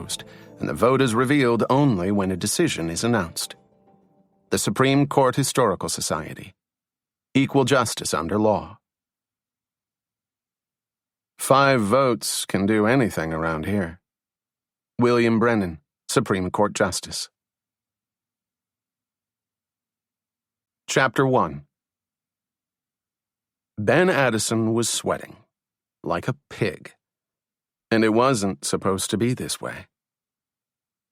closed, and the vote is revealed only when a decision is announced. The Supreme Court Historical Society. Equal justice under law. 5 votes can do anything around here. William Brennan, Supreme Court Justice. Chapter 1. Ben Addison was sweating, like a pig. And it wasn't supposed to be this way.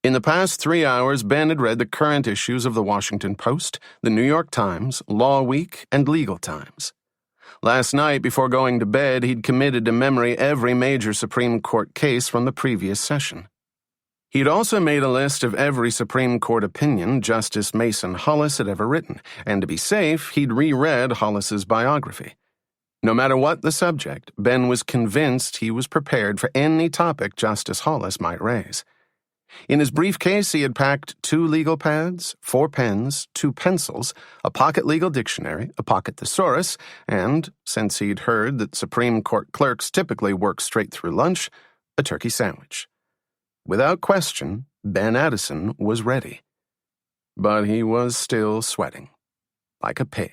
In the past 3 hours, Ben had read the current issues of the Washington Post, the New York Times, Law Week, and Legal Times. Last night, before going to bed, he'd committed to memory every major Supreme Court case from the previous session. He'd also made a list of every Supreme Court opinion Justice Mason Hollis had ever written, and to be safe, he'd reread Hollis's biography. No matter what the subject, Ben was convinced he was prepared for any topic Justice Hollis might raise. In his briefcase, he had packed 2 legal pads, 4 pens, 2 pencils, a pocket legal dictionary, a pocket thesaurus, and, since he'd heard that Supreme Court clerks typically work straight through lunch, a turkey sandwich. Without question, Ben Addison was ready. But he was still sweating, like a pig.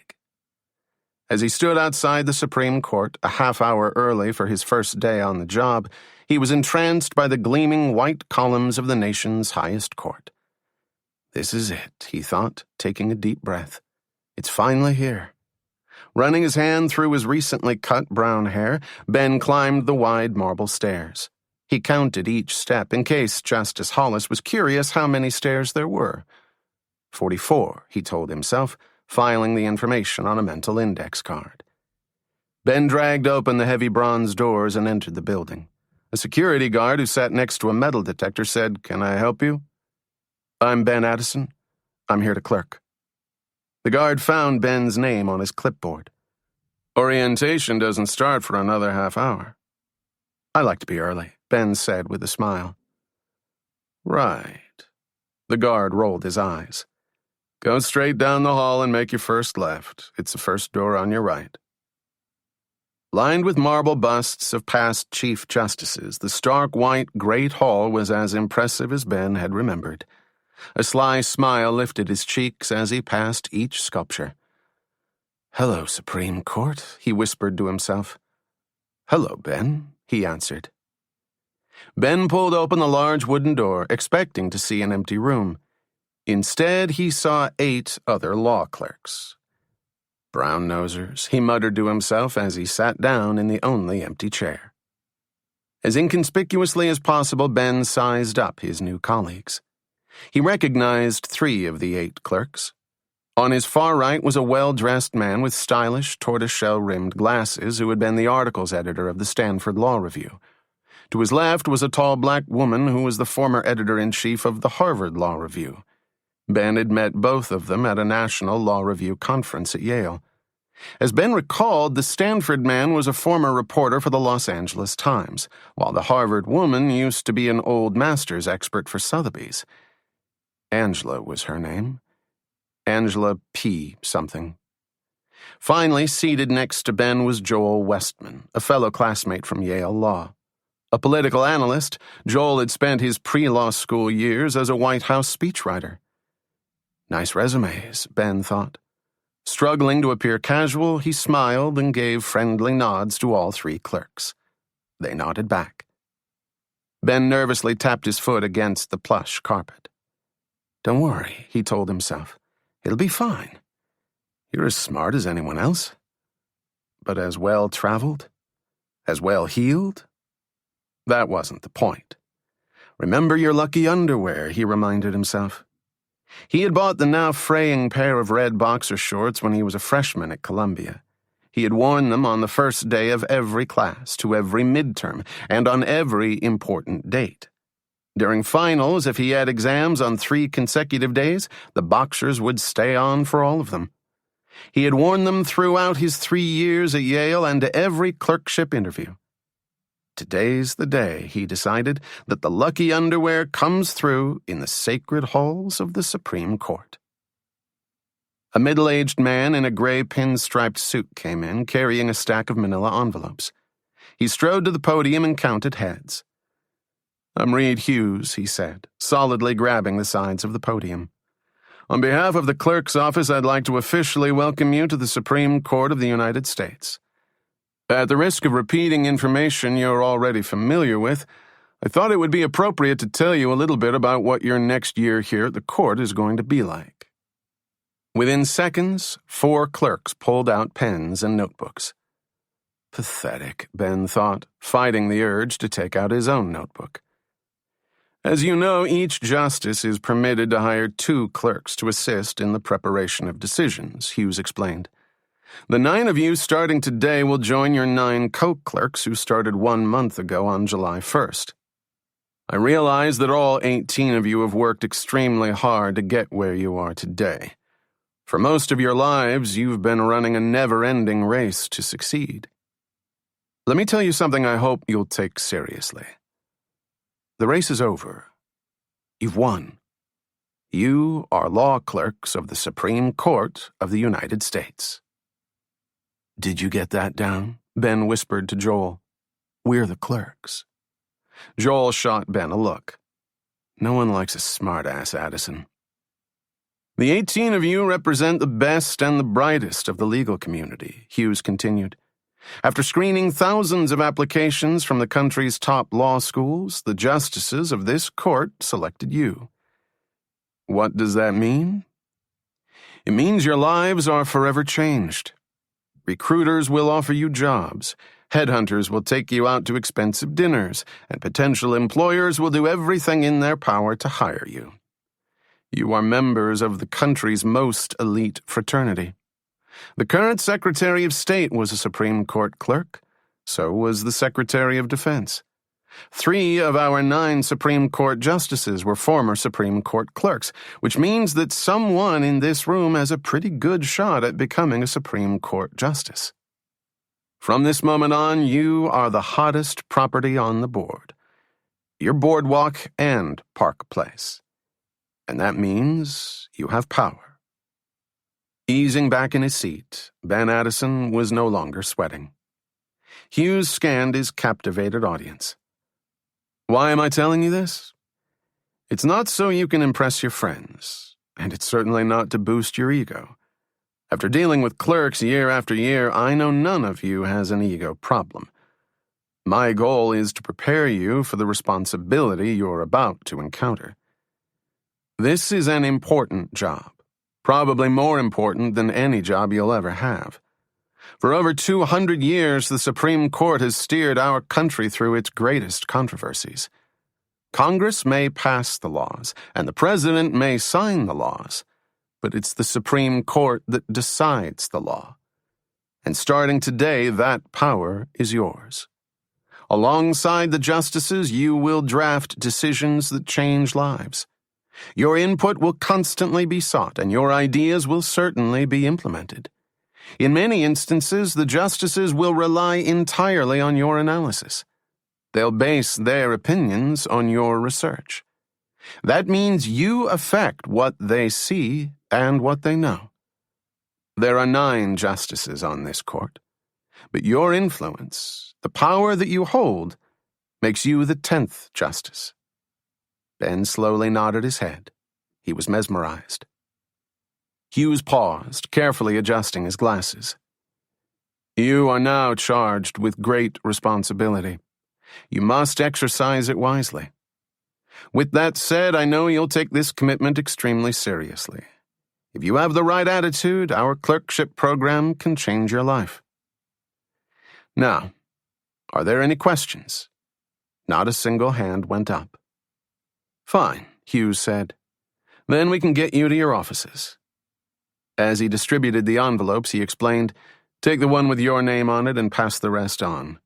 As he stood outside the Supreme Court a half hour early for his first day on the job, he was entranced by the gleaming white columns of the nation's highest court. This is it, he thought, taking a deep breath. It's finally here. Running his hand through his recently cut brown hair, Ben climbed the wide marble stairs. He counted each step in case Justice Hollis was curious how many stairs there were. 44, he told himself, filing the information on a mental index card. Ben dragged open the heavy bronze doors and entered the building. A security guard who sat next to a metal detector said, "Can I help you?" "I'm Ben Addison. I'm here to clerk." The guard found Ben's name on his clipboard. "Orientation doesn't start for another half hour." "I like to be early," Ben said with a smile. "Right." The guard rolled his eyes. "Go straight down the hall and make your first left. It's the first door on your right." Lined with marble busts of past Chief Justices, the stark white Great Hall was as impressive as Ben had remembered. A sly smile lifted his cheeks as he passed each sculpture. "Hello, Supreme Court," he whispered to himself. "Hello, Ben," he answered. Ben pulled open the large wooden door, expecting to see an empty room. Instead, he saw 8 other law clerks. Brown-nosers, he muttered to himself as he sat down in the only empty chair. As inconspicuously as possible, Ben sized up his new colleagues. He recognized 3 of the 8 clerks. On his far right was a well-dressed man with stylish, tortoiseshell-rimmed glasses who had been the articles editor of the Stanford Law Review. To his left was a tall black woman who was the former editor-in-chief of the Harvard Law Review. Ben had met both of them at a National Law Review conference at Yale. As Ben recalled, the Stanford man was a former reporter for the Los Angeles Times, while the Harvard woman used to be an old master's expert for Sotheby's. Angela was her name. Angela P. something. Finally, seated next to Ben was Joel Westman, a fellow classmate from Yale Law. A political analyst, Joel had spent his pre-law school years as a White House speechwriter. Nice resumes, Ben thought. Struggling to appear casual, he smiled and gave friendly nods to all 3 clerks. They nodded back. Ben nervously tapped his foot against the plush carpet. "Don't worry," he told himself. "It'll be fine. You're as smart as anyone else. But as well-traveled? As well-heeled? That wasn't the point. Remember your lucky underwear," he reminded himself. He had bought the now fraying pair of red boxer shorts when he was a freshman at Columbia. He had worn them on the first day of every class, to every midterm, and on every important date. During finals, if he had exams on 3 consecutive days, the boxers would stay on for all of them. He had worn them throughout his 3 years at Yale and to every clerkship interview. Today's the day, he decided, that the lucky underwear comes through in the sacred halls of the Supreme Court. A middle-aged man in a gray pinstriped suit came in, carrying a stack of manila envelopes. He strode to the podium and counted heads. "I'm Reed Hughes," he said, solidly grabbing the sides of the podium. "On behalf of the clerk's office, I'd like to officially welcome you to the Supreme Court of the United States. At the risk of repeating information you're already familiar with, I thought it would be appropriate to tell you a little bit about what your next year here at the court is going to be like." Within seconds, 4 clerks pulled out pens and notebooks. Pathetic, Ben thought, fighting the urge to take out his own notebook. "As you know, each justice is permitted to hire 2 clerks to assist in the preparation of decisions," Hughes explained. "The 9 of you starting today will join your 9 co-clerks who started 1 month ago on July 1st. I realize that all 18 of you have worked extremely hard to get where you are today. For most of your lives, you've been running a never-ending race to succeed. Let me tell you something I hope you'll take seriously. The race is over. You've won. You are law clerks of the Supreme Court of the United States." "Did you get that down?" Ben whispered to Joel. "We're the clerks." Joel shot Ben a look. "No one likes a smart-ass, Addison." "The 18 of you represent the best and the brightest of the legal community," Hughes continued. "After screening thousands of applications from the country's top law schools, the justices of this court selected you. What does that mean? It means your lives are forever changed. Recruiters will offer you jobs, headhunters will take you out to expensive dinners, and potential employers will do everything in their power to hire you. You are members of the country's most elite fraternity. The current Secretary of State was a Supreme Court clerk. So was the Secretary of Defense. 3 of our 9 Supreme Court justices were former Supreme Court clerks, which means that someone in this room has a pretty good shot at becoming a Supreme Court justice. From this moment on, you are the hottest property on the board. Your boardwalk and Park Place. And that means you have power." Easing back in his seat, Ben Addison was no longer sweating. Hughes scanned his captivated audience. "Why am I telling you this? It's not so you can impress your friends, and it's certainly not to boost your ego. After dealing with clerks year after year, I know none of you has an ego problem. My goal is to prepare you for the responsibility you're about to encounter. This is an important job, probably more important than any job you'll ever have. For over 200 years, the Supreme Court has steered our country through its greatest controversies. Congress may pass the laws, and the President may sign the laws, but it's the Supreme Court that decides the law. And starting today, that power is yours. Alongside the justices, you will draft decisions that change lives. Your input will constantly be sought, and your ideas will certainly be implemented. In many instances, the justices will rely entirely on your analysis. They'll base their opinions on your research. That means you affect what they see and what they know. There are 9 justices on this court, but your influence, the power that you hold, makes you the 10th justice." Ben slowly nodded his head. He was mesmerized. Hughes paused, carefully adjusting his glasses. "You are now charged with great responsibility. You must exercise it wisely. With that said, I know you'll take this commitment extremely seriously. If you have the right attitude, our clerkship program can change your life. Now, are there any questions?" Not a single hand went up. "Fine," Hughes said. "Then we can get you to your offices." As he distributed the envelopes, he explained, "Take the one with your name on it and pass the rest on.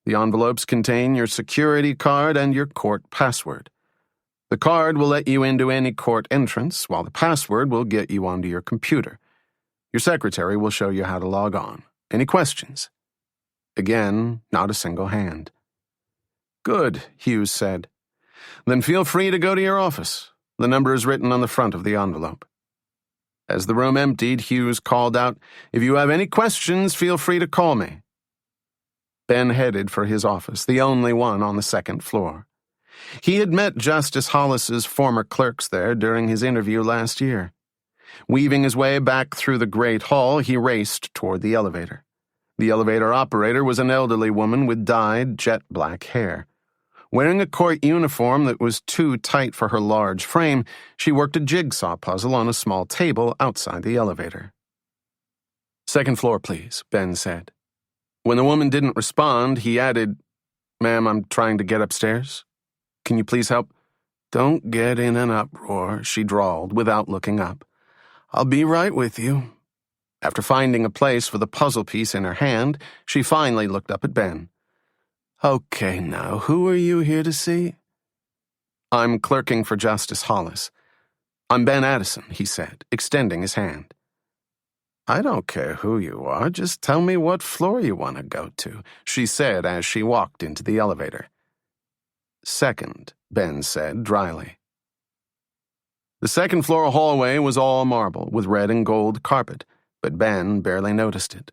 The envelopes contain your security card and your court password. The card will let you into any court entrance, while the password will get you onto your computer. Your secretary will show you how to log on. Any questions?" Again, not a single hand. "Good," Hughes said. "Then feel free to go to your office. The number is written on the front of the envelope." As the room emptied, Hughes called out, "If you have any questions, feel free to call me." Ben headed for his office, the only one on the 2nd floor. He had met Justice Hollis's former clerks there during his interview last year. Weaving his way back through the great hall, he raced toward the elevator. The elevator operator was an elderly woman with dyed, jet-black hair. Wearing a court uniform that was too tight for her large frame, she worked a jigsaw puzzle on a small table outside the elevator. "Second floor, please," Ben said. When the woman didn't respond, he added, "Ma'am, I'm trying to get upstairs. Can you please help?" "Don't get in an uproar," she drawled without looking up. "I'll be right with you." After finding a place for the puzzle piece in her hand, she finally looked up at Ben. "Okay, now, who are you here to see?" "I'm clerking for Justice Hollis. I'm Ben Addison," he said, extending his hand. "I don't care who you are, just tell me what floor you want to go to," she said as she walked into the elevator. "Second," Ben said dryly. The second-floor hallway was all marble, with red and gold carpet, but Ben barely noticed it.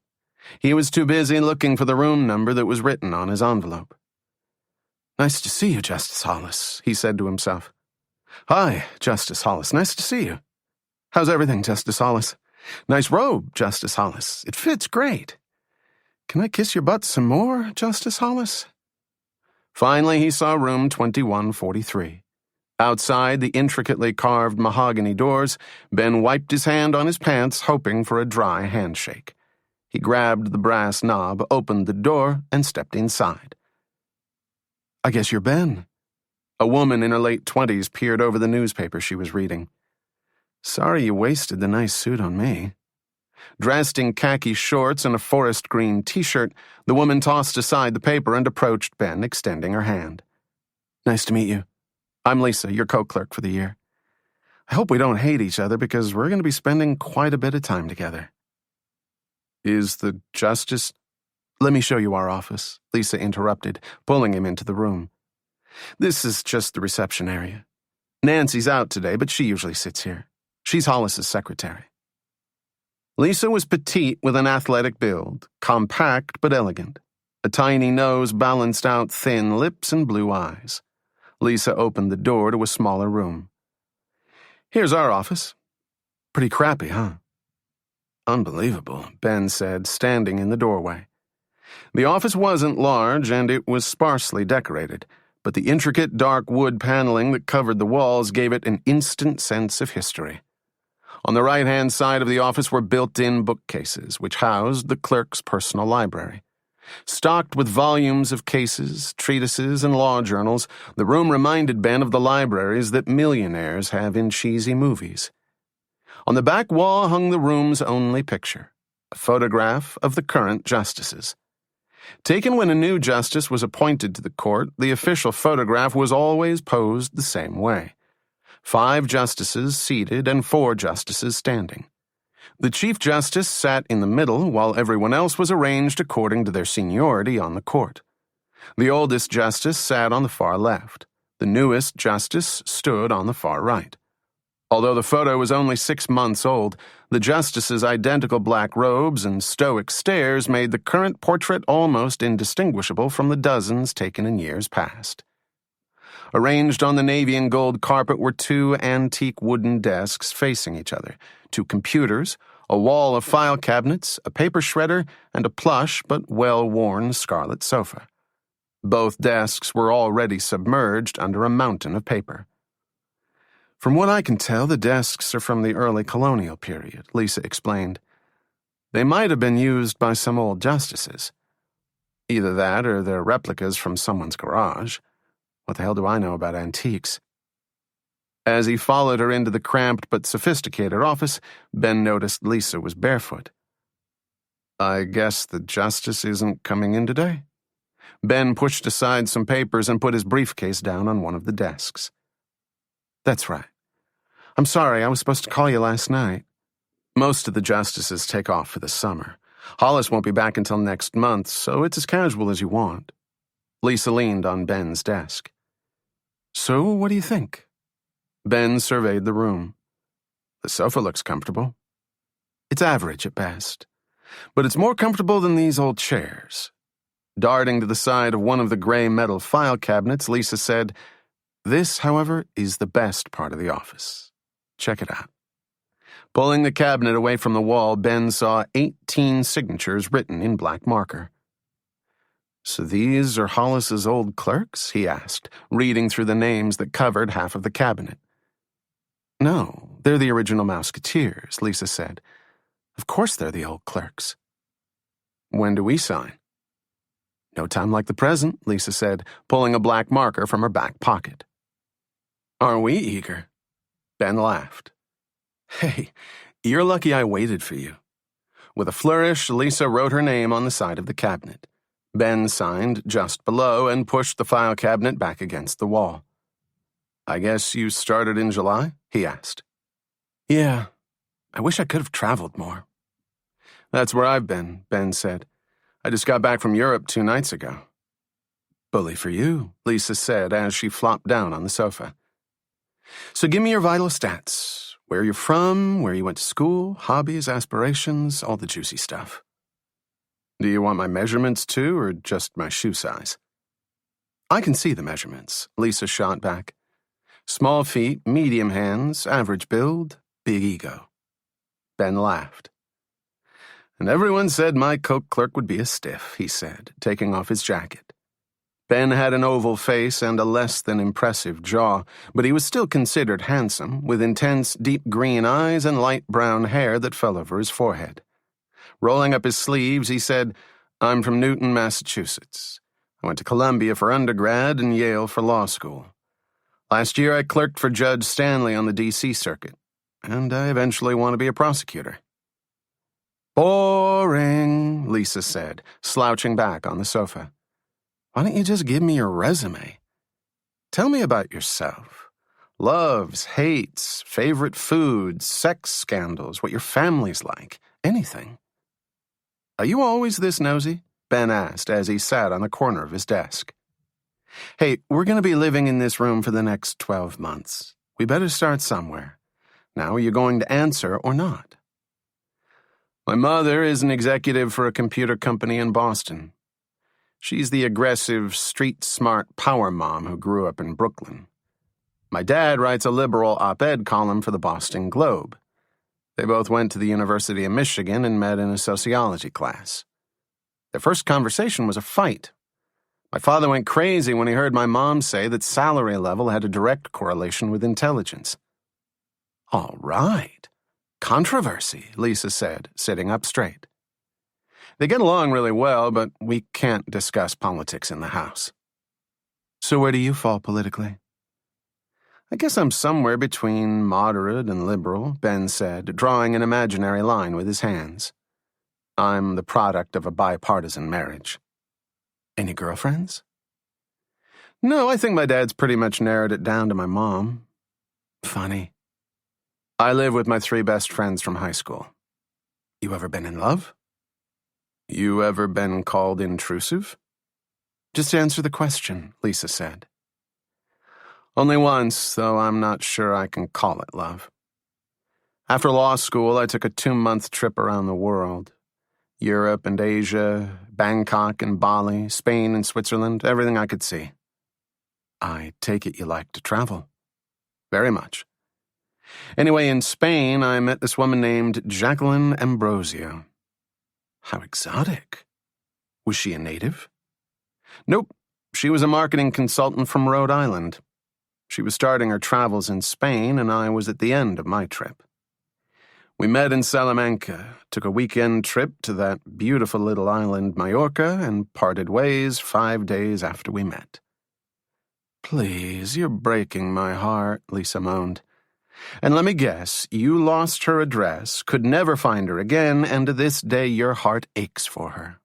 He was too busy looking for the room number that was written on his envelope. "Nice to see you, Justice Hollis," he said to himself. "Hi, Justice Hollis, nice to see you." "How's everything, Justice Hollis?" "Nice robe, Justice Hollis. It fits great." "Can I kiss your butt some more, Justice Hollis?" Finally, he saw room 2143. Outside the intricately carved mahogany doors, Ben wiped his hand on his pants, hoping for a dry handshake. He grabbed the brass knob, opened the door, and stepped inside. "I guess you're Ben." A woman in her late 20s peered over the newspaper she was reading. "Sorry you wasted the nice suit on me." Dressed in khaki shorts and a forest green t-shirt, the woman tossed aside the paper and approached Ben, extending her hand. "Nice to meet you. I'm Lisa, your co-clerk for the year. I hope we don't hate each other because we're going to be spending quite a bit of time together." "Is the justice—" "Let me show you our office," Lisa interrupted, pulling him into the room. "This is just the reception area. Nancy's out today, but she usually sits here. She's Hollis's secretary." Lisa was petite with an athletic build, compact but elegant. A tiny nose balanced out thin lips and blue eyes. Lisa opened the door to a smaller room. "Here's our office. Pretty crappy, huh?" "Unbelievable," Ben said, standing in the doorway. The office wasn't large, and it was sparsely decorated, but the intricate dark wood paneling that covered the walls gave it an instant sense of history. On the right-hand side of the office were built-in bookcases, which housed the clerk's personal library. Stocked with volumes of cases, treatises, and law journals, the room reminded Ben of the libraries that millionaires have in cheesy movies. On the back wall hung the room's only picture, a photograph of the current justices. Taken when a new justice was appointed to the court, the official photograph was always posed the same way. 5 justices seated and 4 justices standing. The Chief Justice sat in the middle, while everyone else was arranged according to their seniority on the court. The oldest justice sat on the far left. The newest justice stood on the far right. Although the photo was only 6 months old, the justices' identical black robes and stoic stares made the current portrait almost indistinguishable from the dozens taken in years past. Arranged on the navy and gold carpet were 2 antique wooden desks facing each other, 2 computers, a wall of file cabinets, a paper shredder, and a plush but well-worn scarlet sofa. Both desks were already submerged under a mountain of paper. "From what I can tell, the desks are from the early colonial period," Lisa explained. "They might have been used by some old justices. Either that or they're replicas from someone's garage. What the hell do I know about antiques?" As he followed her into the cramped but sophisticated office, Ben noticed Lisa was barefoot. "I guess the justice isn't coming in today?" Ben pushed aside some papers and put his briefcase down on one of the desks. "That's right. I'm sorry, I was supposed to call you last night. Most of the justices take off for the summer. Hollis won't be back until next month, so it's as casual as you want." Lisa leaned on Ben's desk. "So, what do you think?" Ben surveyed the room. "The sofa looks comfortable." "It's average at best. But it's more comfortable than these old chairs." Darting to the side of one of the gray metal file cabinets, Lisa said, This, however, is the best part of the office. Check it out. Pulling the cabinet away from the wall, Ben saw 18 signatures written in black marker. "So these are Hollis's old clerks?" he asked, reading through the names that covered half of the cabinet. "No, they're the original Mouseketeers," Lisa said. "Of course they're the old clerks." "When do we sign?" "No time like the present," Lisa said, pulling a black marker from her back pocket. "Are we eager?" Ben laughed. "Hey, you're lucky I waited for you." With a flourish, Lisa wrote her name on the side of the cabinet. Ben signed just below and pushed the file cabinet back against the wall. "I guess you started in July?" he asked. "Yeah, I wish I could have traveled more." "That's where I've been," Ben said. "I just got back from Europe 2 nights ago." "Bully for you," Lisa said as she flopped down on the sofa. "So give me your vital stats. Where you're from, where you went to school, hobbies, aspirations, all the juicy stuff." "Do you want my measurements too, or just my shoe size?" "I can see the measurements," Lisa shot back. "Small feet, medium hands, average build, big ego." Ben laughed. "And everyone said my coke clerk would be a stiff," he said, taking off his jacket. Ben had an oval face and a less than impressive jaw, but he was still considered handsome, with intense, deep green eyes and light brown hair that fell over his forehead. Rolling up his sleeves, he said, "I'm from Newton, Massachusetts. I went to Columbia for undergrad and Yale for law school. Last year I clerked for Judge Stanley on the D.C. circuit, and I eventually want to be a prosecutor." "Boring," Lisa said, slouching back on the sofa. "Why don't you just give me your resume? Tell me about yourself. Loves, hates, favorite foods, sex scandals, what your family's like, anything." "Are you always this nosy?" Ben asked as he sat on the corner of his desk. "Hey, we're going to be living in this room for the next 12 months. We better start somewhere. Now, are you going to answer or not?" "My mother is an executive for a computer company in Boston. She's the aggressive, street-smart power mom who grew up in Brooklyn. My dad writes a liberal op-ed column for the Boston Globe. They both went to the University of Michigan and met in a sociology class. Their first conversation was a fight. My father went crazy when he heard my mom say that salary level had a direct correlation with intelligence." "All right. Controversy," Lisa said, sitting up straight. "They get along really well, but we can't discuss politics in the house." "So where do you fall politically?" "I guess I'm somewhere between moderate and liberal," Ben said, drawing an imaginary line with his hands. "I'm the product of a bipartisan marriage." "Any girlfriends?" "No, I think my dad's pretty much narrowed it down to my mom." "Funny. I live with my 3 best friends from high school." "You ever been in love?" "You ever been called intrusive?" "Just answer the question," Lisa said. "Only once, though I'm not sure I can call it love. After law school, I took a 2-month trip around the world. Europe and Asia, Bangkok and Bali, Spain and Switzerland, everything I could see." "I take it you like to travel." "Very much. Anyway, in Spain, I met this woman named Jacqueline Ambrosio." "How exotic. Was she a native?" "Nope. She was a marketing consultant from Rhode Island. She was starting her travels in Spain, and I was at the end of my trip. We met in Salamanca, took a weekend trip to that beautiful little island Majorca, and parted ways 5 days after we met." "Please, you're breaking my heart," Lisa moaned. "And let me guess, you lost her address, could never find her again, and to this day your heart aches for her."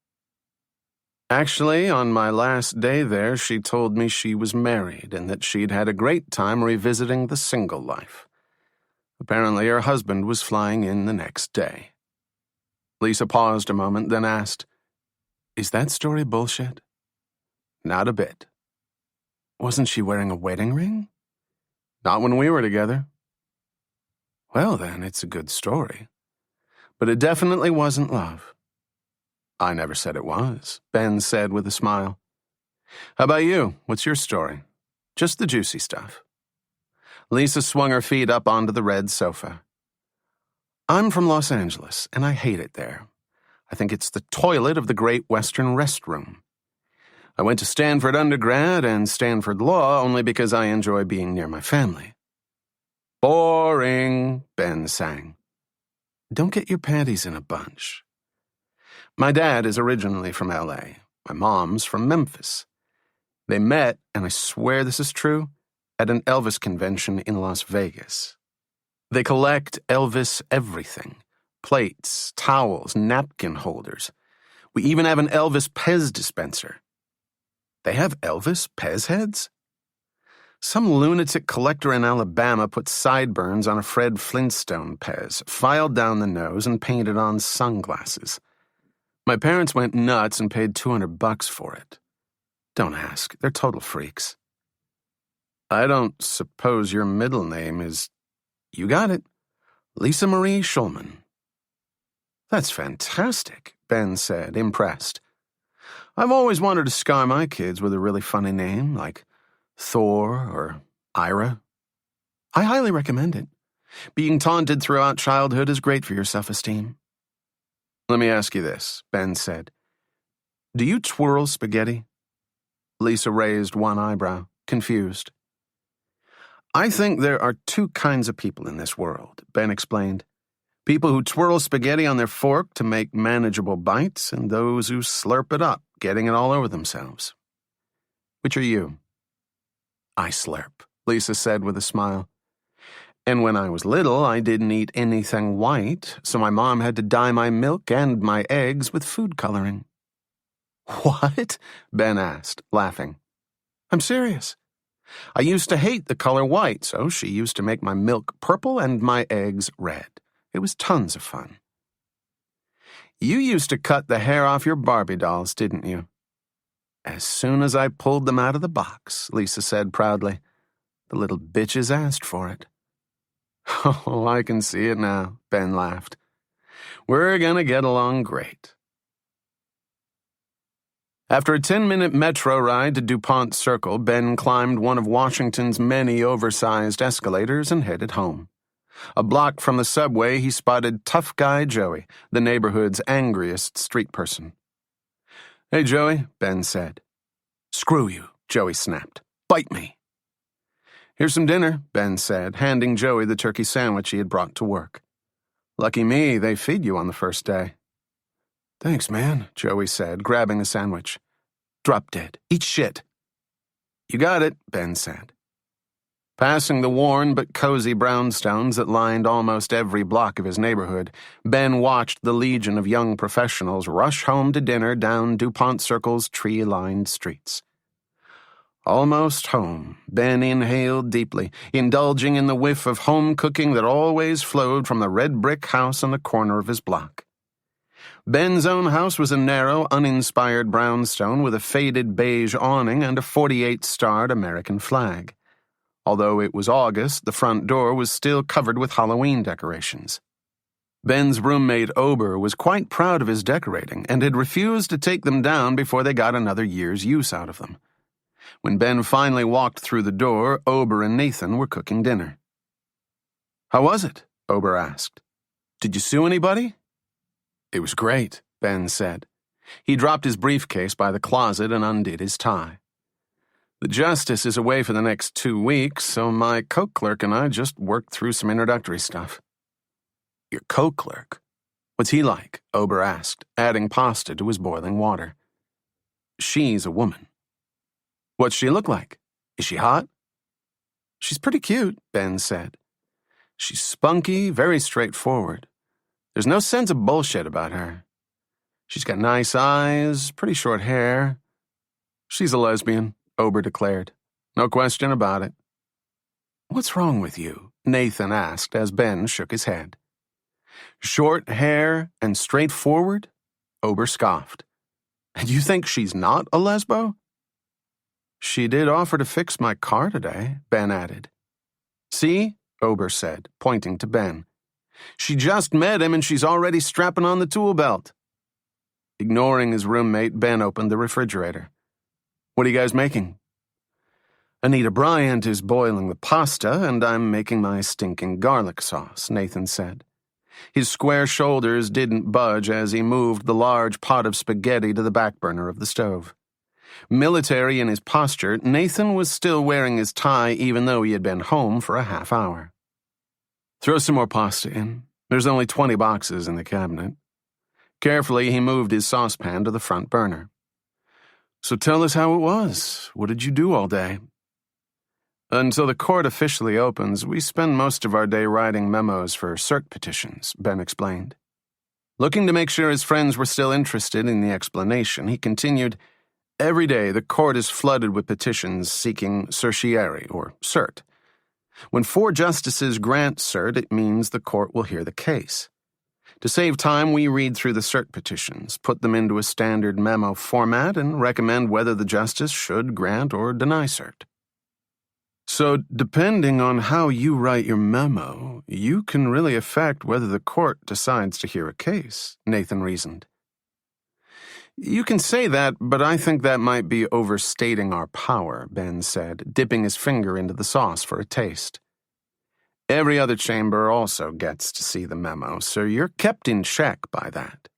"Actually, on my last day there, she told me she was married and that she'd had a great time revisiting the single life. Apparently her husband was flying in the next day." Lisa paused a moment, then asked, "Is that story bullshit?" "Not a bit." "Wasn't she wearing a wedding ring?" "Not when we were together." "Well, then, it's a good story. But it definitely wasn't love." "I never said it was," Ben said with a smile. "How about you? What's your story?" Just the juicy stuff. Lisa swung her feet up onto the red sofa. I'm from Los Angeles, and I hate it there. I think it's the toilet of the Great Western Restroom. I went to Stanford undergrad and Stanford Law only because I enjoy being near my family. Boring, Ben sang. Don't get your panties in a bunch. My dad is originally from L.A. My mom's from Memphis. They met, and I swear this is true, at an Elvis convention in Las Vegas. They collect Elvis everything. Plates, towels, napkin holders. We even have an Elvis Pez dispenser. They have Elvis Pez heads? Some lunatic collector in Alabama put sideburns on a Fred Flintstone Pez, filed down the nose, and painted on sunglasses. My parents went nuts and paid $200 for it. Don't ask, they're total freaks. I don't suppose your middle name is... You got it. Lisa Marie Schulman. That's fantastic, Ben said, impressed. I've always wanted to scar my kids with a really funny name, like Thor or Ira. I highly recommend it. Being taunted throughout childhood is great for your self-esteem. Let me ask you this, Ben said. Do you twirl spaghetti? Lisa raised one eyebrow, confused. I think there are two kinds of people in this world, Ben explained. People who twirl spaghetti on their fork to make manageable bites, and those who slurp it up, getting it all over themselves. Which are you? I slurp, Lisa said with a smile. And when I was little, I didn't eat anything white, so my mom had to dye my milk and my eggs with food coloring. What? Ben asked, laughing. I'm serious. I used to hate the color white, so she used to make my milk purple and my eggs red. It was tons of fun. You used to cut the hair off your Barbie dolls, didn't you? As soon as I pulled them out of the box, Lisa said proudly. The little bitches asked for it. Oh, I can see it now, Ben laughed. We're gonna get along great. After a 10-minute metro ride to DuPont Circle, Ben climbed one of Washington's many oversized escalators and headed home. A block from the subway, he spotted Tough Guy Joey, the neighborhood's angriest street person. Hey, Joey, Ben said. Screw you, Joey snapped. Bite me. Here's some dinner, Ben said, handing Joey the turkey sandwich he had brought to work. Lucky me, they feed you on the first day. Thanks, man, Joey said, grabbing the sandwich. Drop dead. Eat shit. You got it, Ben said. Passing the worn but cozy brownstones that lined almost every block of his neighborhood, Ben watched the legion of young professionals rush home to dinner down DuPont Circle's tree-lined streets. Almost home, Ben inhaled deeply, indulging in the whiff of home cooking that always flowed from the red brick house on the corner of his block. Ben's own house was a narrow, uninspired brownstone with a faded beige awning and a 48-starred American flag. Although it was August, the front door was still covered with Halloween decorations. Ben's roommate Ober was quite proud of his decorating and had refused to take them down before they got another year's use out of them. When Ben finally walked through the door, Ober and Nathan were cooking dinner. How was it? Ober asked. Did you sue anybody? It was great, Ben said. He dropped his briefcase by the closet and undid his tie. The justice is away for the next 2 weeks, so my co-clerk and I just worked through some introductory stuff. Your co-clerk? What's he like? Ober asked, adding pasta to his boiling water. She's a woman. What's she look like? Is she hot? She's pretty cute, Ben said. She's spunky, very straightforward. There's no sense of bullshit about her. She's got nice eyes, pretty short hair. She's a lesbian, Ober declared. No question about it. What's wrong with you? Nathan asked as Ben shook his head. Short hair and straightforward? Ober scoffed. And you think she's not a lesbo? She did offer to fix my car today, Ben added. See? Ober said, pointing to Ben. She just met him and she's already strapping on the tool belt. Ignoring his roommate, Ben opened the refrigerator. What are you guys making? Anita Bryant is boiling the pasta, and I'm making my stinking garlic sauce, Nathan said. His square shoulders didn't budge as he moved the large pot of spaghetti to the back burner of the stove. Military in his posture, Nathan was still wearing his tie even though he had been home for a half hour. Throw some more pasta in. There's only 20 boxes in the cabinet. Carefully, he moved his saucepan to the front burner. So tell us how it was. What did you do all day? Until the court officially opens, we spend most of our day writing memos for cert petitions, Ben explained. Looking to make sure his friends were still interested in the explanation, he continued, Every day the court is flooded with petitions seeking certiorari, or cert. When 4 justices grant cert, it means the court will hear the case. To save time, we read through the cert petitions, put them into a standard memo format, and recommend whether the justice should grant or deny cert. So, depending on how you write your memo, you can really affect whether the court decides to hear a case, Nathan reasoned. You can say that, but I think that might be overstating our power, Ben said, dipping his finger into the sauce for a taste. Every other chamber also gets to see the memo, so you're kept in check by that.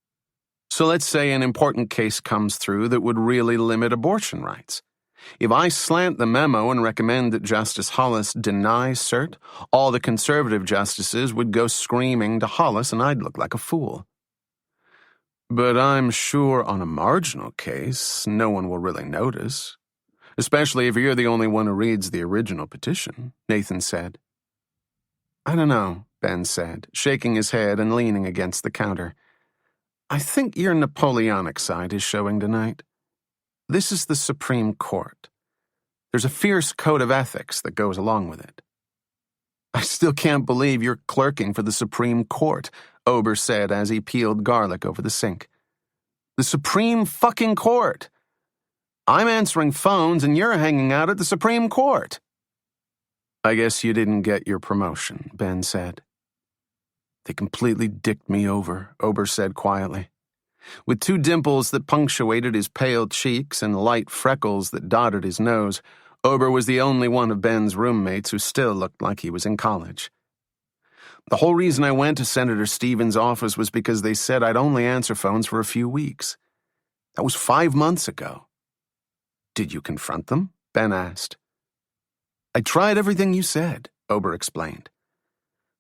So let's say an important case comes through that would really limit abortion rights. If I slant the memo and recommend that Justice Hollis deny cert, all the conservative justices would go screaming to Hollis and I'd look like a fool. But I'm sure on a marginal case, no one will really notice, especially if you're the only one who reads the original petition, Nathan said. I don't know, Ben said, shaking his head and leaning against the counter. I think your Napoleonic side is showing tonight. This is the Supreme Court. There's a fierce code of ethics that goes along with it. I still can't believe you're clerking for the Supreme Court, Ober said as he peeled garlic over the sink. The Supreme fucking Court. I'm answering phones and you're hanging out at the Supreme Court. I guess you didn't get your promotion, Ben said. They completely dicked me over, Ober said quietly. With 2 dimples that punctuated his pale cheeks and light freckles that dotted his nose, Ober was the only one of Ben's roommates who still looked like he was in college. The whole reason I went to Senator Stevens' office was because they said I'd only answer phones for a few weeks. That was 5 months ago. Did you confront them? Ben asked. I tried everything you said, Ober explained.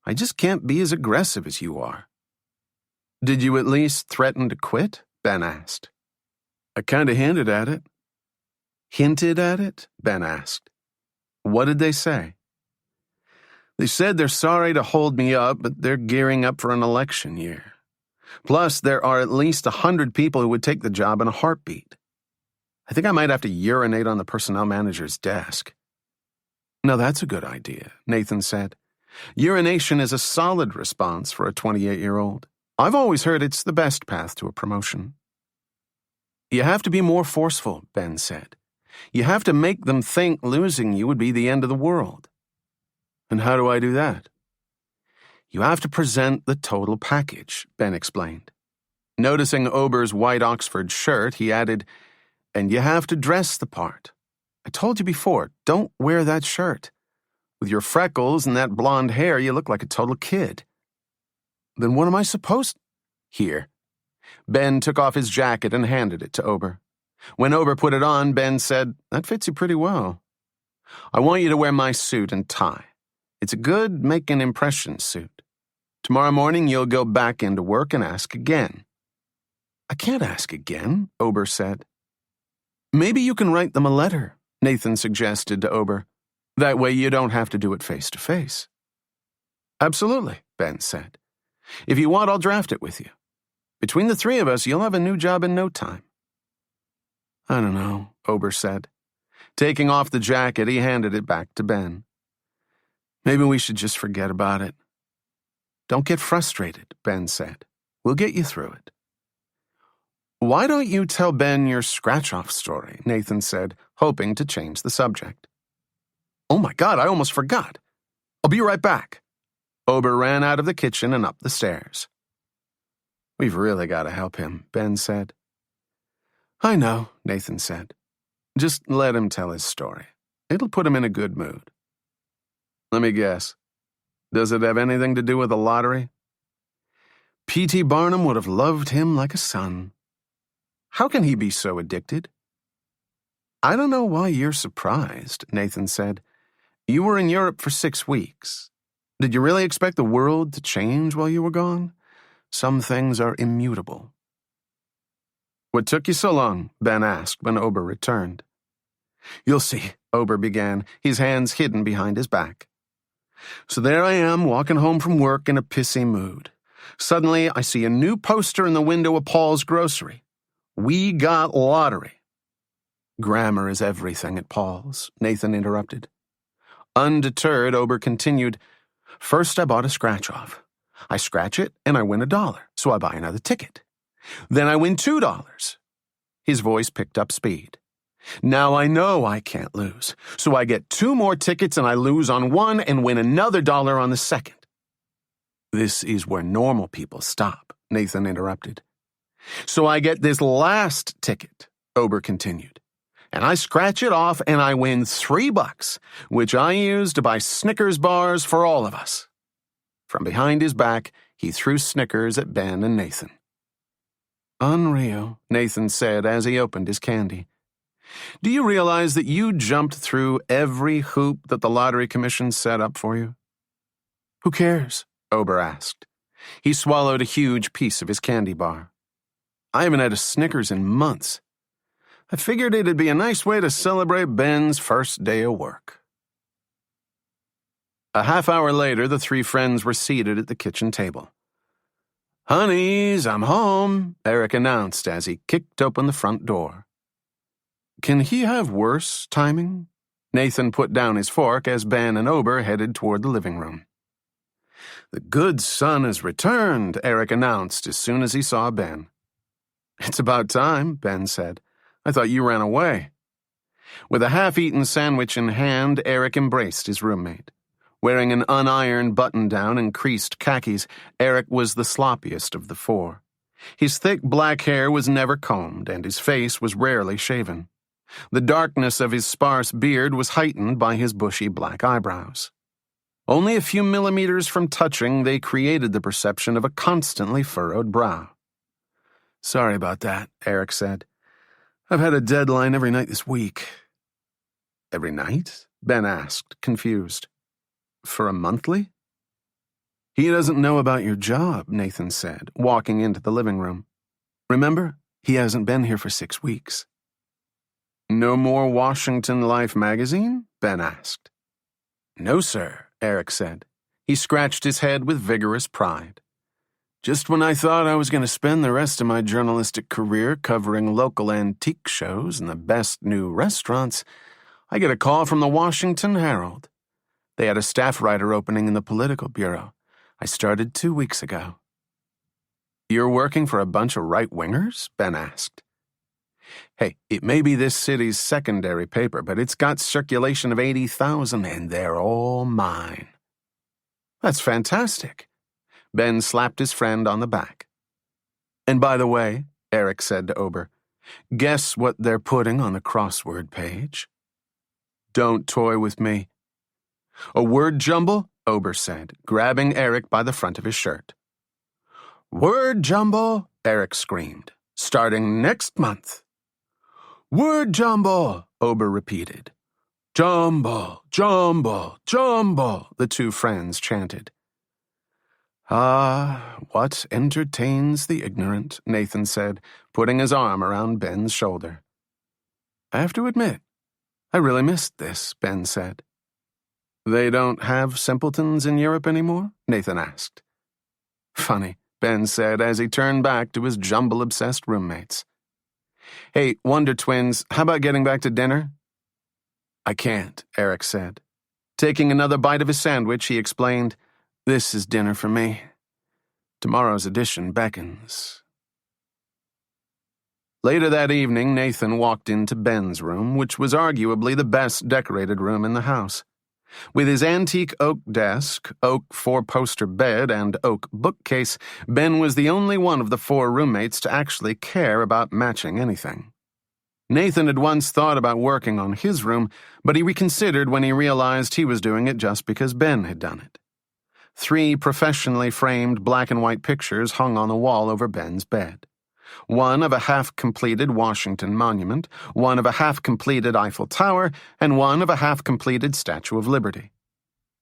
I just can't be as aggressive as you are. Did you at least threaten to quit? Ben asked. I kind of hinted at it. Hinted at it? Ben asked. What did they say? They said they're sorry to hold me up, but they're gearing up for an election year. Plus, there are at least 100 people who would take the job in a heartbeat. I think I might have to urinate on the personnel manager's desk. No, that's a good idea, Nathan said. Urination is a solid response for a 28-year-old. I've always heard it's the best path to a promotion. You have to be more forceful, Ben said. You have to make them think losing you would be the end of the world. And how do I do that? You have to present the total package, Ben explained. Noticing Ober's white Oxford shirt, he added, and you have to dress the part. I told you before, don't wear that shirt. With your freckles and that blonde hair, you look like a total kid. Then what am I supposed to? Here. Ben took off his jacket and handed it to Ober. When Ober put it on, Ben said, that fits you pretty well. I want you to wear my suit and tie. It's a good make-an-impression suit. Tomorrow morning, you'll go back into work and ask again. I can't ask again, Ober said. Maybe you can write them a letter, Nathan suggested to Ober. That way you don't have to do it face-to-face. Absolutely, Ben said. If you want, I'll draft it with you. Between the 3 of us, you'll have a new job in no time. I don't know, Ober said. Taking off the jacket, he handed it back to Ben. Maybe we should just forget about it. Don't get frustrated, Ben said. We'll get you through it. Why don't you tell Ben your scratch-off story, Nathan said, hoping to change the subject. Oh my God, I almost forgot. I'll be right back. Ober ran out of the kitchen and up the stairs. We've really got to help him, Ben said. I know, Nathan said. Just let him tell his story. It'll put him in a good mood. Let me guess. Does it have anything to do with the lottery? P.T. Barnum would have loved him like a son. How can he be so addicted? I don't know why you're surprised, Nathan said. You were in Europe for 6 weeks. Did you really expect the world to change while you were gone? Some things are immutable. What took you so long? Ben asked when Ober returned. You'll see, Ober began, his hands hidden behind his back. So there I am, walking home from work in a pissy mood. Suddenly, I see a new poster in the window of Paul's grocery. We got lottery. Grammar is everything at Paul's, Nathan interrupted. Undeterred, Ober continued, First I bought a scratch-off. I scratch it and I win $1, so I buy another ticket. Then I win $2. His voice picked up speed. Now I know I can't lose, so I get 2 more tickets and I lose on one and win another $1 on the second. This is where normal people stop, Nathan interrupted. So I get this last ticket, Ober continued, and I scratch it off and I win $3, which I use to buy Snickers bars for all of us. From behind his back, he threw Snickers at Ben and Nathan. Unreal, Nathan said as he opened his candy. Do you realize that you jumped through every hoop that the Lottery Commission set up for you? Who cares? Ober asked. He swallowed a huge piece of his candy bar. I haven't had a Snickers in months. I figured it'd be a nice way to celebrate Ben's first day of work. A half hour later, the 3 friends were seated at the kitchen table. Honeys, I'm home, Eric announced as he kicked open the front door. Can he have worse timing? Nathan put down his fork as Ben and Ober headed toward the living room. The good son has returned, Eric announced as soon as he saw Ben. It's about time, Ben said. I thought you ran away. With a half-eaten sandwich in hand, Eric embraced his roommate. Wearing an unironed button-down and creased khakis, Eric was the sloppiest of the 4. His thick black hair was never combed, and his face was rarely shaven. The darkness of his sparse beard was heightened by his bushy black eyebrows. Only a few millimeters from touching, they created the perception of a constantly furrowed brow. Sorry about that, Eric said. I've had a deadline every night this week. Every night? Ben asked, confused. For a monthly? He doesn't know about your job, Nathan said, walking into the living room. Remember, he hasn't been here for 6 weeks. No more Washington Life magazine? Ben asked. No, sir, Eric said. He scratched his head with vigorous pride. Just when I thought I was going to spend the rest of my journalistic career covering local antique shows and the best new restaurants, I get a call from the Washington Herald. They had a staff writer opening in the political bureau. I started 2 weeks ago. You're working for a bunch of right-wingers? Ben asked. Hey, it may be this city's secondary paper, but it's got circulation of 80,000, and they're all mine. That's fantastic. Ben slapped his friend on the back. And by the way, Eric said to Ober, guess what they're putting on the crossword page? Don't toy with me. A word jumble? Ober said, grabbing Eric by the front of his shirt. Word jumble, Eric screamed, starting next month. Word jumble, Ober repeated. Jumble, jumble, jumble, the 2 friends chanted. Ah, what entertains the ignorant, Nathan said, putting his arm around Ben's shoulder. I have to admit, I really missed this, Ben said. They don't have simpletons in Europe anymore? Nathan asked. Funny, Ben said as he turned back to his jumble-obsessed roommates. Hey, Wonder Twins, how about getting back to dinner? I can't, Eric said. Taking another bite of his sandwich, he explained, This is dinner for me. Tomorrow's edition beckons. Later that evening, Nathan walked into Ben's room, which was arguably the best decorated room in the house. With his antique oak desk, oak 4-poster bed, and oak bookcase, Ben was the only one of the 4 roommates to actually care about matching anything. Nathan had once thought about working on his room, but he reconsidered when he realized he was doing it just because Ben had done it. 3 professionally framed black and white pictures hung on the wall over Ben's bed. One of a half-completed Washington Monument, one of a half-completed Eiffel Tower, and one of a half-completed Statue of Liberty.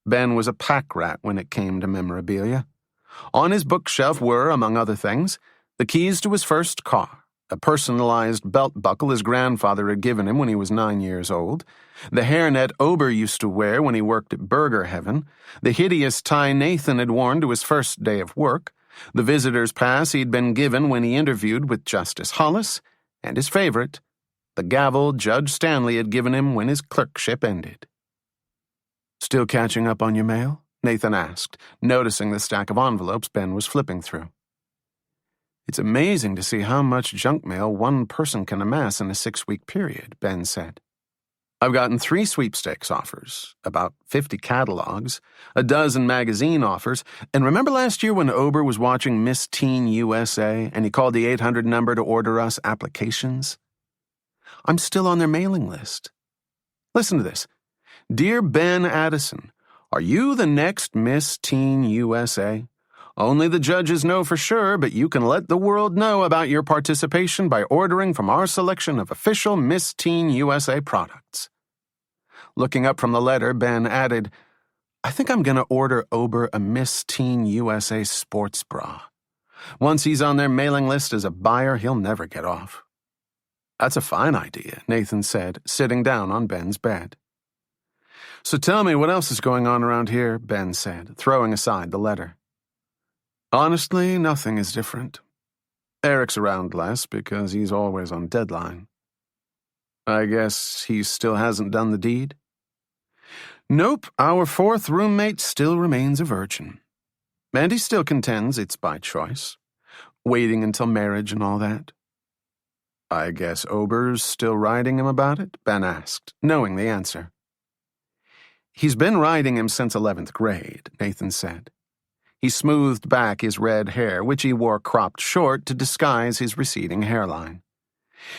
Ben was a pack rat when it came to memorabilia. On his bookshelf were, among other things, the keys to his first car, a personalized belt buckle his grandfather had given him when he was 9 years old, the hairnet Ober used to wear when he worked at Burger Heaven, the hideous tie Nathan had worn to his first day of work, the visitor's pass he'd been given when he interviewed with Justice Hollis, and his favorite, the gavel Judge Stanley had given him when his clerkship ended. "Still catching up on your mail?" Nathan asked, noticing the stack of envelopes Ben was flipping through. "It's amazing to see how much junk mail one person can amass in a 6-week period," Ben said. "I've gotten 3 sweepstakes offers, about 50 catalogs, a dozen magazine offers, and remember last year when Ober was watching Miss Teen USA and he called the 800 number to order us applications? I'm still on their mailing list. Listen to this. Dear Ben Addison, are you the next Miss Teen USA? Only the judges know for sure, but you can let the world know about your participation by ordering from our selection of official Miss Teen USA products." Looking up from the letter, Ben added, "I think I'm going to order Ober a Miss Teen USA sports bra. Once he's on their mailing list as a buyer, he'll never get off." "That's a fine idea," Nathan said, sitting down on Ben's bed. "So tell me what else is going on around here," Ben said, throwing aside the letter. "Honestly, nothing is different. Eric's around less because he's always on deadline." "I guess he still hasn't done the deed?" "Nope, our 4th roommate still remains a virgin. And he still contends it's by choice, waiting until marriage and all that." "I guess Ober's still writing him about it?" Ben asked, knowing the answer. "He's been writing him since 11th grade, Nathan said. He smoothed back his red hair, which he wore cropped short to disguise his receding hairline.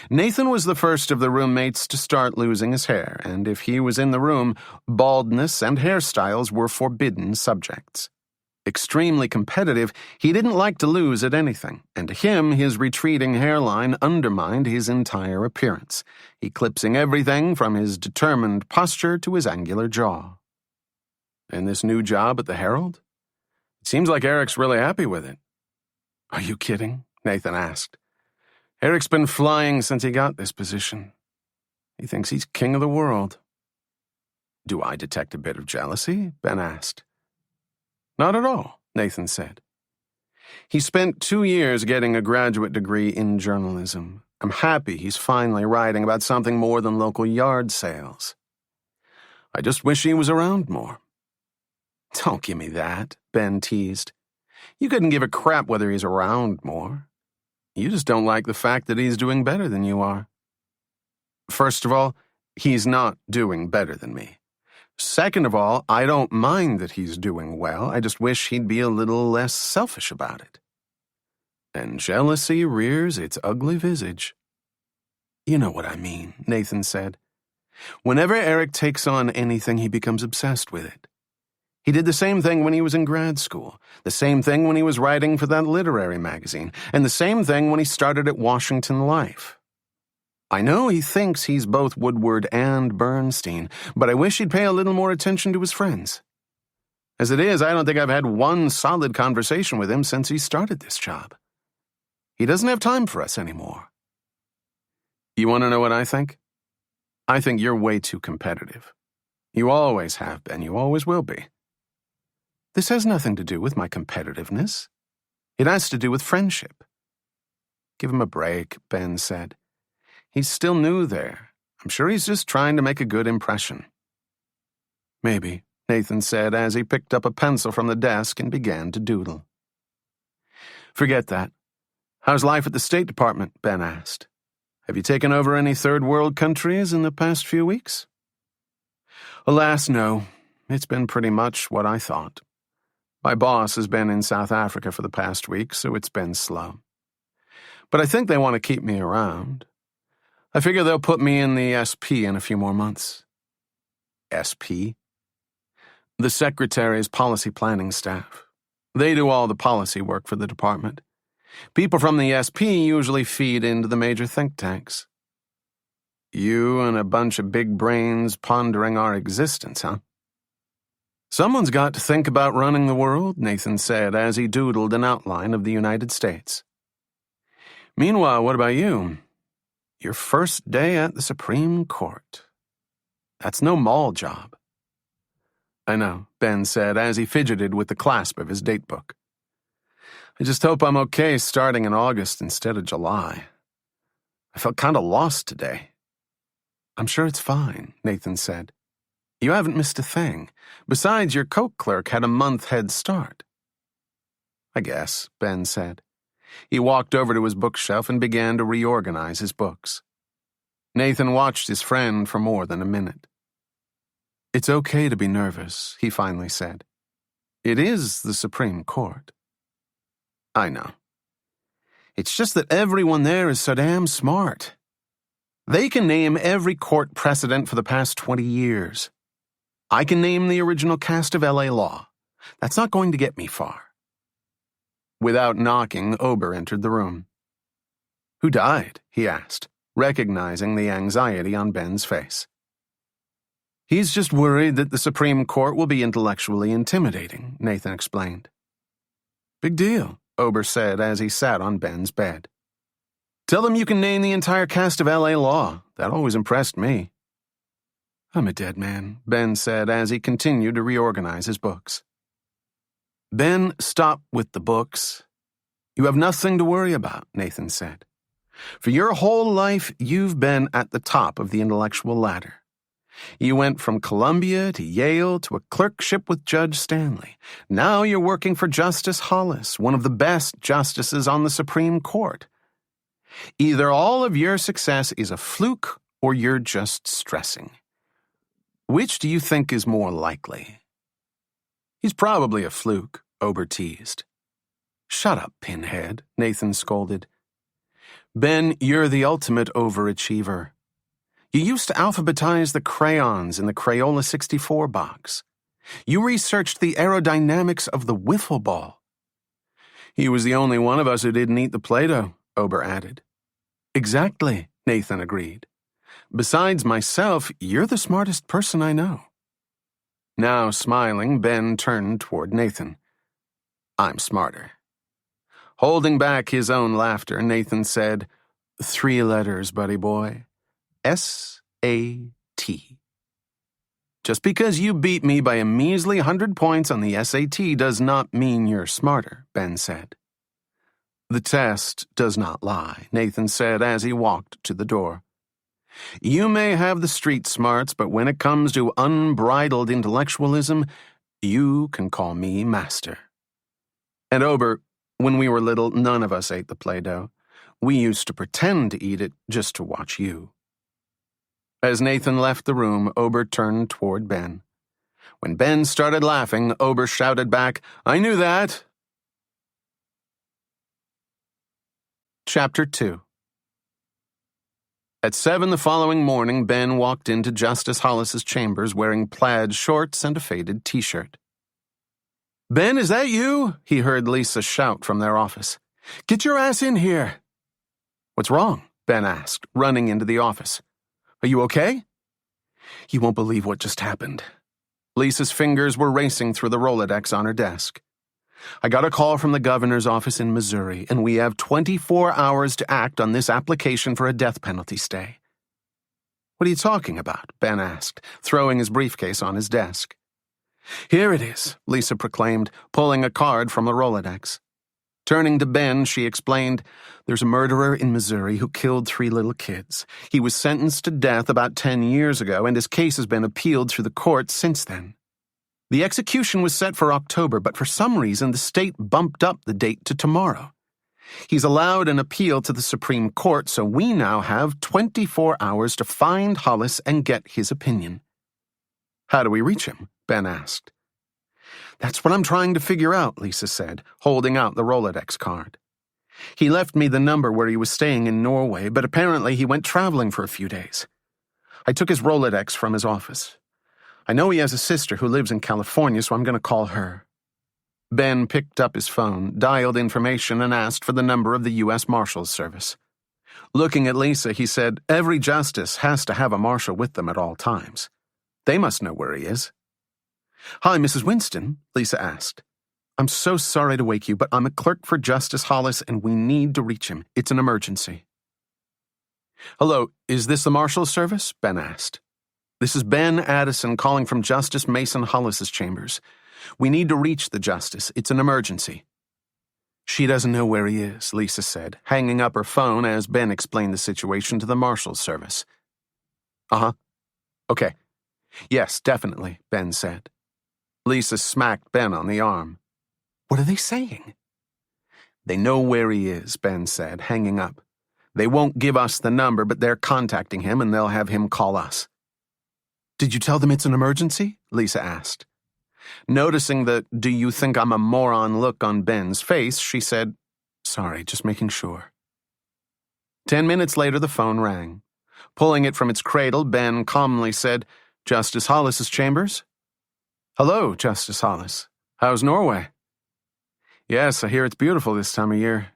Nathan was the first of the roommates to start losing his hair, and if he was in the room, baldness and hairstyles were forbidden subjects. Extremely competitive, he didn't like to lose at anything, and to him his retreating hairline undermined his entire appearance, eclipsing everything from his determined posture to his angular jaw. "And this new job at the Herald? It seems like Eric's really happy with it." "Are you kidding?" Nathan asked. "Eric's been flying since he got this position. He thinks he's king of the world." "Do I detect a bit of jealousy?" Ben asked. "Not at all," Nathan said. "He spent 2 years getting a graduate degree in journalism. I'm happy he's finally writing about something more than local yard sales. I just wish he was around more." "Don't give me that," Ben teased. "You couldn't give a crap whether he's around more. You just don't like the fact that he's doing better than you are." "First of all, he's not doing better than me. Second of all, I don't mind that he's doing well. I just wish he'd be a little less selfish about it." "And jealousy rears its ugly visage." "You know what I mean," Nathan said. "Whenever Eric takes on anything, he becomes obsessed with it. He did the same thing when he was in grad school, the same thing when he was writing for that literary magazine, and the same thing when he started at Washington Life. I know he thinks he's both Woodward and Bernstein, but I wish he'd pay a little more attention to his friends. As it is, I don't think I've had one solid conversation with him since he started this job. He doesn't have time for us anymore." "You want to know what I think? I think you're way too competitive. You always have been, you always will be." "This has nothing to do with my competitiveness. It has to do with friendship." "Give him a break," Ben said. "He's still new there. I'm sure he's just trying to make a good impression." "Maybe," Nathan said as he picked up a pencil from the desk and began to doodle. "Forget that. How's life at the State Department?" Ben asked. "Have you taken over any third world countries in the past few weeks?" "Alas, no. It's been pretty much what I thought. My boss has been in South Africa for the past week, so it's been slow. But I think they want to keep me around. I figure they'll put me in the SP in a few more months. SP? The Secretary's policy planning staff. They do all the policy work for the department. People from the SP usually feed into the major think tanks. You and a bunch of big brains pondering our existence, huh? Someone's got to think about running the world, Nathan said as he doodled an outline of the United States. Meanwhile, what about you? Your first day at the Supreme Court. That's no mall job. I know, Ben said as he fidgeted with the clasp of his datebook. I just hope I'm okay starting in August instead of July. I felt kind of lost today. I'm sure it's fine, Nathan said. You haven't missed a thing. Besides, your Coke clerk had a month head start. I guess, Ben said. He walked over to his bookshelf and began to reorganize his books. Nathan watched his friend for more than a minute. It's okay to be nervous, he finally said. It is the Supreme Court. I know. It's just that everyone there is so damn smart. They can name every court precedent for the past 20 years. I can name the original cast of L.A. Law. That's not going to get me far. Without knocking, Ober entered the room. Who died? He asked, recognizing the anxiety on Ben's face. He's just worried that the Supreme Court will be intellectually intimidating, Nathan explained. Big deal, Ober said as he sat on Ben's bed. Tell them you can name the entire cast of L.A. Law. That always impressed me. I'm a dead man, Ben said as he continued to reorganize his books. Ben, stop with the books. You have nothing to worry about, Nathan said. For your whole life, you've been at the top of the intellectual ladder. You went from Columbia to Yale to a clerkship with Judge Stanley. Now you're working for Justice Hollis, one of the best justices on the Supreme Court. Either all of your success is a fluke or you're just stressing. Which do you think is more likely? He's probably a fluke, Ober teased. Shut up, pinhead, Nathan scolded. Ben, you're the ultimate overachiever. You used to alphabetize the crayons in the Crayola 64 box. You researched the aerodynamics of the wiffle ball. He was the only one of us who didn't eat the Play-Doh, Ober added. Exactly, Nathan agreed. Besides myself, you're the smartest person I know. Now, smiling, Ben turned toward Nathan. I'm smarter. Holding back his own laughter, Nathan said, 3 letters, buddy boy. S-A-T. Just because you beat me by a measly 100 points on the SAT does not mean you're smarter, Ben said. The test does not lie, Nathan said as he walked to the door. You may have the street smarts, but when it comes to unbridled intellectualism, you can call me master. And Ober, when we were little, none of us ate the Play-Doh. We used to pretend to eat it just to watch you. As Nathan left the room, Ober turned toward Ben. When Ben started laughing, Ober shouted back, I knew that. Chapter 2. At 7 the following morning, Ben walked into Justice Hollis's chambers wearing plaid shorts and a faded T-shirt. Ben, is that you? He heard Lisa shout from their office. Get your ass in here. What's wrong? Ben asked, running into the office. Are you okay? You won't believe what just happened. Lisa's fingers were racing through the Rolodex on her desk. I got a call from the governor's office in Missouri, and we have 24 hours to act on this application for a death penalty stay. What are you talking about? Ben asked, throwing his briefcase on his desk. Here it is, Lisa proclaimed, pulling a card from the Rolodex. Turning to Ben, she explained, there's a murderer in Missouri who killed 3 little kids. He was sentenced to death about 10 years ago, and his case has been appealed through the courts since then. The execution was set for October, but for some reason the state bumped up the date to tomorrow. He's allowed an appeal to the Supreme Court, so we now have 24 hours to find Hollis and get his opinion. How do we reach him? Ben asked. That's what I'm trying to figure out, Lisa said, holding out the Rolodex card. He left me the number where he was staying in Norway, but apparently he went traveling for a few days. I took his Rolodex from his office. I know he has a sister who lives in California, so I'm going to call her. Ben picked up his phone, dialed information, and asked for the number of the U.S. Marshals Service. Looking at Lisa, he said, every justice has to have a marshal with them at all times. They must know where he is. Hi, Mrs. Winston, Lisa asked. I'm so sorry to wake you, but I'm a clerk for Justice Hollis, and we need to reach him. It's an emergency. Hello, is this the Marshals Service? Ben asked. This is Ben Addison calling from Justice Mason Hollis's chambers. We need to reach the justice. It's an emergency. She doesn't know where he is, Lisa said, hanging up her phone as Ben explained the situation to the Marshals Service. Uh-huh. Okay. Yes, definitely, Ben said. Lisa smacked Ben on the arm. What are they saying? They know where he is, Ben said, hanging up. They won't give us the number, but they're contacting him and they'll have him call us. Did you tell them it's an emergency? Lisa asked. Noticing the "do you think I'm a moron" look on Ben's face, she said, sorry, just making sure. 10 minutes later, the phone rang. Pulling it from its cradle, Ben calmly said, Justice Hollis's chambers? Hello, Justice Hollis. How's Norway? Yes, I hear it's beautiful this time of year.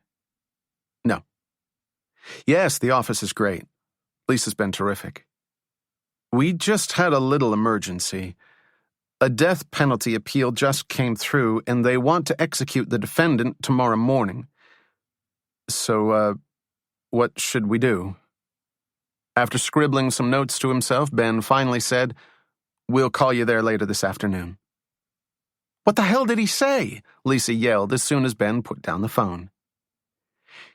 No. Yes, the office is great. Lisa's been terrific. We just had a little emergency. A death penalty appeal just came through, and they want to execute the defendant tomorrow morning. So, what should we do? After scribbling some notes to himself, Ben finally said, We'll call you there later this afternoon. What the hell did he say? Lisa yelled as soon as Ben put down the phone.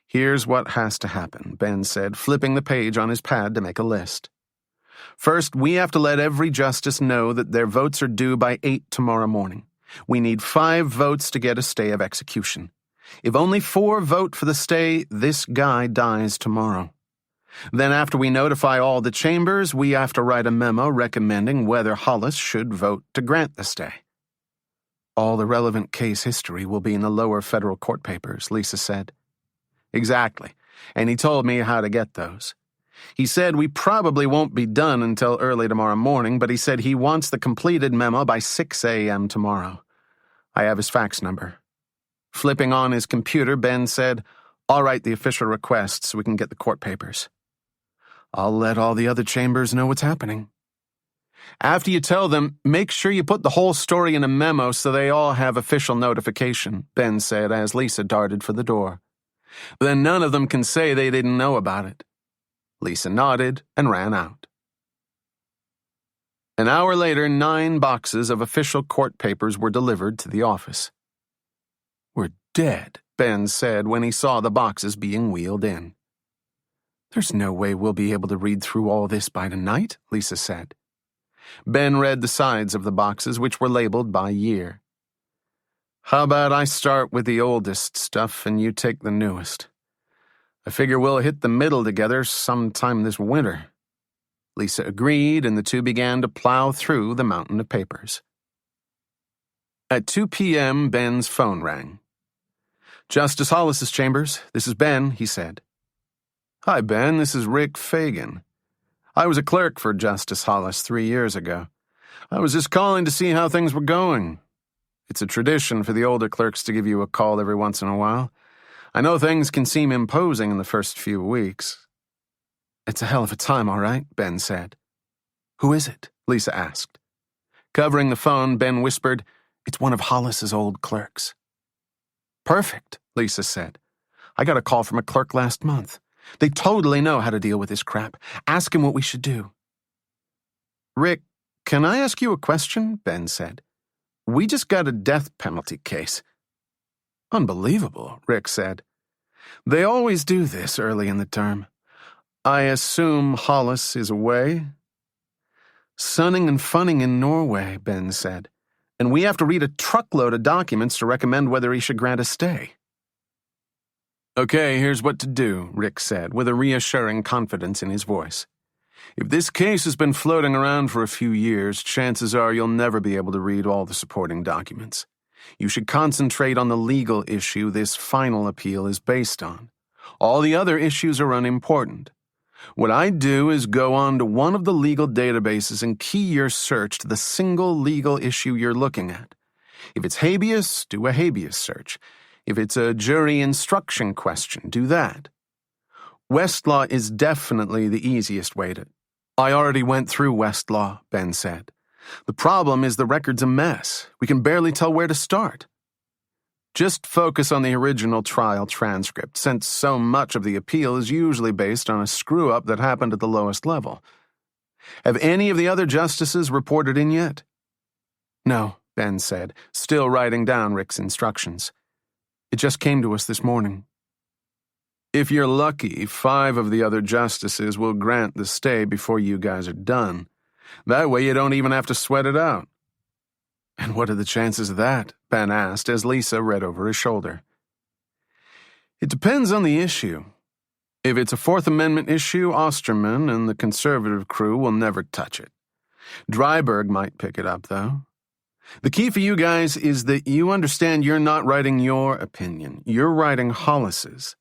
Here's what has to happen, Ben said, flipping the page on his pad to make a list. First, we have to let every justice know that their votes are due by 8 tomorrow morning. We need 5 votes to get a stay of execution. If only 4 vote for the stay, this guy dies tomorrow. Then after we notify all the chambers, we have to write a memo recommending whether Hollis should vote to grant the stay. All the relevant case history will be in the lower federal court papers, Lisa said. Exactly, and he told me how to get those. He said we probably won't be done until early tomorrow morning, but he said he wants the completed memo by 6 a.m. tomorrow. I have his fax number. Flipping on his computer, Ben said, I'll write the official request so we can get the court papers. I'll let all the other chambers know what's happening. After you tell them, make sure you put the whole story in a memo so they all have official notification, Ben said as Lisa darted for the door. Then none of them can say they didn't know about it. Lisa nodded and ran out. An hour later, 9 boxes of official court papers were delivered to the office. We're dead, Ben said when he saw the boxes being wheeled in. There's no way we'll be able to read through all this by tonight, Lisa said. Ben read the sides of the boxes, which were labeled by year. How about I start with the oldest stuff and you take the newest? I figure we'll hit the middle together sometime this winter. Lisa agreed, and the two began to plow through the mountain of papers. At 2 p.m., Ben's phone rang. Justice Hollis's chambers. This is Ben, he said. Hi, Ben. This is Rick Fagan. I was a clerk for Justice Hollis 3 years ago. I was just calling to see how things were going. It's a tradition for the older clerks to give you a call every once in a while. I know things can seem imposing in the first few weeks. It's a hell of a time, all right, Ben said. Who is it? Lisa asked. Covering the phone, Ben whispered, It's one of Hollis's old clerks. Perfect, Lisa said. I got a call from a clerk last month. They totally know how to deal with this crap. Ask him what we should do. Rick, can I ask you a question? Ben said. We just got a death penalty case. Unbelievable, Rick said. They always do this early in the term. I assume Hollis is away? Sunning and funning in Norway, Ben said. And we have to read a truckload of documents to recommend whether he should grant a stay. Okay, here's what to do, Rick said, with a reassuring confidence in his voice. If this case has been floating around for a few years, chances are you'll never be able to read all the supporting documents. You should concentrate on the legal issue this final appeal is based on. All the other issues are unimportant. What I'd do is go on to one of the legal databases and key your search to the single legal issue you're looking at. If it's habeas, do a habeas search. If it's a jury instruction question, do that. Westlaw is definitely the easiest way to... I already went through Westlaw, Ben said. The problem is the record's a mess. We can barely tell where to start. Just focus on the original trial transcript, since so much of the appeal is usually based on a screw-up that happened at the lowest level. Have any of the other justices reported in yet? No, Ben said, still writing down Rick's instructions. It just came to us this morning. If you're lucky, 5 of the other justices will grant the stay before you guys are done. That way you don't even have to sweat it out. And what are the chances of that? Ben asked as Lisa read over his shoulder. It depends on the issue. If it's a Fourth Amendment issue, Osterman and the conservative crew will never touch it. Dryburgh might pick it up, though. The key for you guys is that you understand you're not writing your opinion. You're writing Hollis's.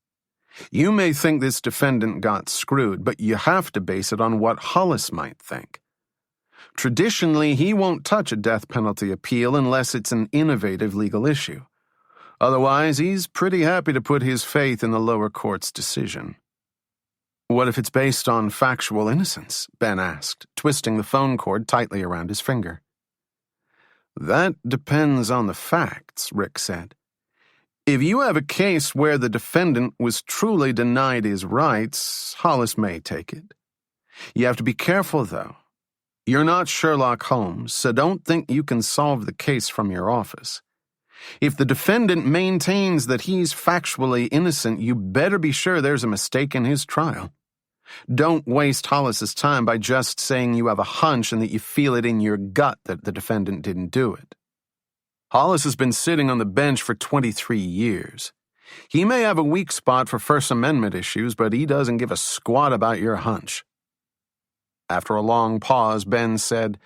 You may think this defendant got screwed, but you have to base it on what Hollis might think. Traditionally, he won't touch a death penalty appeal unless it's an innovative legal issue. Otherwise, he's pretty happy to put his faith in the lower court's decision. What if it's based on factual innocence? Ben asked, twisting the phone cord tightly around his finger. That depends on the facts, Rick said. If you have a case where the defendant was truly denied his rights, Hollis may take it. You have to be careful, though. You're not Sherlock Holmes, so don't think you can solve the case from your office. If the defendant maintains that he's factually innocent, you better be sure there's a mistake in his trial. Don't waste Hollis's time by just saying you have a hunch and that you feel it in your gut that the defendant didn't do it. Hollis has been sitting on the bench for 23 years. He may have a weak spot for First Amendment issues, but he doesn't give a squat about your hunch. After a long pause, Ben said,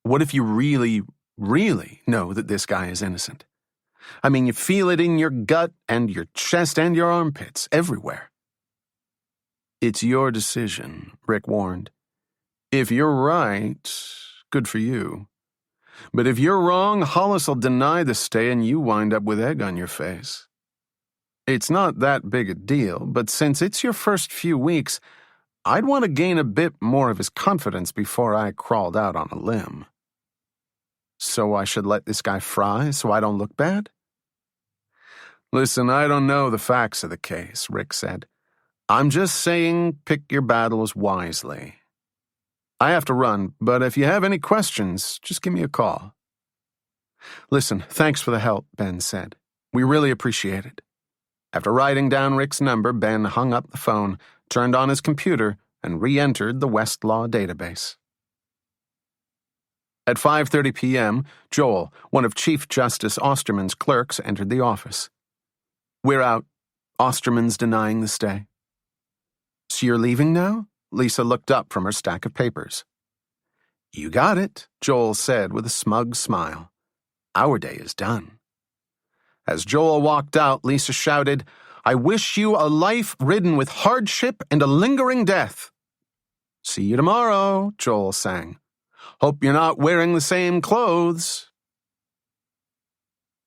What if you really, really know that this guy is innocent? I mean, you feel it in your gut and your chest and your armpits, everywhere. It's your decision, Rick warned. If you're right, good for you. But if you're wrong, Hollis will deny the stay and you wind up with egg on your face. It's not that big a deal, but since it's your first few weeks, I'd want to gain a bit more of his confidence before I crawled out on a limb. So I should let this guy fry so I don't look bad? Listen, I don't know the facts of the case, Rick said. I'm just saying pick your battles wisely. I have to run, but if you have any questions, just give me a call. Listen, thanks for the help, Ben said. We really appreciate it. After writing down Rick's number, Ben hung up the phone, turned on his computer, and re-entered the Westlaw database. At 5:30 p.m., Joel, one of Chief Justice Osterman's clerks, entered the office. We're out. Osterman's denying the stay. So you're leaving now? Lisa looked up from her stack of papers. You got it, Joel said with a smug smile. Our day is done. As Joel walked out, Lisa shouted, I wish you a life ridden with hardship and a lingering death. See you tomorrow, Joel sang. Hope you're not wearing the same clothes.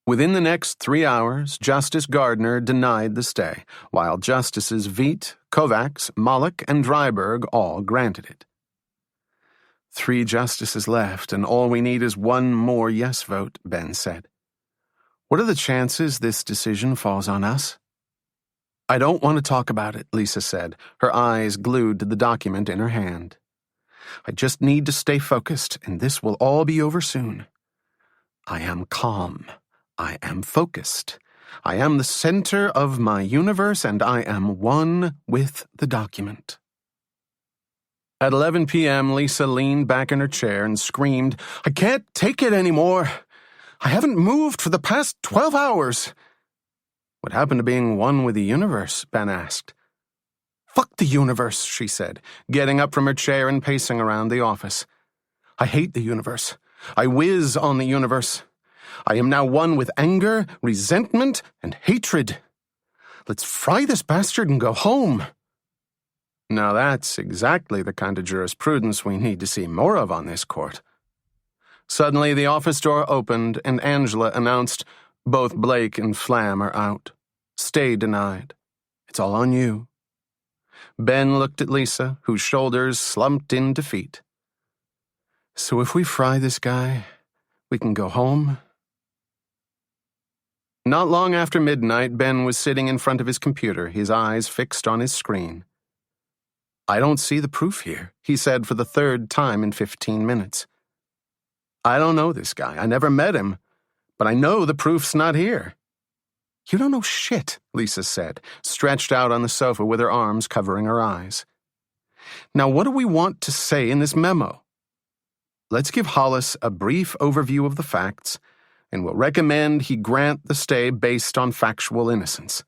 Within the next 3 hours, Justice Gardner denied the stay, while Justices Veit, Kovacs, Mollick, and Dryburgh all granted it. 3 justices left, and all we need is one more yes vote, Ben said. What are the chances this decision falls on us? I don't want to talk about it, Lisa said, her eyes glued to the document in her hand. I just need to stay focused, and this will all be over soon. I am calm. I am focused. I am the center of my universe, and I am one with the document. At 11 p.m., Lisa leaned back in her chair and screamed, I can't take it anymore. I haven't moved for the past 12 hours. What happened to being one with the universe? Ben asked. Fuck the universe, she said, getting up from her chair and pacing around the office. I hate the universe. I whiz on the universe. I am now one with anger, resentment, and hatred. Let's fry this bastard and go home. Now that's exactly the kind of jurisprudence we need to see more of on this court. Suddenly, the office door opened, and Angela announced, "Both Blake and Flam are out. Stay denied. It's all on you." Ben looked at Lisa, whose shoulders slumped in defeat. "So if we fry this guy, we can go home?" Not long after midnight, Ben was sitting in front of his computer, his eyes fixed on his screen. "I don't see the proof here," he said for the third time in 15 minutes. "I don't know this guy. I never met him. But I know the proof's not here." "You don't know shit," Lisa said, stretched out on the sofa with her arms covering her eyes. "Now what do we want to say in this memo? Let's give Hollis a brief overview of the facts, and we'll recommend he grant the stay based on factual innocence."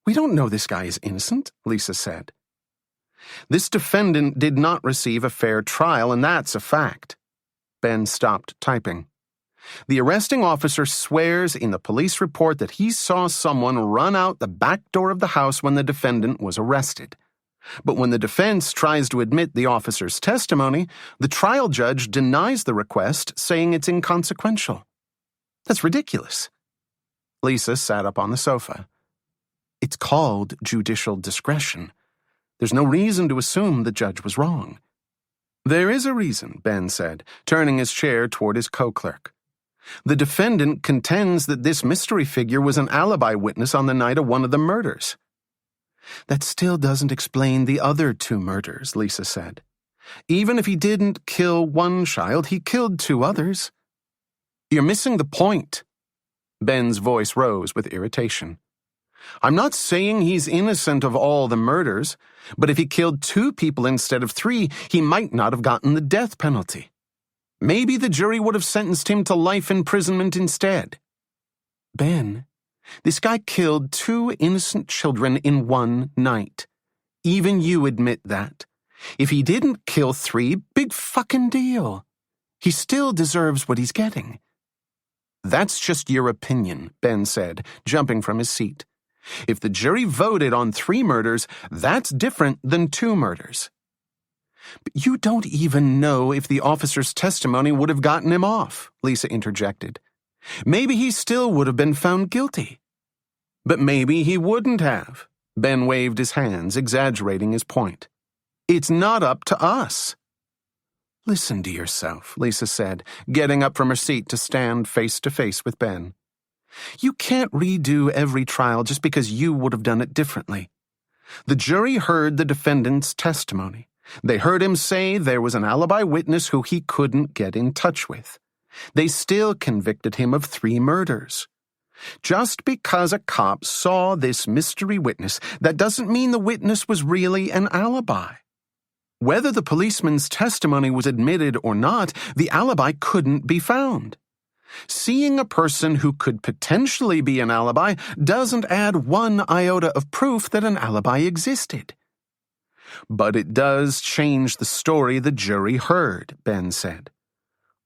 "We don't know this guy is innocent," Lisa said. "This defendant did not receive a fair trial, and that's a fact." Ben stopped typing. "The arresting officer swears in the police report that he saw someone run out the back door of the house when the defendant was arrested. But when the defense tries to admit the officer's testimony, the trial judge denies the request, saying it's inconsequential. That's ridiculous." Lisa sat up on the sofa. "It's called judicial discretion. There's no reason to assume the judge was wrong." "There is a reason," Ben said, turning his chair toward his co-clerk. "The defendant contends that this mystery figure was an alibi witness on the night of one of the murders." "That still doesn't explain the other 2 murders," Lisa said. "Even if he didn't kill one child, he killed 2 others. You're missing the point." Ben's voice rose with irritation. "I'm not saying he's innocent of all the murders, but if he killed 2 people instead of 3, he might not have gotten the death penalty. Maybe the jury would have sentenced him to life imprisonment instead." "Ben, this guy killed 2 innocent children in one night. Even you admit that. If he didn't kill 3, big fucking deal. He still deserves what he's getting." "That's just your opinion," Ben said, jumping from his seat. "If the jury voted on 3 murders, that's different than 2 murders." "But you don't even know if the officer's testimony would have gotten him off," Lisa interjected. "Maybe he still would have been found guilty." "But maybe he wouldn't have." Ben waved his hands, exaggerating his point. "It's not up to us." "Listen to yourself," Lisa said, getting up from her seat to stand face to face with Ben. "You can't redo every trial just because you would have done it differently. The jury heard the defendant's testimony. They heard him say there was an alibi witness who he couldn't get in touch with. They still convicted him of 3 murders. Just because a cop saw this mystery witness, that doesn't mean the witness was really an alibi. Whether the policeman's testimony was admitted or not, the alibi couldn't be found. Seeing a person who could potentially be an alibi doesn't add 1 iota of proof that an alibi existed." "But it does change the story the jury heard," Ben said.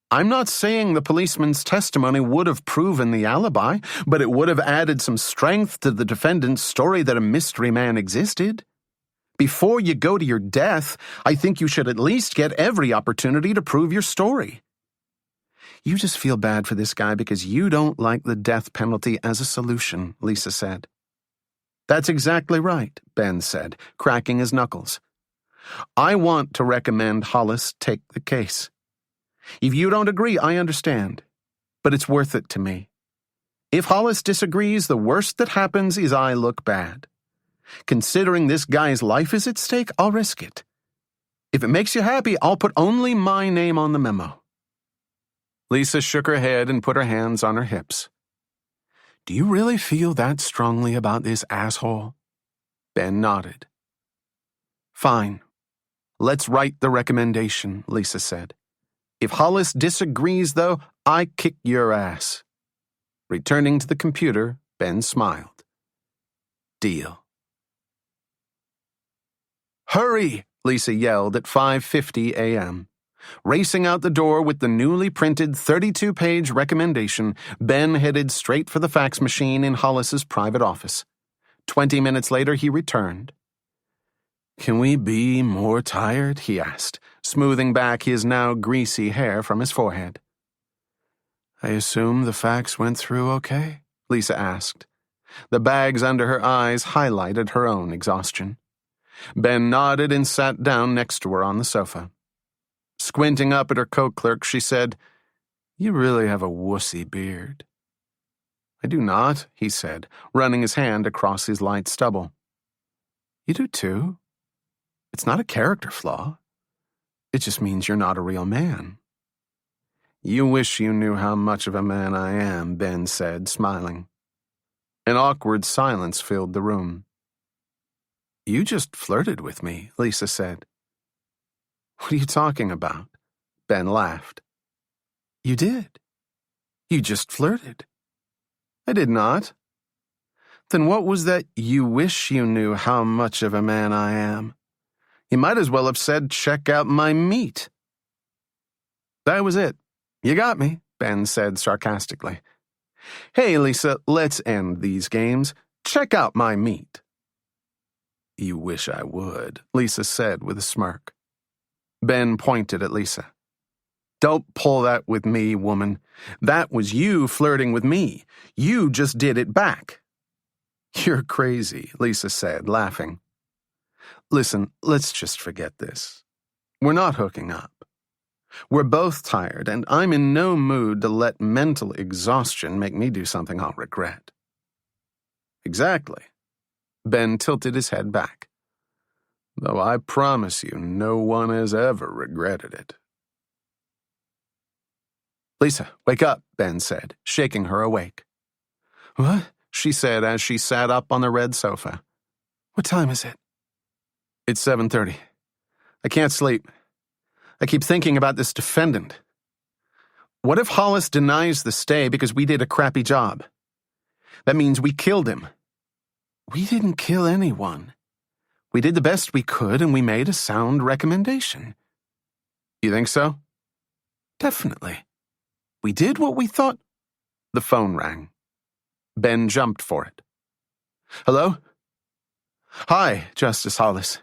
"I'm not saying the policeman's testimony would have proven the alibi, but it would have added some strength to the defendant's story that a mystery man existed. Before you go to your death, I think you should at least get every opportunity to prove your story." "You just feel bad for this guy because you don't like the death penalty as a solution," Lisa said. "That's exactly right," Ben said, cracking his knuckles. "I want to recommend Hollis take the case. If you don't agree, I understand, but it's worth it to me. If Hollis disagrees, the worst that happens is I look bad. Considering this guy's life is at stake, I'll risk it. If it makes you happy, I'll put only my name on the memo." Lisa shook her head and put her hands on her hips. "Do you really feel that strongly about this asshole?" Ben nodded. "Fine. Let's write the recommendation," Lisa said. "If Hollis disagrees, though, I kick your ass." Returning to the computer, Ben smiled. "Deal." "Hurry!" Lisa yelled at 5:50 a.m. Racing out the door with the newly printed 32-page recommendation, Ben headed straight for the fax machine in Hollis's private office. 20 minutes later, he returned. "Can we be more tired?" he asked, smoothing back his now greasy hair from his forehead. "I assume the fax went through okay?" Lisa asked. The bags under her eyes highlighted her own exhaustion. Ben nodded and sat down next to her on the sofa. Squinting up at her co-clerk, she said, "You really have a wussy beard." "I do not," he said, running his hand across his light stubble. "You do too. It's not a character flaw. It just means you're not a real man." "You wish you knew how much of a man I am," Ben said, smiling. An awkward silence filled the room. "You just flirted with me," Lisa said. "What are you talking about?" Ben laughed. "You did. You just flirted." "I did not." "Then what was that you wish you knew how much of a man I am? You might as well have said, 'Check out my meat.'" "That was it. You got me," Ben said sarcastically. "Hey, Lisa, let's end these games. Check out my meat." "You wish I would," Lisa said with a smirk. Ben pointed at Lisa. "Don't pull that with me, woman. That was you flirting with me. You just did it back." "You're crazy," Lisa said, laughing. "Listen, let's just forget this. We're not hooking up. We're both tired, and I'm in no mood to let mental exhaustion make me do something I'll regret." "Exactly." Ben tilted his head back. "Though I promise you, no one has ever regretted it." "Lisa, wake up," Ben said, shaking her awake. "What?" she said as she sat up on the red sofa. "What time is it?" "It's 7:30. I can't sleep. I keep thinking about this defendant. What if Hollis denies the stay because we did a crappy job? That means we killed him." "We didn't kill anyone. We did the best we could, and we made a sound recommendation." "You think so?" "Definitely. We did what we thought." The phone rang. Ben jumped for it. "Hello?" "Hi, Justice Hollis.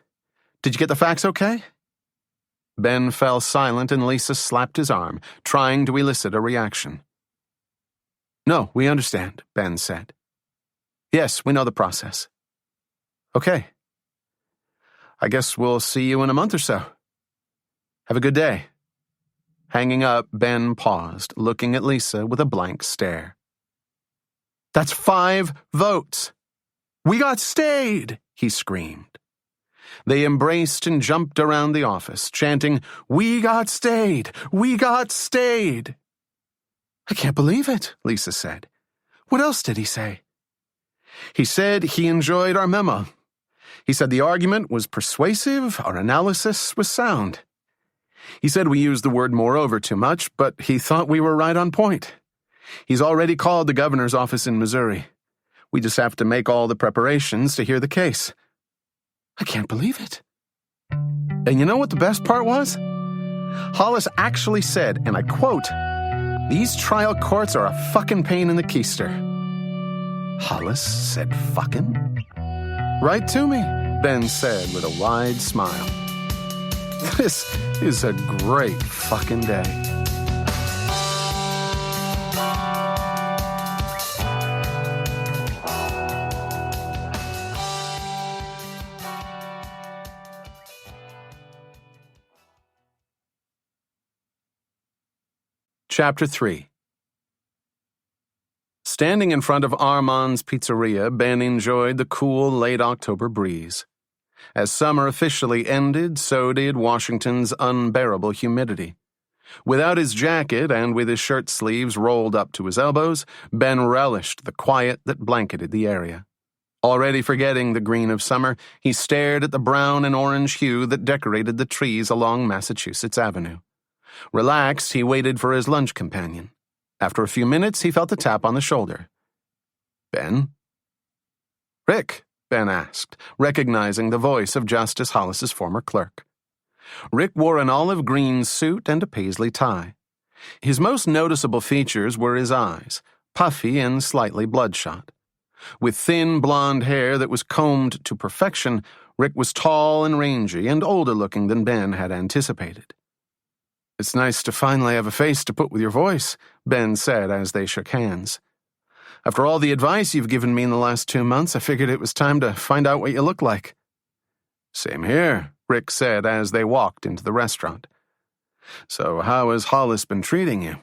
Did you get the fax okay?" Ben fell silent and Lisa slapped his arm, trying to elicit a reaction. "No, we understand," Ben said. "Yes, we know the process." "Okay. I guess we'll see you in a month or so. Have a good day." Hanging up, Ben paused, looking at Lisa with a blank stare. "That's 5 votes. We got stayed," he screamed. They embraced and jumped around the office, chanting, "We got stayed! We got stayed!" "I can't believe it," Lisa said. "What else did he say?" "He said he enjoyed our memo. He said the argument was persuasive, our analysis was sound. He said we used the word moreover too much, but he thought we were right on point. He's already called the governor's office in Missouri. We just have to make all the preparations to hear the case." "I can't believe it." And you know what the best part was? Hollis actually said, and I quote, "These trial courts are a fucking pain in the keister." Hollis said fucking? "Right to me," Ben said with a wide smile. "This is a great fucking day." Chapter 3. Standing in front of Armand's Pizzeria, Ben enjoyed the cool late October breeze. As summer officially ended, so did Washington's unbearable humidity. Without his jacket and with his shirt sleeves rolled up to his elbows, Ben relished the quiet that blanketed the area. Already forgetting the green of summer, he stared at the brown and orange hue that decorated the trees along Massachusetts Avenue. Relaxed, he waited for his lunch companion. After a few minutes, he felt a tap on the shoulder. "Ben?" "Rick," Ben asked, recognizing the voice of Justice Hollis's former clerk. Rick wore an olive green suit and a paisley tie. His most noticeable features were his eyes, puffy and slightly bloodshot. With thin blonde hair that was combed to perfection, Rick was tall and rangy and older-looking than Ben had anticipated. "It's nice to finally have a face to put with your voice," Ben said as they shook hands. "After all the advice you've given me in the last 2 months, I figured it was time to find out what you look like." "Same here," Rick said as they walked into the restaurant. "So how has Hollis been treating you?"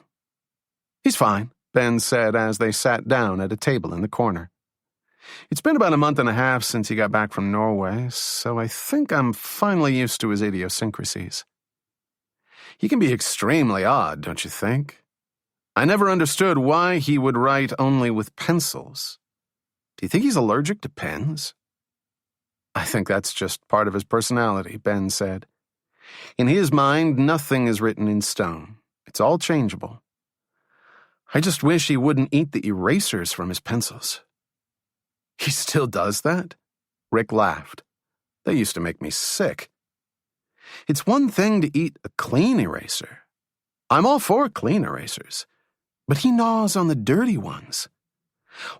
"He's fine," Ben said as they sat down at a table in the corner. "It's been about a month and a half since he got back from Norway, so I think I'm finally used to his idiosyncrasies. He can be extremely odd, don't you think? I never understood why he would write only with pencils. Do you think he's allergic to pens?" "I think that's just part of his personality," Ben said. "In his mind, nothing is written in stone. It's all changeable. I just wish he wouldn't eat the erasers from his pencils." "He still does that?" Rick laughed. "They used to make me sick. It's one thing to eat a clean eraser. I'm all for clean erasers, but he gnaws on the dirty ones.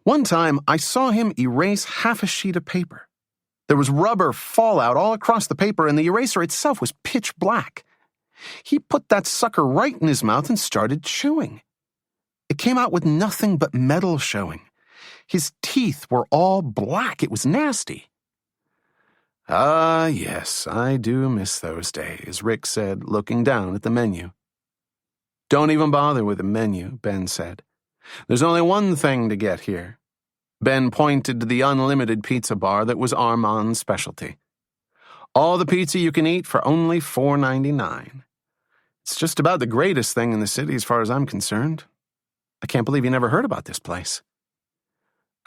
One time, I saw him erase half a sheet of paper. There was rubber fallout all across the paper, and the eraser itself was pitch black. He put that sucker right in his mouth and started chewing. It came out with nothing but metal showing. His teeth were all black. It was nasty." "Ah, yes, I do miss those days," Rick said, looking down at the menu. "Don't even bother with the menu," Ben said. "There's only one thing to get here." Ben pointed to the unlimited pizza bar that was Armand's specialty. "All the pizza you can eat for only $4.99. It's just about the greatest thing in the city as far as I'm concerned. I can't believe you never heard about this place."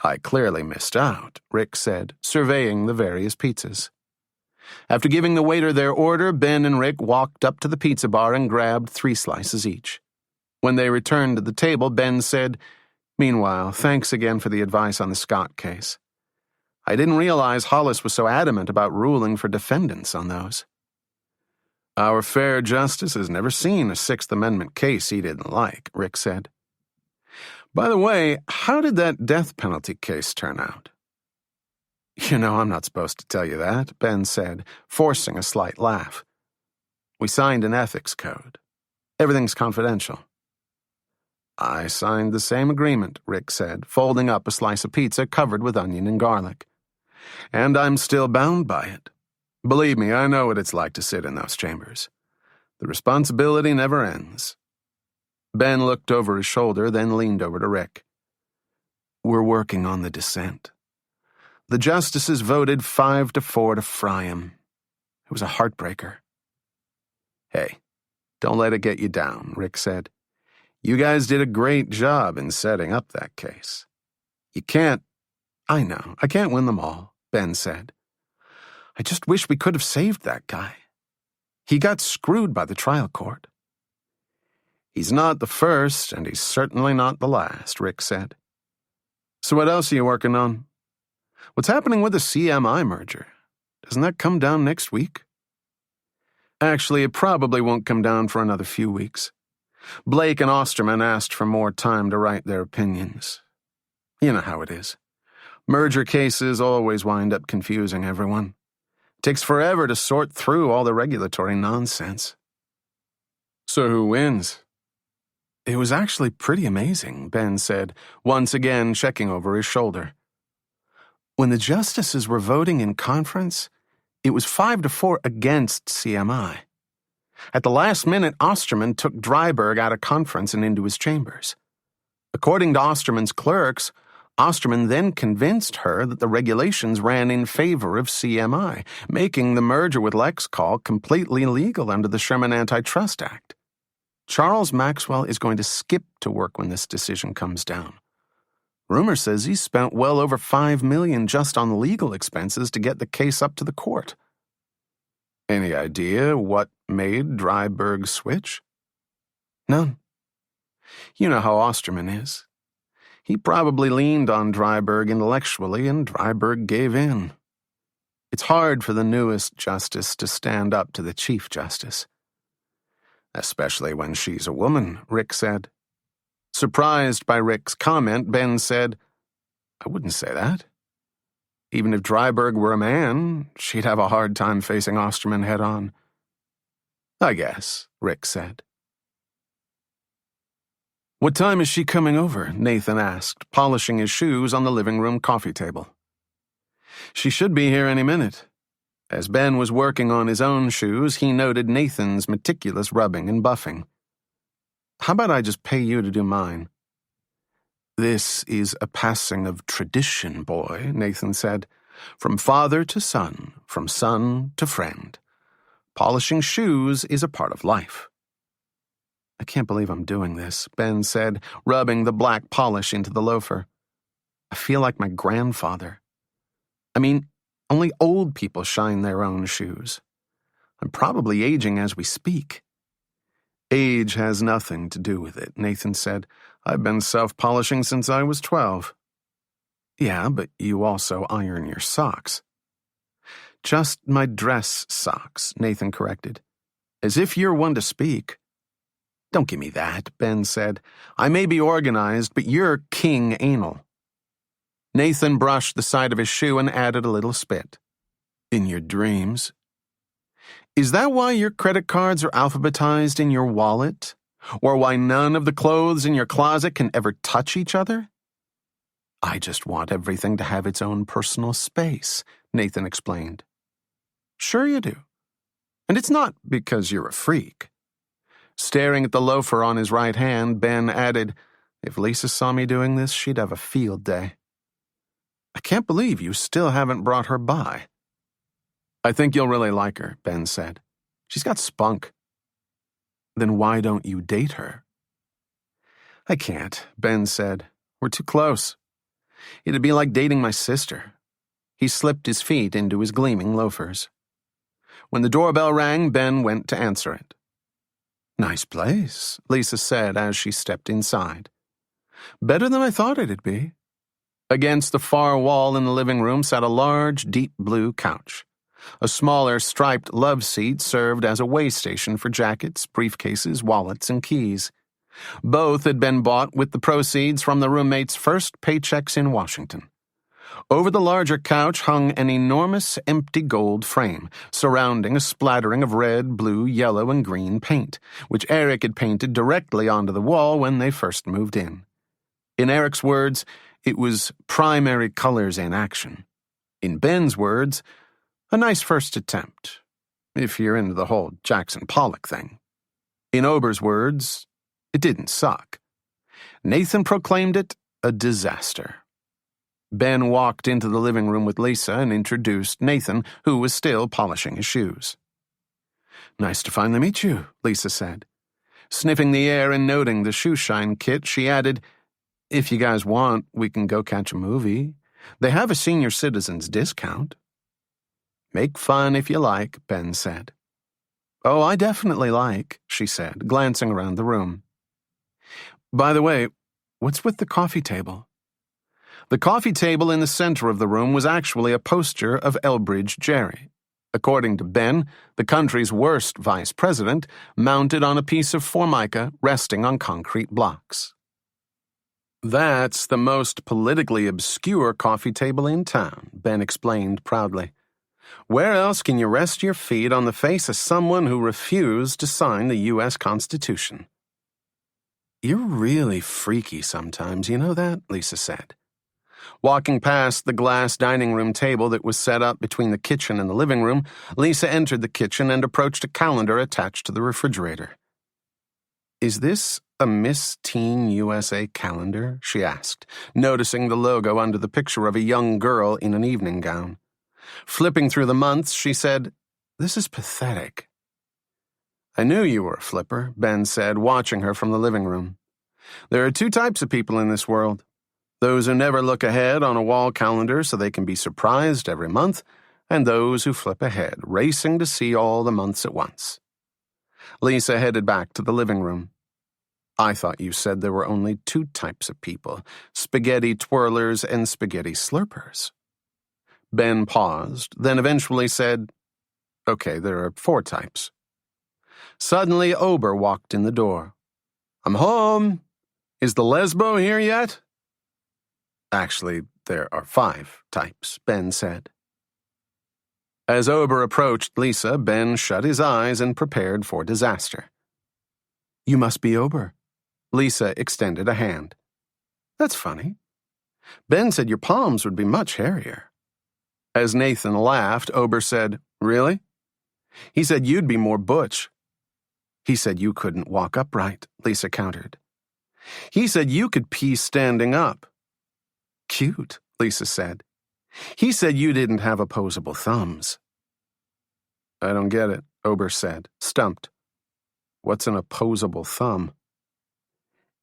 "I clearly missed out," Rick said, surveying the various pizzas. After giving the waiter their order, Ben and Rick walked up to the pizza bar and grabbed 3 slices each. When they returned to the table, Ben said, "Meanwhile, thanks again for the advice on the Scott case. I didn't realize Hollis was so adamant about ruling for defendants on those." "Our fair justice has never seen a Sixth Amendment case he didn't like," Rick said. "By the way, how did that death penalty case turn out?" "You know I'm not supposed to tell you that," Ben said, forcing a slight laugh. "We signed an ethics code. Everything's confidential." "I signed the same agreement," Rick said, folding up a slice of pizza covered with onion and garlic. "And I'm still bound by it. Believe me, I know what it's like to sit in those chambers. The responsibility never ends." Ben looked over his shoulder, then leaned over to Rick. "We're working on the dissent. The justices voted 5-4 to fry him. It was a heartbreaker." "Hey, don't let it get you down," Rick said. "You guys did a great job in setting up that case. You can't—" "I know, I can't win them all," Ben said. "I just wish we could have saved that guy. He got screwed by the trial court." "He's not the first, and he's certainly not the last," Rick said. "So what else are you working on? What's happening with the CMI merger? Doesn't that come down next week?" "Actually, it probably won't come down for another few weeks. Blake and Osterman asked for more time to write their opinions. You know how it is. Merger cases always wind up confusing everyone. It takes forever to sort through all the regulatory nonsense." "So who wins?" "It was actually pretty amazing," Ben said, once again checking over his shoulder. "When the justices were voting in conference, it was 5-4 against CMI. At the last minute, Osterman took Dryburgh out of conference and into his chambers. According to Osterman's clerks, Osterman then convinced her that the regulations ran in favor of CMI, making the merger with Lexcall completely legal under the Sherman Antitrust Act. Charles Maxwell is going to skip to work when this decision comes down. Rumor says he's spent well over $5 million just on legal expenses to get the case up to the court." "Any idea what made Dryburgh switch?" "None. You know how Osterman is. He probably leaned on Dryburgh intellectually, and Dryburgh gave in. It's hard for the newest justice to stand up to the Chief Justice. Especially when she's a woman, Rick said. Surprised by Rick's comment, Ben said, I wouldn't say that. Even if Dryburgh were a man, she'd have a hard time facing Osterman head-on. I guess, Rick said. What time is she coming over? Nathan asked, polishing his shoes on the living room coffee table. She should be here any minute. As Ben was working on his own shoes, he noted Nathan's meticulous rubbing and buffing. How about I just pay you to do mine? This is a passing of tradition, boy, Nathan said. From father to son, from son to friend. Polishing shoes is a part of life. I can't believe I'm doing this, Ben said, rubbing the black polish into the loafer. I feel like my grandfather. I mean, only old people shine their own shoes. I'm probably aging as we speak. Age has nothing to do with it, Nathan said. I've been self-polishing since I was 12. Yeah, but you also iron your socks. Just my dress socks, Nathan corrected. As if you're one to speak. Don't give me that, Ben said. I may be organized, but you're king anal. Nathan brushed the side of his shoe and added a little spit. In your dreams. Is that why your credit cards are alphabetized in your wallet? Or why none of the clothes in your closet can ever touch each other? I just want everything to have its own personal space, Nathan explained. Sure you do. And it's not because you're a freak. Staring at the loafer on his right hand, Ben added, if Lisa saw me doing this, she'd have a field day. I can't believe you still haven't brought her by. I think you'll really like her, Ben said. She's got spunk. Then why don't you date her? I can't, Ben said. We're too close. It'd be like dating my sister. He slipped his feet into his gleaming loafers. When the doorbell rang, Ben went to answer it. Nice place, Lisa said as she stepped inside. Better than I thought it'd be. Against the far wall in the living room sat a large, deep blue couch. A smaller, striped love seat served as a way station for jackets, briefcases, wallets, and keys. Both had been bought with the proceeds from the roommates' first paychecks in Washington. Over the larger couch hung an enormous empty gold frame, surrounding a splattering of red, blue, yellow, and green paint, which Eric had painted directly onto the wall when they first moved in. In Eric's words, it was primary colors in action. In Ben's words, a nice first attempt, if you're into the whole Jackson Pollock thing. In Ober's words, it didn't suck. Nathan proclaimed it a disaster. Ben walked into the living room with Lisa and introduced Nathan, who was still polishing his shoes. Nice to finally meet you, Lisa said. Sniffing the air and noting the shoe shine kit, she added, if you guys want, we can go catch a movie. They have a senior citizens discount. Make fun if you like, Ben said. Oh, I definitely like, she said, glancing around the room. By the way, what's with the coffee table? The coffee table in the center of the room was actually a poster of Elbridge Gerry. According to Ben, the country's worst vice president, mounted on a piece of formica resting on concrete blocks. That's the most politically obscure coffee table in town, Ben explained proudly. Where else can you rest your feet on the face of someone who refused to sign the U.S. Constitution? You're really freaky sometimes, you know that? Lisa said. Walking past the glass dining room table that was set up between the kitchen and the living room, Lisa entered the kitchen and approached a calendar attached to the refrigerator. Is this a Miss Teen USA calendar? She asked, noticing the logo under the picture of a young girl in an evening gown. Flipping through the months, she said, This is pathetic. I knew you were a flipper, Ben said, watching her from the living room. There are two types of people in this world. Those who never look ahead on a wall calendar so they can be surprised every month, and those who flip ahead, racing to see all the months at once. Lisa headed back to the living room. I thought you said there were only two types of people, spaghetti twirlers and spaghetti slurpers. Ben paused, then eventually said, "Okay, there are 4 types." Suddenly, Ober walked in the door. "I'm home. Is the lesbo here yet?" "Actually, there are 5 types," Ben said. As Ober approached Lisa, Ben shut his eyes and prepared for disaster. "You must be Ober." Lisa extended a hand. "That's funny. Ben said your palms would be much hairier." As Nathan laughed, Ober said, "Really?" "He said you'd be more butch." "He said you couldn't walk upright," Lisa countered. "He said you could pee standing up." "Cute," Lisa said. "He said you didn't have opposable thumbs." "I don't get it," Ober said, stumped. "What's an opposable thumb?"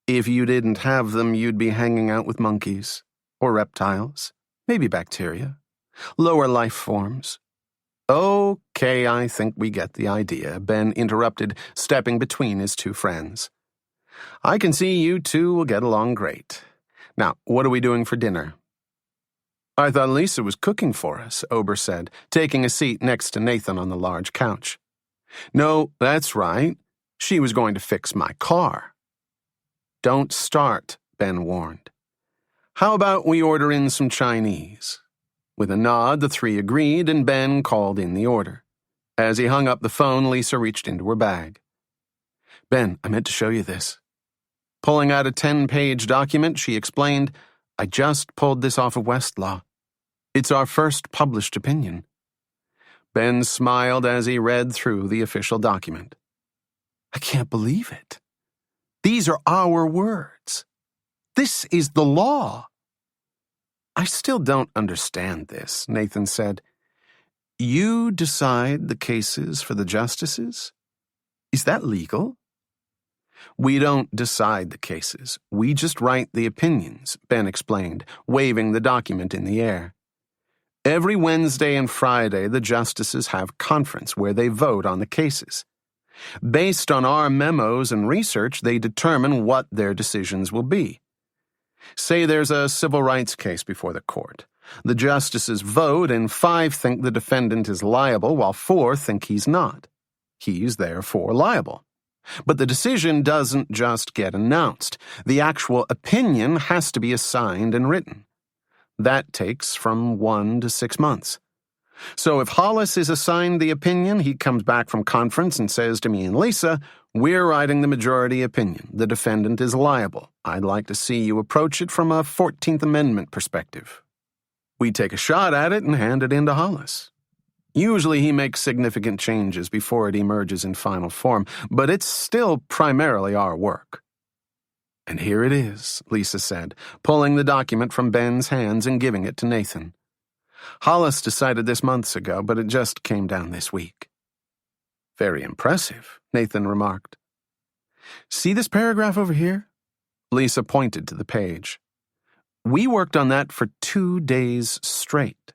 "If you didn't have them, you'd be hanging out with monkeys, or reptiles, maybe bacteria, lower life forms." "Okay, I think we get the idea," Ben interrupted, stepping between his 2 friends. "I can see you 2 will get along great. Now, what are we doing for dinner?" "I thought Lisa was cooking for us," Ober said, taking a seat next to Nathan on the large couch. "No, that's right. She was going to fix my car." "Don't start," Ben warned. "How about we order in some Chinese?" With a nod, the 3 agreed, and Ben called in the order. As he hung up the phone, Lisa reached into her bag. "Ben, I meant to show you this." Pulling out a 10-page document, she explained, "I just pulled this off of Westlaw. It's our first published opinion." Ben smiled as he read through the official document. "I can't believe it. These are our words. This is the law." "I still don't understand this," Nathan said. "You decide the cases for the justices? Is that legal?" "We don't decide the cases. We just write the opinions," Ben explained, waving the document in the air. "Every Wednesday and Friday, the justices have conference where they vote on the cases. Based on our memos and research, they determine what their decisions will be. Say there's a civil rights case before the court. The justices vote, and 5 think the defendant is liable, while 4 think he's not. He's therefore liable. But the decision doesn't just get announced. The actual opinion has to be assigned and written. That takes from 1 to 6 months. So if Hollis is assigned the opinion, he comes back from conference and says to me and Lisa, 'We're writing the majority opinion. The defendant is liable. I'd like to see you approach it from a 14th Amendment perspective.' We take a shot at it and hand it in to Hollis. Usually he makes significant changes before it emerges in final form, but it's still primarily our work." "And here it is," Lisa said, pulling the document from Ben's hands and giving it to Nathan. "Hollis decided this months ago, but it just came down this week." "Very impressive," Nathan remarked. "See this paragraph over here?" Lisa pointed to the page. "We worked on that for 2 days straight.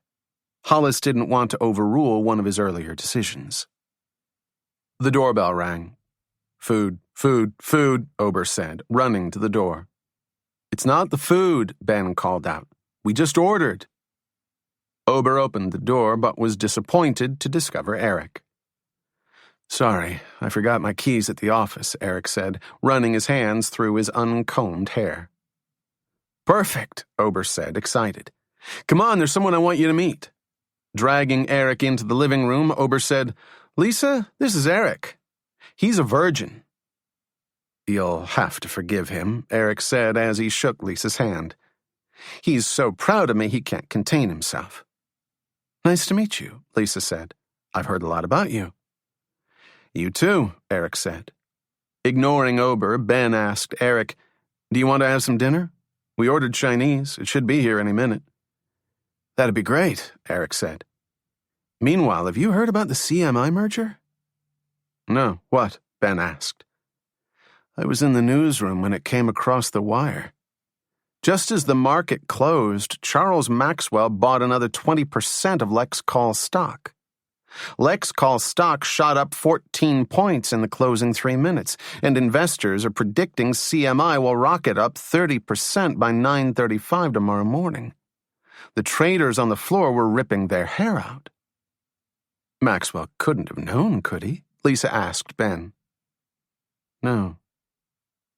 Hollis didn't want to overrule one of his earlier decisions." The doorbell rang. "Food, food, food," Ober said, running to the door. "It's not the food," Ben called out. "We just ordered." Ober opened the door, but was disappointed to discover Eric. "Sorry, I forgot my keys at the office," Eric said, running his hands through his uncombed hair. "Perfect," Ober said, excited. "Come on, there's someone I want you to meet." Dragging Eric into the living room, Ober said, "Lisa, this is Eric. He's a virgin." "You'll have to forgive him," Eric said as he shook Lisa's hand. "He's so proud of me he can't contain himself." "Nice to meet you," Lisa said. "I've heard a lot about you." "You too," Eric said. Ignoring Ober, Ben asked Eric, "Do you want to have some dinner? We ordered Chinese. It should be here any minute." "That'd be great," Eric said. "Meanwhile, have you heard about the CMI merger?" "No, what?" Ben asked. "I was in the newsroom when it came across the wire. Just as the market closed, Charles Maxwell bought another 20% of Lexcol stock. Lexcol stock shot up 14 points in the closing 3 minutes, and investors are predicting CMI will rocket up 30% by 9:35 tomorrow morning. The traders on the floor were ripping their hair out. Maxwell couldn't have known, could he? Lisa asked Ben. No.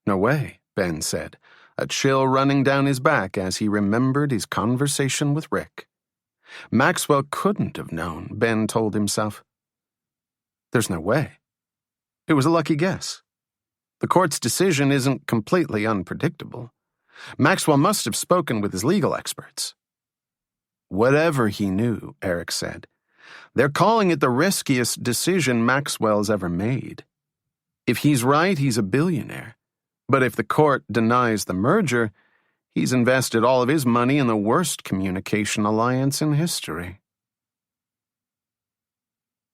No way, Ben said, a chill running down his back as he remembered his conversation with Rick. Maxwell couldn't have known, Ben told himself. There's no way. It was a lucky guess. The court's decision isn't completely unpredictable. Maxwell must have spoken with his legal experts. Whatever he knew, Eric said, they're calling it the riskiest decision Maxwell's ever made. If he's right, he's a billionaire. But if the court denies the merger, he's invested all of his money in the worst communication alliance in history.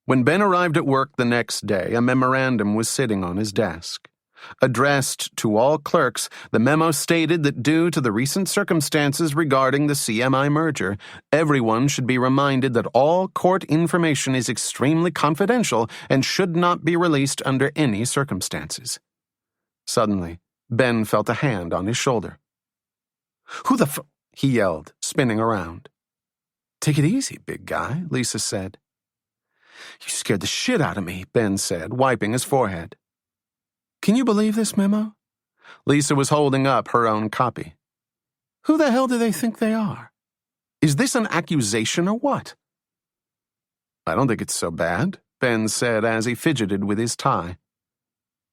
When Ben arrived at work the next day, a memorandum was sitting on his desk. Addressed to all clerks, the memo stated that due to the recent circumstances regarding the CMI merger, everyone should be reminded that all court information is extremely confidential and should not be released under any circumstances. Suddenly, Ben felt a hand on his shoulder. "Who the f—" he yelled, spinning around. "Take it easy, big guy," Lisa said. "You scared the shit out of me," Ben said, wiping his forehead. "Can you believe this memo?" Lisa was holding up her own copy. "Who the hell do they think they are? Is this an accusation or what?" "I don't think it's so bad," Ben said as he fidgeted with his tie.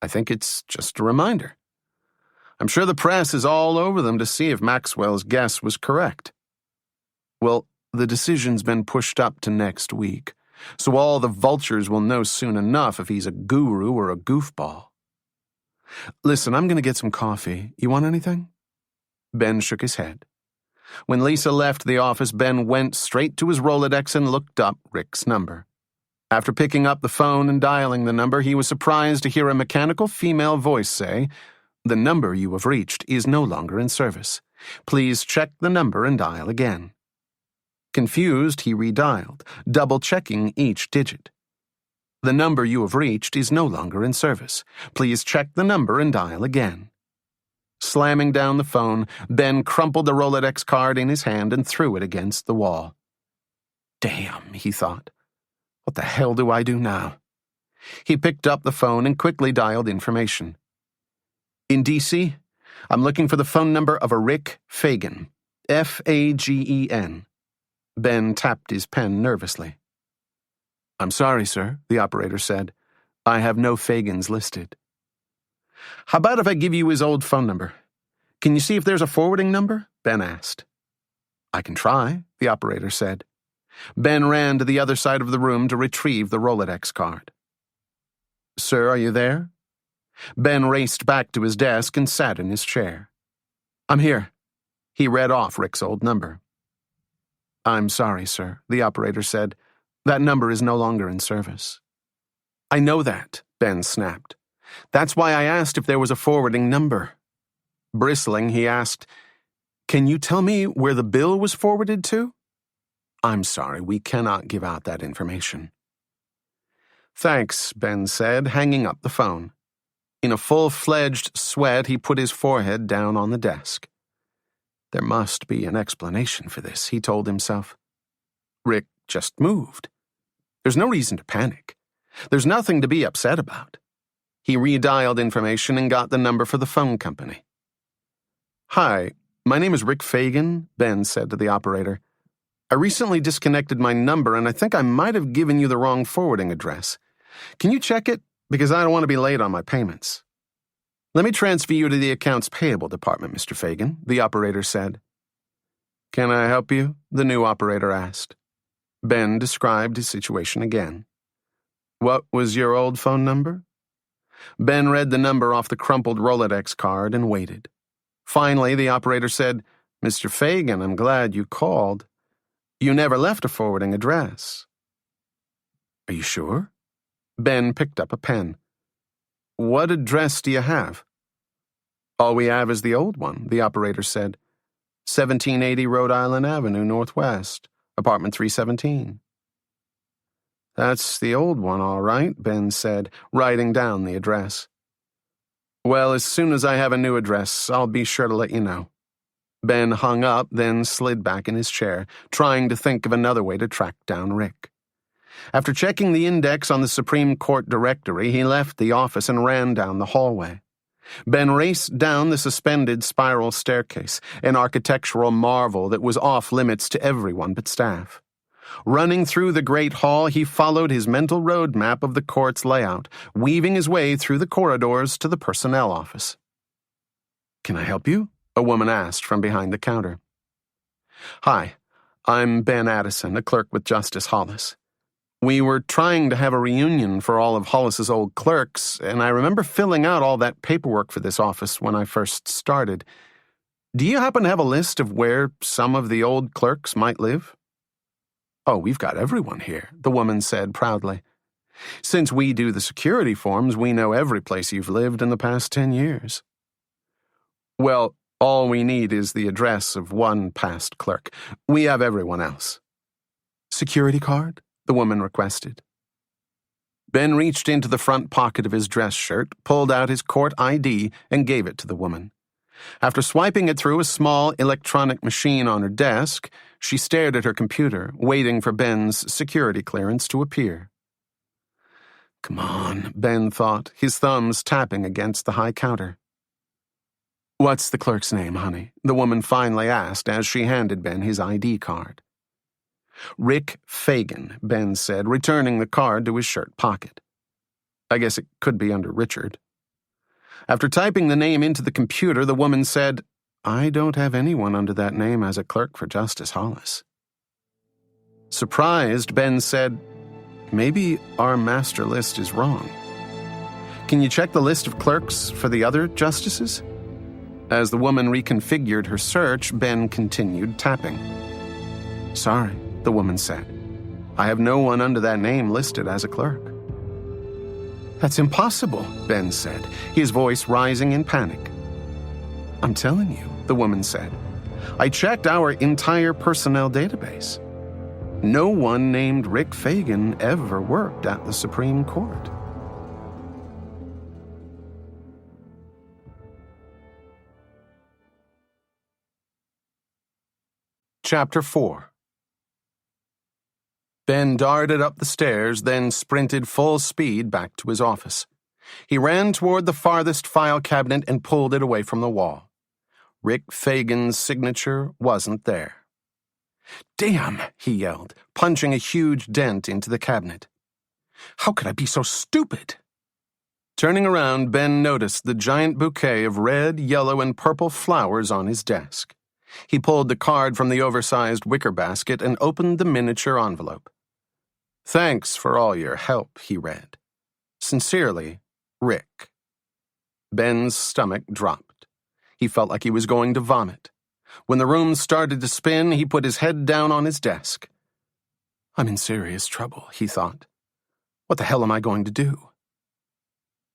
"I think it's just a reminder. I'm sure the press is all over them to see if Maxwell's guess was correct. Well, the decision's been pushed up to next week, so all the vultures will know soon enough if he's a guru or a goofball. Listen, I'm going to get some coffee. You want anything?" Ben shook his head. When Lisa left the office, Ben went straight to his Rolodex and looked up Rick's number. After picking up the phone and dialing the number, he was surprised to hear a mechanical female voice say, "The number you have reached is no longer in service. Please check the number and dial again." Confused, he redialed, double-checking each digit. "The number you have reached is no longer in service. Please check the number and dial again." Slamming down the phone, Ben crumpled the Rolodex card in his hand and threw it against the wall. "Damn," he thought. "What the hell do I do now?" He picked up the phone and quickly dialed information. "In D.C., I'm looking for the phone number of a Rick Fagen. Fagen. Ben tapped his pen nervously. "I'm sorry, sir," the operator said. "I have no Fagans listed." "How about if I give you his old phone number? Can you see if there's a forwarding number?" Ben asked. "I can try," the operator said. Ben ran to the other side of the room to retrieve the Rolodex card. "Sir, are you there?" Ben raced back to his desk and sat in his chair. "I'm here." He read off Rick's old number. "I'm sorry, sir," the operator said. "That number is no longer in service." "I know that," Ben snapped. "That's why I asked if there was a forwarding number." Bristling, he asked, "Can you tell me where the bill was forwarded to?" "I'm sorry, we cannot give out that information." "Thanks," Ben said, hanging up the phone. In a full-fledged sweat, he put his forehead down on the desk. There must be an explanation for this, he told himself. Rick just moved. There's no reason to panic. There's nothing to be upset about. He redialed information and got the number for the phone company. "Hi, my name is Rick Fagen," Ben said to the operator. "I recently disconnected my number and I think I might have given you the wrong forwarding address. Can you check it? Because I don't want to be late on my payments." "Let me transfer you to the accounts payable department, Mr. Fagen," the operator said. "Can I help you?" the new operator asked. Ben described his situation again. "What was your old phone number?" Ben read the number off the crumpled Rolodex card and waited. Finally, the operator said, "Mr. Fagen, I'm glad you called. You never left a forwarding address." "Are you sure?" Ben picked up a pen. "What address do you have?" "All we have is the old one," the operator said. 1780 Rhode Island Avenue, Northwest, apartment 317. "That's the old one, all right," Ben said, writing down the address. "Well, as soon as I have a new address, I'll be sure to let you know." Ben hung up, then slid back in his chair, trying to think of another way to track down Rick. After checking the index on the Supreme Court directory, he left the office and ran down the hallway. Ben raced down the suspended spiral staircase, an architectural marvel that was off-limits to everyone but staff. Running through the great hall, he followed his mental road map of the court's layout, weaving his way through the corridors to the personnel office. "Can I help you?" a woman asked from behind the counter. "Hi, I'm Ben Addison, a clerk with Justice Hollis. We were trying to have a reunion for all of Hollis's old clerks, and I remember filling out all that paperwork for this office when I first started. Do you happen to have a list of where some of the old clerks might live?" "Oh, we've got everyone here," the woman said proudly. "Since we do the security forms, we know every place you've lived in the past 10 years. "Well, all we need is the address of one past clerk. We have everyone else." "Security card?" the woman requested. Ben reached into the front pocket of his dress shirt, pulled out his court ID, and gave it to the woman. After swiping it through a small electronic machine on her desk, she stared at her computer, waiting for Ben's security clearance to appear. Come on, Ben thought, his thumbs tapping against the high counter. "What's the clerk's name, honey?" the woman finally asked as she handed Ben his ID card. "Rick Fagan," Ben said, returning the card to his shirt pocket. "I guess it could be under Richard." After typing the name into the computer, the woman said, "I don't have anyone under that name as a clerk for Justice Hollis." Surprised, Ben said, "Maybe our master list is wrong. Can you check the list of clerks for the other justices?" As the woman reconfigured her search, Ben continued tapping. "Sorry," the woman said. "I have no one under that name listed as a clerk." "That's impossible," Ben said, his voice rising in panic. "I'm telling you," the woman said. "I checked our entire personnel database. No one named Rick Fagan ever worked at the Supreme Court." Chapter 4. Ben darted up the stairs, then sprinted full speed back to his office. He ran toward the farthest file cabinet and pulled it away from the wall. Rick Fagan's signature wasn't there. "Damn!" he yelled, punching a huge dent into the cabinet. "How could I be so stupid?" Turning around, Ben noticed the giant bouquet of red, yellow, and purple flowers on his desk. He pulled the card from the oversized wicker basket and opened the miniature envelope. "Thanks for all your help," he read. "Sincerely, Rick." Ben's stomach dropped. He felt like he was going to vomit. When the room started to spin, he put his head down on his desk. "I'm in serious trouble," he thought. "What the hell am I going to do?"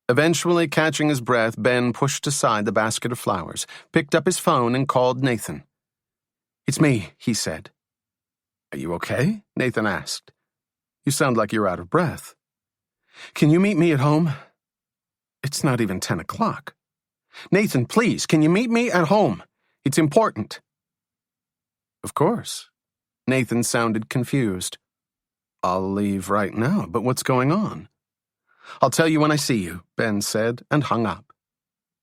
Eventually, catching his breath, Ben pushed aside the basket of flowers, picked up his phone, and called Nathan. "It's me," he said. "Are you okay?" Nathan asked. "You sound like you're out of breath." "Can you meet me at home?" "It's not even 10 o'clock. "Nathan, please, can you meet me at home? It's important." "Of course." Nathan sounded confused. "I'll leave right now, but what's going on?" "I'll tell you when I see you," Ben said, and hung up.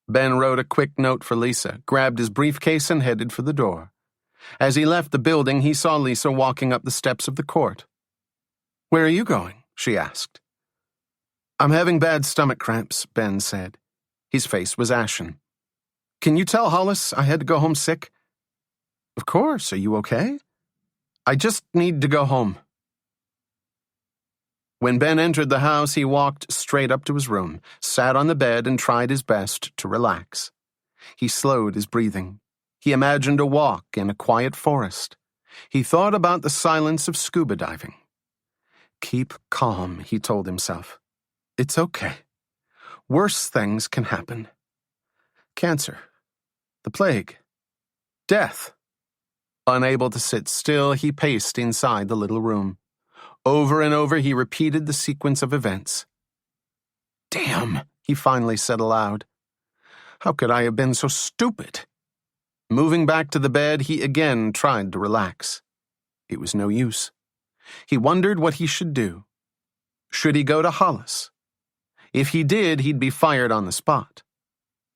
Ben wrote a quick note for Lisa, grabbed his briefcase, and headed for the door. As he left the building, he saw Lisa walking up the steps of the court. "Where are you going?" she asked. "I'm having bad stomach cramps," Ben said. His face was ashen. "Can you tell Hollis I had to go home sick?" "Of course. Are you okay?" "I just need to go home." When Ben entered the house, he walked straight up to his room, sat on the bed, and tried his best to relax. He slowed his breathing. He imagined a walk in a quiet forest. He thought about the silence of scuba diving. "Keep calm," he told himself. "It's okay. Worse things can happen. Cancer. The plague. Death." Unable to sit still, he paced inside the little room. Over and over, he repeated the sequence of events. "Damn," he finally said aloud. "How could I have been so stupid?" Moving back to the bed, he again tried to relax. It was no use. He wondered what he should do. Should he go to Hollis? If he did, he'd be fired on the spot.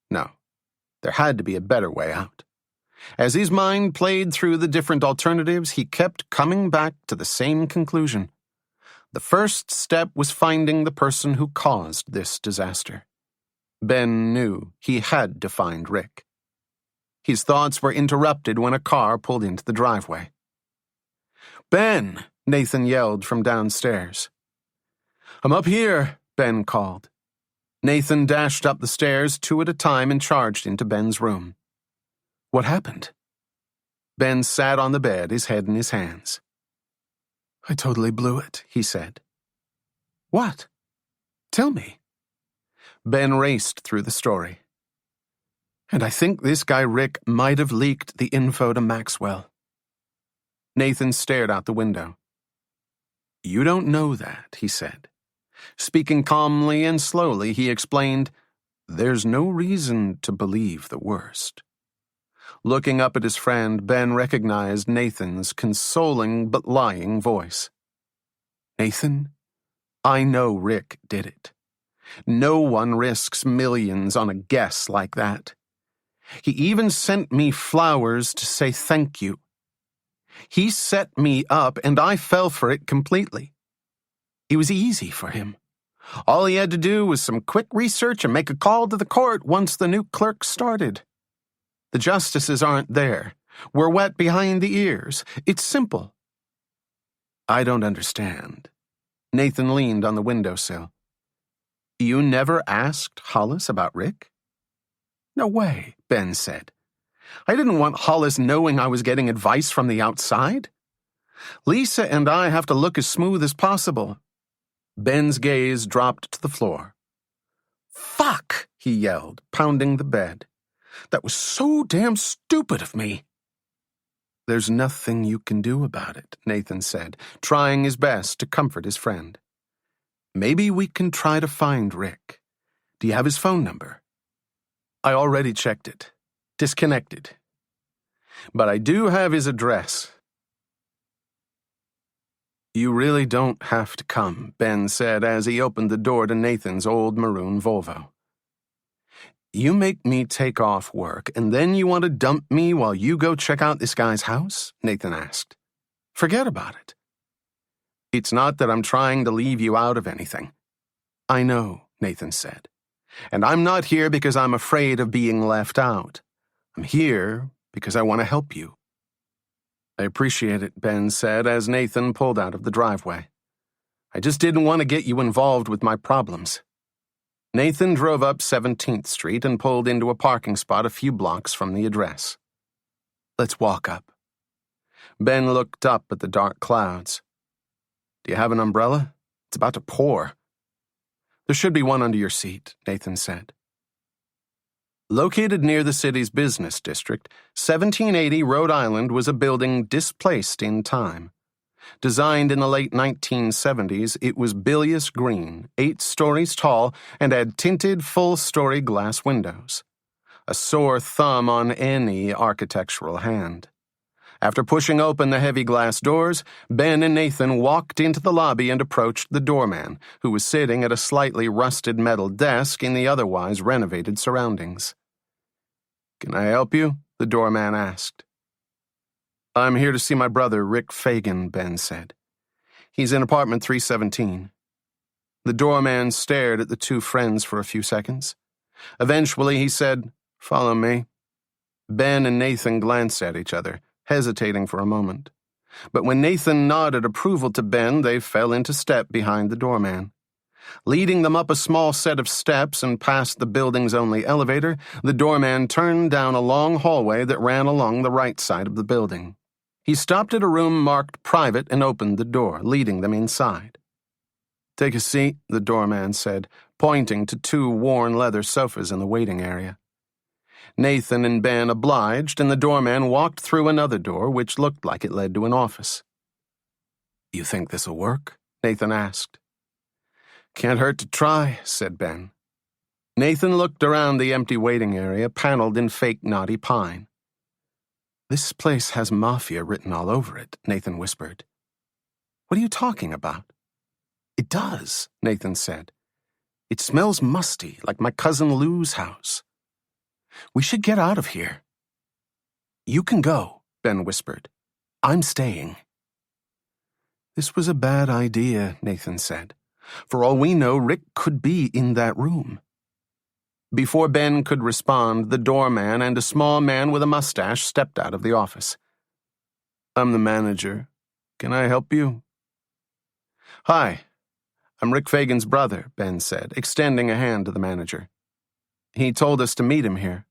No, there had to be a better way out. As his mind played through the different alternatives, he kept coming back to the same conclusion. The first step was finding the person who caused this disaster. Ben knew he had to find Rick. His thoughts were interrupted when a car pulled into the driveway. "Ben!" Nathan yelled from downstairs. "I'm up here," Ben called. Nathan dashed up the stairs 2 at a time and charged into Ben's room. "What happened?" Ben sat on the bed, his head in his hands. "I totally blew it," he said. "What? Tell me." Ben raced through the story. "And I think this guy Rick might have leaked the info to Maxwell." Nathan stared out the window. "You don't know that," he said. Speaking calmly and slowly, he explained, "There's no reason to believe the worst." Looking up at his friend, Ben recognized Nathan's consoling but lying voice. "Nathan, I know Rick did it. No one risks millions on a guess like that. He even sent me flowers to say thank you. He set me up, and I fell for it completely. It was easy for him. All he had to do was some quick research and make a call to the court once the new clerk started. The justices aren't there. We're wet behind the ears. It's simple." "I don't understand." Nathan leaned on the windowsill. "You never asked Hollis about Rick?" "No way," Ben said. "I didn't want Hollis knowing I was getting advice from the outside. Lisa and I have to look as smooth as possible." Ben's gaze dropped to the floor. "Fuck!" he yelled, pounding the bed. "That was so damn stupid of me." "There's nothing you can do about it," Nathan said, trying his best to comfort his friend. "Maybe we can try to find Rick. Do you have his phone number?" "I already checked it. Disconnected. But I do have his address." "You really don't have to come," Ben said as he opened the door to Nathan's old maroon Volvo. "You make me take off work, and then you want to dump me while you go check out this guy's house?" Nathan asked. "Forget about it." "It's not that I'm trying to leave you out of anything." "I know," Nathan said. "And I'm not here because I'm afraid of being left out. I'm here because I want to help you." "I appreciate it," Ben said as Nathan pulled out of the driveway. "I just didn't want to get you involved with my problems." Nathan drove up 17th Street and pulled into a parking spot a few blocks from the address. "Let's walk up." Ben looked up at the dark clouds. "Do you have an umbrella? It's about to pour." "There should be one under your seat," Nathan said. Located near the city's business district, 1780 Rhode Island was a building displaced in time. Designed in the late 1970s, it was bilious green, 8 stories tall, and had tinted full-story glass windows. A sore thumb on any architectural hand. After pushing open the heavy glass doors, Ben and Nathan walked into the lobby and approached the doorman, who was sitting at a slightly rusted metal desk in the otherwise renovated surroundings. "Can I help you?" the doorman asked. "I'm here to see my brother, Rick Fagan," Ben said. "He's in apartment 317. The doorman stared at the two friends for a few seconds. Eventually he said, "Follow me." Ben and Nathan glanced at each other, hesitating for a moment. But when Nathan nodded approval to Ben, they fell into step behind the doorman. Leading them up a small set of steps and past the building's only elevator, the doorman turned down a long hallway that ran along the right side of the building. He stopped at a room marked private and opened the door, leading them inside. "Take a seat," the doorman said, pointing to 2 worn leather sofas in the waiting area. Nathan and Ben obliged, and the doorman walked through another door, which looked like it led to an office. "You think this'll work?" Nathan asked. "Can't hurt to try," said Ben. Nathan looked around the empty waiting area, paneled in fake knotty pine. This place has mafia written all over it, Nathan whispered. What are you talking about? It does, Nathan said. It smells musty, like my cousin Lou's house. We should get out of here. You can go, Ben whispered. I'm staying. This was a bad idea, Nathan said. For all we know, Rick could be in that room. Before Ben could respond, the doorman and a small man with a mustache stepped out of the office. I'm the manager. Can I help you? Hi, I'm Rick Fagan's brother, Ben said, extending a hand to the manager. He told us to meet him here.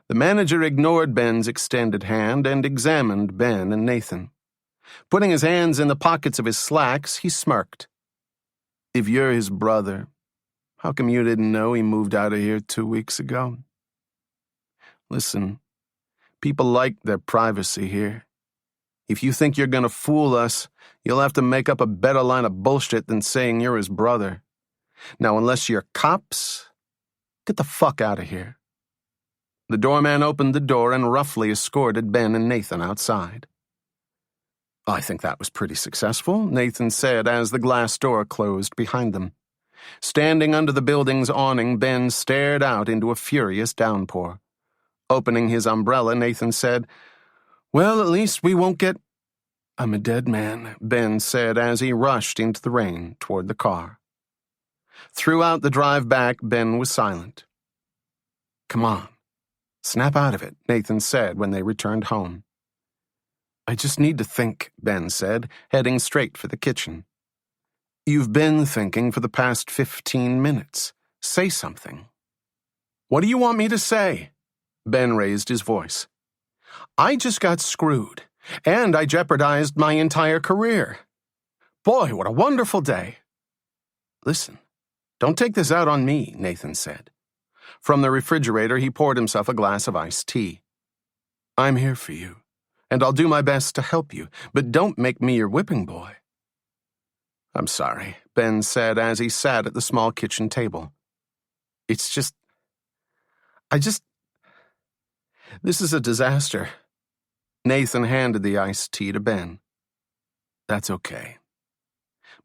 The manager ignored Ben's extended hand and examined Ben and Nathan. Putting his hands in the pockets of his slacks, he smirked. If you're his brother, how come you didn't know he moved out of here 2 weeks ago? Listen, people like their privacy here. If you think you're going to fool us, you'll have to make up a better line of bullshit than saying you're his brother. Now, unless you're cops, get the fuck out of here. The doorman opened the door and roughly escorted Ben and Nathan outside. I think that was pretty successful, Nathan said as the glass door closed behind them. Standing under the building's awning, Ben stared out into a furious downpour. Opening his umbrella, Nathan said, Well, at least we won't get... I'm a dead man, Ben said as he rushed into the rain toward the car. Throughout the drive back, Ben was silent. Come on, snap out of it, Nathan said when they returned home. I just need to think, Ben said, heading straight for the kitchen. You've been thinking for the past 15 minutes. Say something. What do you want me to say? Ben raised his voice. I just got screwed, and I jeopardized my entire career. Boy, what a wonderful day. Listen, don't take this out on me, Nathan said. From the refrigerator, he poured himself a glass of iced tea. I'm here for you, and I'll do my best to help you, but don't make me your whipping boy. I'm sorry, Ben said as he sat at the small kitchen table. It's just... This is a disaster. Nathan handed the iced tea to Ben. That's okay.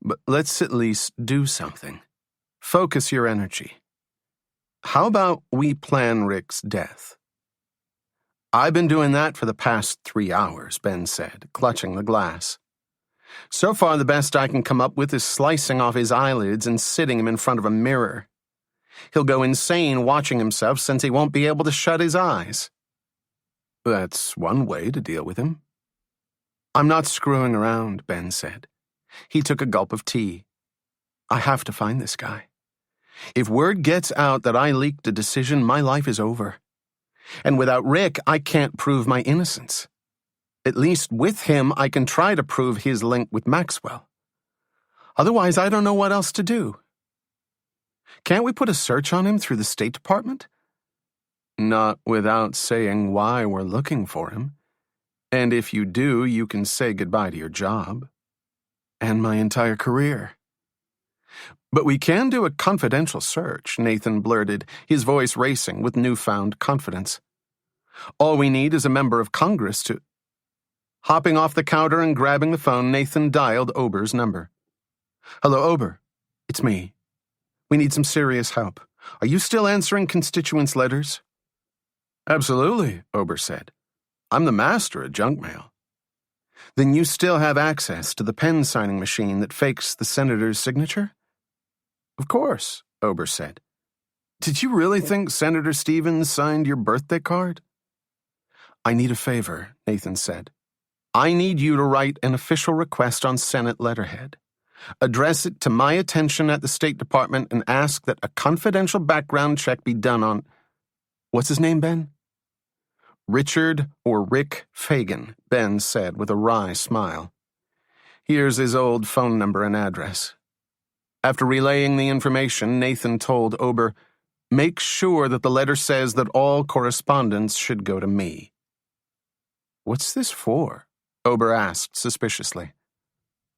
But let's at least do something. Focus your energy. How about we plan Rick's death? I've been doing that for the past 3 hours, Ben said, clutching the glass. So far, the best I can come up with is slicing off his eyelids and sitting him in front of a mirror. He'll go insane watching himself since he won't be able to shut his eyes. That's one way to deal with him. I'm not screwing around, Ben said. He took a gulp of tea. I have to find this guy. If word gets out that I leaked a decision, my life is over. And without Rick, I can't prove my innocence. At least with him, I can try to prove his link with Maxwell. Otherwise, I don't know what else to do. Can't we put a search on him through the State Department? Not without saying why we're looking for him. And if you do, you can say goodbye to your job. And my entire career. But we can do a confidential search, Nathan blurted, his voice racing with newfound confidence. All we need is a member of Congress to... Hopping off the counter and grabbing the phone, Nathan dialed Ober's number. Hello, Ober. It's me. We need some serious help. Are you still answering constituents' letters? Absolutely, Ober said. I'm the master at junk mail. Then you still have access to the pen signing machine that fakes the senator's signature? Of course, Ober said. Did you really think Senator Stevens signed your birthday card? I need a favor, Nathan said. I need you to write an official request on Senate letterhead. Address it to my attention at the State Department and ask that a confidential background check be done on... What's his name, Ben? Richard or Rick Fagan, Ben said with a wry smile. Here's his old phone number and address. After relaying the information, Nathan told Ober, make sure that the letter says that all correspondence should go to me. What's this for? Ober asked suspiciously.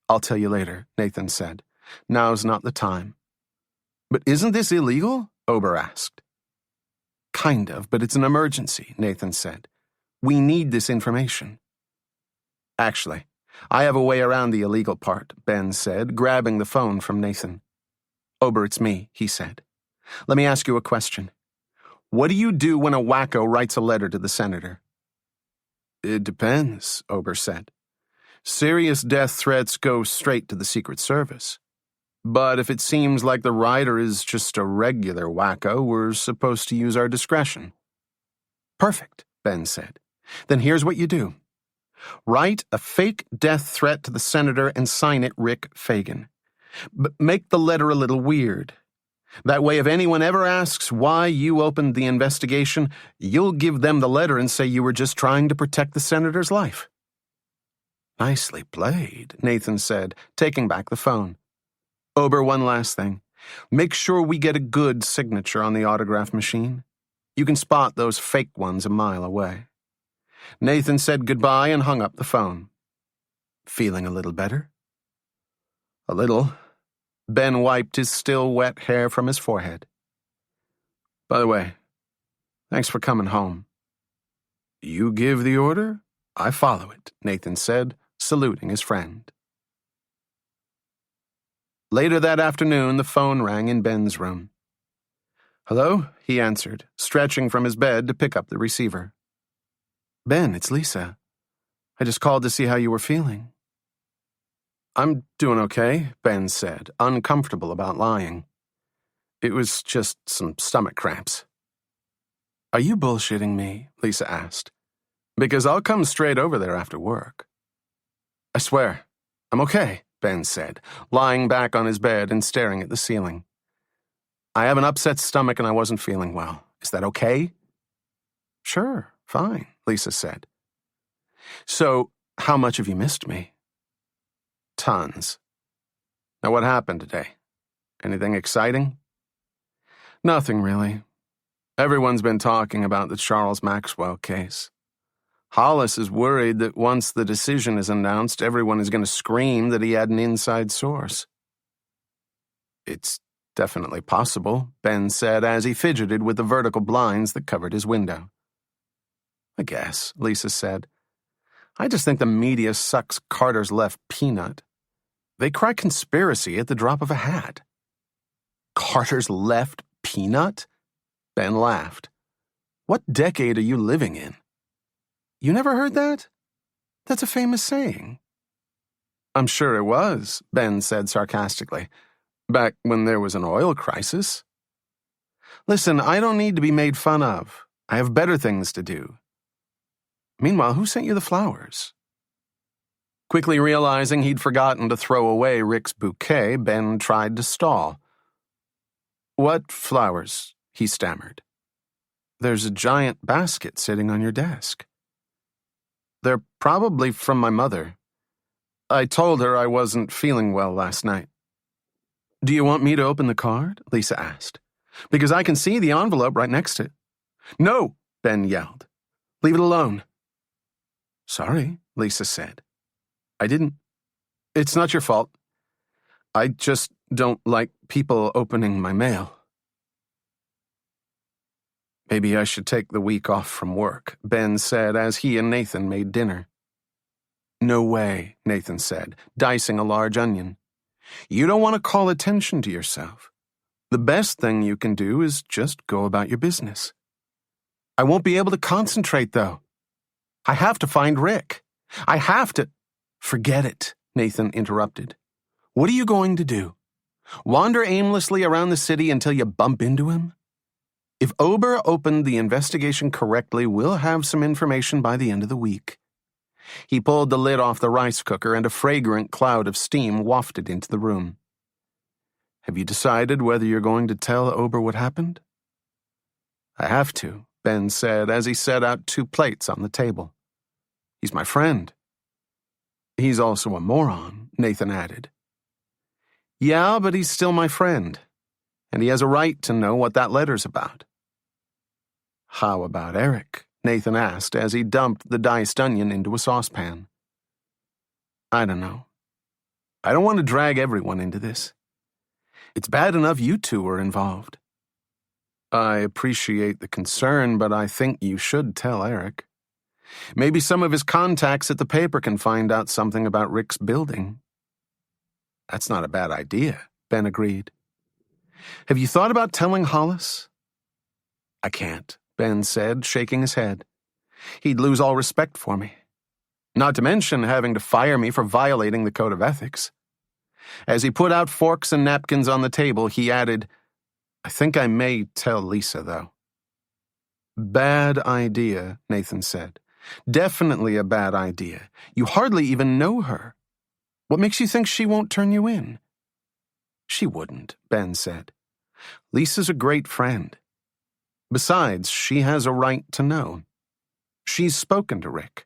I'll tell you later, Nathan said. Now's not the time. But isn't this illegal? Ober asked. Kind of, but it's an emergency, Nathan said. We need this information. Actually, I have a way around the illegal part, Ben said, grabbing the phone from Nathan. Ober, it's me, he said. Let me ask you a question. What do you do when a wacko writes a letter to the senator? It depends, Ober said. Serious death threats go straight to the Secret Service. But if it seems like the writer is just a regular wacko, we're supposed to use our discretion. Perfect, Ben said. Then here's what you do. Write a fake death threat to the senator and sign it Rick Fagan. But make the letter a little weird. That way, if anyone ever asks why you opened the investigation, you'll give them the letter and say you were just trying to protect the senator's life. Nicely played, Nathan said, taking back the phone. Ober, one last thing. Make sure we get a good signature on the autograph machine. You can spot those fake ones a mile away. Nathan said goodbye and hung up the phone. Feeling a little better? A little. Ben wiped his still wet hair from his forehead. By the way, thanks for coming home. You give the order, I follow it, Nathan said, saluting his friend. Later that afternoon, the phone rang in Ben's room. Hello, he answered, stretching from his bed to pick up the receiver. Ben, it's Lisa. I just called to see how you were feeling. I'm doing okay, Ben said, uncomfortable about lying. It was just some stomach cramps. Are you bullshitting me? Lisa asked. Because I'll come straight over there after work. I swear, I'm okay, Ben said, lying back on his bed and staring at the ceiling. I have an upset stomach and I wasn't feeling well. Is that okay? Sure, fine, Lisa said. So, how much have you missed me? Tons. Now what happened today? Anything exciting? Nothing really. Everyone's been talking about the Charles Maxwell case. Hollis is worried that once the decision is announced, everyone is going to scream that he had an inside source. It's definitely possible, Ben said as he fidgeted with the vertical blinds that covered his window. I guess, Lisa said. I just think the media sucks Carter's left peanut. They cry conspiracy at the drop of a hat. Carter's left peanut? Ben laughed. What decade are you living in? You never heard that? That's a famous saying. I'm sure it was, Ben said sarcastically. Back when there was an oil crisis. Listen, I don't need to be made fun of. I have better things to do. Meanwhile, who sent you the flowers? Quickly realizing he'd forgotten to throw away Rick's bouquet, Ben tried to stall. What flowers? He stammered. There's a giant basket sitting on your desk. They're probably from my mother. I told her I wasn't feeling well last night. Do you want me to open the card? Lisa asked. Because I can see the envelope right next to it. No, Ben yelled. Leave it alone. Sorry, Lisa said. I didn't. It's not your fault. I just don't like people opening my mail. Maybe I should take the week off from work, Ben said as he and Nathan made dinner. No way, Nathan said, dicing a large onion. You don't want to call attention to yourself. The best thing you can do is just go about your business. I won't be able to concentrate, though. I have to find Rick. I have to... Forget it, Nathan interrupted. What are you going to do? Wander aimlessly around the city until you bump into him? If Ober opened the investigation correctly, we'll have some information by the end of the week. He pulled the lid off the rice cooker and a fragrant cloud of steam wafted into the room. Have you decided whether you're going to tell Ober what happened? I have to, Ben said as he set out 2 plates on the table. He's my friend. He's also a moron, Nathan added. Yeah, but he's still my friend, and he has a right to know what that letter's about. How about Eric? Nathan asked as he dumped the diced onion into a saucepan. I don't know. I don't want to drag everyone into this. It's bad enough you two are involved. I appreciate the concern, but I think you should tell Eric. Maybe some of his contacts at the paper can find out something about Rick's building. That's not a bad idea, Ben agreed. Have you thought about telling Hollis? I can't, Ben said, shaking his head. He'd lose all respect for me. Not to mention having to fire me for violating the code of ethics. As he put out forks and napkins on the table, he added, I think I may tell Lisa, though. Bad idea, Nathan said. Definitely a bad idea. You hardly even know her. What makes you think she won't turn you in? She wouldn't, Ben said. Lisa's a great friend. Besides, she has a right to know. She's spoken to Rick.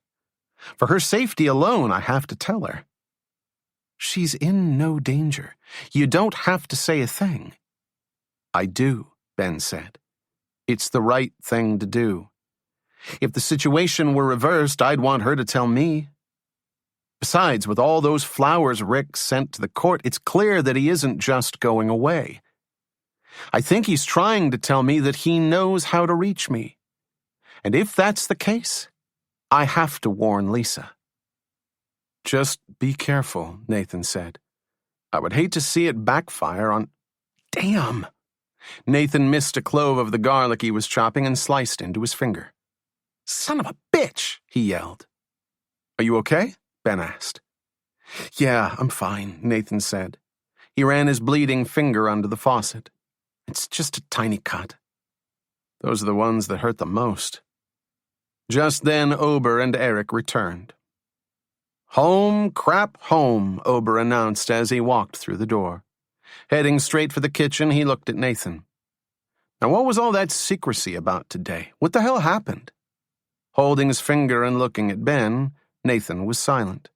For her safety alone, I have to tell her. She's in no danger. You don't have to say a thing. I do, Ben said. It's the right thing to do. If the situation were reversed, I'd want her to tell me. Besides, with all those flowers Rick sent to the court, it's clear that he isn't just going away. I think he's trying to tell me that he knows how to reach me. And if that's the case, I have to warn Lisa. Just be careful, Nathan said. I would hate to see it backfire on... Damn! Nathan missed a clove of the garlic he was chopping and sliced into his finger. Son of a bitch, he yelled. Are you okay? Ben asked. Yeah, I'm fine, Nathan said. He ran his bleeding finger under the faucet. It's just a tiny cut. Those are the ones that hurt the most. Just then, Ober and Eric returned. Home, crap, home, Ober announced as he walked through the door. Heading straight for the kitchen, he looked at Nathan. Now, what was all that secrecy about today? What the hell happened? Holding his finger and looking at Ben, Nathan was silent.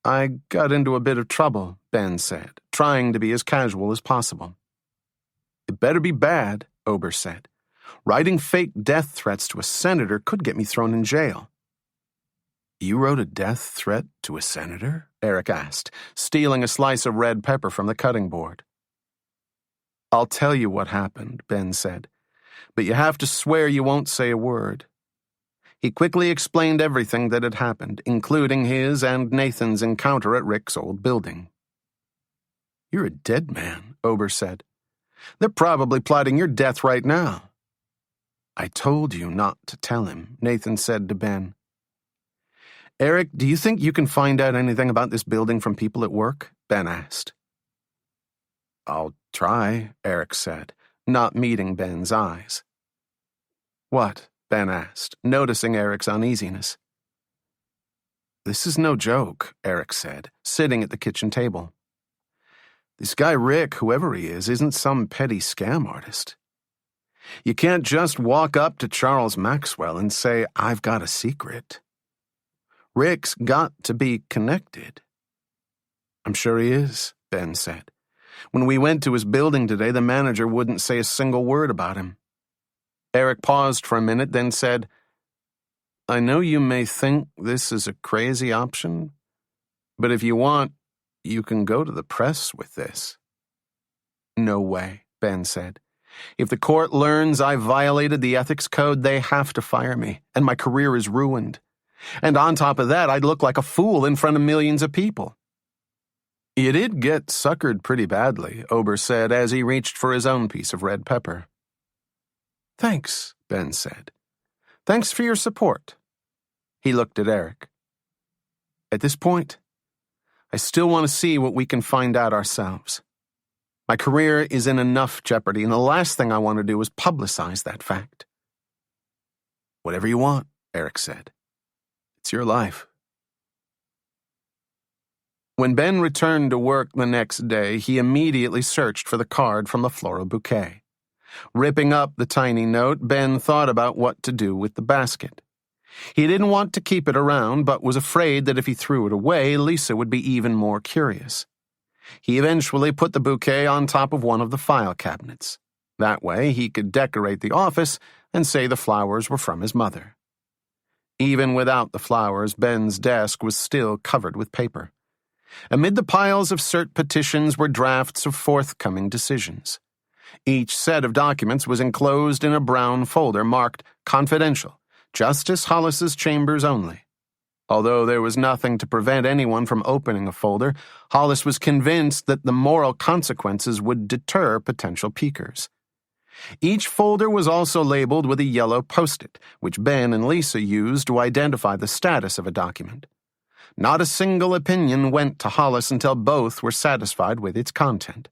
I got into a bit of trouble, Ben said, trying to be as casual as possible. It better be bad, Ober said. Writing fake death threats to a senator could get me thrown in jail. You wrote a death threat to a senator? Eric asked, stealing a slice of red pepper from the cutting board. I'll tell you what happened, Ben said, but you have to swear you won't say a word. He quickly explained everything that had happened, including his and Nathan's encounter at Rick's old building. You're a dead man, Ober said. They're probably plotting your death right now. I told you not to tell him, Nathan said to Ben. Eric, do you think you can find out anything about this building from people at work? Ben asked. I'll try, Eric said, not meeting Ben's eyes. What? Ben asked, noticing Eric's uneasiness. This is no joke, Eric said, sitting at the kitchen table. This guy Rick, whoever he is, isn't some petty scam artist. You can't just walk up to Charles Maxwell and say, I've got a secret. Rick's got to be connected. I'm sure he is, Ben said. When we went to his building today, the manager wouldn't say a single word about him. Eric paused for a minute, then said, I know you may think this is a crazy option, but if you want, you can go to the press with this. No way, Ben said. If the court learns I violated the ethics code, they have to fire me, and my career is ruined. And on top of that, I'd look like a fool in front of millions of people. You did get suckered pretty badly, Ober said as he reached for his own piece of red pepper. Thanks, Ben said. Thanks for your support. He looked at Eric. At this point, I still want to see what we can find out ourselves. My career is in enough jeopardy, and the last thing I want to do is publicize that fact. Whatever you want, Eric said. It's your life. When Ben returned to work the next day, he immediately searched for the card from the floral bouquet. Ripping up the tiny note, Ben thought about what to do with the basket. He didn't want to keep it around, but was afraid that if he threw it away, Lisa would be even more curious. He eventually put the bouquet on top of one of the file cabinets. That way, he could decorate the office and say the flowers were from his mother. Even without the flowers, Ben's desk was still covered with paper. Amid the piles of cert petitions were drafts of forthcoming decisions. Each set of documents was enclosed in a brown folder marked Confidential Justice Hollis's chambers only. Although there was nothing to prevent anyone from opening a folder, Hollis was convinced that the moral consequences would deter potential peekers. Each folder was also labeled with a yellow post-it, which Ben and Lisa used to identify the status of a document. Not a single opinion went to Hollis until both were satisfied with its content.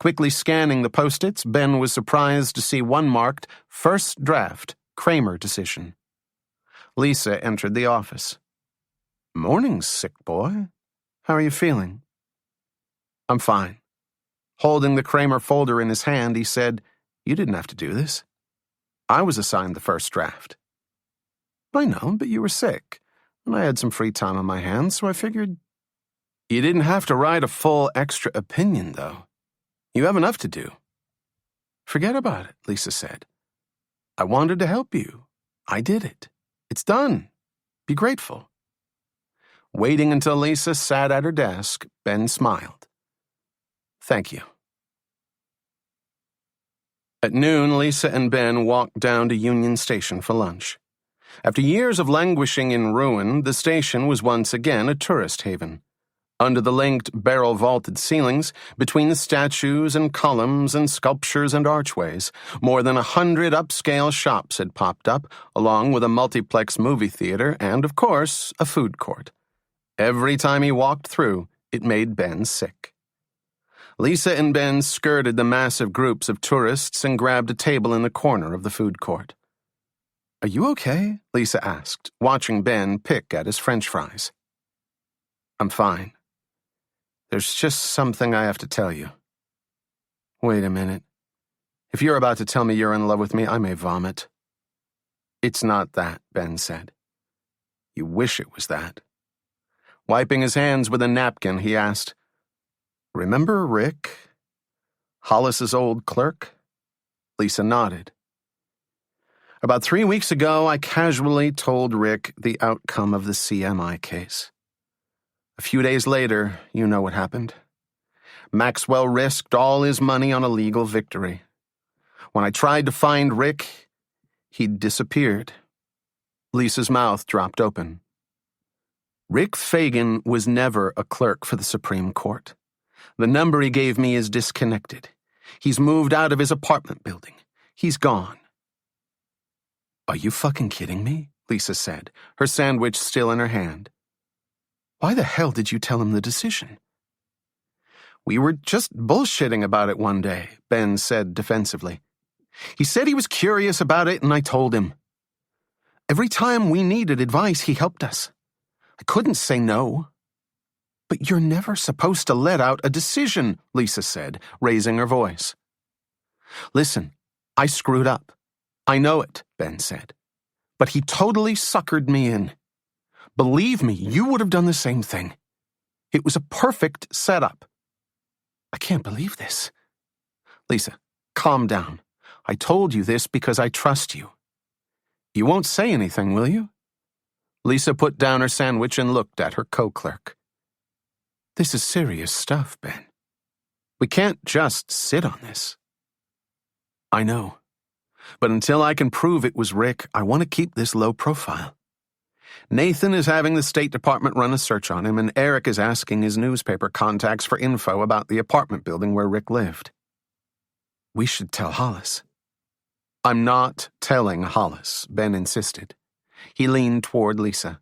Quickly scanning the post-its, Ben was surprised to see one marked, First Draft, Kramer Decision. Lisa entered the office. "Morning, sick boy. How are you feeling?" "I'm fine." Holding the Kramer folder in his hand, he said, "You didn't have to do this. I was assigned the first draft." "I know, but you were sick, and I had some free time on my hands, so I figured—" "You didn't have to write a full extra opinion, though. You have enough to do." "Forget about it," Lisa said. "I wanted to help you. I did it. It's done. Be grateful." Waiting until Lisa sat at her desk, Ben smiled. "Thank you." At noon, Lisa and Ben walked down to Union Station for lunch. After years of languishing in ruin, the station was once again a tourist haven. Under the linked barrel-vaulted ceilings, between the statues and columns and sculptures and archways, more than 100 upscale shops had popped up, along with a multiplex movie theater and, of course, a food court. Every time he walked through, it made Ben sick. Lisa and Ben skirted the massive groups of tourists and grabbed a table in the corner of the food court. "Are you okay?" Lisa asked, watching Ben pick at his French fries. "I'm fine. There's just something I have to tell you." "Wait a minute. If you're about to tell me you're in love with me, I may vomit." "It's not that," Ben said. "You wish it was that." Wiping his hands with a napkin, he asked, "Remember Rick? Hollis's old clerk?" Lisa nodded. "About 3 weeks ago, I casually told Rick the outcome of the CMI case. A few days later, you know what happened. Maxwell risked all his money on a legal victory. When I tried to find Rick, he'd disappeared." Lisa's mouth dropped open. "Rick Fagan was never a clerk for the Supreme Court. The number he gave me is disconnected. He's moved out of his apartment building. He's gone." "Are you fucking kidding me?" Lisa said, her sandwich still in her hand. "Why the hell did you tell him the decision?" "We were just bullshitting about it one day," Ben said defensively. "He said he was curious about it, and I told him. Every time we needed advice, he helped us. I couldn't say no." "But you're never supposed to let out a decision," Lisa said, raising her voice. "Listen, I screwed up. I know it," Ben said. "But he totally suckered me in. Believe me, you would have done the same thing. It was a perfect setup." "I can't believe this." "Lisa, calm down. I told you this because I trust you. You won't say anything, will you?" Lisa put down her sandwich and looked at her co-clerk. "This is serious stuff, Ben. We can't just sit on this." "I know. But until I can prove it was Rick, I want to keep this low profile. Nathan is having the State Department run a search on him, and Eric is asking his newspaper contacts for info about the apartment building where Rick lived. We should tell Hollis." "I'm not telling Hollis," Ben insisted. He leaned toward Lisa.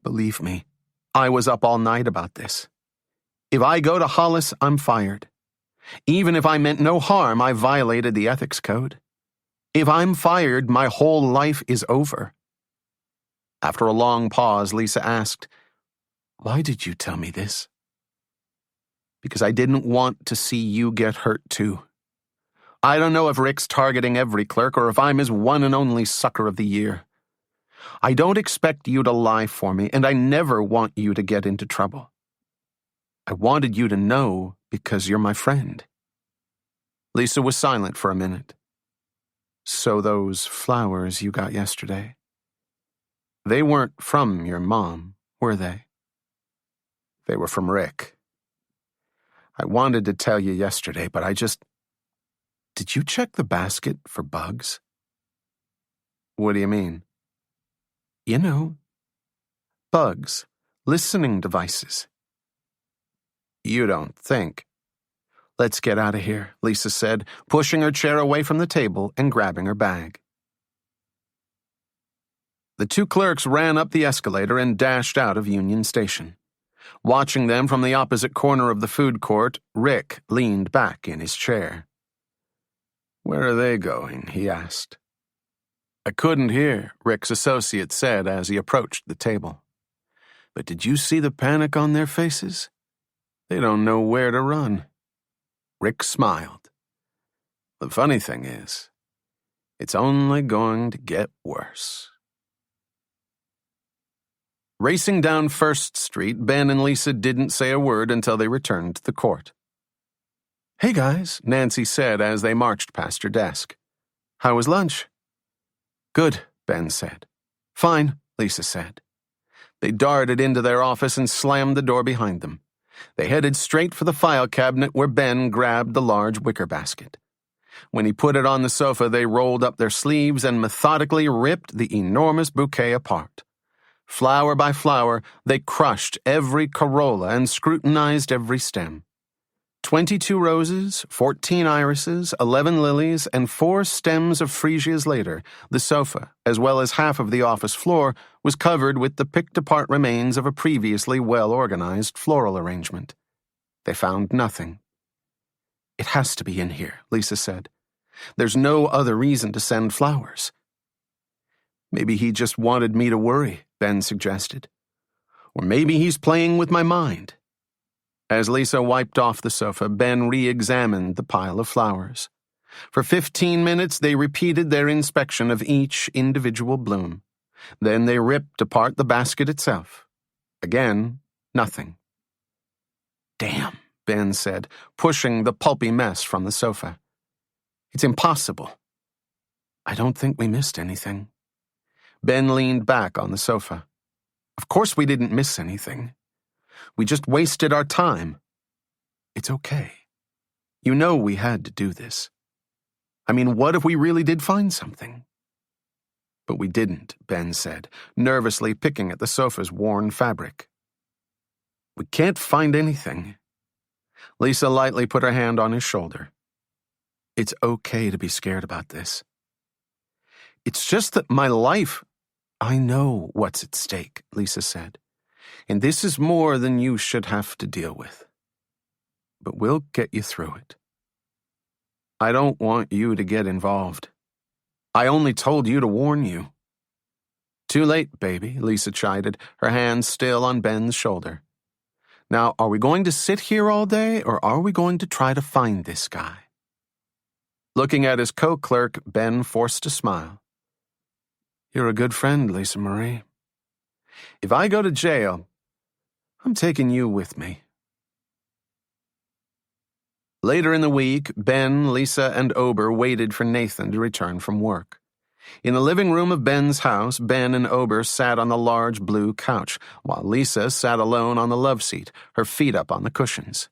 "Believe me, I was up all night about this. If I go to Hollis, I'm fired. Even if I meant no harm, I violated the ethics code. If I'm fired, my whole life is over." After a long pause, Lisa asked, "Why did you tell me this?" "Because I didn't want to see you get hurt too. I don't know if Rick's targeting every clerk or if I'm his one and only sucker of the year. I don't expect you to lie for me, and I never want you to get into trouble. I wanted you to know because you're my friend." Lisa was silent for a minute. "So those flowers you got yesterday, they weren't from your mom, were they?" "They were from Rick. I wanted to tell you yesterday, but I just... Did you check the basket for bugs?" "What do you mean?" You know, bugs, listening devices. You don't think. Let's get out of here, Lisa said, pushing her chair away from the table and grabbing her bag. The two clerks ran up the escalator and dashed out of Union Station. Watching them from the opposite corner of the food court, Rick leaned back in his chair. "Where are they going?" he asked. "I couldn't hear," Rick's associate said as he approached the table. "But did you see the panic on their faces? They don't know where to run." Rick smiled. "The funny thing is, it's only going to get worse." Racing down First Street, Ben and Lisa didn't say a word until they returned to the court. "Hey guys," Nancy said as they marched past her desk. "How was lunch?" "Good," Ben said. "Fine," Lisa said. They darted into their office and slammed the door behind them. They headed straight for the file cabinet where Ben grabbed the large wicker basket. When he put it on the sofa, they rolled up their sleeves and methodically ripped the enormous bouquet apart. Flower by flower, they crushed every corolla and scrutinized every stem. 22 roses, 14 irises, 11 lilies, and 4 stems of freesias later, the sofa, as well as half of the office floor, was covered with the picked-apart remains of a previously well-organized floral arrangement. They found nothing. "It has to be in here," Lisa said. "There's no other reason to send flowers." "Maybe he just wanted me to worry," Ben suggested. "Or maybe he's playing with my mind." As Lisa wiped off the sofa, Ben re-examined the pile of flowers. For 15 minutes, they repeated their inspection of each individual bloom. Then they ripped apart the basket itself. Again, nothing. "Damn," Ben said, pushing the pulpy mess from the sofa. "It's impossible." "I don't think we missed anything." Ben leaned back on the sofa. "Of course we didn't miss anything. We just wasted our time." "It's okay. You know we had to do this. I mean, what if we really did find something?" "But we didn't," Ben said, nervously picking at the sofa's worn fabric. "We can't find anything." Lisa lightly put her hand on his shoulder. "It's okay to be scared about this. It's just that my life—" "I know what's at stake," Lisa said. "And this is more than you should have to deal with. But we'll get you through it. I don't want you to get involved. I only told you to warn you." "Too late, baby," Lisa chided, her hand still on Ben's shoulder. "Now, are we going to sit here all day, or are we going to try to find this guy?" Looking at his co-clerk, Ben forced a smile. "You're a good friend, Lisa Marie. If I go to jail, I'm taking you with me." Later in the week, Ben, Lisa, and Ober waited for Nathan to return from work. In the living room of Ben's house, Ben and Ober sat on the large blue couch, while Lisa sat alone on the love seat, her feet up on the cushions.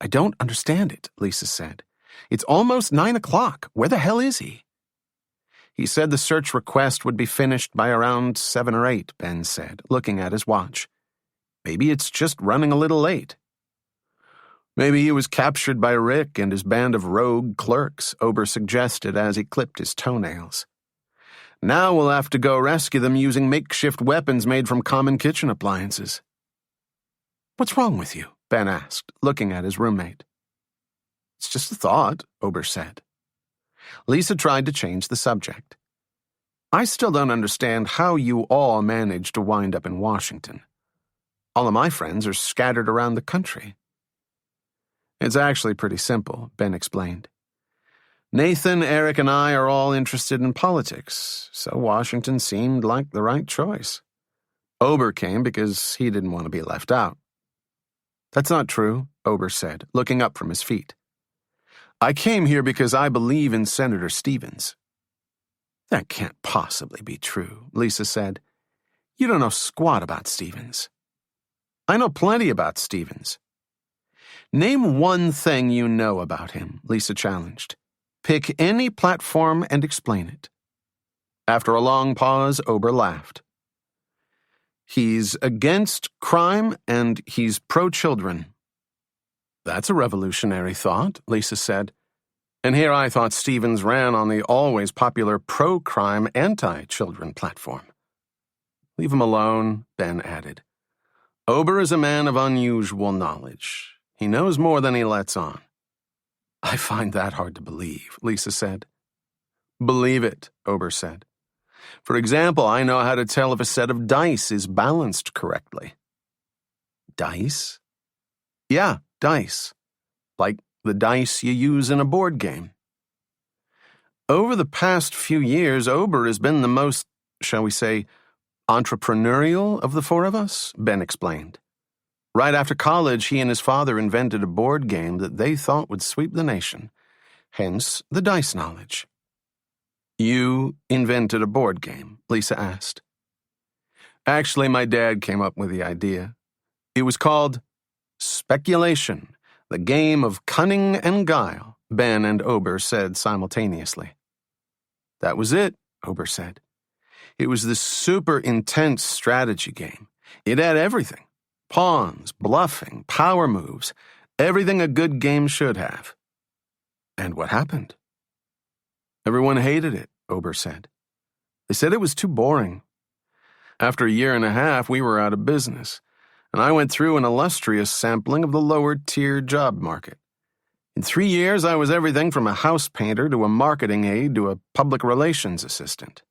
"I don't understand it," Lisa said. "It's almost 9 o'clock. Where the hell is he?" "He said the search request would be finished by around 7 or 8, Ben said, looking at his watch. "Maybe it's just running a little late." "Maybe he was captured by Rick and his band of rogue clerks," Ober suggested as he clipped his toenails. "Now we'll have to go rescue them using makeshift weapons made from common kitchen appliances." "What's wrong with you?" Ben asked, looking at his roommate. "It's just a thought," Ober said. Lisa tried to change the subject. "I still don't understand how you all managed to wind up in Washington. All of my friends are scattered around the country." "It's actually pretty simple," Ben explained. "Nathan, Eric, and I are all interested in politics, so Washington seemed like the right choice. Ober came because he didn't want to be left out." "That's not true," Ober said, looking up from his feet. "I came here because I believe in Senator Stevens." "That can't possibly be true," Lisa said. "You don't know squat about Stevens." "I know plenty about Stevens." "Name one thing you know about him," Lisa challenged. "Pick any platform and explain it." After a long pause, Ober laughed. He's against crime and he's pro-children. That's a revolutionary thought, Lisa said. And here I thought Stevens ran on the always popular pro-crime, anti-children platform. Leave him alone, Ben added. Ober is a man of unusual knowledge. He knows more than he lets on. I find that hard to believe, Lisa said. Believe it, Ober said. For example, I know how to tell if a set of dice is balanced correctly. Dice? Yeah, dice. Like the dice you use in a board game. Over the past few years, Ober has been the most, shall we say, entrepreneurial of the four of us, Ben explained. Right after college, he and his father invented a board game that they thought would sweep the nation. Hence, the dice knowledge. You invented a board game? Lisa asked. Actually, my dad came up with the idea. It was called Speculation, the game of cunning and guile, Ben and Ober said simultaneously. That was it, Ober said. It was this super intense strategy game. It had everything. Pawns, bluffing, power moves, everything a good game should have. And what happened? Everyone hated it, Ober said. They said it was too boring. After a year and a half, we were out of business, and I went through an illustrious sampling of the lower-tier job market. In 3 years, I was everything from a house painter to a marketing aide to a public relations assistant.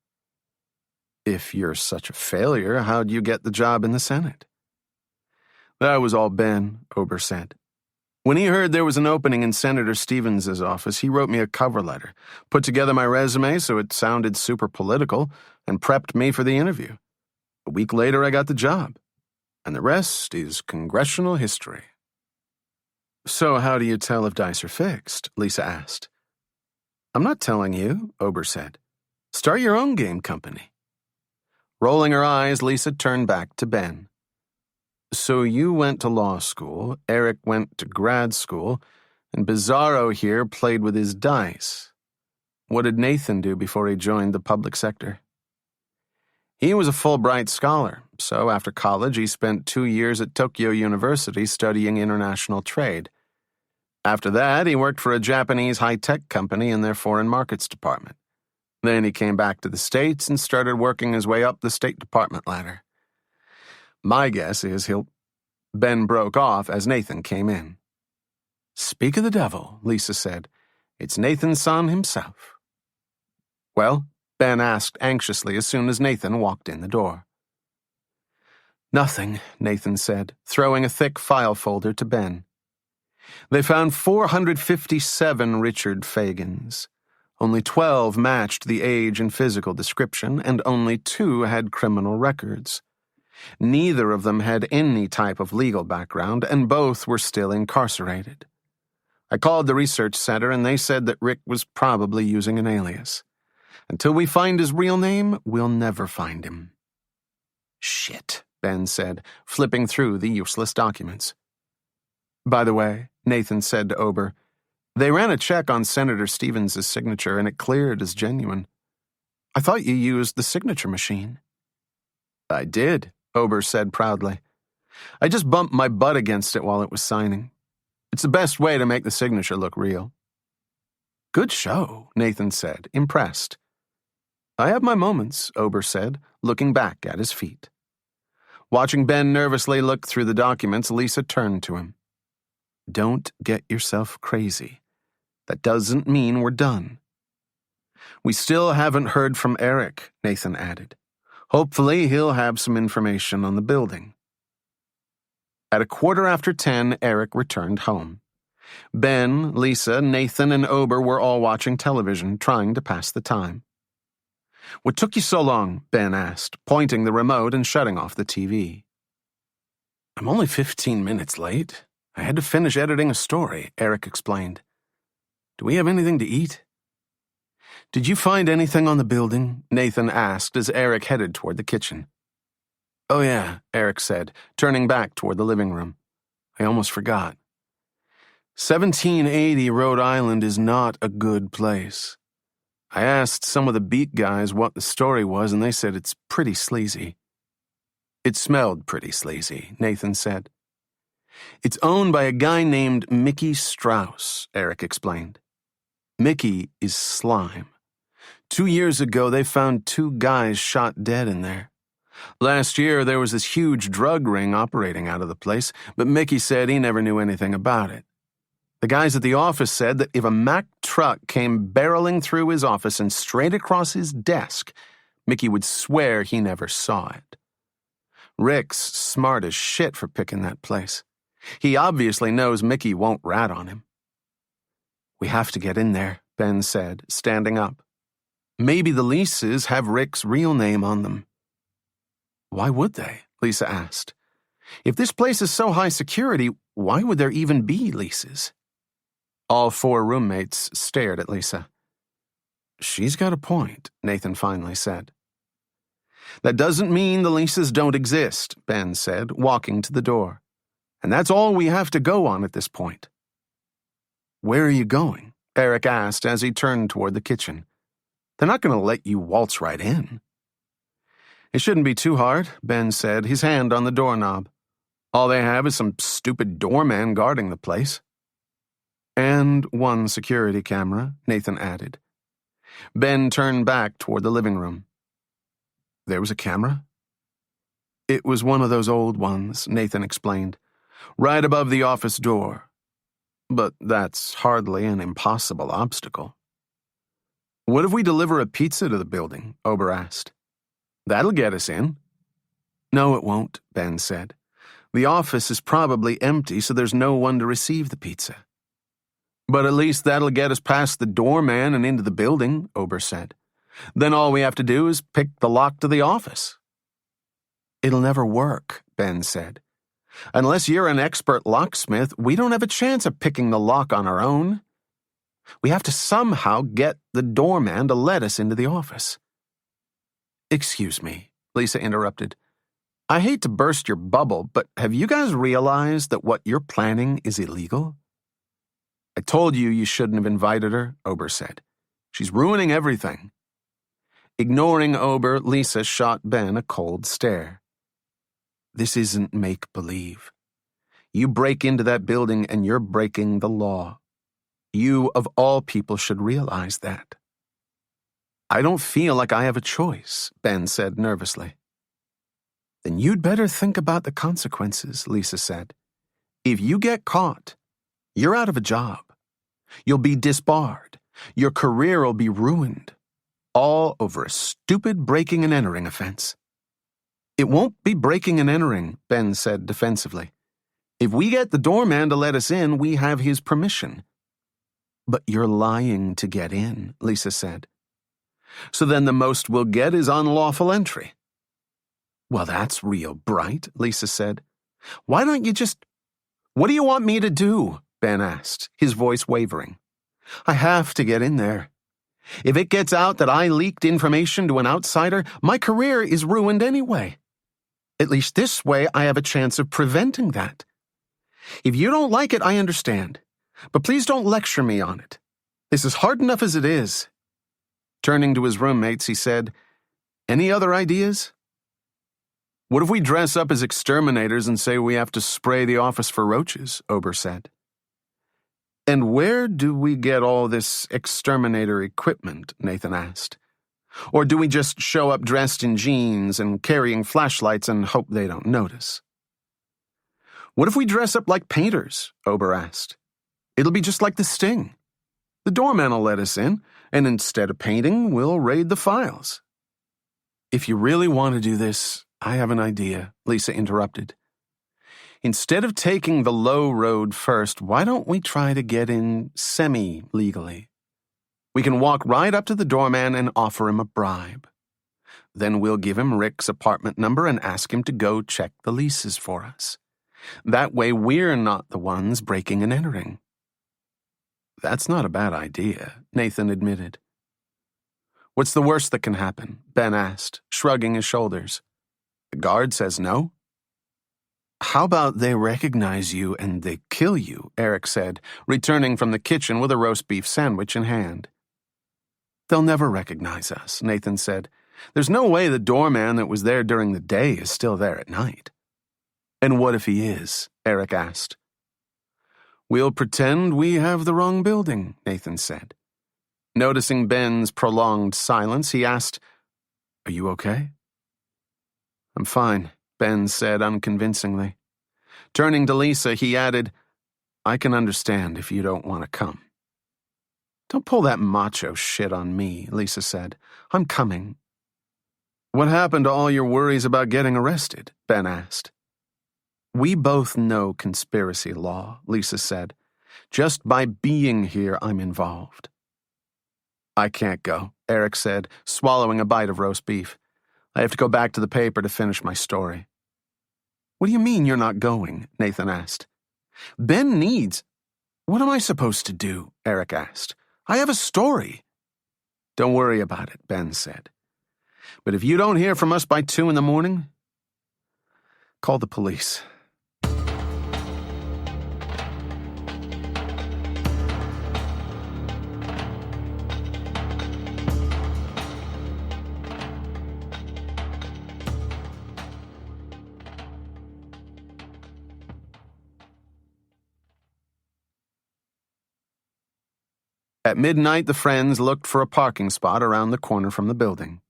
If you're such a failure, how'd you get the job in the Senate? That was all Ben, Ober said. When he heard there was an opening in Senator Stevens' office, he wrote me a cover letter, put together my resume so it sounded super political, and prepped me for the interview. A week later, I got the job. And the rest is congressional history. So how do you tell if dice are fixed? Lisa asked. I'm not telling you, Ober said. Start your own game company. Rolling her eyes, Lisa turned back to Ben. So you went to law school, Eric went to grad school, and Bizarro here played with his dice. What did Nathan do before he joined the public sector? He was a Fulbright scholar, so after college he spent 2 years at Tokyo University studying international trade. After that, he worked for a Japanese high-tech company in their foreign markets department. Then he came back to the States and started working his way up the State Department ladder. My guess is Ben broke off as Nathan came in. Speak of the devil, Lisa said. It's Nathan's son himself. Well, Ben asked anxiously as soon as Nathan walked in the door. Nothing, Nathan said, throwing a thick file folder to Ben. They found 457 Richard Fagans. Only 12 matched the age and physical description, and only 2 had criminal records. Neither of them had any type of legal background, and both were still incarcerated. I called the research center, and they said that Rick was probably using an alias. Until we find his real name, we'll never find him. Shit, Ben said, flipping through the useless documents. By the way, Nathan said to Ober, they ran a check on Senator Stevens' signature, and it cleared as genuine. I thought you used the signature machine. I did, Ober said proudly. I just bumped my butt against it while it was signing. It's the best way to make the signature look real. Good show, Nathan said, impressed. I have my moments, Ober said, looking back at his feet. Watching Ben nervously look through the documents, Lisa turned to him. Don't get yourself crazy. That doesn't mean we're done. We still haven't heard from Eric, Nathan added. Hopefully he'll have some information on the building. At 10:15, Eric returned home. Ben, Lisa, Nathan, and Ober were all watching television, trying to pass the time. What took you so long? Ben asked, pointing the remote and shutting off the TV. I'm only 15 minutes late. I had to finish editing a story, Eric explained. Do we have anything to eat? Did you find anything on the building? Nathan asked as Eric headed toward the kitchen. Oh yeah, Eric said, turning back toward the living room. I almost forgot. 1780 Rhode Island is not a good place. I asked some of the beat guys what the story was, and they said it's pretty sleazy. It smelled pretty sleazy, Nathan said. It's owned by a guy named Mickey Strauss, Eric explained. Mickey is slime. 2 years ago, they found 2 guys shot dead in there. Last year, there was this huge drug ring operating out of the place, but Mickey said he never knew anything about it. The guys at the office said that if a Mack truck came barreling through his office and straight across his desk, Mickey would swear he never saw it. Rick's smart as shit for picking that place. He obviously knows Mickey won't rat on him. We have to get in there, Ben said, standing up. Maybe the leases have Rick's real name on them. Why would they? Lisa asked. If this place is so high security, why would there even be leases? All 4 roommates stared at Lisa. She's got a point, Nathan finally said. That doesn't mean the leases don't exist, Ben said, walking to the door. And that's all we have to go on at this point. Where are you going? Eric asked as he turned toward the kitchen. They're not going to let you waltz right in. It shouldn't be too hard, Ben said, his hand on the doorknob. All they have is some stupid doorman guarding the place. And 1 security camera, Nathan added. Ben turned back toward the living room. There was a camera? It was one of those old ones, Nathan explained, right above the office door. But that's hardly an impossible obstacle. What if we deliver a pizza to the building? Ober asked. That'll get us in. No, it won't, Ben said. The office is probably empty, so there's no one to receive the pizza. But at least that'll get us past the doorman and into the building, Ober said. Then all we have to do is pick the lock to the office. It'll never work, Ben said. Unless you're an expert locksmith, we don't have a chance of picking the lock on our own. We have to somehow get the doorman to let us into the office. Excuse me, Lisa interrupted. I hate to burst your bubble, but have you guys realized that what you're planning is illegal? I told you you shouldn't have invited her, Ober said. She's ruining everything. Ignoring Ober, Lisa shot Ben a cold stare. This isn't make-believe. You break into that building and you're breaking the law. You, of all people, should realize that. I don't feel like I have a choice, Ben said nervously. Then you'd better think about the consequences, Lisa said. If you get caught, you're out of a job. You'll be disbarred. Your career will be ruined. All over a stupid breaking and entering offense. It won't be breaking and entering, Ben said defensively. If we get the doorman to let us in, we have his permission. But you're lying to get in, Lisa said. So then the most we'll get is unlawful entry. Well, that's real bright, Lisa said. Why don't you just... What do you want me to do? Ben asked, his voice wavering. I have to get in there. If it gets out that I leaked information to an outsider, my career is ruined anyway. At least this way I have a chance of preventing that. If you don't like it, I understand. But please don't lecture me on it. This is hard enough as it is. Turning to his roommates, he said, Any other ideas? What if we dress up as exterminators and say we have to spray the office for roaches? Ober said. And where do we get all this exterminator equipment? Nathan asked. Or do we just show up dressed in jeans and carrying flashlights and hope they don't notice? What if we dress up like painters? Ober asked. It'll be just like the Sting. The doorman will let us in, and instead of painting, we'll raid the files. If you really want to do this, I have an idea, Lisa interrupted. Instead of taking the low road first, why don't we try to get in semi-legally? We can walk right up to the doorman and offer him a bribe. Then we'll give him Rick's apartment number and ask him to go check the leases for us. That way we're not the ones breaking and entering. That's not a bad idea, Nathan admitted. What's the worst that can happen? Ben asked, shrugging his shoulders. The guard says no? How about they recognize you and they kill you, Eric said, returning from the kitchen with a roast beef sandwich in hand. They'll never recognize us, Nathan said. There's no way the doorman that was there during the day is still there at night. And what if he is? Eric asked. We'll pretend we have the wrong building, Nathan said. Noticing Ben's prolonged silence, he asked, Are you okay? I'm fine, Ben said unconvincingly. Turning to Lisa, he added, I can understand if you don't want to come. Don't pull that macho shit on me, Lisa said. I'm coming. What happened to all your worries about getting arrested? Ben asked. We both know conspiracy law, Lisa said. Just by being here, I'm involved. I can't go, Eric said, swallowing a bite of roast beef. I have to go back to the paper to finish my story. What do you mean you're not going? Nathan asked. Ben needs... What am I supposed to do? Eric asked. I have a story. Don't worry about it, Ben said. But if you don't hear from us by 2 a.m, call the police. At midnight, the friends looked for a parking spot around the corner from the building.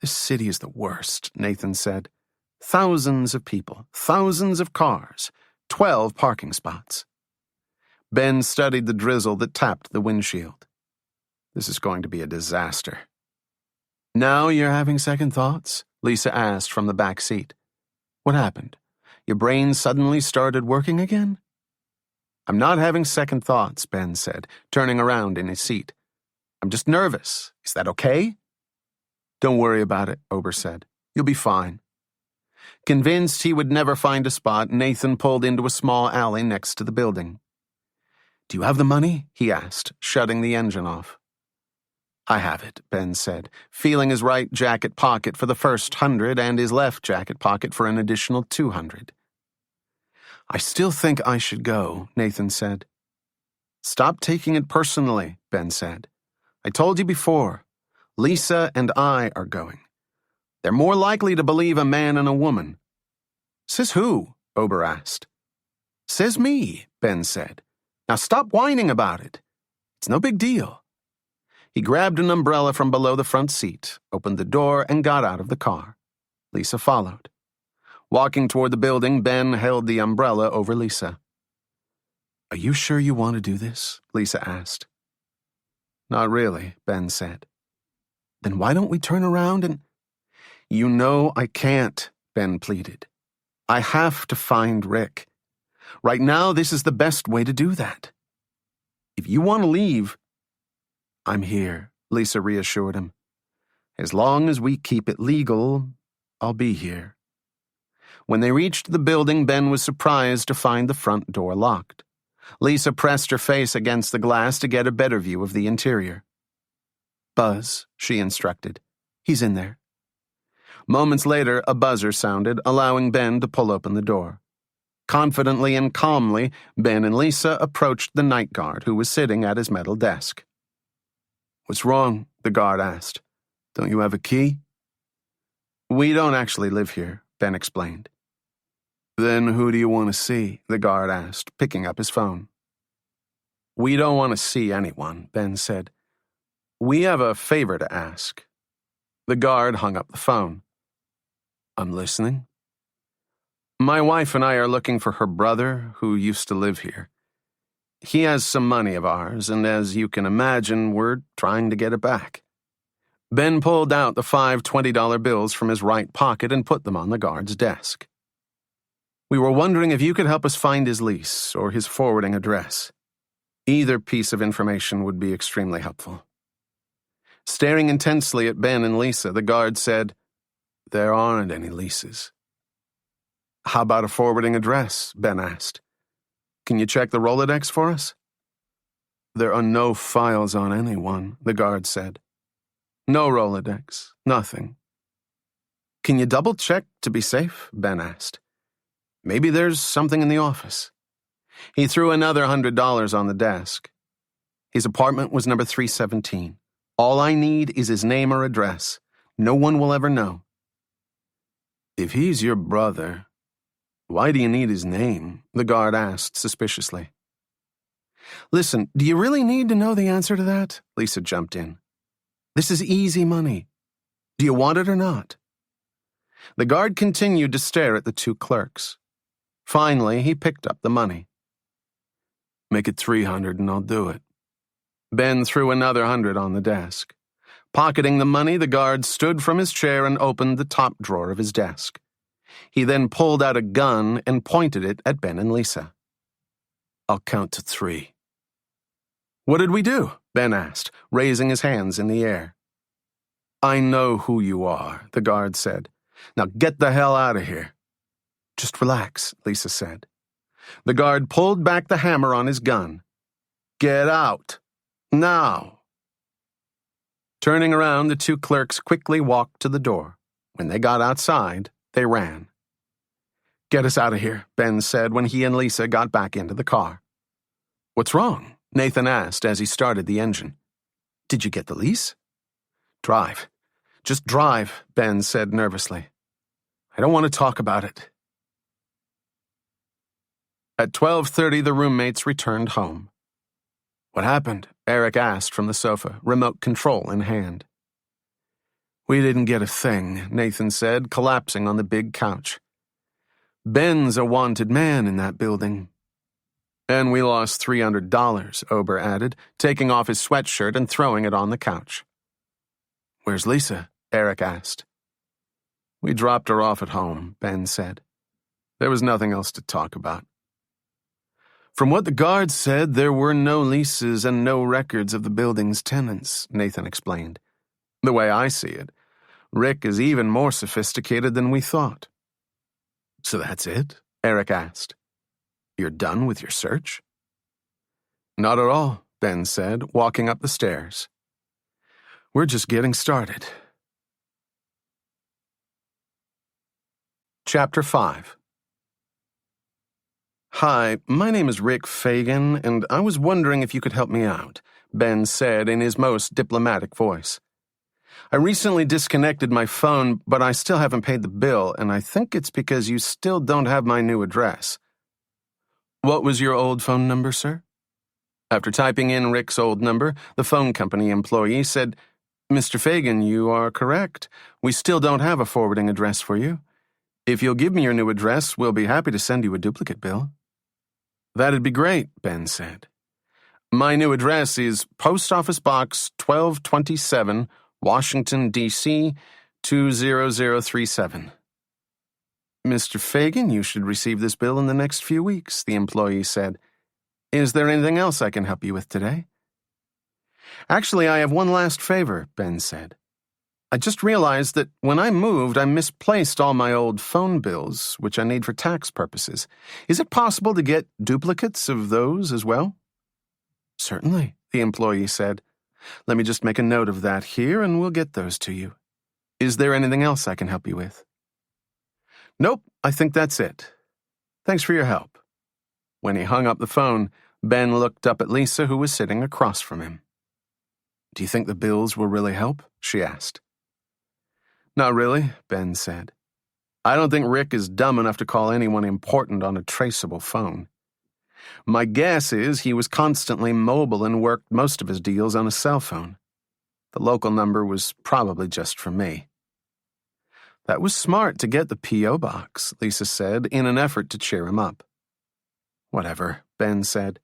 This city is the worst, Nathan said. Thousands of people, thousands of cars, 12 parking spots. Ben studied the drizzle that tapped the windshield. This is going to be a disaster. Now you're having second thoughts? Lisa asked from the back seat. What happened? Your brain suddenly started working again? I'm not having second thoughts, Ben said, turning around in his seat. I'm just nervous. Is that okay? Don't worry about it, Ober said. You'll be fine. Convinced he would never find a spot, Nathan pulled into a small alley next to the building. Do you have the money? He asked, shutting the engine off. I have it, Ben said, feeling his right jacket pocket for the first 100 and his left jacket pocket for an additional 200. I still think I should go, Nathan said. Stop taking it personally, Ben said. I told you before, Lisa and I are going. They're more likely to believe a man and a woman. Says who? Ober asked. Says me, Ben said. Now stop whining about it. It's no big deal. He grabbed an umbrella from below the front seat, opened the door, and got out of the car. Lisa followed. Walking toward the building, Ben held the umbrella over Lisa. Are you sure you want to do this? Lisa asked. Not really, Ben said. Then why don't we turn around and... You know I can't, Ben pleaded. I have to find Rick. Right now, this is the best way to do that. If you want to leave... I'm here, Lisa reassured him. As long as we keep it legal, I'll be here. When they reached the building, Ben was surprised to find the front door locked. Lisa pressed her face against the glass to get a better view of the interior. Buzz, she instructed. He's in there. Moments later, a buzzer sounded, allowing Ben to pull open the door. Confidently and calmly, Ben and Lisa approached the night guard, who was sitting at his metal desk. What's wrong? The guard asked. Don't you have a key? We don't actually live here, Ben explained. Then who do you want to see? The guard asked, picking up his phone. We don't want to see anyone, Ben said. We have a favor to ask. The guard hung up the phone. I'm listening. My wife and I are looking for her brother, who used to live here. He has some money of ours, and as you can imagine, we're trying to get it back. Ben pulled out the 5 $20 bills from his right pocket and put them on the guard's desk. We were wondering if you could help us find his lease or his forwarding address. Either piece of information would be extremely helpful. Staring intensely at Ben and Lisa, the guard said, There aren't any leases. How about a forwarding address? Ben asked. Can you check the Rolodex for us? There are no files on anyone, the guard said. No Rolodex, nothing. Can you double-check to be safe? Ben asked. Maybe there's something in the office. He threw another $100 on the desk. His apartment was number 317. All I need is his name or address. No one will ever know." "If he's your brother, why do you need his name?" the guard asked suspiciously. "Listen, do you really need to know the answer to that?" Lisa jumped in. "This is easy money. Do you want it or not?" The guard continued to stare at the two clerks. Finally, he picked up the money. "Make it $300 and I'll do it." Ben threw another $100 on the desk. Pocketing the money, the guard stood from his chair and opened the top drawer of his desk. He then pulled out a gun and pointed it at Ben and Lisa. "I'll count to 3. "What did we do?" Ben asked, raising his hands in the air. "I know who you are," the guard said. "Now get the hell out of here." "Just relax," Lisa said. The guard pulled back the hammer on his gun. "Get out. Now." Turning around, the two clerks quickly walked to the door. When they got outside, they ran. "Get us out of here," Ben said when he and Lisa got back into the car. "What's wrong?" Nathan asked as he started the engine. "Did you get the lease?" "Drive. Just drive," Ben said nervously. "I don't want to talk about it." At 12:30, the roommates returned home. "What happened?" Eric asked from the sofa, remote control in hand. "We didn't get a thing," Nathan said, collapsing on the big couch. "Ben's a wanted man in that building." "And we lost $300, Ober added, taking off his sweatshirt and throwing it on the couch. "Where's Lisa?" Eric asked. "We dropped her off at home," Ben said. "There was nothing else to talk about." "From what the guards said, there were no leases and no records of the building's tenants," Nathan explained. "The way I see it, Rick is even more sophisticated than we thought." "So that's it?" Eric asked. "You're done with your search?" "Not at all," Ben said, walking up the stairs. "We're just getting started." Chapter 5. "Hi, my name is Rick Fagan, and I was wondering if you could help me out," Ben said in his most diplomatic voice. "I recently disconnected my phone, but I still haven't paid the bill, and I think it's because you still don't have my new address." "What was your old phone number, sir?" After typing in Rick's old number, the phone company employee said, "Mr. Fagan, you are correct. We still don't have a forwarding address for you. If you'll give me your new address, we'll be happy to send you a duplicate bill." "That'd be great," Ben said. "My new address is Post Office Box 1227, Washington, D.C., 20037. "Mr. Fagan, you should receive this bill in the next few weeks," the employee said. "Is there anything else I can help you with today?" "Actually, I have one last favor," Ben said. "I just realized that when I moved, I misplaced all my old phone bills, which I need for tax purposes. Is it possible to get duplicates of those as well?" "Certainly," the employee said. "Let me just make a note of that here, and we'll get those to you. Is there anything else I can help you with?" "Nope, I think that's it. Thanks for your help." When he hung up the phone, Ben looked up at Lisa, who was sitting across from him. "Do you think the bills will really help?" she asked. "Not really," Ben said. "I don't think Rick is dumb enough to call anyone important on a traceable phone. My guess is he was constantly mobile and worked most of his deals on a cell phone. The local number was probably just for me." "That was smart to get the P.O. box," Lisa said in an effort to cheer him up. "Whatever," Ben said.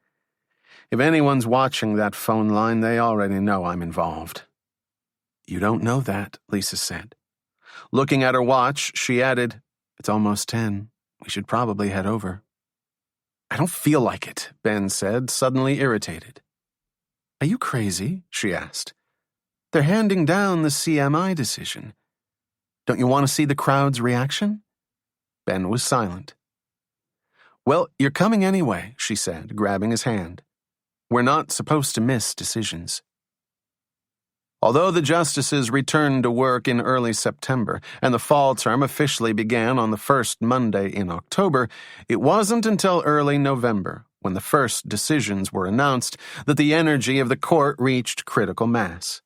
"If anyone's watching that phone line, they already know I'm involved." "You don't know that," Lisa said. Looking at her watch, she added, "It's almost 10. We should probably head over." "I don't feel like it," Ben said, suddenly irritated. "Are you crazy?" she asked. "They're handing down the CMI decision. Don't you want to see the crowd's reaction?" Ben was silent. "Well, you're coming anyway," she said, grabbing his hand. "We're not supposed to miss decisions." Although the justices returned to work in early September and the fall term officially began on the first Monday in October, it wasn't until early November, when the first decisions were announced, that the energy of the court reached critical mass.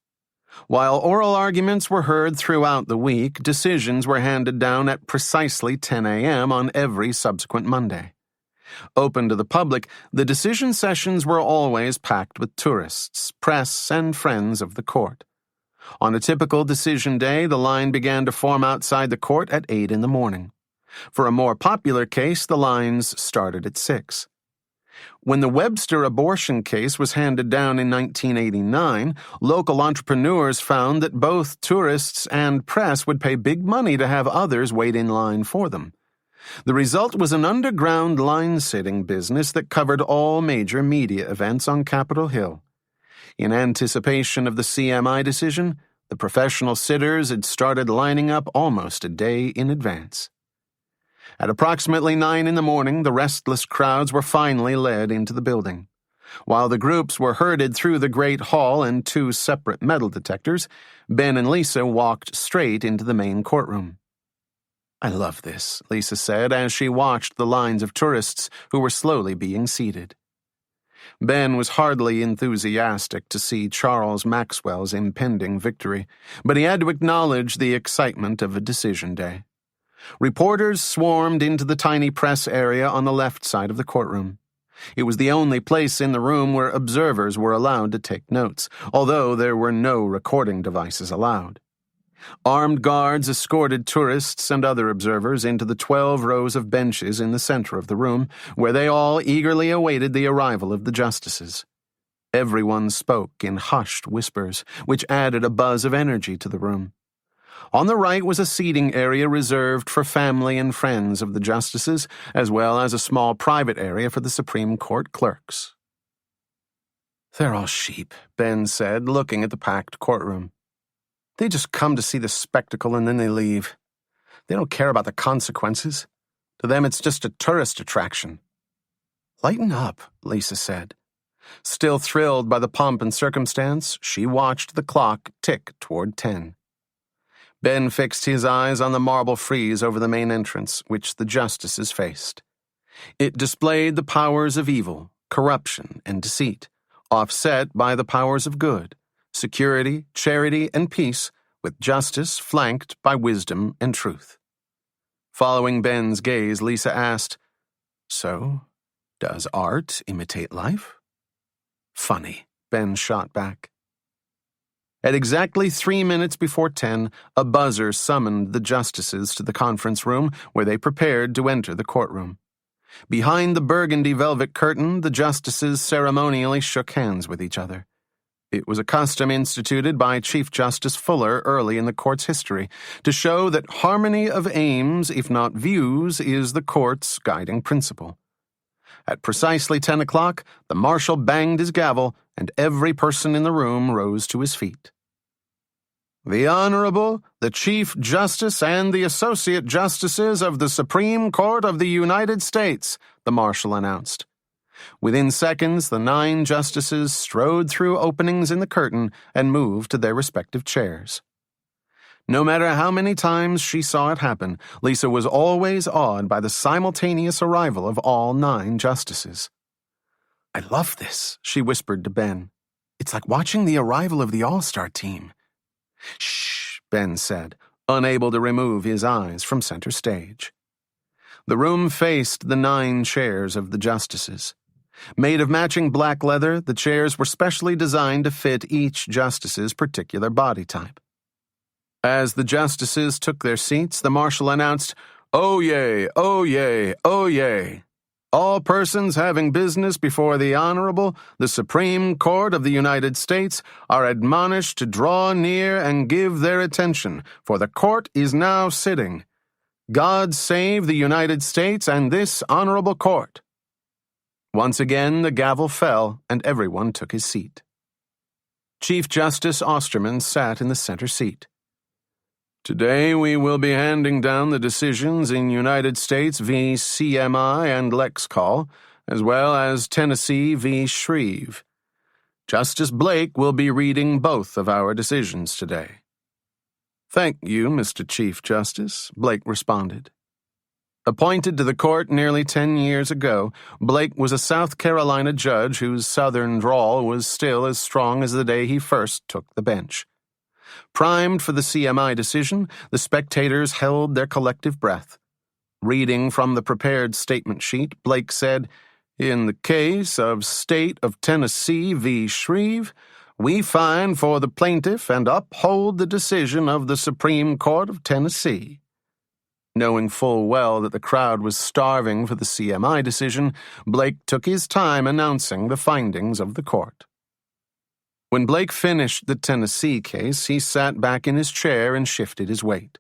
While oral arguments were heard throughout the week, decisions were handed down at precisely 10 a.m. on every subsequent Monday. Open to the public, the decision sessions were always packed with tourists, press, and friends of the court. On a typical decision day, the line began to form outside the court at 8 in the morning. For a more popular case, the lines started at 6. When the Webster abortion case was handed down in 1989, local entrepreneurs found that both tourists and press would pay big money to have others wait in line for them. The result was an underground line-sitting business that covered all major media events on Capitol Hill. In anticipation of the CMI decision, the professional sitters had started lining up almost a day in advance. At approximately 9 in the morning, the restless crowds were finally led into the building. While the groups were herded through the Great Hall and 2 separate metal detectors, Ben and Lisa walked straight into the main courtroom. "I love this," Lisa said as she watched the lines of tourists who were slowly being seated. Ben was hardly enthusiastic to see Charles Maxwell's impending victory, but he had to acknowledge the excitement of a decision day. Reporters swarmed into the tiny press area on the left side of the courtroom. It was the only place in the room where observers were allowed to take notes, although there were no recording devices allowed. Armed guards escorted tourists and other observers into the 12 rows of benches in the center of the room, where they all eagerly awaited the arrival of the justices. Everyone spoke in hushed whispers, which added a buzz of energy to the room. On the right was a seating area reserved for family and friends of the justices, as well as a small private area for the Supreme Court clerks. "They're all sheep," Ben said, looking at the packed courtroom. "They just come to see the spectacle and then they leave. They don't care about the consequences. To them, it's just a tourist attraction." "Lighten up," Lisa said. Still thrilled by the pomp and circumstance, she watched the clock tick toward 10. Ben fixed his eyes on the marble frieze over the main entrance, which the justices faced. It displayed the powers of evil, corruption, and deceit, offset by the powers of good, security, charity, and peace, with justice flanked by wisdom and truth. Following Ben's gaze, Lisa asked, "So, does art imitate life?" "Funny," Ben shot back. At exactly 3 minutes before 10, a buzzer summoned the justices to the conference room where they prepared to enter the courtroom. Behind the burgundy velvet curtain, the justices ceremonially shook hands with each other. It was a custom instituted by Chief Justice Fuller early in the court's history to show that harmony of aims, if not views, is the court's guiding principle. At precisely 10 o'clock, the marshal banged his gavel, and every person in the room rose to his feet. "The Honorable, the Chief Justice, and the Associate Justices of the Supreme Court of the United States," the marshal announced. Within seconds, the 9 justices strode through openings in the curtain and moved to their respective chairs. No matter how many times she saw it happen, Lisa was always awed by the simultaneous arrival of all 9 justices. "I love this," she whispered to Ben. "It's like watching the arrival of the All-Star team." "Shh," Ben said, unable to remove his eyes from center stage. The room faced the 9 chairs of the justices. Made of matching black leather, the chairs were specially designed to fit each justice's particular body type. As the justices took their seats, the marshal announced, "Oyez, oyez, oyez. All persons having business before the Honorable, the Supreme Court of the United States, are admonished to draw near and give their attention, for the court is now sitting. God save the United States and this honorable court." Once again, the gavel fell, and everyone took his seat. Chief Justice Osterman sat in the center seat. "Today we will be handing down the decisions in United States v. CMI and Lexcall, as well as Tennessee v. Shreve. Justice Blake will be reading both of our decisions today." "Thank you, Mr. Chief Justice," Blake responded. Appointed to the court nearly 10 years ago, Blake was a South Carolina judge whose southern drawl was still as strong as the day he first took the bench. Primed for the CMI decision, the spectators held their collective breath. Reading from the prepared statement sheet, Blake said, "In the case of State of Tennessee v. Shreve, we find for the plaintiff and uphold the decision of the Supreme Court of Tennessee." Knowing full well that the crowd was starving for the CMI decision, Blake took his time announcing the findings of the court. When Blake finished the Tennessee case, he sat back in his chair and shifted his weight.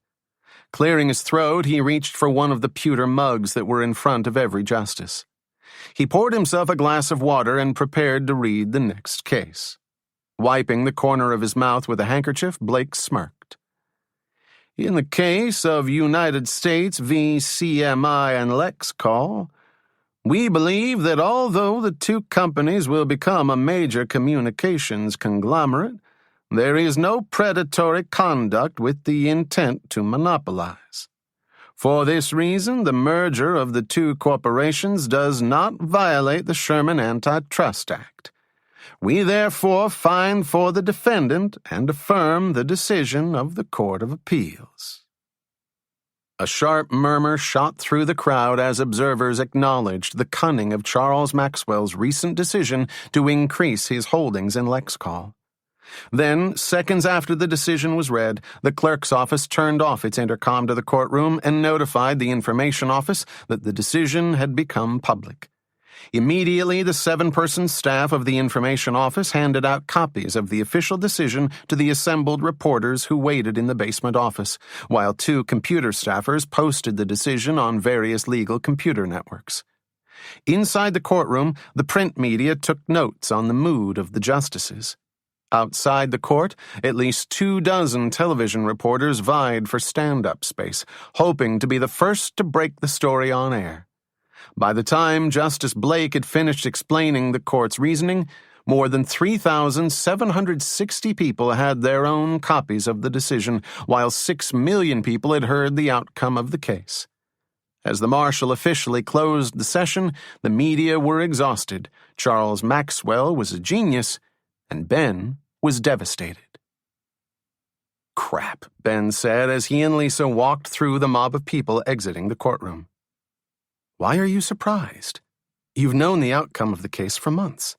Clearing his throat, he reached for one of the pewter mugs that were in front of every justice. He poured himself a glass of water and prepared to read the next case. Wiping the corner of his mouth with a handkerchief, Blake smirked. "In the case of United States v. CMI and Lexcall, we believe that although the two companies will become a major communications conglomerate, there is no predatory conduct with the intent to monopolize. For this reason, the merger of the two corporations does not violate the Sherman Antitrust Act. We therefore find for the defendant and affirm the decision of the Court of Appeals." A sharp murmur shot through the crowd as observers acknowledged the cunning of Charles Maxwell's recent decision to increase his holdings in Lexcall. Then, seconds after the decision was read, the clerk's office turned off its intercom to the courtroom and notified the information office that the decision had become public. Immediately, the 7-person staff of the information office handed out copies of the official decision to the assembled reporters who waited in the basement office, while 2 computer staffers posted the decision on various legal computer networks. Inside the courtroom, the print media took notes on the mood of the justices. Outside the court, at least 24 television reporters vied for stand-up space, hoping to be the first to break the story on air. By the time Justice Blake had finished explaining the court's reasoning, more than 3,760 people had their own copies of the decision, while 6 million people had heard the outcome of the case. As the marshal officially closed the session, the media were exhausted. Charles Maxwell was a genius, and Ben was devastated. "Crap," Ben said as he and Lisa walked through the mob of people exiting the courtroom. "Why are you surprised? You've known the outcome of the case for months."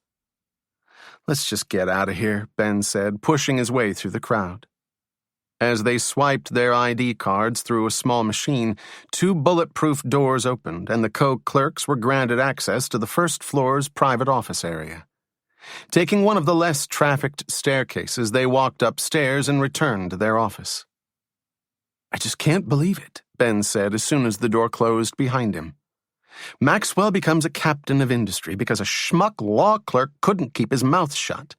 "Let's just get out of here," Ben said, pushing his way through the crowd. As they swiped their ID cards through a small machine, 2 bulletproof doors opened, and the co-clerks were granted access to the first floor's private office area. Taking one of the less trafficked staircases, they walked upstairs and returned to their office. "I just can't believe it," Ben said as soon as the door closed behind him. "Maxwell becomes a captain of industry because a schmuck law clerk couldn't keep his mouth shut."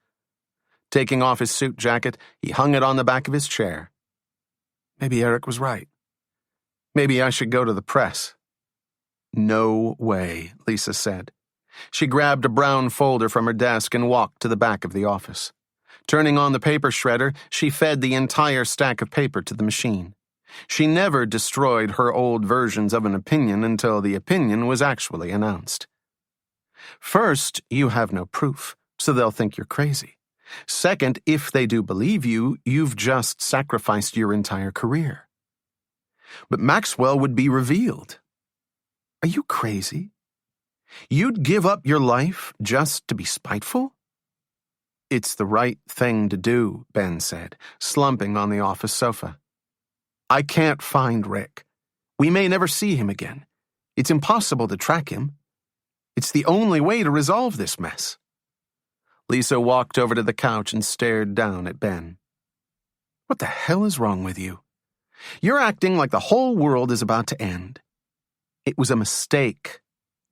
Taking off his suit jacket, he hung it on the back of his chair. "Maybe Eric was right. Maybe I should go to the press." "No way," Lisa said. She grabbed a brown folder from her desk and walked to the back of the office. Turning on the paper shredder, she fed the entire stack of paper to the machine. She never destroyed her old versions of an opinion until the opinion was actually announced. "First, you have no proof, so they'll think you're crazy. Second, if they do believe you, you've just sacrificed your entire career. But Maxwell would be revealed. Are you crazy? You'd give up your life just to be spiteful?" "It's the right thing to do," Ben said, slumping on the office sofa. "I can't find Rick. We may never see him again. It's impossible to track him. It's the only way to resolve this mess." Lisa walked over to the couch and stared down at Ben. "What the hell is wrong with you? You're acting like the whole world is about to end. It was a mistake.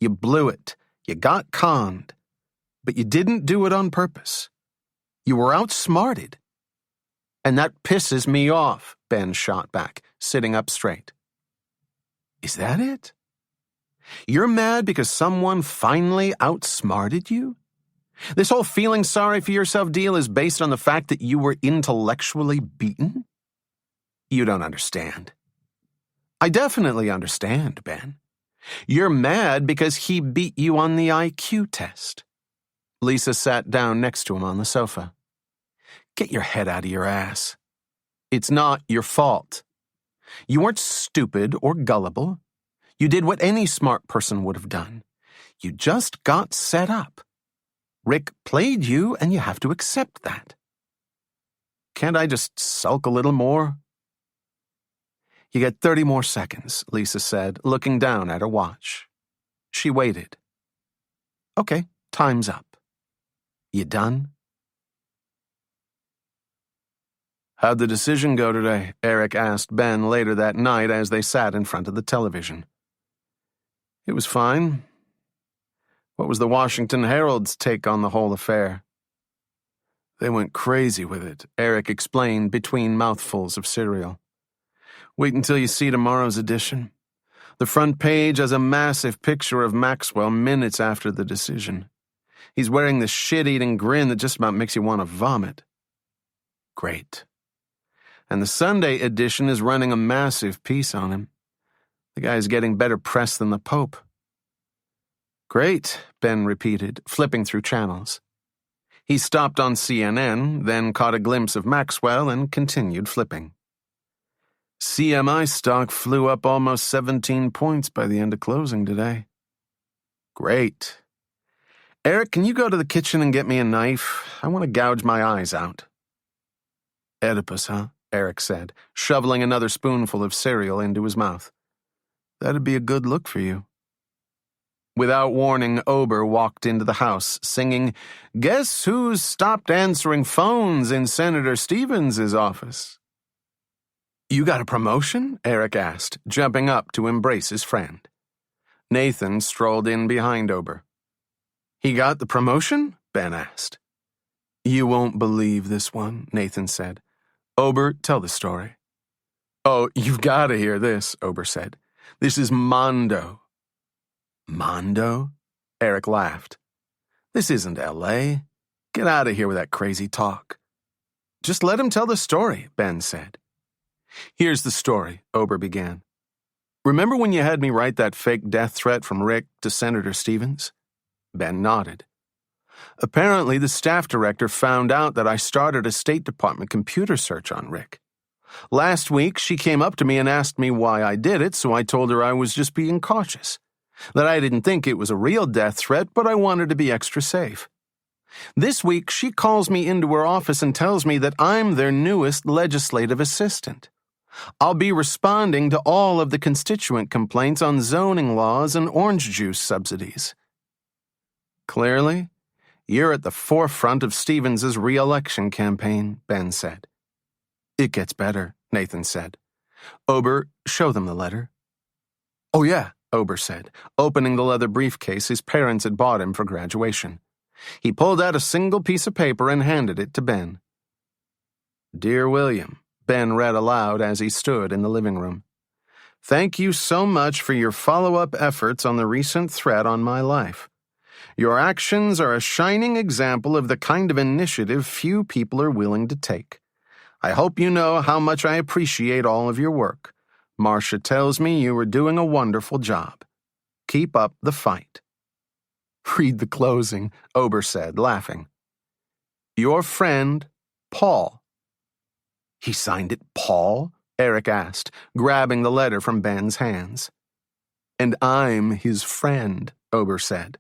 You blew it. You got conned. But you didn't do it on purpose. You were outsmarted." "And that pisses me off," Ben shot back, sitting up straight. "Is that it? You're mad because someone finally outsmarted you? This whole feeling sorry for yourself deal is based on the fact that you were intellectually beaten? You don't understand." "I definitely understand, Ben. You're mad because he beat you on the IQ test." Lisa sat down next to him on the sofa. "Get your head out of your ass. It's not your fault. You weren't stupid or gullible. You did what any smart person would have done. You just got set up. Rick played you, and you have to accept that. Can't I just sulk a little more? You get 30 more seconds, Lisa said, looking down at her watch. She waited. Okay, time's up. You done? How'd the decision go today? Eric asked Ben later that night as they sat in front of the television. It was fine. What was the Washington Herald's take on the whole affair? They went crazy with it, Eric explained between mouthfuls of cereal. Wait until you see tomorrow's edition. The front page has a massive picture of Maxwell minutes after the decision. He's wearing this shit-eating grin that just about makes you want to vomit. Great. And the Sunday edition is running a massive piece on him. The guy's getting better press than the Pope. Great, Ben repeated, flipping through channels. He stopped on CNN, then caught a glimpse of Maxwell and continued flipping. CMI stock flew up almost 17 points by the end of closing today. Great. Eric, can you go to the kitchen and get me a knife? I want to gouge my eyes out. Oedipus, huh? Eric said, shoveling another spoonful of cereal into his mouth. That'd be a good look for you. Without warning, Ober walked into the house, singing, "Guess who's stopped answering phones in Senator Stevens' office?" You got a promotion? Eric asked, jumping up to embrace his friend. Nathan strolled in behind Ober. He got the promotion? Ben asked. You won't believe this one, Nathan said. Ober, tell the story. Oh, you've got to hear this, Ober said. This is Mondo. Mondo? Eric laughed. This isn't L.A. Get out of here with that crazy talk. Just let him tell the story, Ben said. Here's the story, Ober began. Remember when you had me write that fake death threat from Rick to Senator Stevens? Ben nodded. Apparently, the staff director found out that I started a State Department computer search on Rick. Last week, she came up to me and asked me why I did it, so I told her I was just being cautious. That I didn't think it was a real death threat, but I wanted to be extra safe. This week, she calls me into her office and tells me that I'm their newest legislative assistant. I'll be responding to all of the constituent complaints on zoning laws and orange juice subsidies. Clearly, you're at the forefront of Stevens' re-election campaign, Ben said. It gets better, Nathan said. Ober, show them the letter. Oh yeah, Ober said, opening the leather briefcase his parents had bought him for graduation. He pulled out a single piece of paper and handed it to Ben. Dear William, Ben read aloud as he stood in the living room. Thank you so much for your follow-up efforts on the recent threat on my life. Your actions are a shining example of the kind of initiative few people are willing to take. I hope you know how much I appreciate all of your work. Marcia tells me you are doing a wonderful job. Keep up the fight. Read the closing, Ober said, laughing. Your friend, Paul. He signed it Paul? Eric asked, grabbing the letter from Ben's hands. And I'm his friend, Ober said.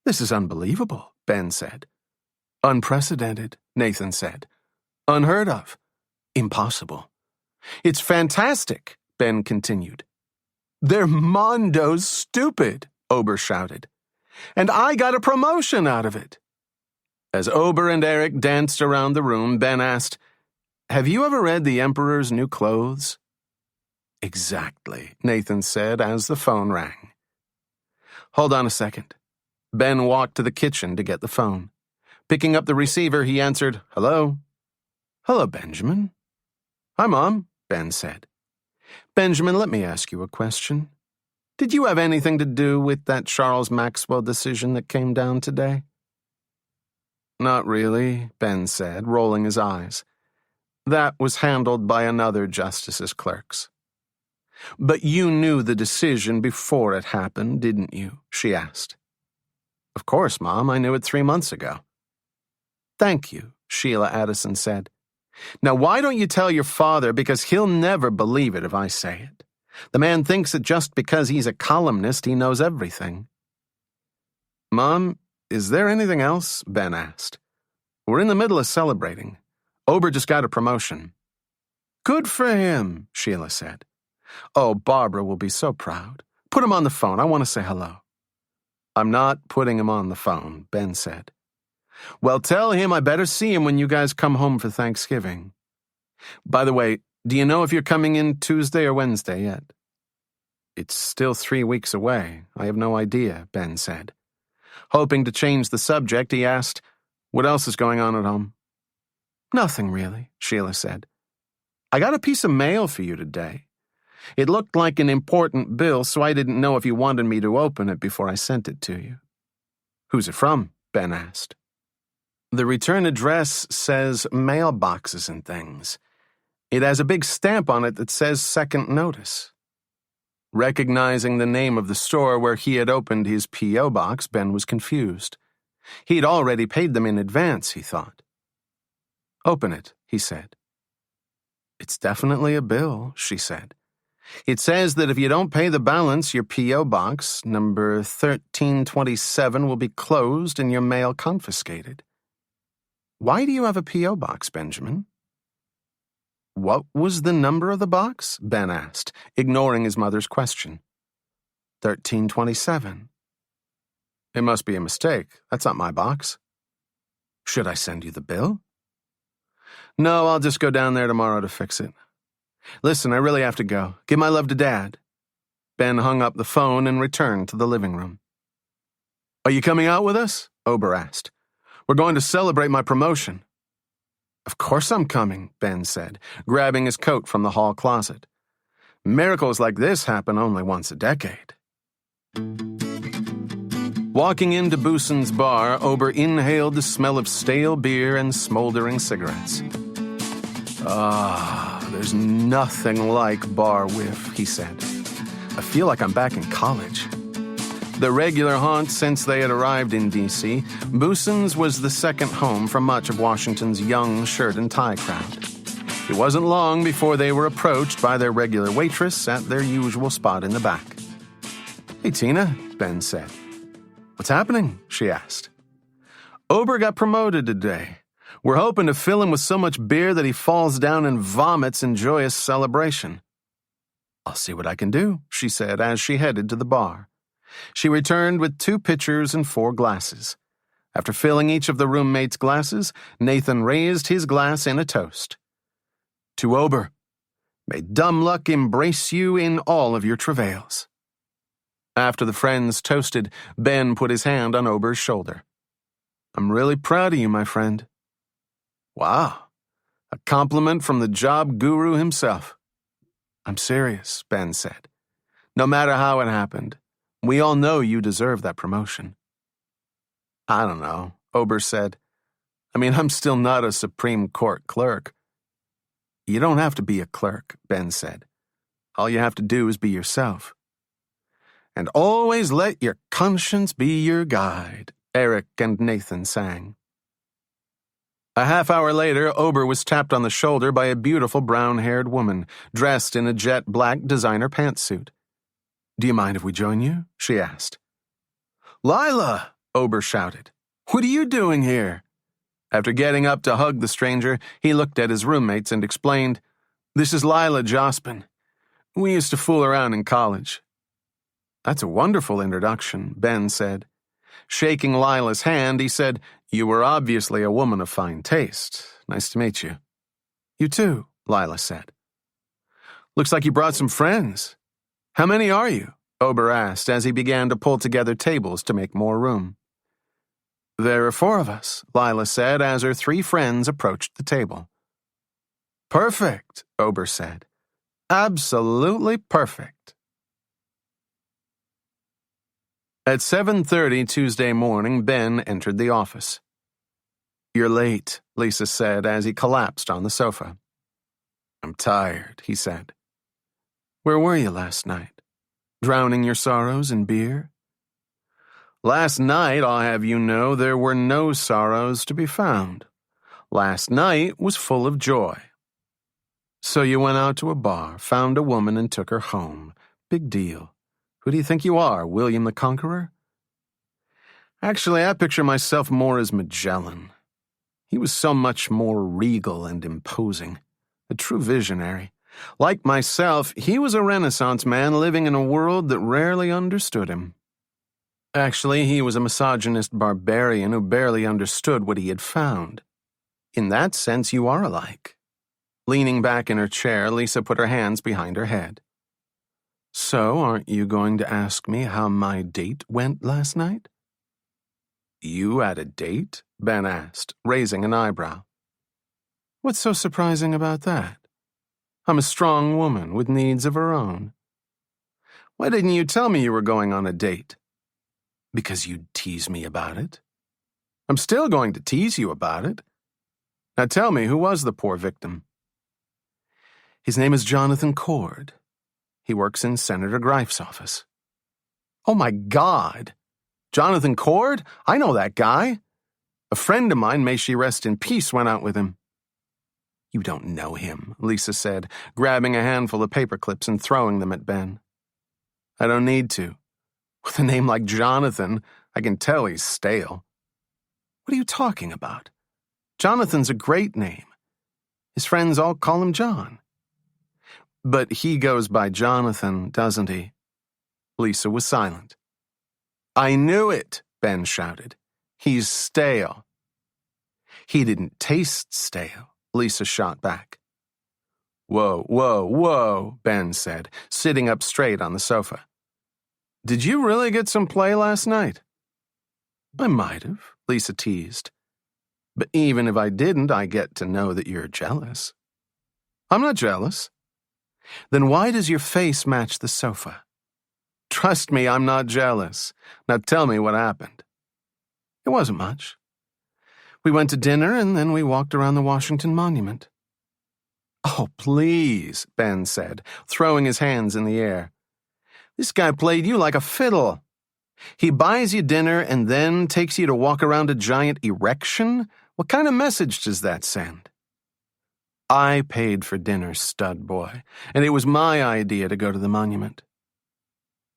This is unbelievable, Ben said. Unprecedented, Nathan said. Unheard of. Impossible. It's fantastic, Ben continued. They're Mondo stupid, Ober shouted. And I got a promotion out of it. As Ober and Eric danced around the room, Ben asked, Have you ever read The Emperor's New Clothes? Exactly, Nathan said as the phone rang. Hold on a second. Ben walked to the kitchen to get the phone. Picking up the receiver, he answered, Hello? Hello, Benjamin. Hi, Mom, Ben said. Benjamin, let me ask you a question. Did you have anything to do with that Charles Maxwell decision that came down today? Not really, Ben said, rolling his eyes. That was handled by another justice's clerks. But you knew the decision before it happened, didn't you? She asked. Of course, Mom, I knew it 3 months ago. Thank you, Sheila Addison said. Now, why don't you tell your father, because he'll never believe it if I say it. The man thinks that just because he's a columnist, he knows everything. Mom, is there anything else? Ben asked. We're in the middle of celebrating. Ober just got a promotion. Good for him, Sheila said. Oh, Barbara will be so proud. Put him on the phone. I want to say hello. I'm not putting him on the phone, Ben said. Well, tell him I better see him when you guys come home for Thanksgiving. By the way, do you know if you're coming in Tuesday or Wednesday yet? It's still 3 weeks away. I have no idea, Ben said. Hoping to change the subject, he asked, What else is going on at home? Nothing really, Sheila said. I got a piece of mail for you today. It looked like an important bill, so I didn't know if you wanted me to open it before I sent it to you. Who's it from? Ben asked. The return address says mailboxes and things. It has a big stamp on it that says second notice. Recognizing the name of the store where he had opened his P.O. box, Ben was confused. He'd already paid them in advance, he thought. Open it, he said. It's definitely a bill, she said. It says that if you don't pay the balance, your P.O. box, number 1327, will be closed and your mail confiscated. Why do you have a P.O. box, Benjamin? What was the number of the box? Ben asked, ignoring his mother's question. 1327. It must be a mistake. That's not my box. Should I send you the bill? No, I'll just go down there tomorrow to fix it. Listen, I really have to go. Give my love to Dad. Ben hung up the phone and returned to the living room. Are you coming out with us? Ober asked. We're going to celebrate my promotion. Of course I'm coming, Ben said, grabbing his coat from the hall closet. Miracles like this happen only once a decade. Walking into Booson's bar, Ober inhaled the smell of stale beer and smoldering cigarettes. There's nothing like bar whiff, he said. I feel like I'm back in college. The regular haunt since they had arrived in D.C., Booson's was the second home for much of Washington's young shirt and tie crowd. It wasn't long before they were approached by their regular waitress at their usual spot in the back. Hey, Tina, Ben said. What's happening? She asked. Ober got promoted today. We're hoping to fill him with so much beer that he falls down and vomits in joyous celebration. I'll see what I can do, she said as she headed to the bar. She returned with 2 pitchers and 4 glasses. After filling each of the roommates' glasses, Nathan raised his glass in a toast. To Ober, may dumb luck embrace you in all of your travails. After the friends toasted, Ben put his hand on Ober's shoulder. I'm really proud of you, my friend. Wow, a compliment from the job guru himself. I'm serious, Ben said. No matter how it happened, we all know you deserve that promotion. I don't know, Ober said. I'm still not a Supreme Court clerk. You don't have to be a clerk, Ben said. All you have to do is be yourself. And always let your conscience be your guide, Eric and Nathan sang. A half hour later, Ober was tapped on the shoulder by a beautiful brown-haired woman, dressed in a jet black designer pantsuit. Do you mind if we join you? She asked. Lila! Ober shouted. What are you doing here? After getting up to hug the stranger, he looked at his roommates and explained, This is Lila Jospin. We used to fool around in college. That's a wonderful introduction, Ben said. Shaking Lila's hand, he said, You were obviously a woman of fine taste. Nice to meet you. You too, Lila said. Looks like you brought some friends. How many are you? Ober asked as he began to pull together tables to make more room. There are 4 of us, Lila said as her 3 friends approached the table. Perfect, Ober said. Absolutely perfect. At 7:30 Tuesday morning, Ben entered the office. You're late, Lisa said as he collapsed on the sofa. I'm tired, he said. Where were you last night? Drowning your sorrows in beer? Last night, I'll have you know, there were no sorrows to be found. Last night was full of joy. So you went out to a bar, found a woman, and took her home. Big deal. Who do you think you are, William the Conqueror? Actually, I picture myself more as Magellan. He was so much more regal and imposing. A true visionary. Like myself, he was a Renaissance man living in a world that rarely understood him. Actually, he was a misogynist barbarian who barely understood what he had found. In that sense, you are alike. Leaning back in her chair, Lisa put her hands behind her head. So, aren't you going to ask me how my date went last night? You had a date? Ben asked, raising an eyebrow. What's so surprising about that? I'm a strong woman with needs of her own. Why didn't you tell me you were going on a date? Because you'd tease me about it. I'm still going to tease you about it. Now tell me, who was the poor victim? His name is Jonathan Cord. He works in Senator Greif's office. Oh my God! Jonathan Cord? I know that guy. A friend of mine, may she rest in peace, went out with him. You don't know him, Lisa said, grabbing a handful of paper clips and throwing them at Ben. I don't need to. With a name like Jonathan, I can tell he's stale. What are you talking about? Jonathan's a great name. His friends all call him John. But he goes by Jonathan, doesn't he? Lisa was silent. I knew it, Ben shouted. He's stale. He didn't taste stale, Lisa shot back. Whoa, whoa, whoa, Ben said, sitting up straight on the sofa. Did you really get some play last night? I might have, Lisa teased. But even if I didn't, I get to know that you're jealous. I'm not jealous. Then why does your face match the sofa? Trust me, I'm not jealous. Now tell me what happened. It wasn't much. We went to dinner and then we walked around the Washington Monument. Oh, please, Ben said, throwing his hands in the air. This guy played you like a fiddle. He buys you dinner and then takes you to walk around a giant erection? What kind of message does that send? I paid for dinner, stud boy, and it was my idea to go to the monument.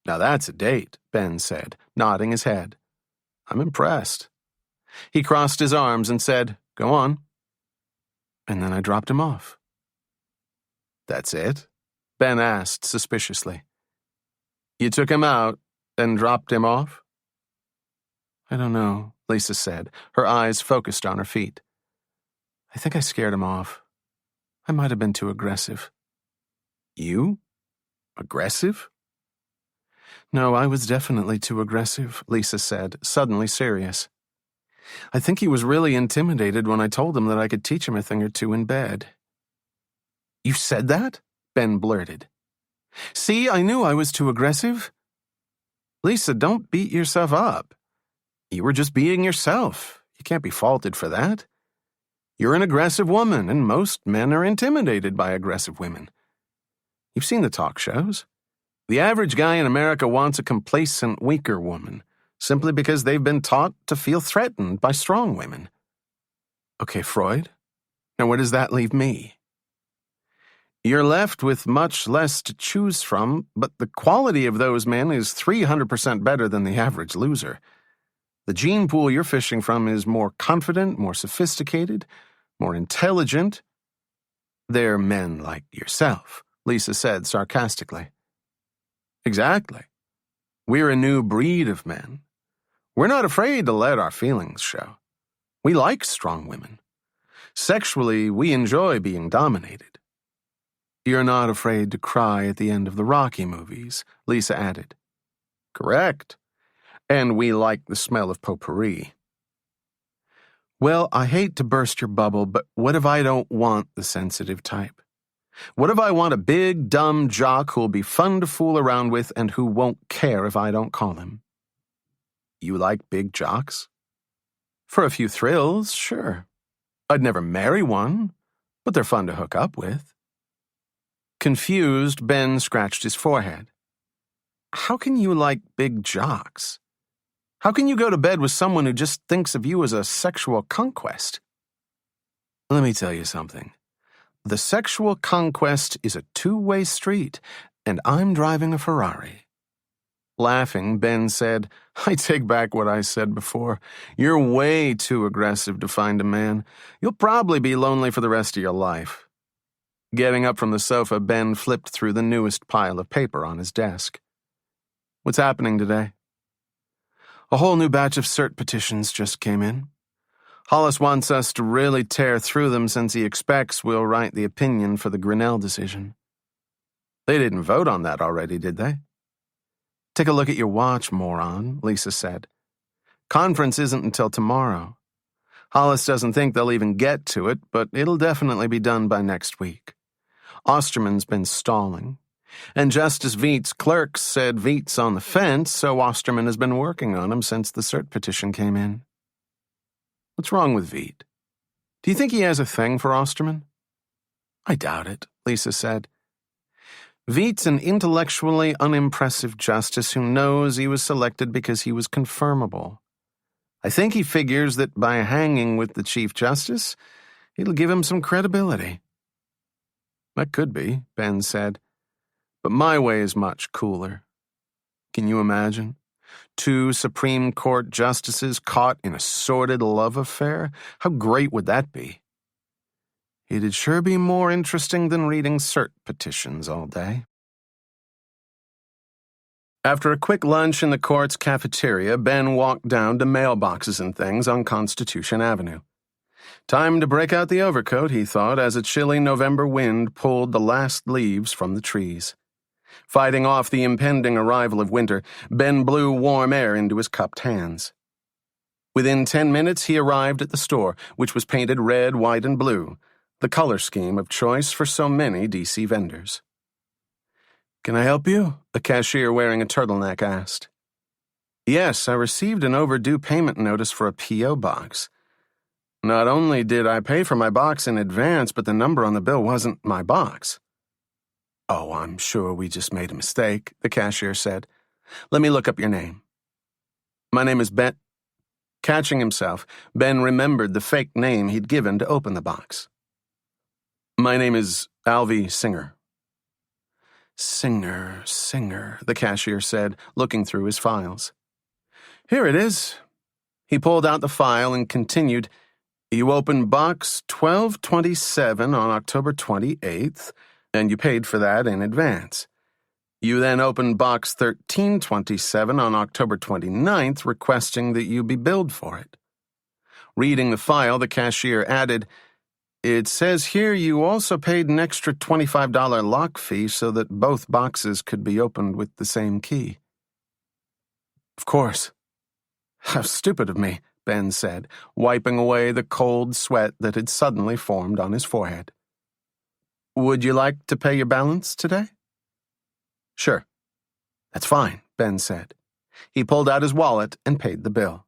Now that's a date, Ben said, nodding his head. I'm impressed. He crossed his arms and said, Go on. And then I dropped him off. That's it? Ben asked suspiciously. You took him out and dropped him off? I don't know, Lisa said, her eyes focused on her feet. I think I scared him off. I might have been too aggressive. You? Aggressive? No, I was definitely too aggressive, Lisa said, suddenly serious. I think he was really intimidated when I told him that I could teach him a thing or two in bed. You said that? Ben blurted. See, I knew I was too aggressive. Lisa, don't beat yourself up. You were just being yourself. You can't be faulted for that. You're an aggressive woman, and most men are intimidated by aggressive women. You've seen the talk shows. The average guy in America wants a complacent, weaker woman, simply because they've been taught to feel threatened by strong women. Okay, Freud. Now where does that leave me? You're left with much less to choose from, but the quality of those men is 300% better than the average loser. The gene pool you're fishing from is more confident, more sophisticated, more intelligent. They're men like yourself, Lisa said sarcastically. Exactly. We're a new breed of men. We're not afraid to let our feelings show. We like strong women. Sexually, we enjoy being dominated. You're not afraid to cry at the end of the Rocky movies, Lisa added. Correct. And we like the smell of potpourri. Well, I hate to burst your bubble, but what if I don't want the sensitive type? What if I want a big, dumb jock who'll be fun to fool around with and who won't care if I don't call him? You like big jocks? For a few thrills, sure. I'd never marry one, but they're fun to hook up with. Confused, Ben scratched his forehead. How can you like big jocks? How can you go to bed with someone who just thinks of you as a sexual conquest? Let me tell you something. The sexual conquest is a two-way street, and I'm driving a Ferrari. Laughing, Ben said, I take back what I said before. You're way too aggressive to find a man. You'll probably be lonely for the rest of your life. Getting up from the sofa, Ben flipped through the newest pile of paper on his desk. What's happening today? A whole new batch of cert petitions just came in. Hollis wants us to really tear through them since he expects we'll write the opinion for the Grinnell decision. They didn't vote on that already, did they? Take a look at your watch, moron, Lisa said. Conference isn't until tomorrow. Hollis doesn't think they'll even get to it, but it'll definitely be done by next week. Osterman's been stalling, and Justice Veit's clerk said Veit's on the fence, so Osterman has been working on him since the cert petition came in. What's wrong with Veit? Do you think he has a thing for Osterman? I doubt it, Lisa said. Veit's an intellectually unimpressive justice who knows he was selected because he was confirmable. I think he figures that by hanging with the Chief Justice, it'll give him some credibility. That could be, Ben said. But my way is much cooler. Can you imagine? 2 Supreme Court justices caught in a sordid love affair? How great would that be? It'd sure be more interesting than reading cert petitions all day. After a quick lunch in the court's cafeteria, Ben walked down to mailboxes and things on Constitution Avenue. Time to break out the overcoat, he thought, as a chilly November wind pulled the last leaves from the trees. Fighting off the impending arrival of winter, Ben blew warm air into his cupped hands. Within 10 minutes, he arrived at the store, which was painted red, white, and blue, the color scheme of choice for so many D.C. vendors. Can I help you? A cashier wearing a turtleneck asked. Yes, I received an overdue payment notice for a P.O. box. Not only did I pay for my box in advance, but the number on the bill wasn't my box. Oh, I'm sure we just made a mistake, the cashier said. Let me look up your name. My name is Ben. Catching himself, Ben remembered the fake name he'd given to open the box. My name is Alvy Singer. Singer, the cashier said, looking through his files. Here it is. He pulled out the file and continued, You opened box 1227 on October 28th, and you paid for that in advance. You then opened box 1327 on October 29th, requesting that you be billed for it. Reading the file, the cashier added, It says here you also paid an extra $25 lock fee so that both boxes could be opened with the same key. Of course. How stupid of me, Ben said, wiping away the cold sweat that had suddenly formed on his forehead. Would you like to pay your balance today? Sure. That's fine, Ben said. He pulled out his wallet and paid the bill.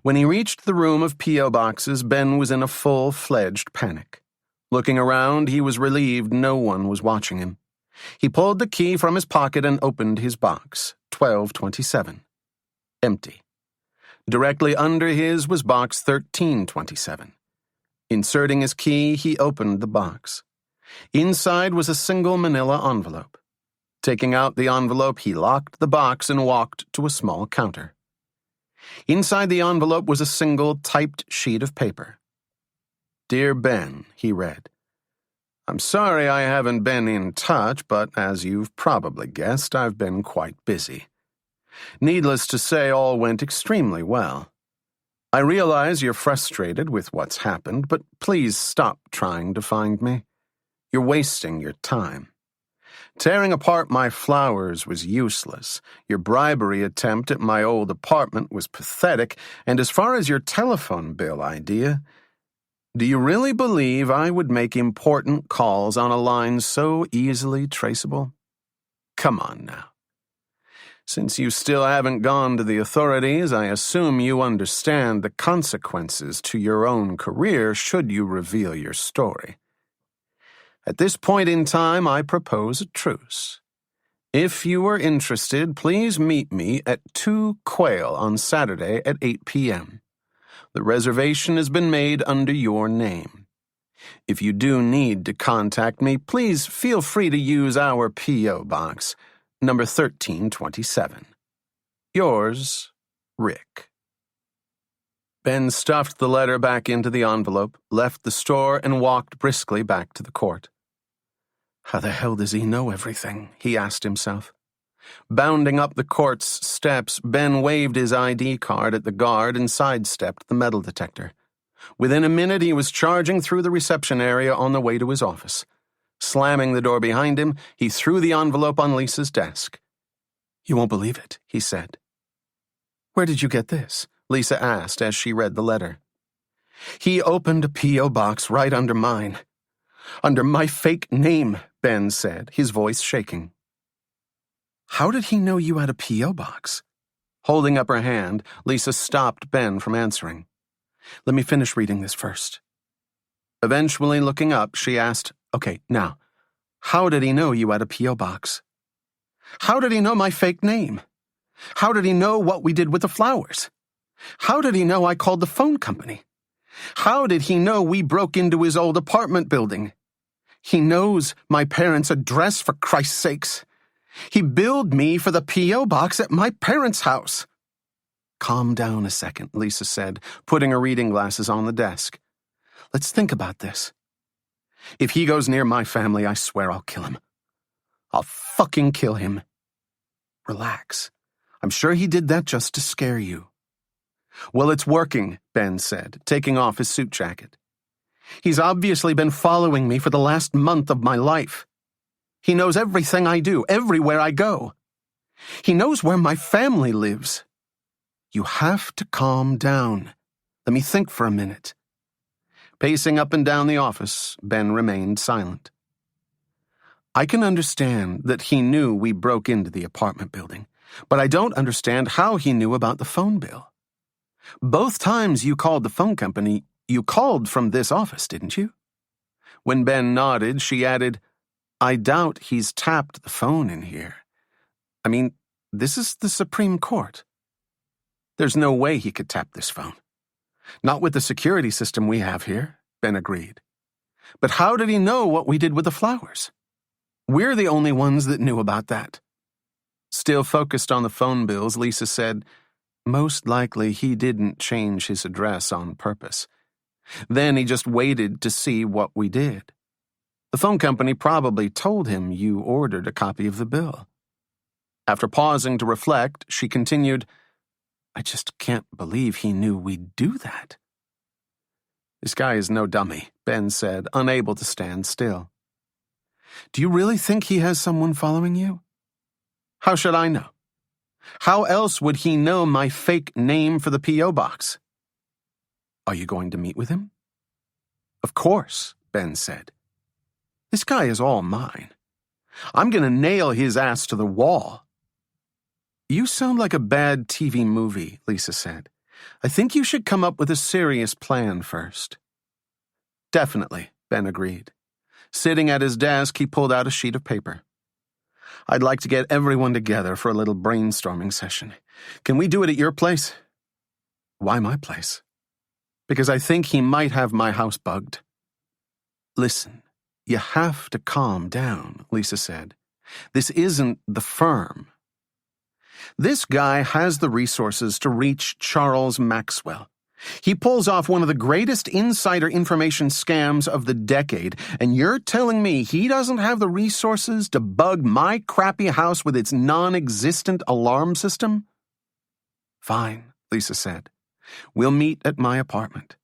When he reached the room of P.O. boxes, Ben was in a full-fledged panic. Looking around, he was relieved no one was watching him. He pulled the key from his pocket and opened his box, 1227. Empty. Directly under his was box 1327. Inserting his key, he opened the box. Inside was a single manila envelope. Taking out the envelope, he locked the box and walked to a small counter. Inside the envelope was a single typed sheet of paper. Dear Ben, he read, I'm sorry I haven't been in touch, but as you've probably guessed, I've been quite busy. Needless to say, all went extremely well. I realize you're frustrated with what's happened, but please stop trying to find me. You're wasting your time. Tearing apart my flowers was useless. Your bribery attempt at my old apartment was pathetic, and as far as your telephone bill idea, do you really believe I would make important calls on a line so easily traceable? Come on now. Since you still haven't gone to the authorities, I assume you understand the consequences to your own career should you reveal your story. At this point in time, I propose a truce. If you are interested, please meet me at 2 Quail on Saturday at 8 p.m. The reservation has been made under your name. If you do need to contact me, please feel free to use our P.O. Box, number 1327. Yours, Rick. Ben stuffed the letter back into the envelope, left the store, and walked briskly back to the court. How the hell does he know everything? He asked himself. Bounding up the court's steps, Ben waved his ID card at the guard and sidestepped the metal detector. Within a minute, he was charging through the reception area on the way to his office. Slamming the door behind him, he threw the envelope on Lisa's desk. "You won't believe it," he said. "Where did you get this?" Lisa asked as she read the letter. "He opened a P.O. box right under mine. Under my fake name," Ben said, his voice shaking. "How did he know you had a P.O. box?" Holding up her hand, Lisa stopped Ben from answering. "Let me finish reading this first." Eventually looking up, she asked, "Okay, now, how did he know you had a P.O. box? How did he know my fake name? How did he know what we did with the flowers? How did he know I called the phone company? How did he know we broke into his old apartment building? He knows my parents' address, for Christ's sakes. He billed me for the P.O. box at my parents' house." "Calm down a second," Lisa said, putting her reading glasses on the desk. "Let's think about this. If he goes near my family, I swear I'll kill him. I'll fucking kill him." "Relax. I'm sure he did that just to scare you." "Well, it's working," Ben said, taking off his suit jacket. "He's obviously been following me for the last month of my life. He knows everything I do, everywhere I go. He knows where my family lives. You have to calm down. Let me think for a minute." Pacing up and down the office, Ben remained silent. "I can understand that he knew we broke into the apartment building, but I don't understand how he knew about the phone bill. Both times you called the phone company, you called from this office, didn't you?" When Ben nodded, she added, "I doubt he's tapped the phone in here. I mean, this is the Supreme Court. There's no way he could tap this phone. Not with the security system we have here," Ben agreed. "But how did he know what we did with the flowers? We're the only ones that knew about that." Still focused on the phone bills, Lisa said, "Most likely he didn't change his address on purpose. Then he just waited to see what we did. The phone company probably told him you ordered a copy of the bill." After pausing to reflect, she continued, "I just can't believe he knew we'd do that." "This guy is no dummy," Ben said, unable to stand still. "Do you really think he has someone following you?" "How should I know? How else would he know my fake name for the P.O. box?" "Are you going to meet with him?" "Of course," Ben said. "This guy is all mine. I'm going to nail his ass to the wall." "You sound like a bad TV movie," Lisa said. "I think you should come up with a serious plan first." "Definitely," Ben agreed. Sitting at his desk, he pulled out a sheet of paper. "I'd like to get everyone together for a little brainstorming session. Can we do it at your place?" "Why my place?" "Because I think he might have my house bugged." "Listen, you have to calm down," Lisa said. "This isn't the firm. This guy has the resources to reach Charles Maxwell. He pulls off one of the greatest insider information scams of the decade, and you're telling me he doesn't have the resources to bug my crappy house with its non-existent alarm system?" "Fine," Lisa said. "We'll meet at my apartment."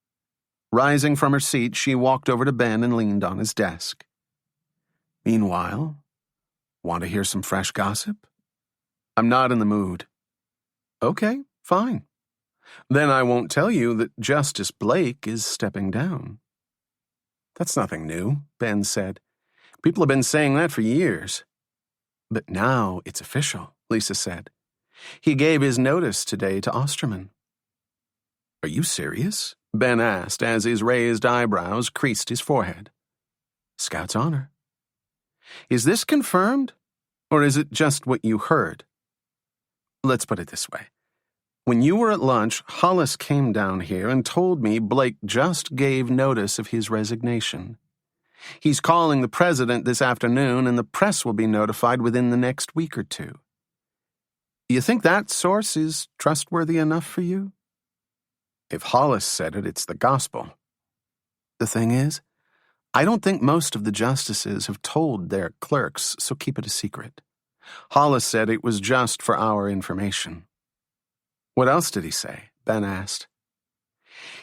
Rising from her seat, she walked over to Ben and leaned on his desk. "Meanwhile, want to hear some fresh gossip?" "I'm not in the mood." "Okay, fine. Then I won't tell you that Justice Blake is stepping down." "That's nothing new," Ben said. "People have been saying that for years." "But now it's official," Lisa said. "He gave his notice today to Osterman." "Are you serious?" Ben asked as his raised eyebrows creased his forehead. "Scout's honor." "Is this confirmed, or is it just what you heard?" "Let's put it this way. When you were at lunch, Hollis came down here and told me Blake just gave notice of his resignation. He's calling the president this afternoon, and the press will be notified within the next week or two. You think that source is trustworthy enough for you? If Hollis said it, it's the gospel. The thing is, I don't think most of the justices have told their clerks, so keep it a secret. Hollis said it was just for our information. What else did he say? Ben asked.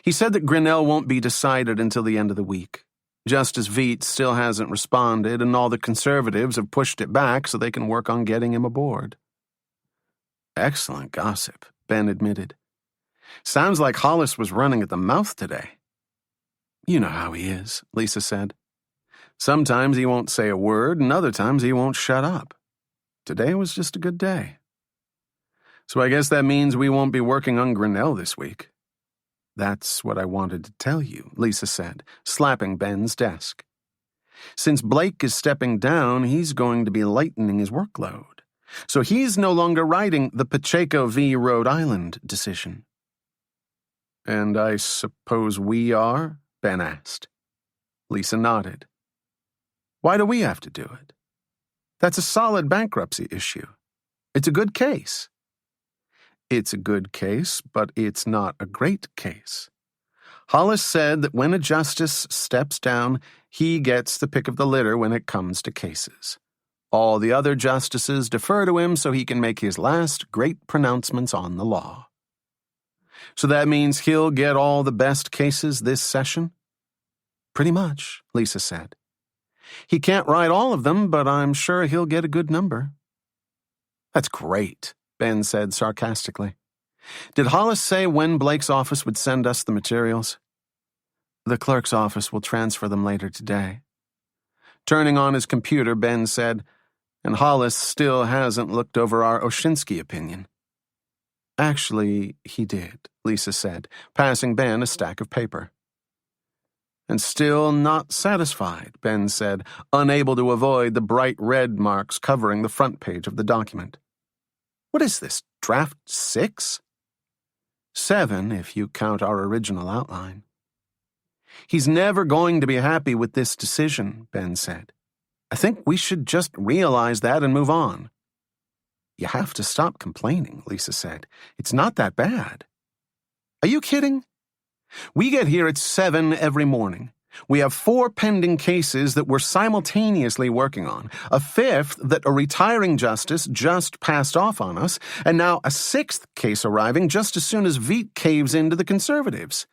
He said that Grinnell won't be decided until the end of the week. Justice Veet still hasn't responded, and all the conservatives have pushed it back so they can work on getting him aboard. Excellent gossip, Ben admitted. Sounds like Hollis was running at the mouth today. You know how he is, Lisa said. Sometimes he won't say a word, and other times he won't shut up. Today was just a good day. So I guess that means we won't be working on Grinnell this week. That's what I wanted to tell you, Lisa said, slapping Ben's desk. Since Blake is stepping down, he's going to be lightening his workload. So he's no longer writing the Pacheco v. Rhode Island decision. And I suppose we are? Ben asked. Lisa nodded. Why do we have to do it? That's a solid bankruptcy issue. It's a good case. It's a good case, but it's not a great case. Hollis said that when a justice steps down, he gets the pick of the litter when it comes to cases. All the other justices defer to him so he can make his last great pronouncements on the law. So that means he'll get all the best cases this session? Pretty much, Lisa said. He can't write all of them, but I'm sure he'll get a good number. That's great, Ben said sarcastically. Did Hollis say when Blake's office would send us the materials? The clerk's office will transfer them later today. Turning on his computer, Ben said, and Hollis still hasn't looked over our Oshinsky opinion. Actually, he did, Lisa said, passing Ben a stack of paper. And still not satisfied, Ben said, unable to avoid the bright red marks covering the front page of the document. What is this, draft 6? 7, if you count our original outline. He's never going to be happy with this decision, Ben said. I think we should just realize that and move on. You have to stop complaining, Lisa said. It's not that bad. Are you kidding? We get here at 7 every morning. We have 4 pending cases that we're simultaneously working on, a 5th that a retiring justice just passed off on us, and now a 6th case arriving just as soon as Veet caves into the conservatives.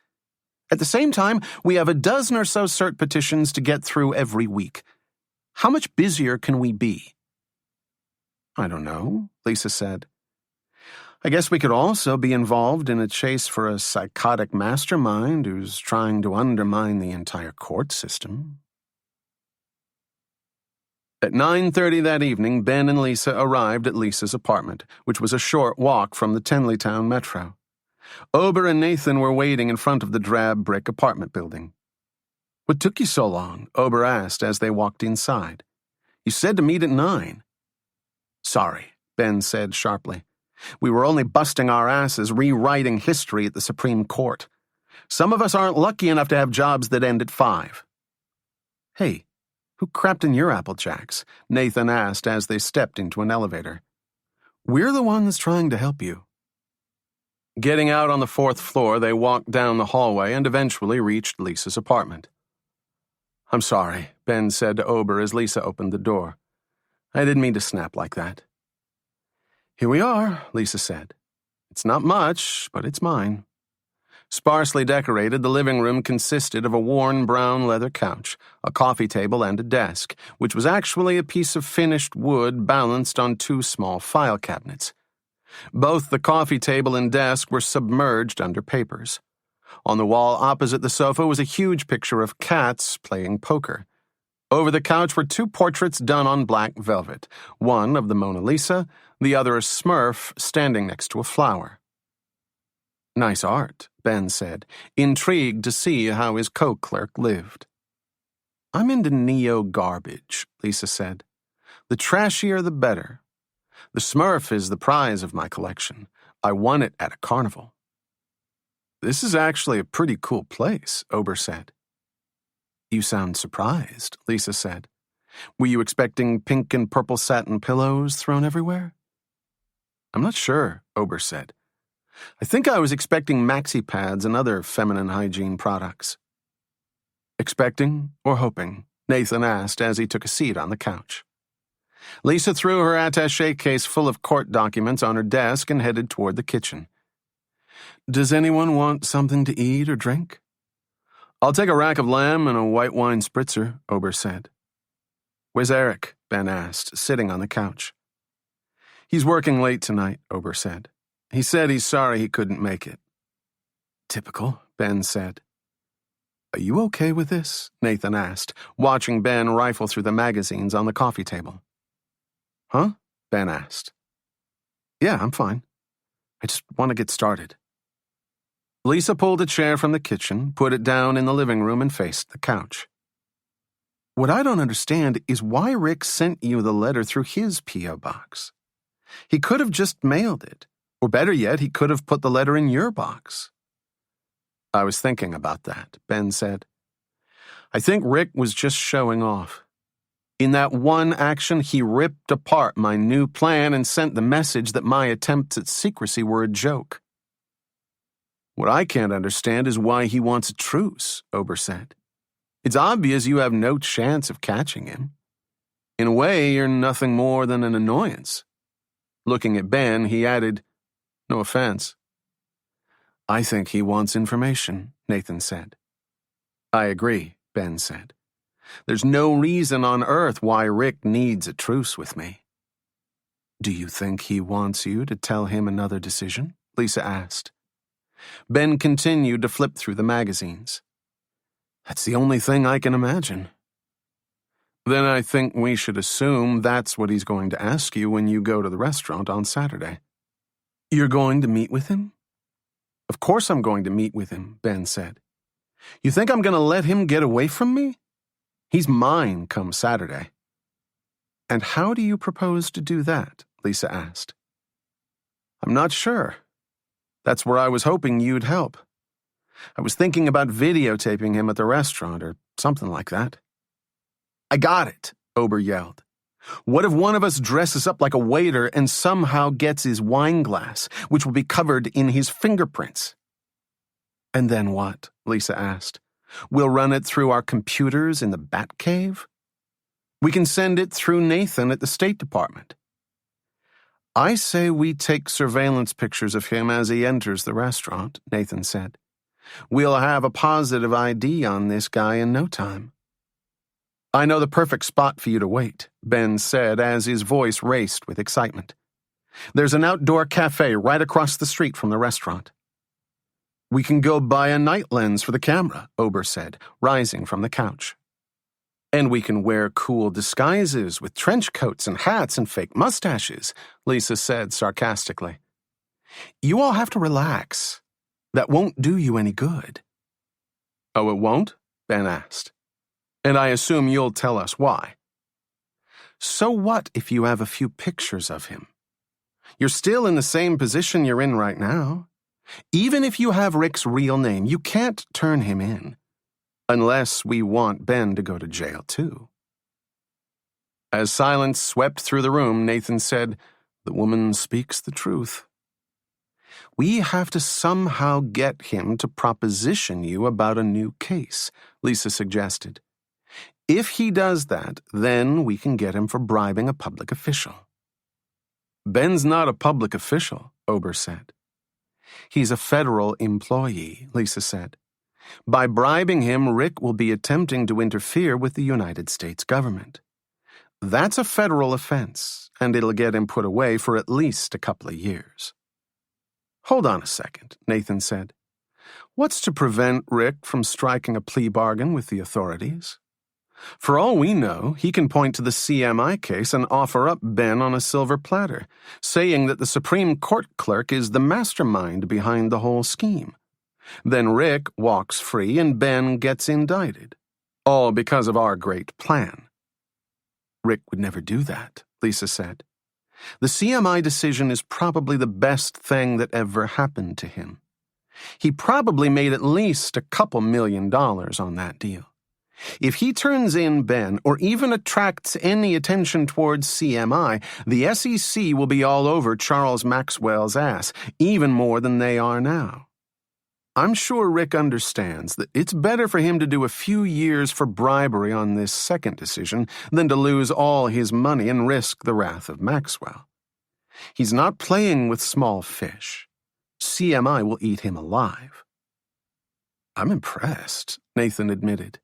At the same time, we have a dozen or so cert petitions to get through every week. How much busier can we be? I don't know, Lisa said. I guess we could also be involved in a chase for a psychotic mastermind who's trying to undermine the entire court system. At 9:30 that evening, Ben and Lisa arrived at Lisa's apartment, which was a short walk from the Tenleytown Metro. Ober and Nathan were waiting in front of the drab brick apartment building. What took you so long? Ober asked as they walked inside. You said to meet at 9. Sorry, Ben said sharply. We were only busting our asses rewriting history at the Supreme Court. Some of us aren't lucky enough to have jobs that end at 5. Hey, who crapped in your Apple Jacks? Nathan asked as they stepped into an elevator. We're the ones trying to help you. Getting out on the 4th floor, they walked down the hallway and eventually reached Lisa's apartment. I'm sorry, Ben said to Ober as Lisa opened the door. I didn't mean to snap like that. Here we are, Lisa said. It's not much, but it's mine. Sparsely decorated, the living room consisted of a worn brown leather couch, a coffee table, and a desk, which was actually a piece of finished wood balanced on 2 small file cabinets. Both the coffee table and desk were submerged under papers. On the wall opposite the sofa was a huge picture of cats playing poker. Over the couch were 2 portraits done on black velvet, one of the Mona Lisa, the other a Smurf standing next to a flower. Nice art, Ben said, intrigued to see how his co-clerk lived. I'm into neo-garbage, Lisa said. The trashier the better. The Smurf is the prize of my collection, I won it at a carnival. This is actually a pretty cool place, Ober said. You sound surprised, Lisa said. Were you expecting pink and purple satin pillows thrown everywhere? I'm not sure, Ober said. I think I was expecting maxi pads and other feminine hygiene products. Expecting or hoping? Nathan asked as he took a seat on the couch. Lisa threw her attaché case full of court documents on her desk and headed toward the kitchen. Does anyone want something to eat or drink? I'll take a rack of lamb and a white wine spritzer, Ober said. Where's Eric? Ben asked, sitting on the couch. He's working late tonight, Ober said. He said he's sorry he couldn't make it. Typical, Ben said. Are you okay with this? Nathan asked, watching Ben rifle through the magazines on the coffee table. Huh? Ben asked. Yeah, I'm fine. I just want to get started. Lisa pulled a chair from the kitchen, put it down in the living room, and faced the couch. What I don't understand is why Rick sent you the letter through his P.O. box. He could have just mailed it, or better yet, he could have put the letter in your box. I was thinking about that, Ben said. I think Rick was just showing off. In that one action, he ripped apart my new plan and sent the message that my attempts at secrecy were a joke. What I can't understand is why he wants a truce, Ober said. It's obvious you have no chance of catching him. In a way, you're nothing more than an annoyance. Looking at Ben, he added, No offense. I think he wants information, Nathan said. I agree, Ben said. There's no reason on earth why Rick needs a truce with me. Do you think he wants you to tell him another decision? Lisa asked. Ben continued to flip through the magazines. That's the only thing I can imagine. Then I think we should assume that's what he's going to ask you when you go to the restaurant on Saturday. You're going to meet with him? Of course I'm going to meet with him, Ben said. You think I'm going to let him get away from me? He's mine come Saturday. And how do you propose to do that? Lisa asked. I'm not sure. That's where I was hoping you'd help. I was thinking about videotaping him at the restaurant or something like that. I got it, Ober yelled. What if one of us dresses up like a waiter and somehow gets his wine glass, which will be covered in his fingerprints? And then what? Lisa asked. We'll run it through our computers in the Batcave? We can send it through Nathan at the State Department. I say we take surveillance pictures of him as he enters the restaurant, Nathan said. We'll have a positive ID on this guy in no time. I know the perfect spot for you to wait, Ben said as his voice raced with excitement. There's an outdoor cafe right across the street from the restaurant. We can go buy a night lens for the camera, Ober said, rising from the couch. And we can wear cool disguises with trench coats and hats and fake mustaches, Lisa said sarcastically. You all have to relax. That won't do you any good. Oh, it won't? Ben asked. And I assume you'll tell us why. So what if you have a few pictures of him? You're still in the same position you're in right now. Even if you have Rick's real name, you can't turn him in. Unless we want Ben to go to jail, too. As silence swept through the room, Nathan said, The woman speaks the truth. We have to somehow get him to proposition you about a new case, Lisa suggested. If he does that, then we can get him for bribing a public official. Ben's not a public official, Ober said. He's a federal employee, Lisa said. By bribing him, Rick will be attempting to interfere with the United States government. That's a federal offense, and it'll get him put away for at least a couple of years. Hold on a second, Nathan said. What's to prevent Rick from striking a plea bargain with the authorities? For all we know, he can point to the CMI case and offer up Ben on a silver platter, saying that the Supreme Court clerk is the mastermind behind the whole scheme. Then Rick walks free and Ben gets indicted, all because of our great plan. Rick would never do that, Lisa said. The CMI decision is probably the best thing that ever happened to him. He probably made at least a couple $1 million on that deal. If he turns in Ben, or even attracts any attention towards CMI, the SEC will be all over Charles Maxwell's ass, even more than they are now. I'm sure Rick understands that it's better for him to do a few years for bribery on this second decision than to lose all his money and risk the wrath of Maxwell. He's not playing with small fish. CMI will eat him alive. I'm impressed, Nathan admitted.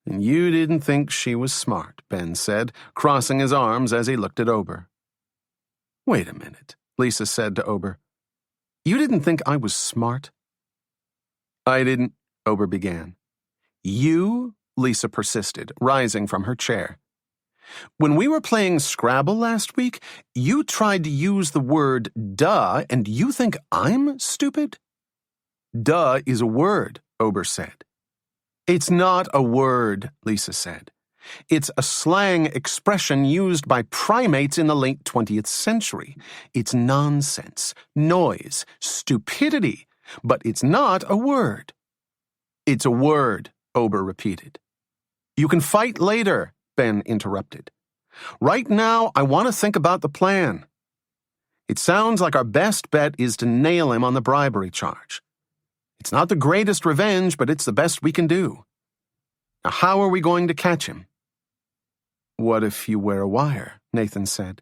And you didn't think she was smart, Ben said, crossing his arms as he looked at Ober. Wait a minute, Lisa said to Ober. You didn't think I was smart? I didn't, Ober began. You, Lisa persisted, rising from her chair. When we were playing Scrabble last week, you tried to use the word duh, and you think I'm stupid? Duh is a word, Ober said. It's not a word, Lisa said. It's a slang expression used by primates in the late 20th century. It's nonsense, noise, stupidity, but it's not a word. It's a word, Ober repeated. You can fight later, Ben interrupted. Right now, I want to think about the plan. It sounds like our best bet is to nail him on the bribery charge. It's not the greatest revenge, but it's the best we can do. Now, how are we going to catch him? What if you wear a wire? Nathan said.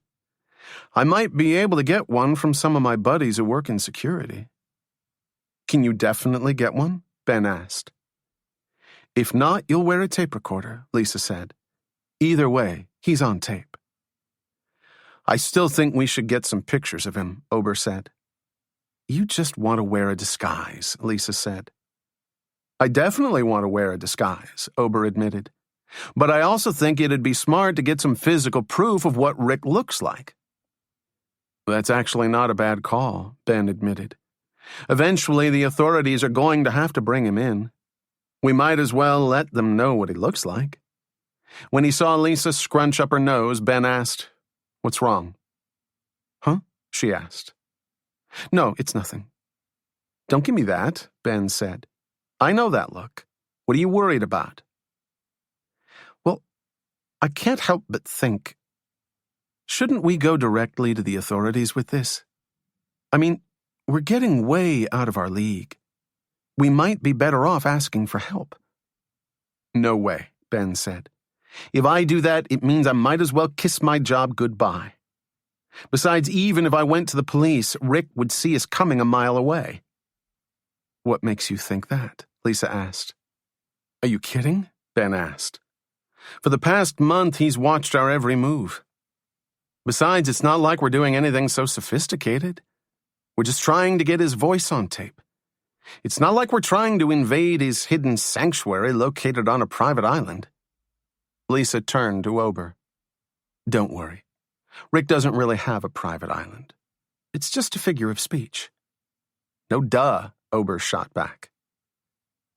I might be able to get one from some of my buddies who work in security. Can you definitely get one? Ben asked. If not, you'll wear a tape recorder, Lisa said. Either way, he's on tape. I still think we should get some pictures of him, Ober said. You just want to wear a disguise, Lisa said. I definitely want to wear a disguise, Ober admitted. But I also think it'd be smart to get some physical proof of what Rick looks like. That's actually not a bad call, Ben admitted. Eventually, the authorities are going to have to bring him in. We might as well let them know what he looks like. When he saw Lisa scrunch up her nose, Ben asked, What's wrong? Huh? She asked. No, it's nothing. Don't give me that, Ben said. I know that look. What are you worried about? Well, I can't help but think, shouldn't we go directly to the authorities with this? I mean, we're getting way out of our league. We might be better off asking for help. No way, Ben said. If I do that, it means I might as well kiss my job goodbye. Besides, even if I went to the police, Rick would see us coming a mile away. What makes you think that? Lisa asked. Are you kidding? Ben asked. For the past month, he's watched our every move. Besides, it's not like we're doing anything so sophisticated. We're just trying to get his voice on tape. It's not like we're trying to invade his hidden sanctuary located on a private island. Lisa turned to Ober. Don't worry. Rick doesn't really have a private island. It's just a figure of speech. No duh, Ober shot back.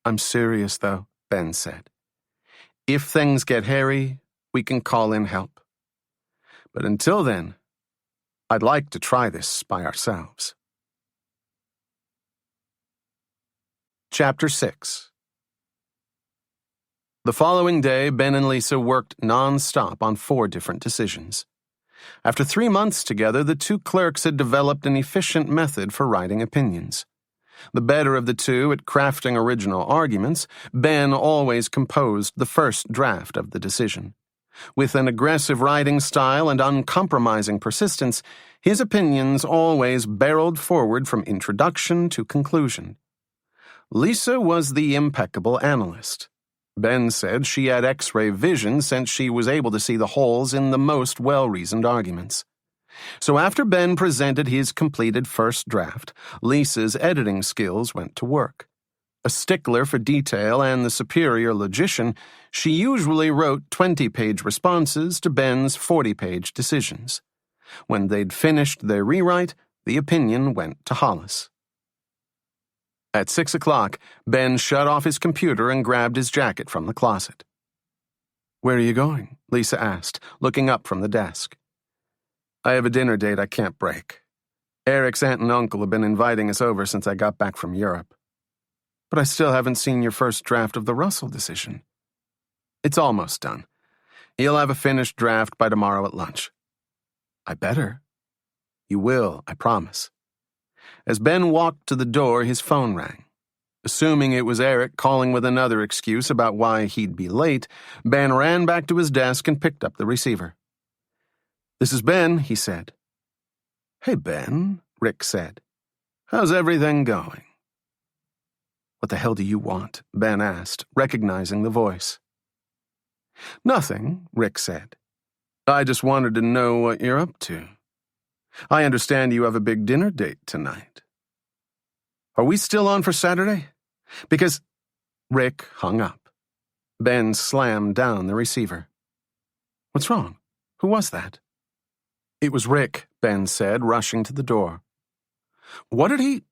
I'm serious, though, Ben said. If things get hairy, we can call in help. But until then, I'd like to try this by ourselves. Chapter 6. The following day, Ben and Lisa worked nonstop on 4 different decisions. After 3 months together, the 2 clerks had developed an efficient method for writing opinions. The better of the 2 at crafting original arguments, Ben always composed the first draft of the decision. With an aggressive writing style and uncompromising persistence, his opinions always barreled forward from introduction to conclusion. Lisa was the impeccable analyst. Ben said she had X-ray vision since she was able to see the holes in the most well-reasoned arguments. So after Ben presented his completed first draft, Lisa's editing skills went to work. A stickler for detail and the superior logician, she usually wrote 20-page responses to Ben's 40-page decisions. When they'd finished their rewrite, the opinion went to Hollis. At 6 o'clock, Ben shut off his computer and grabbed his jacket from the closet. Where are you going? Lisa asked, looking up from the desk. I have a dinner date I can't break. Eric's aunt and uncle have been inviting us over since I got back from Europe. But I still haven't seen your first draft of the Russell decision. It's almost done. You'll have a finished draft by tomorrow at lunch. I better. You will, I promise. As Ben walked to the door, his phone rang. Assuming it was Eric calling with another excuse about why he'd be late, Ben ran back to his desk and picked up the receiver. "This is Ben," he said. "Hey, Ben," Rick said. "How's everything going?" "What the hell do you want?" Ben asked, recognizing the voice. "Nothing," Rick said. "I just wanted to know what you're up to. I understand you have a big dinner date tonight. Are we still on for Saturday? Because—" Rick hung up. Ben slammed down the receiver. "What's wrong? Who was that?" "It was Rick," Ben said, rushing to the door. "What did he—"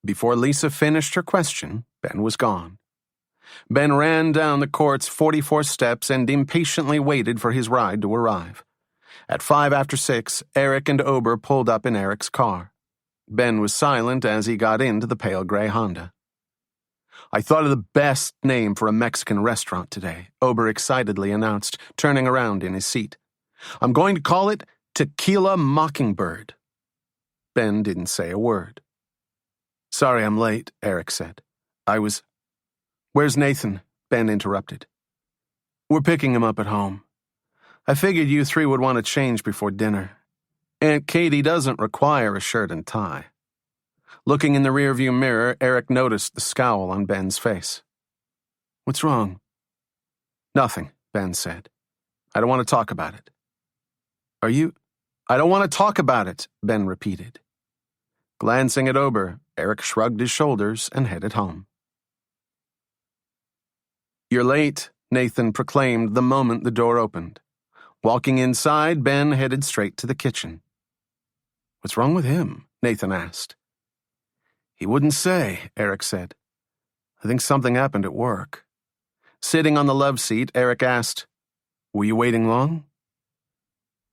Before Lisa finished her question, Ben was gone. Ben ran down the court's 44 steps and impatiently waited for his ride to arrive. At 6:05, Eric and Ober pulled up in Eric's car. Ben was silent as he got into the pale gray Honda. "I thought of the best name for a Mexican restaurant today," Ober excitedly announced, turning around in his seat. "I'm going to call it Tequila Mockingbird." Ben didn't say a word. "Sorry I'm late," Eric said. "Where's Nathan?" Ben interrupted. "We're picking him up at home. I figured you three would want to change before dinner. Aunt Katie doesn't require a shirt and tie." Looking in the rearview mirror, Eric noticed the scowl on Ben's face. "What's wrong?" "Nothing," Ben said. "I don't want to talk about it." "I don't want to talk about it," Ben repeated. Glancing at Ober, Eric shrugged his shoulders and headed home. "You're late," Nathan proclaimed the moment the door opened. Walking inside, Ben headed straight to the kitchen. "What's wrong with him?" Nathan asked. "He wouldn't say," Eric said. "I think something happened at work." Sitting on the love seat, Eric asked, "Were you waiting long?"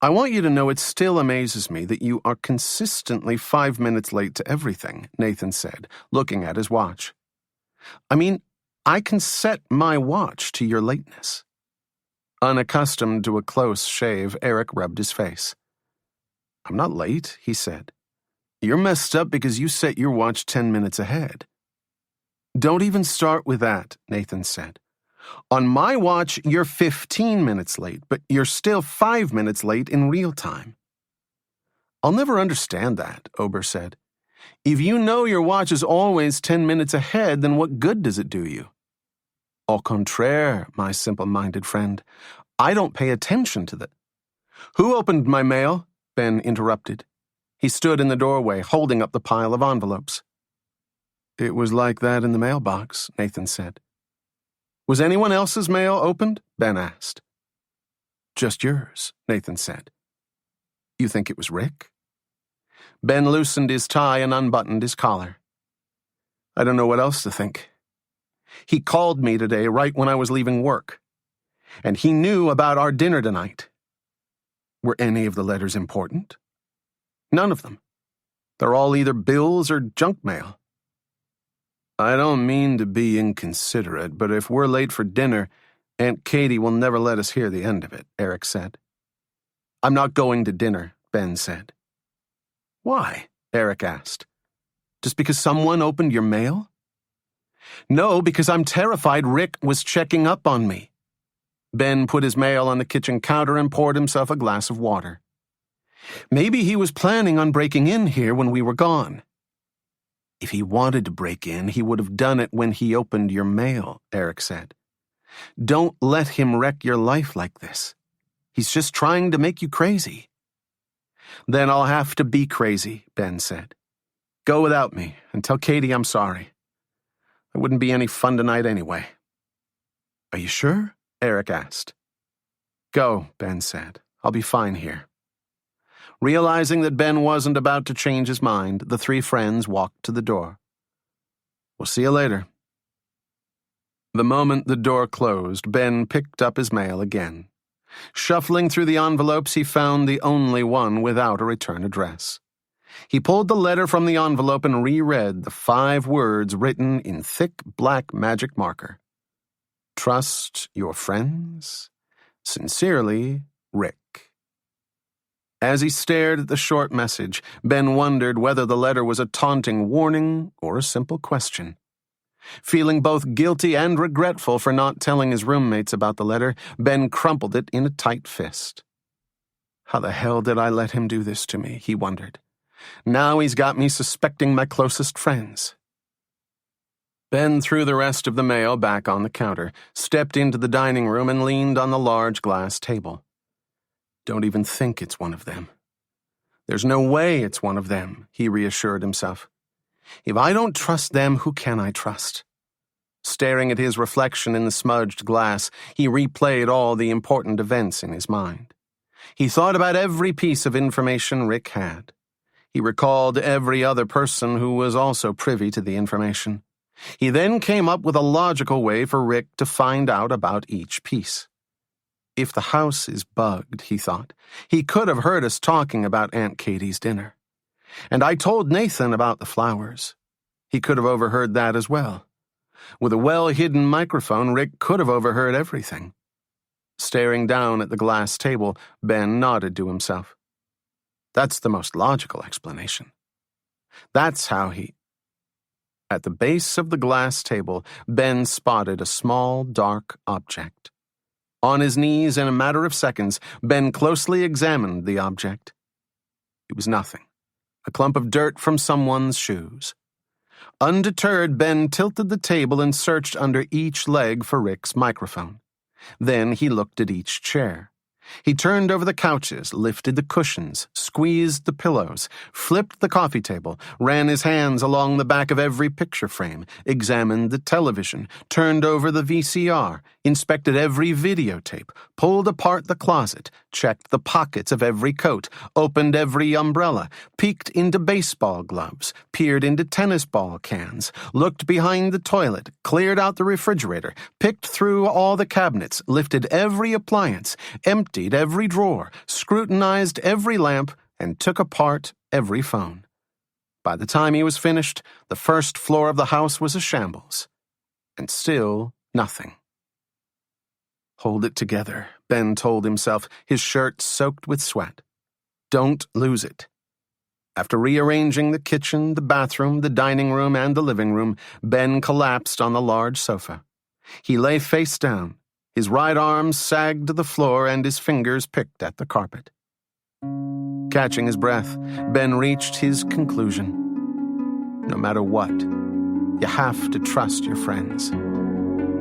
"I want you to know it still amazes me that you are consistently 5 minutes late to everything," Nathan said, looking at his watch. "I mean, I can set my watch to your lateness." Unaccustomed to a close shave, Eric rubbed his face. "I'm not late," he said. "You're messed up because you set your watch 10 minutes ahead." "Don't even start with that," Nathan said. "On my watch, you're 15 minutes late, but you're still 5 minutes late in real time." "I'll never understand that," Ober said. "If you know your watch is always 10 minutes ahead, then what good does it do you?" "Au contraire, my simple-minded friend. I don't pay attention to that." "Who opened my mail?" Ben interrupted. He stood in the doorway, holding up the pile of envelopes. "It was like that in the mailbox," Nathan said. "Was anyone else's mail opened?" Ben asked. "Just yours," Nathan said. "You think it was Rick?" Ben loosened his tie and unbuttoned his collar. "I don't know what else to think. He called me today right when I was leaving work. And he knew about our dinner tonight." "Were any of the letters important?" "None of them. They're all either bills or junk mail." "I don't mean to be inconsiderate, but if we're late for dinner, Aunt Katie will never let us hear the end of it," Eric said. "I'm not going to dinner," Ben said. "Why?" Eric asked. "Just because someone opened your mail?" "No, because I'm terrified Rick was checking up on me." Ben put his mail on the kitchen counter and poured himself a glass of water. "Maybe he was planning on breaking in here when we were gone." "If he wanted to break in, he would have done it when he opened your mail," Eric said. "Don't let him wreck your life like this. He's just trying to make you crazy." "Then I'll have to be crazy," Ben said. "Go without me and tell Katie I'm sorry. It wouldn't be any fun tonight anyway." "Are you sure?" Eric asked. "Go," Ben said. "I'll be fine here." Realizing that Ben wasn't about to change his mind, the three friends walked to the door. "We'll see you later." The moment the door closed, Ben picked up his mail again. Shuffling through the envelopes, he found the only one without a return address. He pulled the letter from the envelope and reread the 5 words written in thick black magic marker. Trust your friends. Sincerely, Rick. As he stared at the short message, Ben wondered whether the letter was a taunting warning or a simple question. Feeling both guilty and regretful for not telling his roommates about the letter, Ben crumpled it in a tight fist. How the hell did I let him do this to me, he wondered. Now he's got me suspecting my closest friends. Ben threw the rest of the mail back on the counter, stepped into the dining room, and leaned on the large glass table. Don't even think it's one of them. There's no way it's one of them, he reassured himself. If I don't trust them, who can I trust? Staring at his reflection in the smudged glass, he replayed all the important events in his mind. He thought about every piece of information Rick had. He recalled every other person who was also privy to the information. He then came up with a logical way for Rick to find out about each piece. If the house is bugged, he thought, he could have heard us talking about Aunt Katie's dinner. And I told Nathan about the flowers. He could have overheard that as well. With a well-hidden microphone, Rick could have overheard everything. Staring down at the glass table, Ben nodded to himself. That's the most logical explanation. That's how he... At the base of the glass table, Ben spotted a small, dark object. On his knees in a matter of seconds, Ben closely examined the object. It was nothing. A clump of dirt from someone's shoes. Undeterred, Ben tilted the table and searched under each leg for Rick's microphone. Then he looked at each chair. He turned over the couches, lifted the cushions, squeezed the pillows, flipped the coffee table, ran his hands along the back of every picture frame, examined the television, turned over the VCR, inspected every videotape, pulled apart the closet, checked the pockets of every coat, opened every umbrella, peeked into baseball gloves, peered into tennis ball cans, looked behind the toilet, cleared out the refrigerator, picked through all the cabinets, lifted every appliance, emptied every drawer, scrutinized every lamp, and took apart every phone. By the time he was finished, the first floor of the house was a shambles. And still nothing. Hold it together, Ben told himself, his shirt soaked with sweat. Don't lose it. After rearranging the kitchen, the bathroom, the dining room, and the living room, Ben collapsed on the large sofa. He lay face down. His right arm sagged to the floor and his fingers picked at the carpet. Catching his breath, Ben reached his conclusion. No matter what, you have to trust your friends.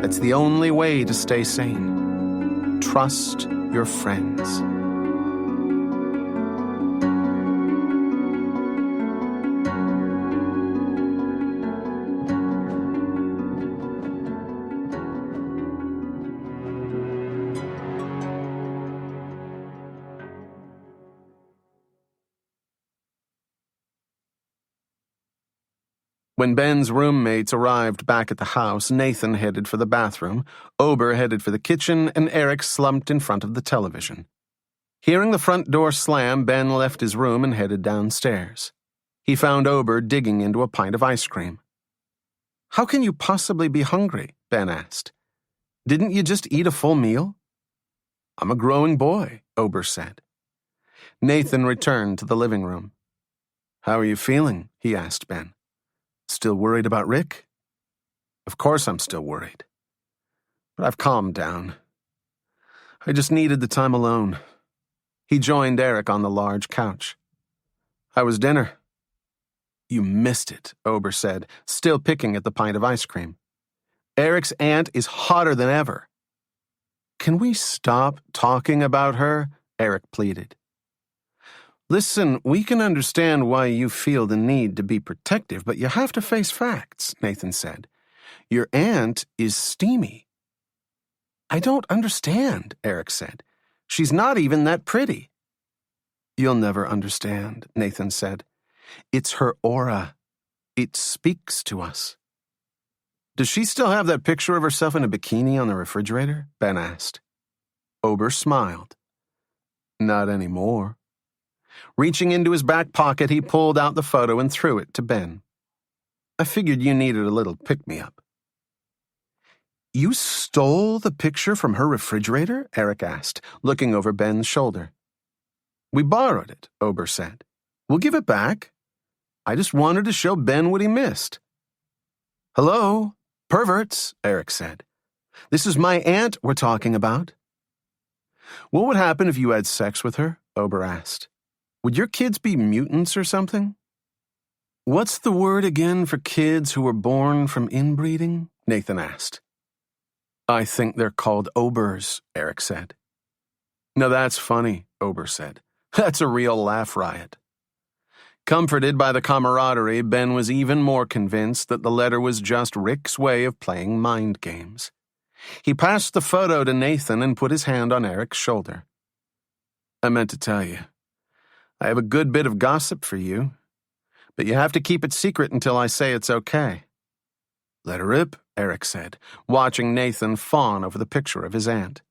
That's the only way to stay sane. Trust your friends. When Ben's roommates arrived back at the house, Nathan headed for the bathroom, Ober headed for the kitchen, and Eric slumped in front of the television. Hearing the front door slam, Ben left his room and headed downstairs. He found Ober digging into a pint of ice cream. "How can you possibly be hungry?" Ben asked. "Didn't you just eat a full meal?" "I'm a growing boy," Ober said. Nathan returned to the living room. "How are you feeling?" he asked Ben. "Still worried about Rick?" "Of course I'm still worried. But I've calmed down. I just needed the time alone." He joined Eric on the large couch. "How was dinner?" "You missed it," Ober said, still picking at the pint of ice cream. "Eric's aunt is hotter than ever." "Can we stop talking about her?" Eric pleaded. "Listen, we can understand why you feel the need to be protective, but you have to face facts," Nathan said. "Your aunt is steamy." "I don't understand," Eric said. "She's not even that pretty." "You'll never understand," Nathan said. "It's her aura. It speaks to us." "Does she still have that picture of herself in a bikini on the refrigerator?" Ben asked. Ober smiled. Not anymore. Reaching into his back pocket, he pulled out the photo and threw it to Ben. I figured you needed a little pick-me-up. You stole the picture from her refrigerator? Eric asked, looking over Ben's shoulder. We borrowed it, Ober said. We'll give it back. I just wanted to show Ben what he missed. Hello, perverts, Eric said. This is my aunt we're talking about. What would happen if you had sex with her? Ober asked. Would your kids be mutants or something? What's the word again for kids who were born from inbreeding? Nathan asked. I think they're called Obers, Eric said. Now that's funny, Ober said. That's a real laugh riot. Comforted by the camaraderie, Ben was even more convinced that the letter was just Rick's way of playing mind games. He passed the photo to Nathan and put his hand on Eric's shoulder. I meant to tell you, I have a good bit of gossip for you, but you have to keep it secret until I say it's okay. Let her rip, Eric said, watching Nathan fawn over the picture of his aunt.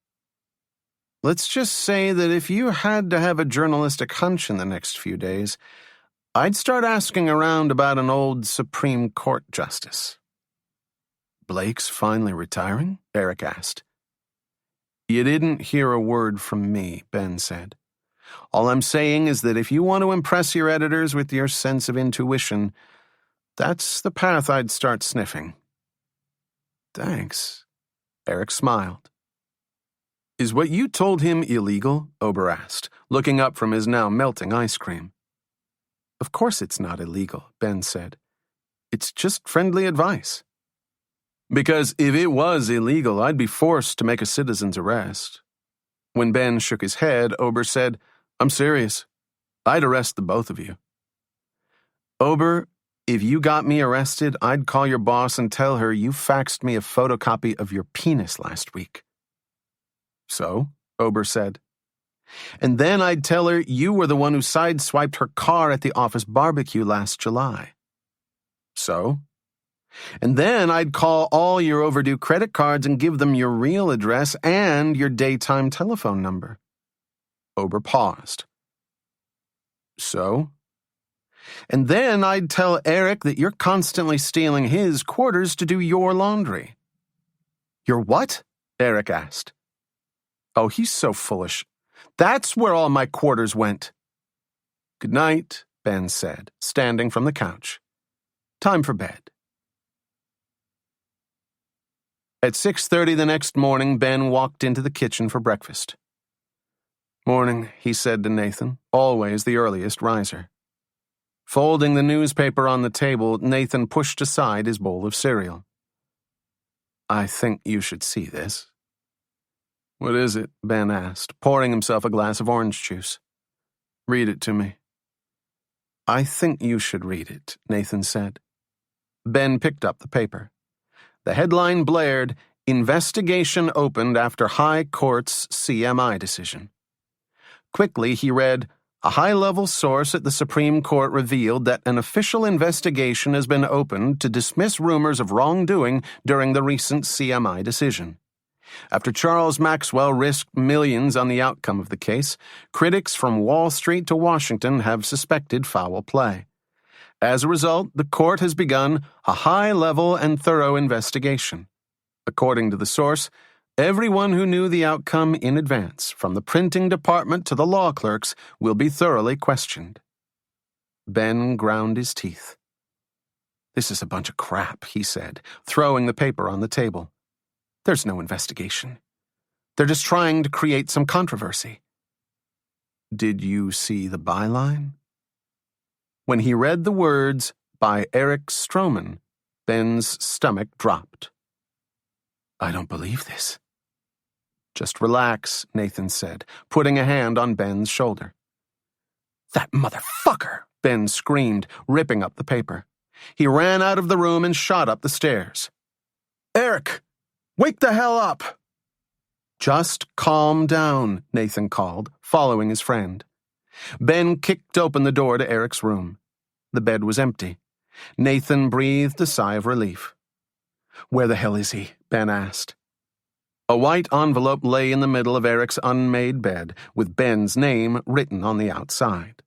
Let's just say that if you had to have a journalistic hunch in the next few days, I'd start asking around about an old Supreme Court justice. Blake's finally retiring? Eric asked. You didn't hear a word from me, Ben said. All I'm saying is that if you want to impress your editors with your sense of intuition, that's the path I'd start sniffing. Thanks. Eric smiled. Is what you told him illegal? Ober asked, looking up from his now melting ice cream. Of course it's not illegal, Ben said. It's just friendly advice. Because if it was illegal, I'd be forced to make a citizen's arrest. When Ben shook his head, Ober said, I'm serious. I'd arrest the both of you. Ober, if you got me arrested, I'd call your boss and tell her you faxed me a photocopy of your penis last week. So, Ober said. And then I'd tell her you were the one who sideswiped her car at the office barbecue last July. So? And then I'd call all your overdue credit cards and give them your real address and your daytime telephone number. Ober paused. So? And then I'd tell Eric that you're constantly stealing his quarters to do your laundry. Your what? Eric asked. Oh, he's so foolish. That's where all my quarters went. Good night, Ben said, standing from the couch. Time for bed. At 6:30 the next morning, Ben walked into the kitchen for breakfast. Morning, he said to Nathan, always the earliest riser. Folding the newspaper on the table, Nathan pushed aside his bowl of cereal. I think you should see this. What is it? Ben asked, pouring himself a glass of orange juice. Read it to me. I think you should read it, Nathan said. Ben picked up the paper. The headline blared, Investigation opened after High Court's CMI decision. Quickly, he read, A high-level source at the Supreme Court revealed that an official investigation has been opened to dismiss rumors of wrongdoing during the recent CMI decision. After Charles Maxwell risked millions on the outcome of the case, critics from Wall Street to Washington have suspected foul play. As a result, the court has begun a high-level and thorough investigation. According to the source, everyone who knew the outcome in advance, from the printing department to the law clerks, will be thoroughly questioned. Ben ground his teeth. This is a bunch of crap, he said, throwing the paper on the table. There's no investigation. They're just trying to create some controversy. Did you see the byline? When he read the words, by Eric Stroman, Ben's stomach dropped. I don't believe this. Just relax, Nathan said, putting a hand on Ben's shoulder. That motherfucker, Ben screamed, ripping up the paper. He ran out of the room and shot up the stairs. Eric! Wake the hell up! Just calm down, Nathan called, following his friend. Ben kicked open the door to Eric's room. The bed was empty. Nathan breathed a sigh of relief. Where the hell is he? Ben asked. A white envelope lay in the middle of Eric's unmade bed, with Ben's name written on the outside.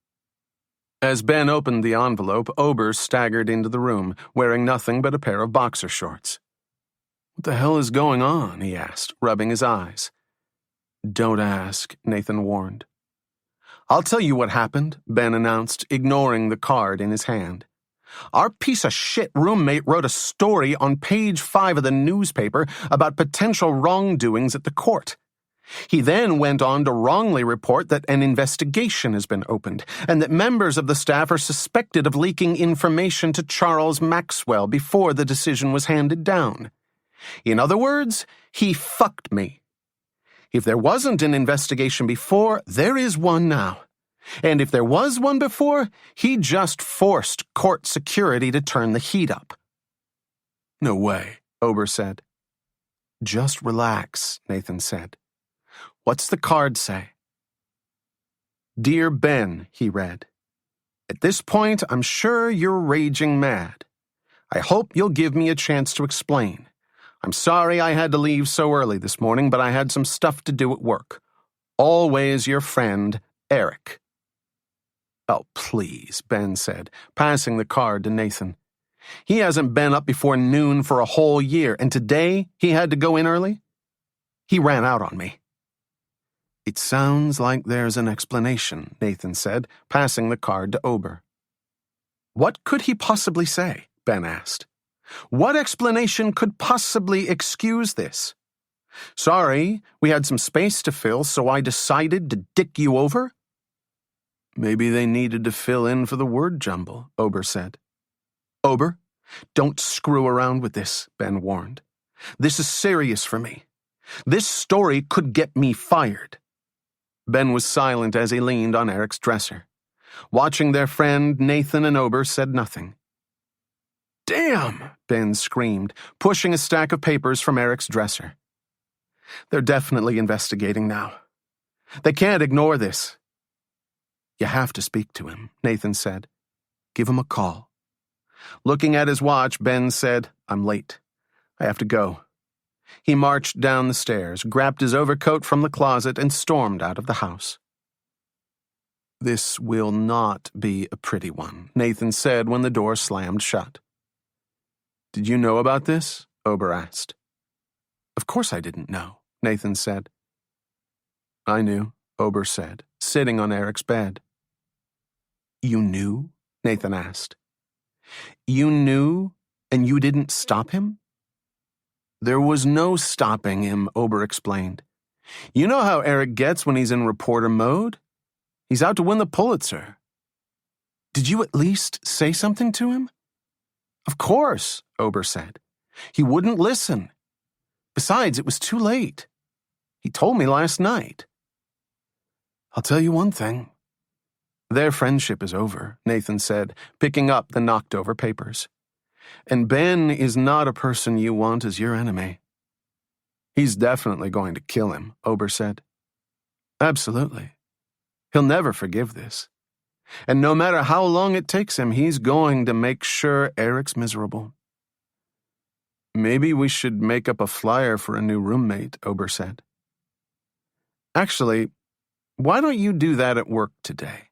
As Ben opened the envelope, Ober staggered into the room, wearing nothing but a pair of boxer shorts. "What the hell is going on?" he asked, rubbing his eyes. "Don't ask," Nathan warned. "I'll tell you what happened," Ben announced, ignoring the card in his hand. "Our piece of shit roommate wrote a story on page 5 of the newspaper about potential wrongdoings at the court. He then went on to wrongly report that an investigation has been opened and that members of the staff are suspected of leaking information to Charles Maxwell before the decision was handed down. In other words, he fucked me. If there wasn't an investigation before, there is one now. And if there was one before, he just forced court security to turn the heat up." "No way," Ober said. "Just relax," Nathan said. "What's the card say?" "Dear Ben," he read. "At this point, I'm sure you're raging mad. I hope you'll give me a chance to explain. I'm sorry I had to leave so early this morning, but I had some stuff to do at work. Always your friend, Eric." "Oh, please," Ben said, passing the card to Nathan. "He hasn't been up before noon for a whole year, and today he had to go in early? He ran out on me." "It sounds like there's an explanation," Nathan said, passing the card to Ober. "What could he possibly say?" Ben asked. "What explanation could possibly excuse this? Sorry, we had some space to fill, so I decided to dick you over?" "Maybe they needed to fill in for the word jumble," Ober said. "Ober, don't screw around with this," Ben warned. "This is serious for me. This story could get me fired." Ben was silent as he leaned on Eric's dresser. Watching their friend, Nathan and Ober said nothing. "Damn!" Ben screamed, pushing a stack of papers from Eric's dresser. "They're definitely investigating now. They can't ignore this." "You have to speak to him," Nathan said. "Give him a call." Looking at his watch, Ben said, "I'm late. I have to go." He marched down the stairs, grabbed his overcoat from the closet, and stormed out of the house. "This will not be a pretty one," Nathan said when the door slammed shut. "Did you know about this?" Ober asked. "Of course I didn't know," Nathan said. "I knew," Ober said, sitting on Eric's bed. "You knew?" Nathan asked. "You knew, and you didn't stop him?" "There was no stopping him," Ober explained. "You know how Eric gets when he's in reporter mode? He's out to win the Pulitzer." "Did you at least say something to him?" "Of course," Ober said. "He wouldn't listen. Besides, it was too late. He told me last night." "I'll tell you one thing. Their friendship is over," Nathan said, picking up the knocked-over papers. "And Ben is not a person you want as your enemy." "He's definitely going to kill him," Ober said. "Absolutely. He'll never forgive this. And no matter how long it takes him, he's going to make sure Eric's miserable." "Maybe we should make up a flyer for a new roommate," Ober said. "Actually, why don't you do that at work today?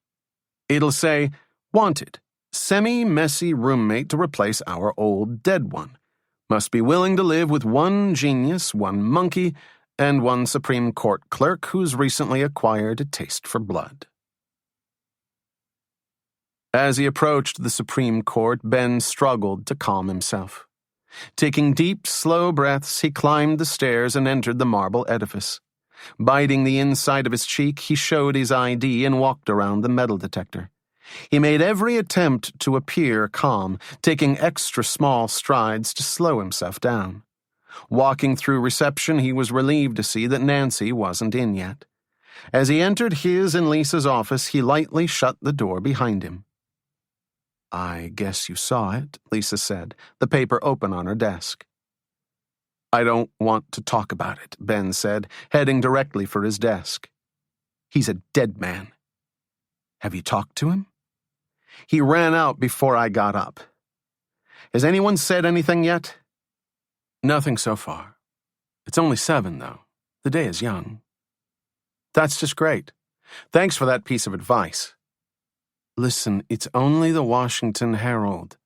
It'll say, 'Wanted, semi-messy roommate to replace our old dead one. Must be willing to live with one genius, one monkey, and one Supreme Court clerk who's recently acquired a taste for blood.'" As he approached the Supreme Court, Ben struggled to calm himself. Taking deep, slow breaths, he climbed the stairs and entered the marble edifice. Biting the inside of his cheek, he showed his ID and walked around the metal detector. He made every attempt to appear calm, taking extra small strides to slow himself down. Walking through reception, he was relieved to see that Nancy wasn't in yet. As he entered his and Lisa's office, he lightly shut the door behind him. "I guess you saw it," Lisa said, the paper open on her desk. "I don't want to talk about it," Ben said, heading directly for his desk. "He's a dead man." "Have you talked to him?" "He ran out before I got up." "Has anyone said anything yet?" "Nothing so far." It's only 7, though. The day is young. That's just great. Thanks for that piece of advice. Listen, it's only the Washington Herald.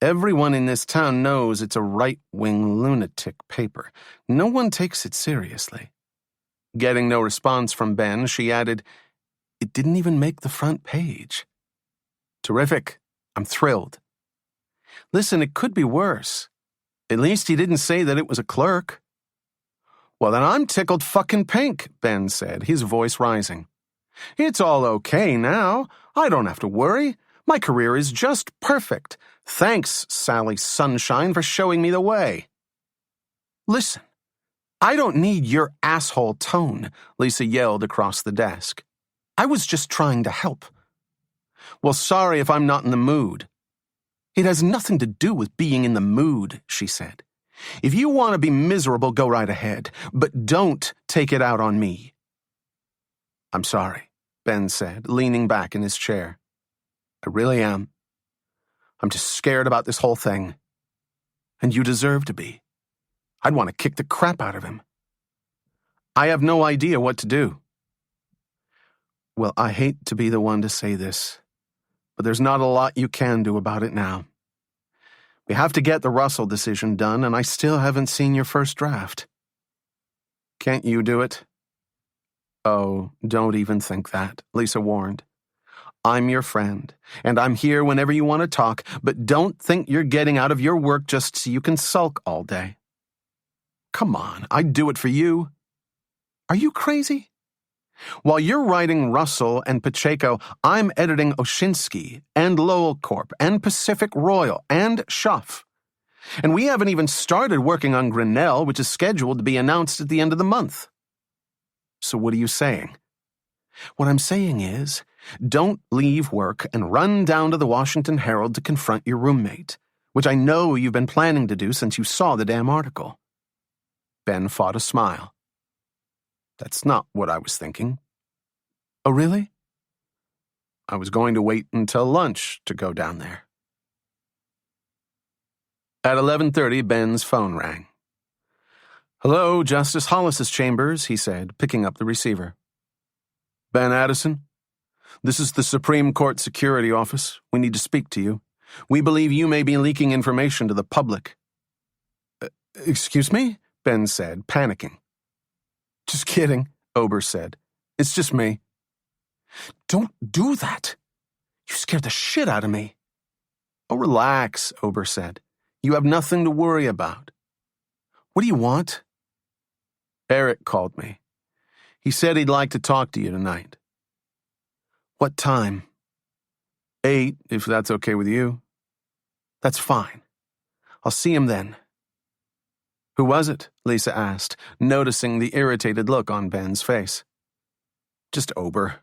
Everyone in this town knows it's a right-wing lunatic paper. No one takes it seriously. Getting no response from Ben, she added, "It didn't even make the front page." Terrific. I'm thrilled. Listen, it could be worse. At least he didn't say that it was a clerk. Well, then I'm tickled fucking pink, Ben said, his voice rising. It's all okay now. I don't have to worry. My career is just perfect. Thanks, Sally Sunshine, for showing me the way. Listen, I don't need your asshole tone, Lisa yelled across the desk. I was just trying to help. Well, sorry if I'm not in the mood. It has nothing to do with being in the mood, she said. If you want to be miserable, go right ahead, but don't take it out on me. I'm sorry, Ben said, leaning back in his chair. I really am. I'm just scared about this whole thing. And you deserve to be. I'd want to kick the crap out of him. I have no idea what to do. Well, I hate to be the one to say this, but there's not a lot you can do about it now. We have to get the Russell decision done, and I still haven't seen your first draft. Can't you do it? Oh, don't even think that, Lisa warned. I'm your friend, and I'm here whenever you want to talk, but don't think you're getting out of your work just so you can sulk all day. Come on, I'd do it for you. Are you crazy? While you're writing Russell and Pacheco, I'm editing Oshinsky and Lowell Corp and Pacific Royal and Schuff. And we haven't even started working on Grinnell, which is scheduled to be announced at the end of the month. So what are you saying? What I'm saying is, don't leave work and run down to the Washington Herald to confront your roommate, which I know you've been planning to do since you saw the damn article. Ben fought a smile. That's not what I was thinking. Oh, really? I was going to wait until lunch to go down there. At 11:30, Ben's phone rang. Hello, Justice Hollis's chambers, he said, picking up the receiver. Ben Addison? This is the Supreme Court Security Office. We need to speak to you. We believe you may be leaking information to the public. Excuse me? Ben said, panicking. Just kidding, Ober said. It's just me. Don't do that. You scared the shit out of me. Oh, relax, Ober said. You have nothing to worry about. What do you want? Eric called me. He said he'd like to talk to you tonight. What time? 8, if that's okay with you. That's fine. I'll see him then. Who was it? Lisa asked, noticing the irritated look on Ben's face. Just Ober.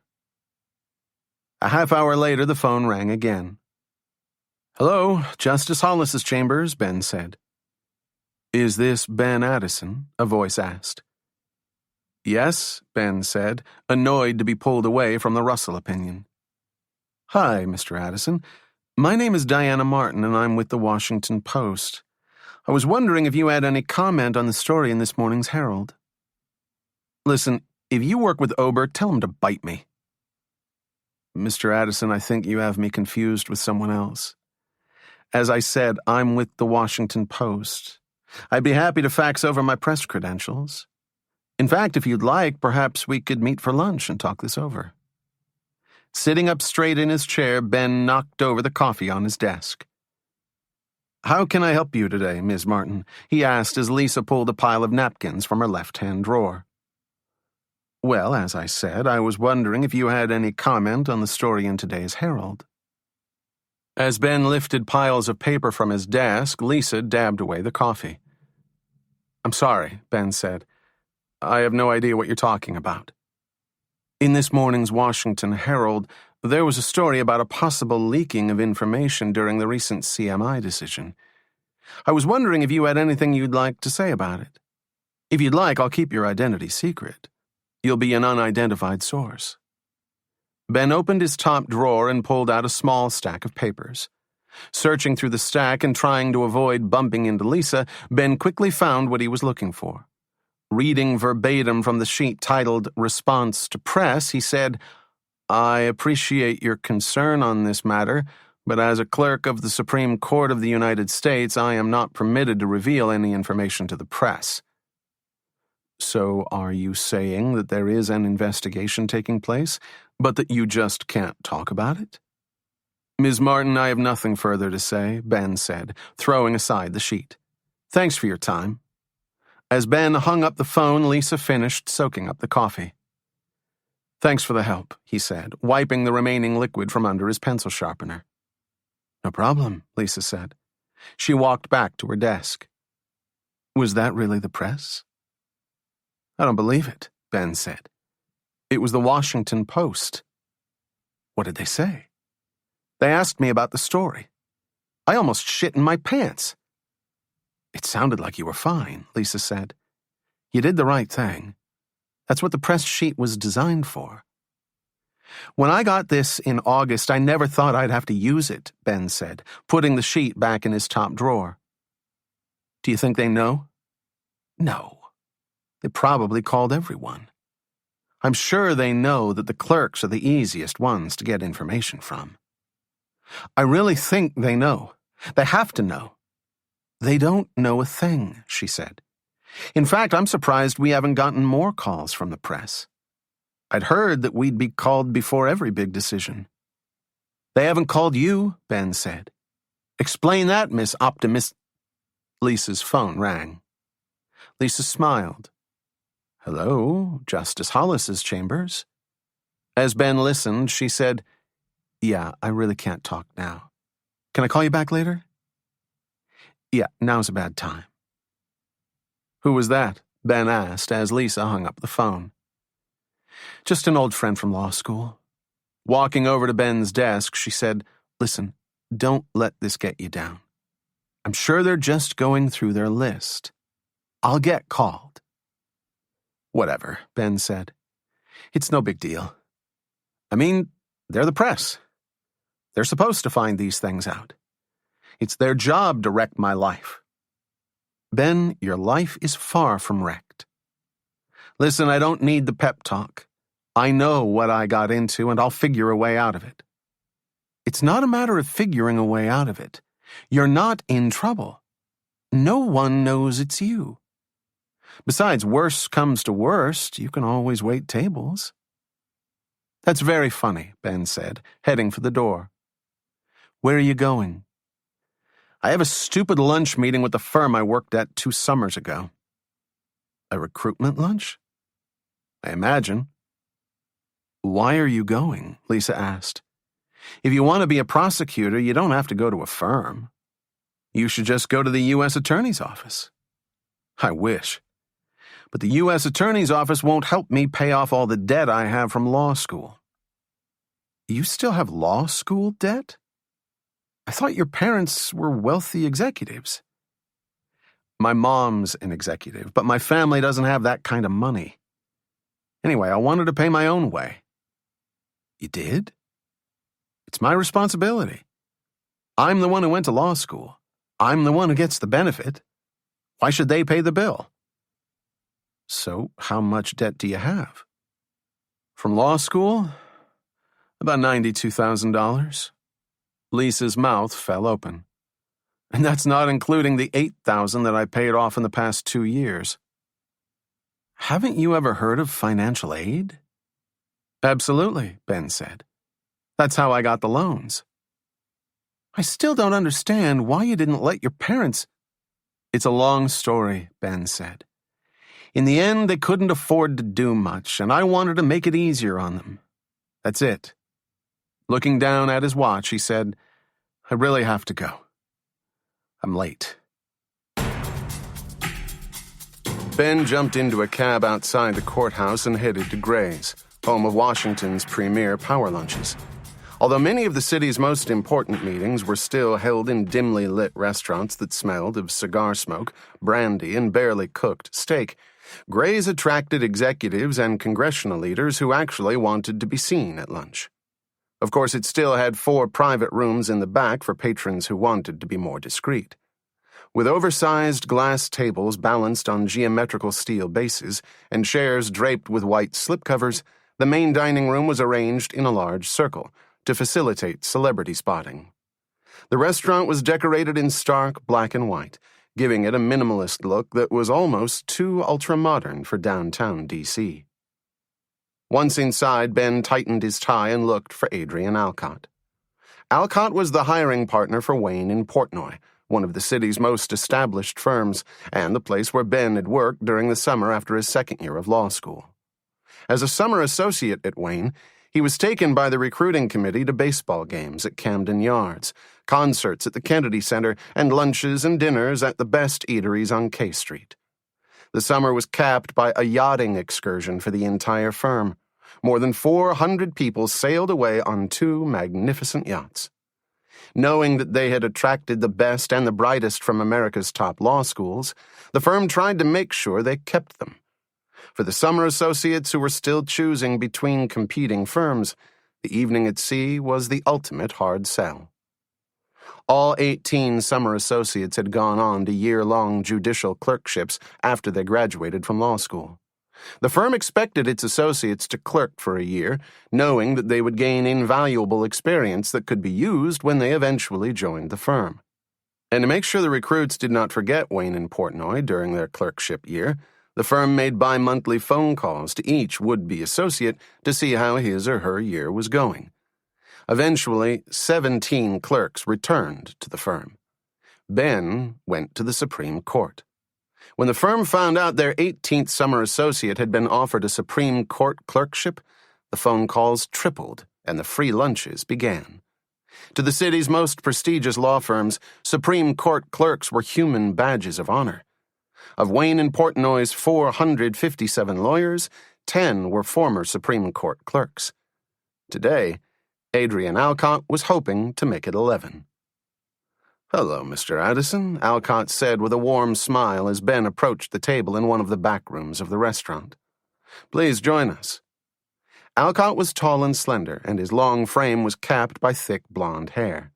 A half hour later, the phone rang again. Hello, Justice Hollis's chambers, Ben said. Is this Ben Addison? A voice asked. Yes, Ben said, annoyed to be pulled away from the Russell opinion. Hi, Mr. Addison. My name is Diana Martin, and I'm with the Washington Post. I was wondering if you had any comment on the story in this morning's Herald. Listen, if you work with Ober, tell him to bite me. Mr. Addison, I think you have me confused with someone else. As I said, I'm with the Washington Post. I'd be happy to fax over my press credentials. In fact, if you'd like, perhaps we could meet for lunch and talk this over. Sitting up straight in his chair, Ben knocked over the coffee on his desk. How can I help you today, Ms. Martin? He asked as Lisa pulled a pile of napkins from her left-hand drawer. Well, as I said, I was wondering if you had any comment on the story in today's Herald. As Ben lifted piles of paper from his desk, Lisa dabbed away the coffee. I'm sorry, Ben said. I have no idea what you're talking about. In this morning's Washington Herald, there was a story about a possible leaking of information during the recent CMI decision. I was wondering if you had anything you'd like to say about it. If you'd like, I'll keep your identity secret. You'll be an unidentified source. Ben opened his top drawer and pulled out a small stack of papers. Searching through the stack and trying to avoid bumping into Lisa, Ben quickly found what he was looking for. Reading verbatim from the sheet titled Response to Press, he said, "I appreciate your concern on this matter, but as a clerk of the Supreme Court of the United States, I am not permitted to reveal any information to the press." So are you saying that there is an investigation taking place, but that you just can't talk about it? Ms. Martin, I have nothing further to say, Ben said, throwing aside the sheet. Thanks for your time. As Ben hung up the phone, Lisa finished soaking up the coffee. Thanks for the help, he said, wiping the remaining liquid from under his pencil sharpener. No problem, Lisa said. She walked back to her desk. Was that really the press? I don't believe it, Ben said. It was the Washington Post. What did they say? They asked me about the story. I almost shit in my pants. It sounded like you were fine, Lisa said. You did the right thing. That's what the press sheet was designed for. When I got this in August, I never thought I'd have to use it, Ben said, putting the sheet back in his top drawer. Do you think they know? No. They probably called everyone. I'm sure they know that the clerks are the easiest ones to get information from. I really think they know. They have to know. They don't know a thing, she said. In fact, I'm surprised we haven't gotten more calls from the press. I'd heard that we'd be called before every big decision. They haven't called you, Ben said. Explain that, Miss Optimist. Lisa's phone rang. Lisa smiled. Hello, Justice Hollis's chambers. As Ben listened, she said, Yeah, I really can't talk now. Can I call you back later? Yeah, now's a bad time. Who was that? Ben asked as Lisa hung up the phone. Just an old friend from law school. Walking over to Ben's desk, she said, Listen, don't let this get you down. I'm sure they're just going through their list. I'll get called. Whatever, Ben said. It's no big deal. I mean, they're the press. They're supposed to find these things out. It's their job to wreck my life. Ben, your life is far from wrecked. Listen, I don't need the pep talk. I know what I got into, and I'll figure a way out of it. It's not a matter of figuring a way out of it. You're not in trouble. No one knows it's you. Besides, worst comes to worst, you can always wait tables. That's very funny, Ben said, heading for the door. Where are you going? I have a stupid lunch meeting with the firm I worked at 2 summers ago. A recruitment lunch? I imagine. Why are you going? Lisa asked. If you want to be a prosecutor, you don't have to go to a firm. You should just go to the U.S. Attorney's office. I wish. But the U.S. Attorney's office won't help me pay off all the debt I have from law school. You still have law school debt? I thought your parents were wealthy executives. My mom's an executive, but my family doesn't have that kind of money. Anyway, I wanted to pay my own way. You did? It's my responsibility. I'm the one who went to law school. I'm the one who gets the benefit. Why should they pay the bill? So, how much debt do you have? From law school? About $92,000. Lisa's mouth fell open. And that's not including the $8,000 that I paid off in the past 2 years. Haven't you ever heard of financial aid? Absolutely, Ben said. That's how I got the loans. I still don't understand why you didn't let your parents... It's a long story, Ben said. In the end, they couldn't afford to do much, and I wanted to make it easier on them. That's it. Looking down at his watch, he said, I really have to go. I'm late. Ben jumped into a cab outside the courthouse and headed to Gray's, home of Washington's premier power lunches. Although many of the city's most important meetings were still held in dimly lit restaurants that smelled of cigar smoke, brandy, and barely cooked steak, Gray's attracted executives and congressional leaders who actually wanted to be seen at lunch. Of course, it still had 4 private rooms in the back for patrons who wanted to be more discreet. With oversized glass tables balanced on geometrical steel bases and chairs draped with white slipcovers, the main dining room was arranged in a large circle to facilitate celebrity spotting. The restaurant was decorated in stark black and white, giving it a minimalist look that was almost too ultra-modern for downtown D.C. Once inside, Ben tightened his tie and looked for Adrian Alcott. Alcott was the hiring partner for Wayne in Portnoy, one of the city's most established firms, and the place where Ben had worked during the summer after his second year of law school. As a summer associate at Wayne, he was taken by the recruiting committee to baseball games at Camden Yards, concerts at the Kennedy Center, and lunches and dinners at the best eateries on K Street. The summer was capped by a yachting excursion for the entire firm. More than 400 people sailed away on 2 magnificent yachts. Knowing that they had attracted the best and the brightest from America's top law schools, the firm tried to make sure they kept them. For the summer associates who were still choosing between competing firms, the evening at sea was the ultimate hard sell. All 18 summer associates had gone on to year-long judicial clerkships after they graduated from law school. The firm expected its associates to clerk for a year, knowing that they would gain invaluable experience that could be used when they eventually joined the firm. And to make sure the recruits did not forget Wayne and Portnoy during their clerkship year, the firm made bi-monthly phone calls to each would-be associate to see how his or her year was going. Eventually, 17 clerks returned to the firm. Ben went to the Supreme Court. When the firm found out their 18th summer associate had been offered a Supreme Court clerkship, the phone calls tripled and the free lunches began. To the city's most prestigious law firms, Supreme Court clerks were human badges of honor. Of Wayne and Portnoy's 457 lawyers, 10 were former Supreme Court clerks. Today, Adrian Alcott was hoping to make it 11. "Hello, Mr. Addison," Alcott said with a warm smile as Ben approached the table in one of the back rooms of the restaurant. "Please join us." Alcott was tall and slender, and his long frame was capped by thick blonde hair.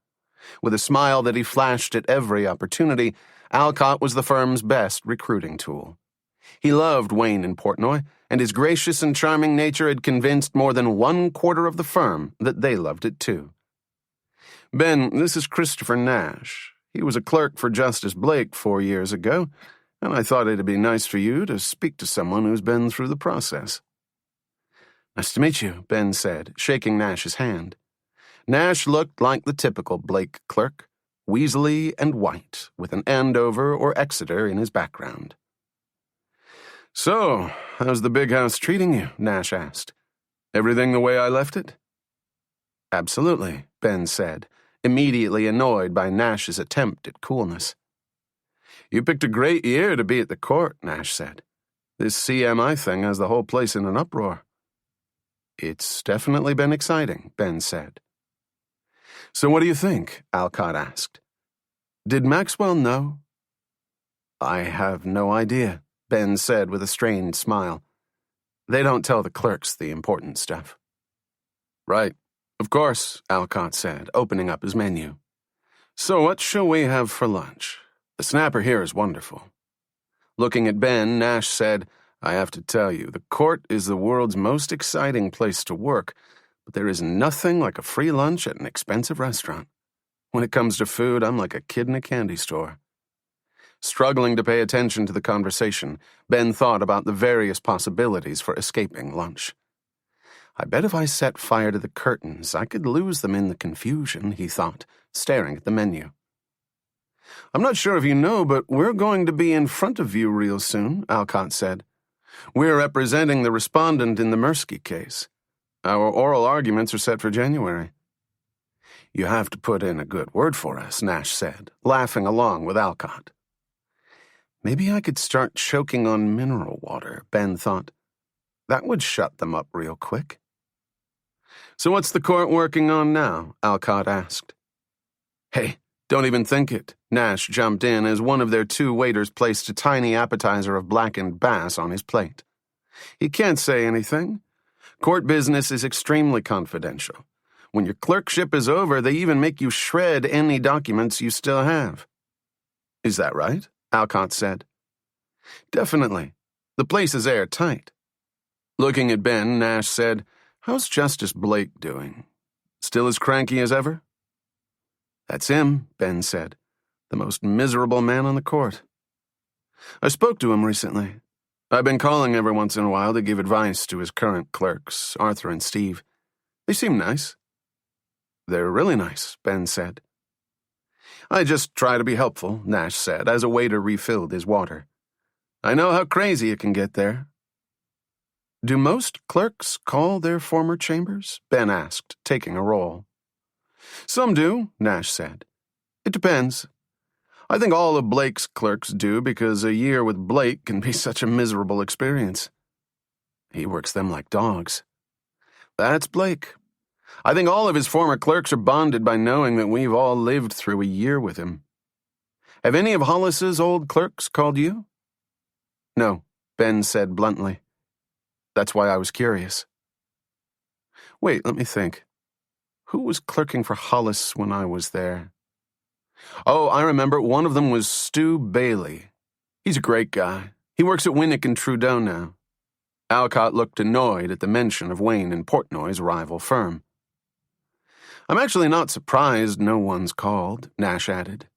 With a smile that he flashed at every opportunity, Alcott was the firm's best recruiting tool. He loved Wayne and Portnoy, and his gracious and charming nature had convinced more than 1/4 of the firm that they loved it too. "Ben, this is Christopher Nash. He was a clerk for Justice Blake 4 years ago, and I thought it'd be nice for you to speak to someone who's been through the process." "Nice to meet you," Ben said, shaking Nash's hand. Nash looked like the typical Blake clerk, weaselly and white, with an Andover or Exeter in his background. "So, how's the big house treating you?" Nash asked. "Everything the way I left it?" "Absolutely," Ben said, immediately annoyed by Nash's attempt at coolness. "You picked a great year to be at the court," Nash said. "This CMI thing has the whole place in an uproar." "It's definitely been exciting," Ben said. "So what do you think?" Alcott asked. "Did Maxwell know?" "I have no idea," Ben said with a strained smile. "They don't tell the clerks the important stuff." "Right. Of course," Alcott said, opening up his menu. "So what shall we have for lunch? The snapper here is wonderful." Looking at Ben, Nash said, "I have to tell you, the court is the world's most exciting place to work, but there is nothing like a free lunch at an expensive restaurant. When it comes to food, I'm like a kid in a candy store." Struggling to pay attention to the conversation, Ben thought about the various possibilities for escaping lunch. "I bet if I set fire to the curtains, I could lose them in the confusion," he thought, staring at the menu. "I'm not sure if you know, but we're going to be in front of you real soon," Alcott said. "We're representing the respondent in the Mirsky case. Our oral arguments are set for January." "You have to put in a good word for us," Nash said, laughing along with Alcott. "Maybe I could start choking on mineral water," Ben thought. "That would shut them up real quick." "So what's the court working on now?" Alcott asked. "Hey, don't even think it." Nash jumped in as one of their 2 waiters placed a tiny appetizer of blackened bass on his plate. "He can't say anything. Court business is extremely confidential. When your clerkship is over, they even make you shred any documents you still have." Is that right? Alcott said. Definitely. The place is airtight. Looking at Ben, Nash said, "How's Justice Blake doing? Still as cranky as ever?" "That's him," Ben said. "The most miserable man on the court. I spoke to him recently. I've been calling every once in a while to give advice to his current clerks, Arthur and Steve. They seem nice." "They're really nice," Ben said. "I just try to be helpful," Nash said, as a waiter refilled his water. "I know how crazy it can get there." "Do most clerks call their former chambers?" Ben asked, taking a roll. "Some do," Nash said. "It depends. I think all of Blake's clerks do because a year with Blake can be such a miserable experience. He works them like dogs. That's Blake. I think all of his former clerks are bonded by knowing that we've all lived through a year with him. Have any of Hollis's old clerks called you?" "No," Ben said bluntly. "That's why I was curious." "Wait, let me think. Who was clerking for Hollis when I was there? Oh, I remember. One of them was Stu Bailey. He's a great guy. He works at Winnick and Trudeau now." Alcott looked annoyed at the mention of Wayne and Portnoy's rival firm. "I'm actually not surprised no one's called," Nash added.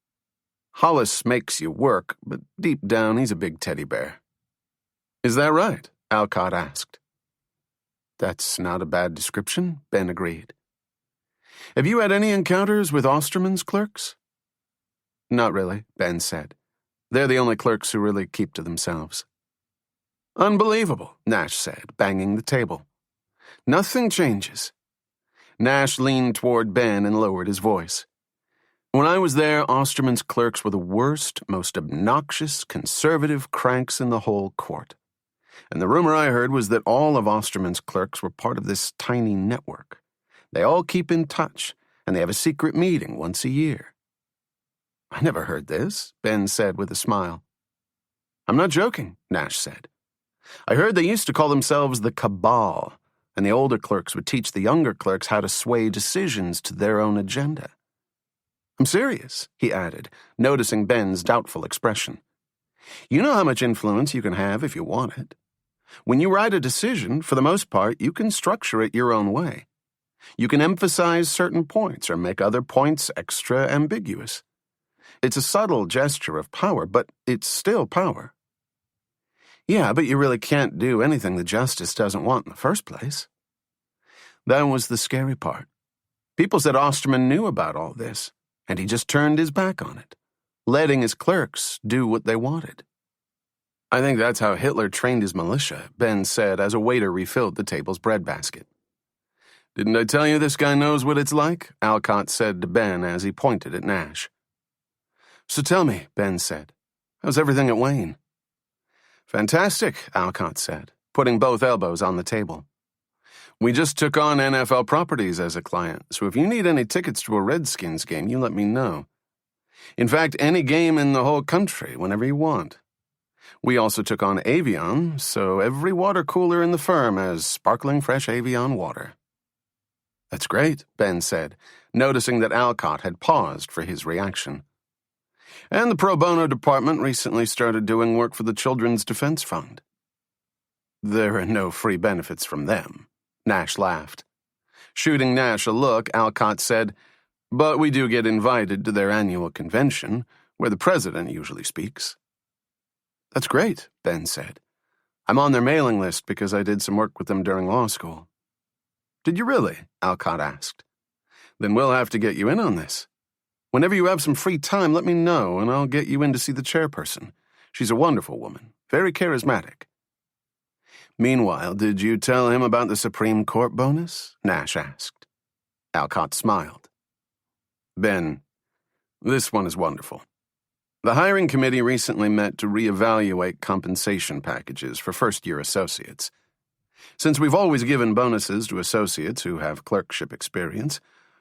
"Hollis makes you work, but deep down he's a big teddy bear." "Is that right?" Alcott asked. "That's not a bad description," Ben agreed. "Have you had any encounters with Osterman's clerks?" "Not really," Ben said. "They're the only clerks who really keep to themselves." "Unbelievable," Nash said, banging the table. "Nothing changes." Nash leaned toward Ben and lowered his voice. "When I was there, Osterman's clerks were the worst, most obnoxious, conservative cranks in the whole court. And the rumor I heard was that all of Osterman's clerks were part of this tiny network. They all keep in touch, and they have a secret meeting once a year." "I never heard this," Ben said with a smile. "I'm not joking," Nash said. "I heard they used to call themselves the Cabal, and the older clerks would teach the younger clerks how to sway decisions to their own agenda. I'm serious," he added, noticing Ben's doubtful expression. "You know how much influence you can have if you want it. When you write a decision, for the most part, you can structure it your own way. You can emphasize certain points or make other points extra ambiguous. It's a subtle gesture of power, but it's still power." "Yeah, but you really can't do anything the justice doesn't want in the first place." That was the scary part. People said Osterman knew about all this, and he just turned his back on it, letting his clerks do what they wanted. "I think that's how Hitler trained his militia," Ben said as a waiter refilled the table's breadbasket. "Didn't I tell you this guy knows what it's like?" Alcott said to Ben as he pointed at Nash. "So tell me," Ben said, "how's everything at Wayne?" "Fantastic," Alcott said, putting both elbows on the table. "We just took on NFL Properties as a client, so if you need any tickets to a Redskins game, you let me know. In fact, any game in the whole country, whenever you want. We also took on Avion, so every water cooler in the firm has sparkling fresh Avion water." "That's great," Ben said, noticing that Alcott had paused for his reaction. "And the pro bono department recently started doing work for the Children's Defense Fund." "There are no free benefits from them," Nash laughed. Shooting Nash a look, Alcott said, "But we do get invited to their annual convention, where the president usually speaks." "That's great," Ben said. "I'm on their mailing list because I did some work with them during law school." "Did you really?" Alcott asked. "Then we'll have to get you in on this. Whenever you have some free time, let me know, and I'll get you in to see the chairperson. She's a wonderful woman, very charismatic." "Meanwhile, did you tell him about the Supreme Court bonus?" Nash asked. Alcott smiled. "Ben, this one is wonderful. The hiring committee recently met to reevaluate compensation packages for first-year associates. Since we've always given bonuses to associates who have clerkship experience,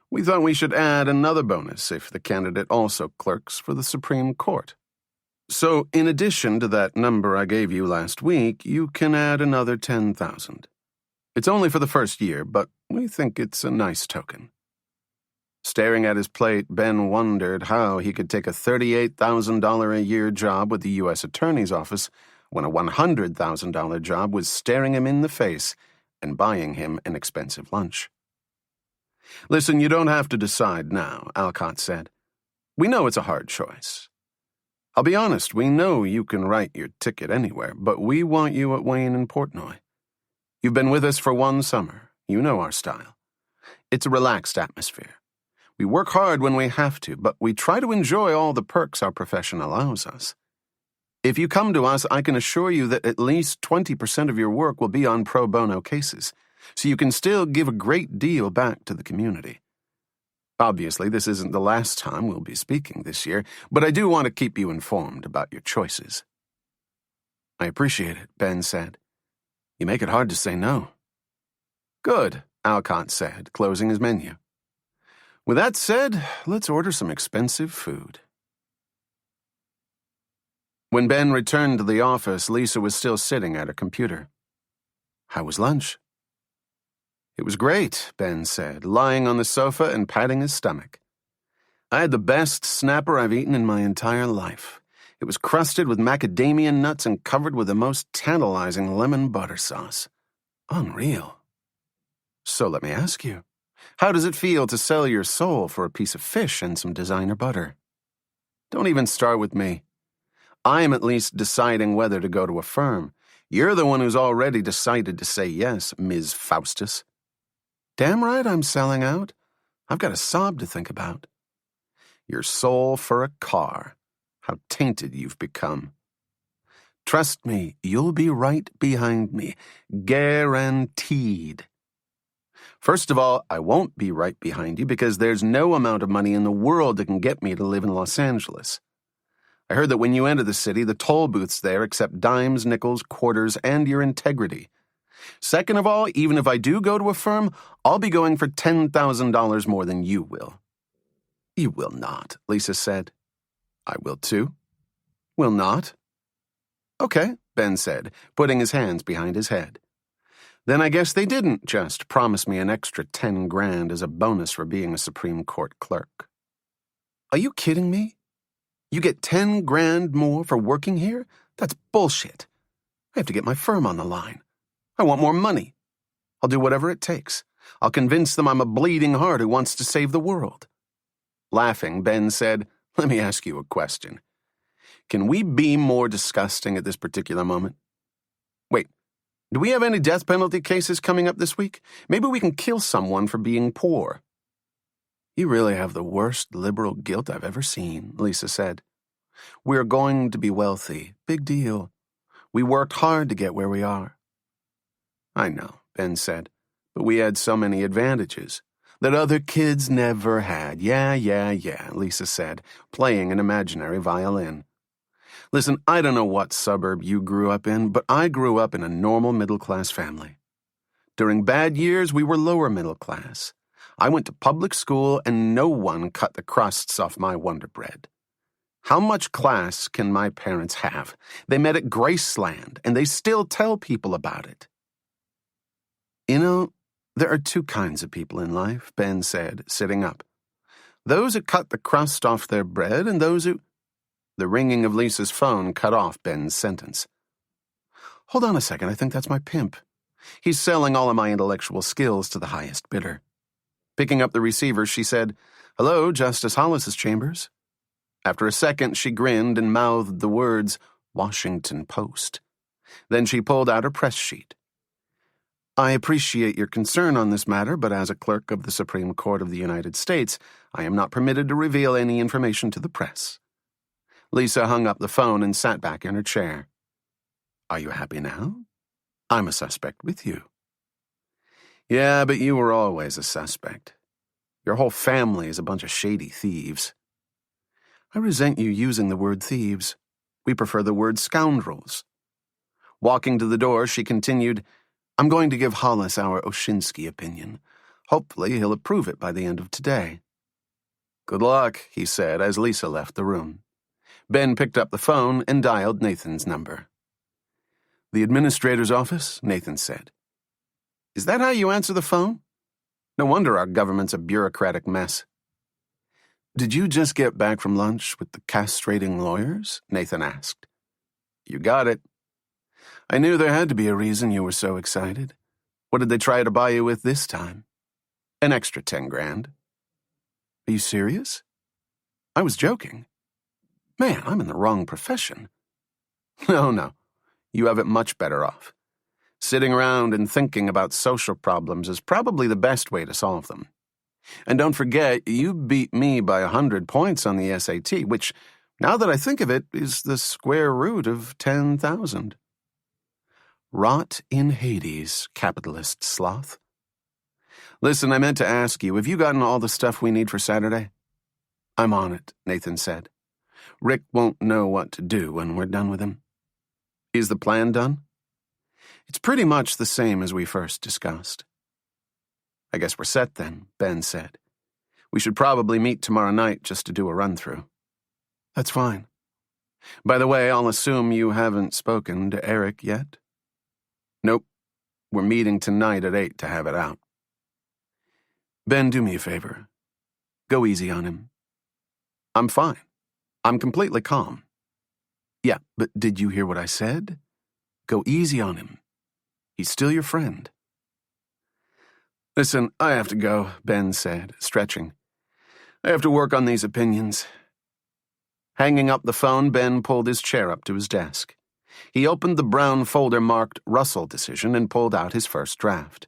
we thought we should add another bonus if the candidate also clerks for the Supreme Court. So, in addition to that number I gave you last week, you can add another $10,000. It's only for the first year, but we think it's a nice token." Staring at his plate, Ben wondered how he could take a $38,000 a year job with the U.S. Attorney's Office when a $100,000 job was staring him in the face and buying him an expensive lunch. "Listen, you don't have to decide now," Alcott said. "We know it's a hard choice. I'll be honest, we know you can write your ticket anywhere, but we want you at Wayne and Portnoy. You've been with us for one summer. You know our style. It's a relaxed atmosphere. We work hard when we have to, but we try to enjoy all the perks our profession allows us. If you come to us, I can assure you that at least 20% of your work will be on pro bono cases, so you can still give a great deal back to the community. Obviously, this isn't the last time we'll be speaking this year, but I do want to keep you informed about your choices." "I appreciate it," Ben said. "You make it hard to say no." "Good," Alcott said, closing his menu. "With that said, let's order some expensive food." When Ben returned to the office, Lisa was still sitting at her computer. "How was lunch?" "It was great," Ben said, lying on the sofa and patting his stomach. "I had the best snapper I've eaten in my entire life. It was crusted with macadamia nuts and covered with the most tantalizing lemon butter sauce. Unreal. So let me ask you, how does it feel to sell your soul for a piece of fish and some designer butter?" "Don't even start with me. I'm at least deciding whether to go to a firm. You're the one who's already decided to say yes, Ms. Faustus." "Damn right I'm selling out. I've got a sob to think about." "Your soul for a car. How tainted you've become." "Trust me, you'll be right behind me. Guaranteed." "First of all, I won't be right behind you because there's no amount of money in the world that can get me to live in Los Angeles. I heard that when you enter the city, the toll booths there accept dimes, nickels, quarters, and your integrity. Second of all, even if I do go to a firm, I'll be going for $10,000 more than you will." "You will not," Lisa said. "I will too." "Will not?" "Okay," Ben said, putting his hands behind his head. "Then I guess they didn't just promise me an extra 10 grand as a bonus for being a Supreme Court clerk." "Are you kidding me? You get 10 grand more for working here? That's bullshit. I have to get my firm on the line. I want more money. I'll do whatever it takes. I'll convince them I'm a bleeding heart who wants to save the world." Laughing, Ben said, "Let me ask you a question. Can we be more disgusting at this particular moment? Wait, do we have any death penalty cases coming up this week? Maybe we can kill someone for being poor." "You really have the worst liberal guilt I've ever seen," Lisa said. "We're going to be wealthy. Big deal. We worked hard to get where we are." "I know," Ben said, "but we had so many advantages that other kids never had." Yeah, Lisa said, playing an imaginary violin. "Listen, I don't know what suburb you grew up in, but I grew up in a normal middle-class family. During bad years, we were lower middle class. I went to public school, and no one cut the crusts off my Wonder Bread. How much class can my parents have? They met at Graceland, and they still tell people about it." "You know, there are two kinds of people in life," Ben said, sitting up. "Those who cut the crust off their bread and those who—" The ringing of Lisa's phone cut off Ben's sentence. "Hold on a second, I think that's my pimp. He's selling all of my intellectual skills to the highest bidder." Picking up the receiver, she said, "Hello, Justice Hollis's chambers." After a second, she grinned and mouthed the words, "Washington Post." Then she pulled out her press sheet. "I appreciate your concern on this matter, but as a clerk of the Supreme Court of the United States, I am not permitted to reveal any information to the press." Lisa hung up the phone and sat back in her chair. "Are you happy now? I'm a suspect with you." "Yeah, but you were always a suspect. Your whole family is a bunch of shady thieves." "I resent you using the word thieves. We prefer the word scoundrels." Walking to the door, she continued, "I'm going to give Hollis our Oshinsky opinion. Hopefully he'll approve it by the end of today." "Good luck," he said as Lisa left the room. Ben picked up the phone and dialed Nathan's number. "The administrator's office?" Nathan said. "Is that how you answer the phone? No wonder our government's a bureaucratic mess." Did you just get back from lunch with the castrating lawyers? Nathan asked. You got it. I knew there had to be a reason you were so excited. What did they try to buy you with this time? An extra 10 grand. Are you serious? I was joking. Man, I'm in the wrong profession. No. You have it much better off. Sitting around and thinking about social problems is probably the best way to solve them. And don't forget, you beat me by 100 points on the SAT, which, now that I think of it, is the square root of 10,000. Rot in Hades, capitalist sloth. Listen, I meant to ask you, have you gotten all the stuff we need for Saturday? I'm on it, Nathan said. Rick won't know what to do when we're done with him. Is the plan done? It's pretty much the same as we first discussed. I guess we're set then, Ben said. We should probably meet tomorrow night just to do a run-through. That's fine. By the way, I'll assume you haven't spoken to Eric yet? Nope. We're meeting tonight at 8 to have it out. Ben, do me a favor. Go easy on him. I'm fine. I'm completely calm. Yeah, but did you hear what I said? Go easy on him. He's still your friend. Listen, I have to go, Ben said, stretching. I have to work on these opinions. Hanging up the phone, Ben pulled his chair up to his desk. He opened the brown folder marked Russell Decision and pulled out his first draft.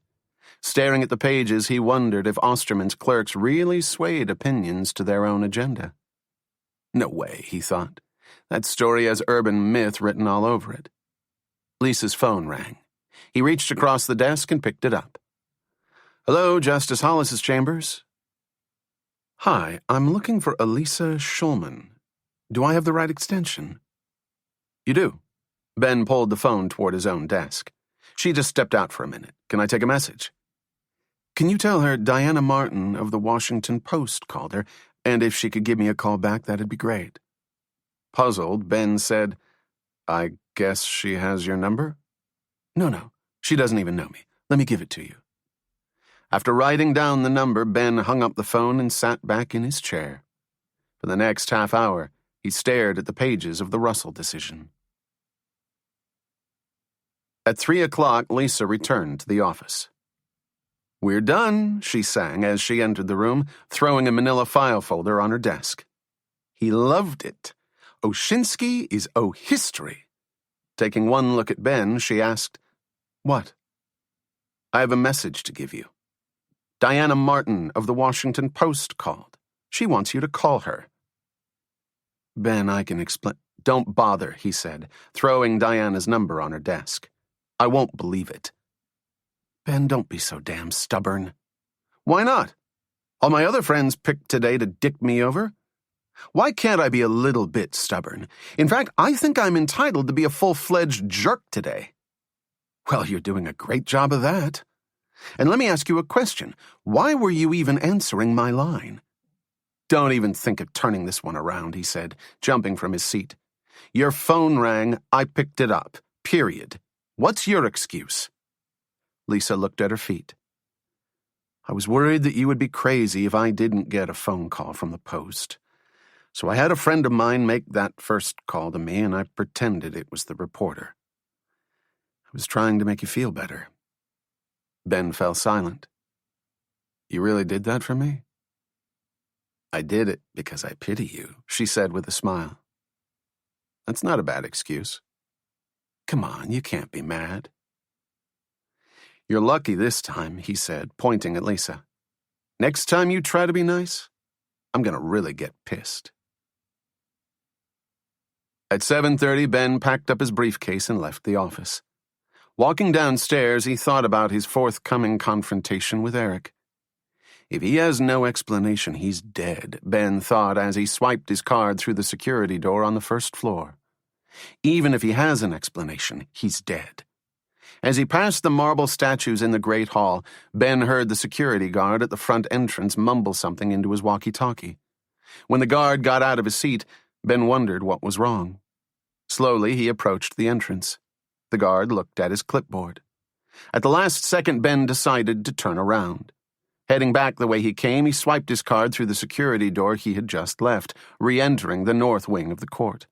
Staring at the pages, he wondered if Osterman's clerks really swayed opinions to their own agenda. No way, he thought. That story has urban myth written all over it. Lisa's phone rang. He reached across the desk and picked it up. Hello, Justice Hollis's chambers. Hi, I'm looking for Elisa Schulman. Do I have the right extension? You do. Ben pulled the phone toward his own desk. She just stepped out for a minute. Can I take a message? Can you tell her Diana Martin of the Washington Post called her, and if she could give me a call back, that'd be great. Puzzled, Ben said, I guess she has your number? No, she doesn't even know me. Let me give it to you. After writing down the number, Ben hung up the phone and sat back in his chair. For the next half hour, he stared at the pages of the Russell Decision. At 3 o'clock, Lisa returned to the office. We're done, she sang as she entered the room, throwing a manila file folder on her desk. He loved it. Oshinsky is history. Taking one look at Ben, she asked, What? I have a message to give you. Diana Martin of the Washington Post called. She wants you to call her. Ben, I can explain. Don't bother, he said, throwing Diana's number on her desk. I won't believe it. Ben, don't be so damn stubborn. Why not? All my other friends picked today to dick me over. Why can't I be a little bit stubborn? In fact, I think I'm entitled to be a full-fledged jerk today. Well, you're doing a great job of that. And let me ask you a question. Why were you even answering my line? Don't even think of turning this one around, he said, jumping from his seat. Your phone rang, I picked it up. Period. What's your excuse? Lisa looked at her feet. I was worried that you would be crazy if I didn't get a phone call from the Post. So I had a friend of mine make that first call to me, and I pretended it was the reporter. I was trying to make you feel better. Ben fell silent. You really did that for me? I did it because I pity you, she said with a smile. That's not a bad excuse. Come on, you can't be mad. You're lucky this time, he said, pointing at Lisa. Next time you try to be nice, I'm going to really get pissed. At 7:30, Ben packed up his briefcase and left the office. Walking downstairs, he thought about his forthcoming confrontation with Eric. If he has no explanation, he's dead, Ben thought as he swiped his card through the security door on the first floor. Even if he has an explanation, he's dead. As he passed the marble statues in the Great Hall, Ben heard the security guard at the front entrance mumble something into his walkie-talkie. When the guard got out of his seat, Ben wondered what was wrong. Slowly, he approached the entrance. The guard looked at his clipboard. At the last second, Ben decided to turn around. Heading back the way he came, he swiped his card through the security door he had just left, re-entering the north wing of the court.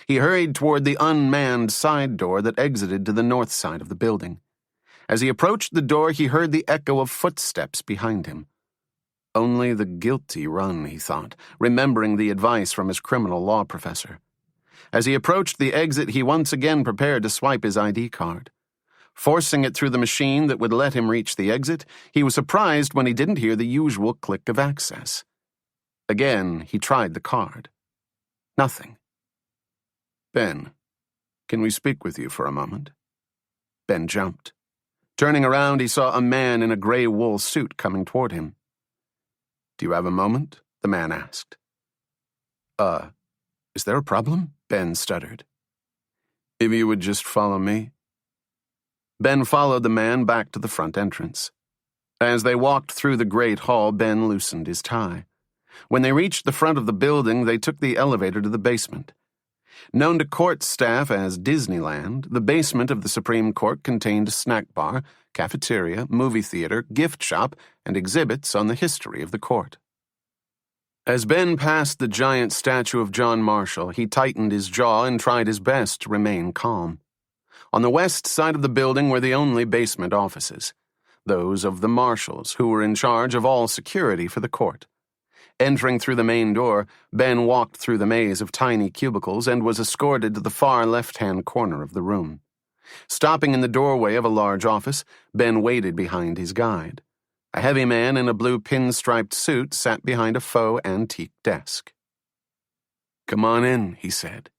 He hurried toward the unmanned side door that exited to the north side of the building. As he approached the door, he heard the echo of footsteps behind him. Only the guilty run, he thought, remembering the advice from his criminal law professor. As he approached the exit, he once again prepared to swipe his ID card. Forcing it through the machine that would let him reach the exit, he was surprised when he didn't hear the usual click of access. Again, he tried the card. Nothing. "Ben, can we speak with you for a moment?" Ben jumped. Turning around, he saw a man in a gray wool suit coming toward him. "Do you have a moment?" the man asked. Is there a problem?" Ben stuttered. "If you would just follow me." Ben followed the man back to the front entrance. As they walked through the great hall, Ben loosened his tie. When they reached the front of the building, they took the elevator to the basement. Known to court staff as Disneyland, the basement of the Supreme Court contained a snack bar, cafeteria, movie theater, gift shop, and exhibits on the history of the court. As Ben passed the giant statue of John Marshall, he tightened his jaw and tried his best to remain calm. On the west side of the building were the only basement offices, those of the marshals, who were in charge of all security for the court. Entering through the main door, Ben walked through the maze of tiny cubicles and was escorted to the far left-hand corner of the room. Stopping in the doorway of a large office, Ben waited behind his guide. A heavy man in a blue pinstriped suit sat behind a faux antique desk. "Come on in," he said.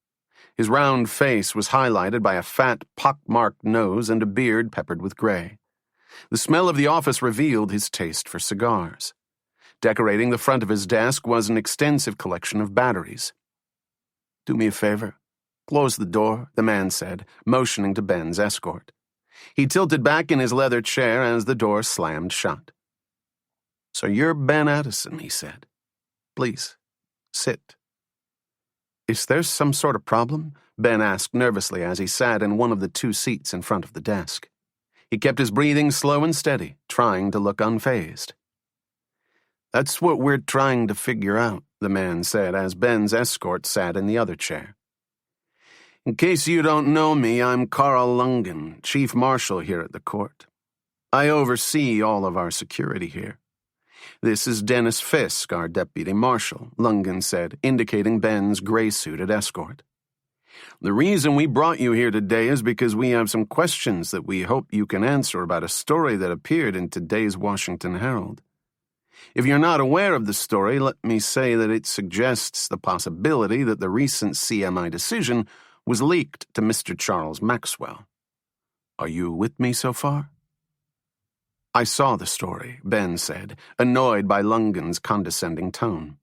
His round face was highlighted by a fat, pock-marked nose and a beard peppered with gray. The smell of the office revealed his taste for cigars. Decorating the front of his desk was an extensive collection of batteries. "Do me a favor. Close the door," the man said, motioning to Ben's escort. He tilted back in his leather chair as the door slammed shut. "So you're Ben Addison," he said. "Please, sit." "Is there some sort of problem?" Ben asked nervously as he sat in one of the two seats in front of the desk. He kept his breathing slow and steady, trying to look unfazed. "That's what we're trying to figure out," the man said as Ben's escort sat in the other chair. "In case you don't know me, I'm Carl Lungen, Chief Marshal here at the court. I oversee all of our security here. This is Dennis Fisk, our deputy marshal," Lungen said, indicating Ben's gray-suited escort. "The reason we brought you here today is because we have some questions that we hope you can answer about a story that appeared in today's Washington Herald. If you're not aware of the story, let me say that it suggests the possibility that the recent CMI decision was leaked to Mr. Charles Maxwell. Are you with me so far?" "I saw the story," Ben said, annoyed by Lungen's condescending tone.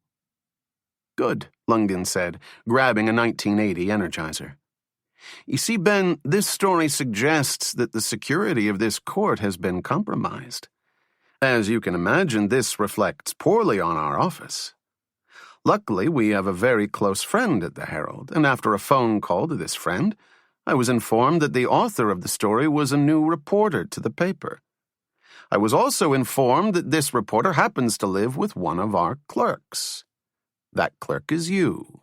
"Good," Lungen said, grabbing a 1980 Energizer. "You see, Ben, this story suggests that the security of this court has been compromised. As you can imagine, this reflects poorly on our office. Luckily, we have a very close friend at the Herald, and after a phone call to this friend, I was informed that the author of the story was a new reporter to the paper. I was also informed that this reporter happens to live with one of our clerks. That clerk is you.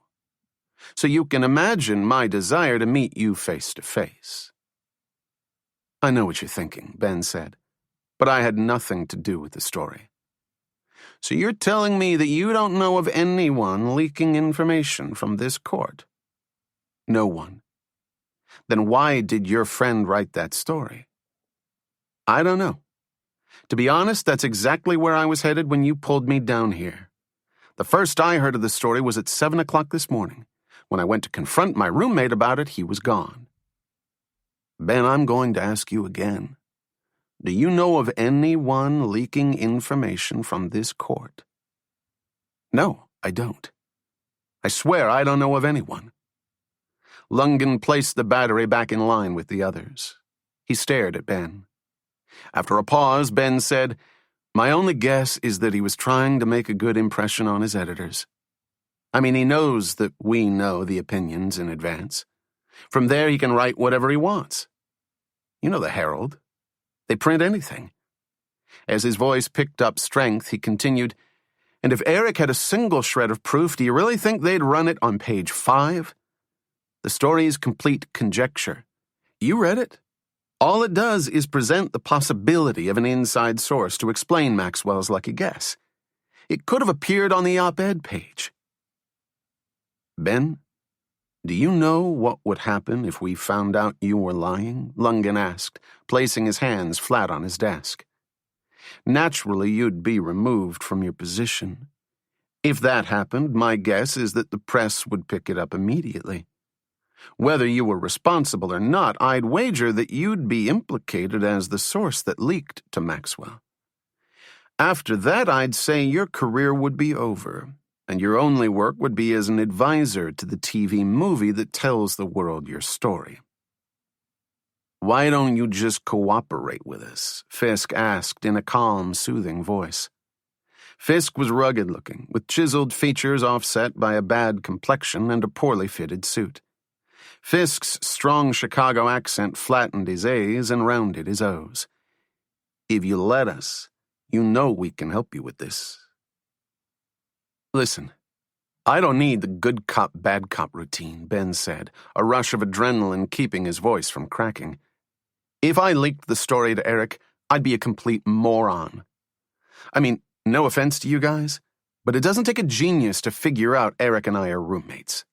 So you can imagine my desire to meet you face to face." "I know what you're thinking," Ben said, "but I had nothing to do with the story." "So you're telling me that you don't know of anyone leaking information from this court?" "No one." "Then why did your friend write that story?" "I don't know. To be honest, that's exactly where I was headed when you pulled me down here. The first I heard of the story was at 7 o'clock this morning. When I went to confront my roommate about it, he was gone." "Ben, I'm going to ask you again. Do you know of anyone leaking information from this court?" "No, I don't. I swear I don't know of anyone." Lungen placed the battery back in line with the others. He stared at Ben. After a pause, Ben said, "My only guess is that he was trying to make a good impression on his editors. I mean, he knows that we know the opinions in advance. From there, he can write whatever he wants. You know the Herald. They print anything. As his voice picked up strength, he continued, "And if Eric had a single shred of proof, do you really think they'd run it on page 5? The story is complete conjecture. You read it. All it does is present the possibility of an inside source to explain Maxwell's lucky guess. It could have appeared on the op-ed page." "Ben, do you know what would happen if we found out you were lying?" Lundgren asked, placing his hands flat on his desk. "Naturally, you'd be removed from your position. If that happened, my guess is that the press would pick it up immediately. Whether you were responsible or not, I'd wager that you'd be implicated as the source that leaked to Maxwell. After that, I'd say your career would be over, and your only work would be as an advisor to the TV movie that tells the world your story." "Why don't you just cooperate with us?" Fisk asked in a calm, soothing voice. Fisk was rugged-looking, with chiseled features offset by a bad complexion and a poorly fitted suit. Fisk's strong Chicago accent flattened his A's and rounded his O's. "If you let us, you know we can help you with this." "Listen, I don't need the good cop, bad cop routine," Ben said, a rush of adrenaline keeping his voice from cracking. "If I leaked the story to Eric, I'd be a complete moron. I mean, no offense to you guys, but it doesn't take a genius to figure out Eric and I are roommates.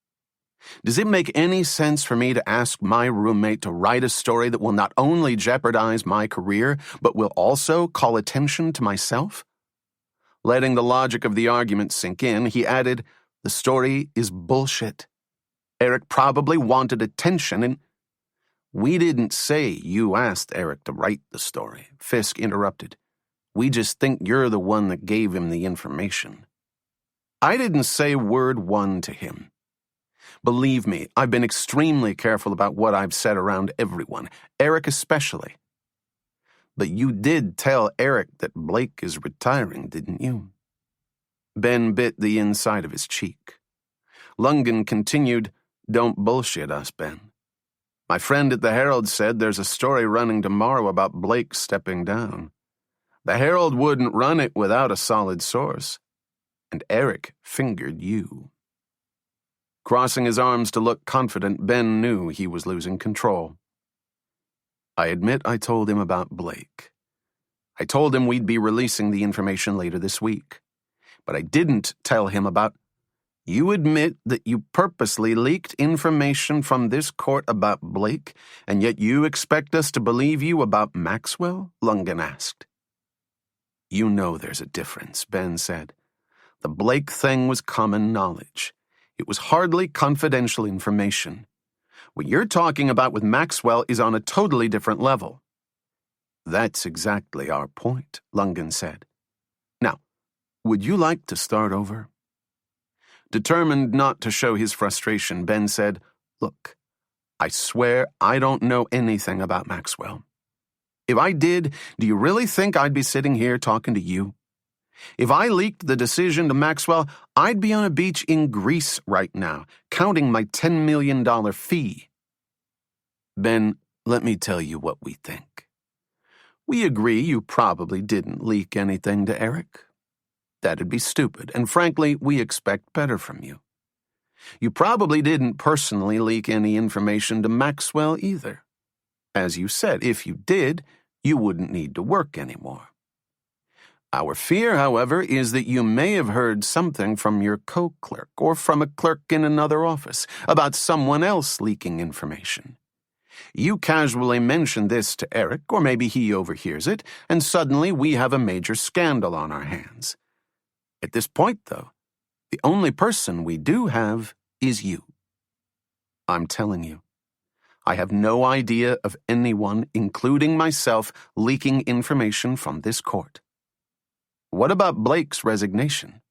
Does it make any sense for me to ask my roommate to write a story that will not only jeopardize my career, but will also call attention to myself?" Letting the logic of the argument sink in, he added, "The story is bullshit. Eric probably wanted attention and—" "We didn't say you asked Eric to write the story," Fisk interrupted. "We just think you're the one that gave him the information. I didn't say word one to him. Believe me, I've been extremely careful about what I've said around everyone, Eric especially. But you did tell Eric that Blake is retiring, didn't you?" Ben bit the inside of his cheek. Lundgren continued, "Don't bullshit us, Ben. My friend at the Herald said there's a story running tomorrow about Blake stepping down. The Herald wouldn't run it without a solid source. And Eric fingered you." Crossing his arms to look confident, Ben knew he was losing control. "I admit I told him about Blake. I told him we'd be releasing the information later this week. But I didn't tell him about—" "You admit that you purposely leaked information from this court about Blake, and yet you expect us to believe you about Maxwell?" Lundgren asked. "You know there's a difference," Ben said. "The Blake thing was common knowledge. It was hardly confidential information. What you're talking about with Maxwell is on a totally different level." "That's exactly our point," Lundgren said. "Now, would you like to start over?" Determined not to show his frustration, Ben said, "Look, I swear I don't know anything about Maxwell. If I did, do you really think I'd be sitting here talking to you? If I leaked the decision to Maxwell, I'd be on a beach in Greece right now, counting my $10 million fee." "Ben, let me tell you what we think. We agree you probably didn't leak anything to Eric. That'd be stupid, and frankly, we expect better from you. You probably didn't personally leak any information to Maxwell either. As you said, if you did, you wouldn't need to work anymore. Our fear, however, is that you may have heard something from your co-clerk or from a clerk in another office about someone else leaking information. You casually mention this to Eric, or maybe he overhears it, and suddenly we have a major scandal on our hands. At this point, though, the only person we do have is you. I'm telling you, I have no idea of anyone, including myself, leaking information from this court. What about Blake's resignation?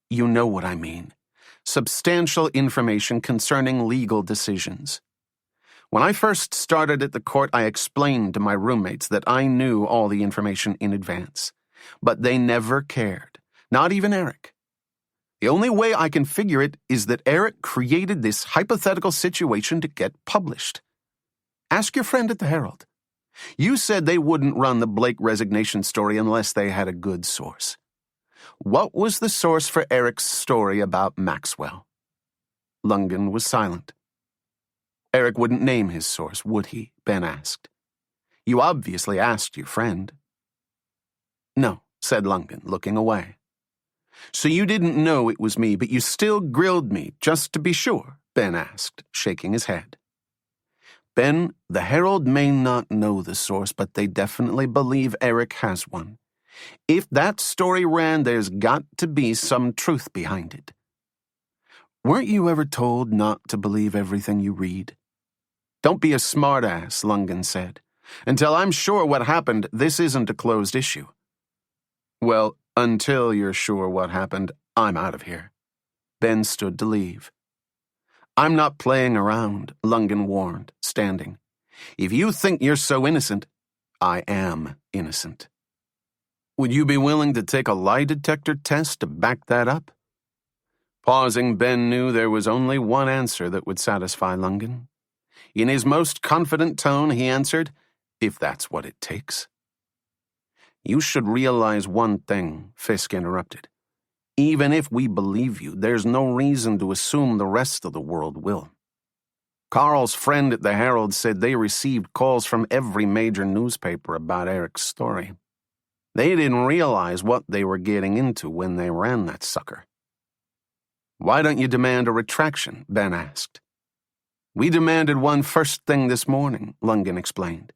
You know what I mean. Substantial information concerning legal decisions. When I first started at the court, I explained to my roommates that I knew all the information in advance. But they never cared, not even Eric. The only way I can figure it is that Eric created this hypothetical situation to get published. Ask your friend at the Herald. You said they wouldn't run the Blake resignation story unless they had a good source. What was the source for Eric's story about Maxwell? Lundgren was silent. Eric wouldn't name his source, would he? Ben asked. You obviously asked your friend. No, said Lundgren, looking away. So you didn't know it was me, but you still grilled me, just to be sure? Ben asked, shaking his head. Ben, the Herald may not know the source, but they definitely believe Eric has one. If that story ran, there's got to be some truth behind it. Weren't you ever told not to believe everything you read? Don't be a smartass, Lundgren said. Until I'm sure what happened, this isn't a closed issue. Well, until you're sure what happened, I'm out of here. Ben stood to leave. I'm not playing around, Lundgren warned, standing. If you think you're so innocent, I am innocent. Would you be willing to take a lie detector test to back that up? Pausing, Ben knew there was only one answer that would satisfy Lundgren. In his most confident tone, he answered, if that's what it takes. You should realize one thing, Fisk interrupted. Even if we believe you, there's no reason to assume the rest of the world will. Carl's friend at the Herald said they received calls from every major newspaper about Eric's story. They didn't realize what they were getting into when they ran that sucker. Why don't you demand a retraction? Ben asked. We demanded one first thing this morning, Lundgren explained.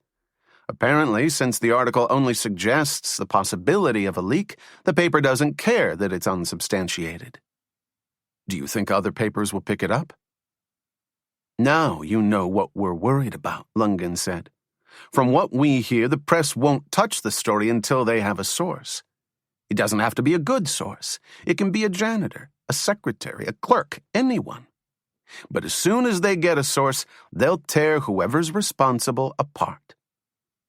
Apparently, since the article only suggests the possibility of a leak, the paper doesn't care that it's unsubstantiated. Do you think other papers will pick it up? Now you know what we're worried about, Lundgren said. From what we hear, the press won't touch the story until they have a source. It doesn't have to be a good source. It can be a janitor, a secretary, a clerk, anyone. But as soon as they get a source, they'll tear whoever's responsible apart.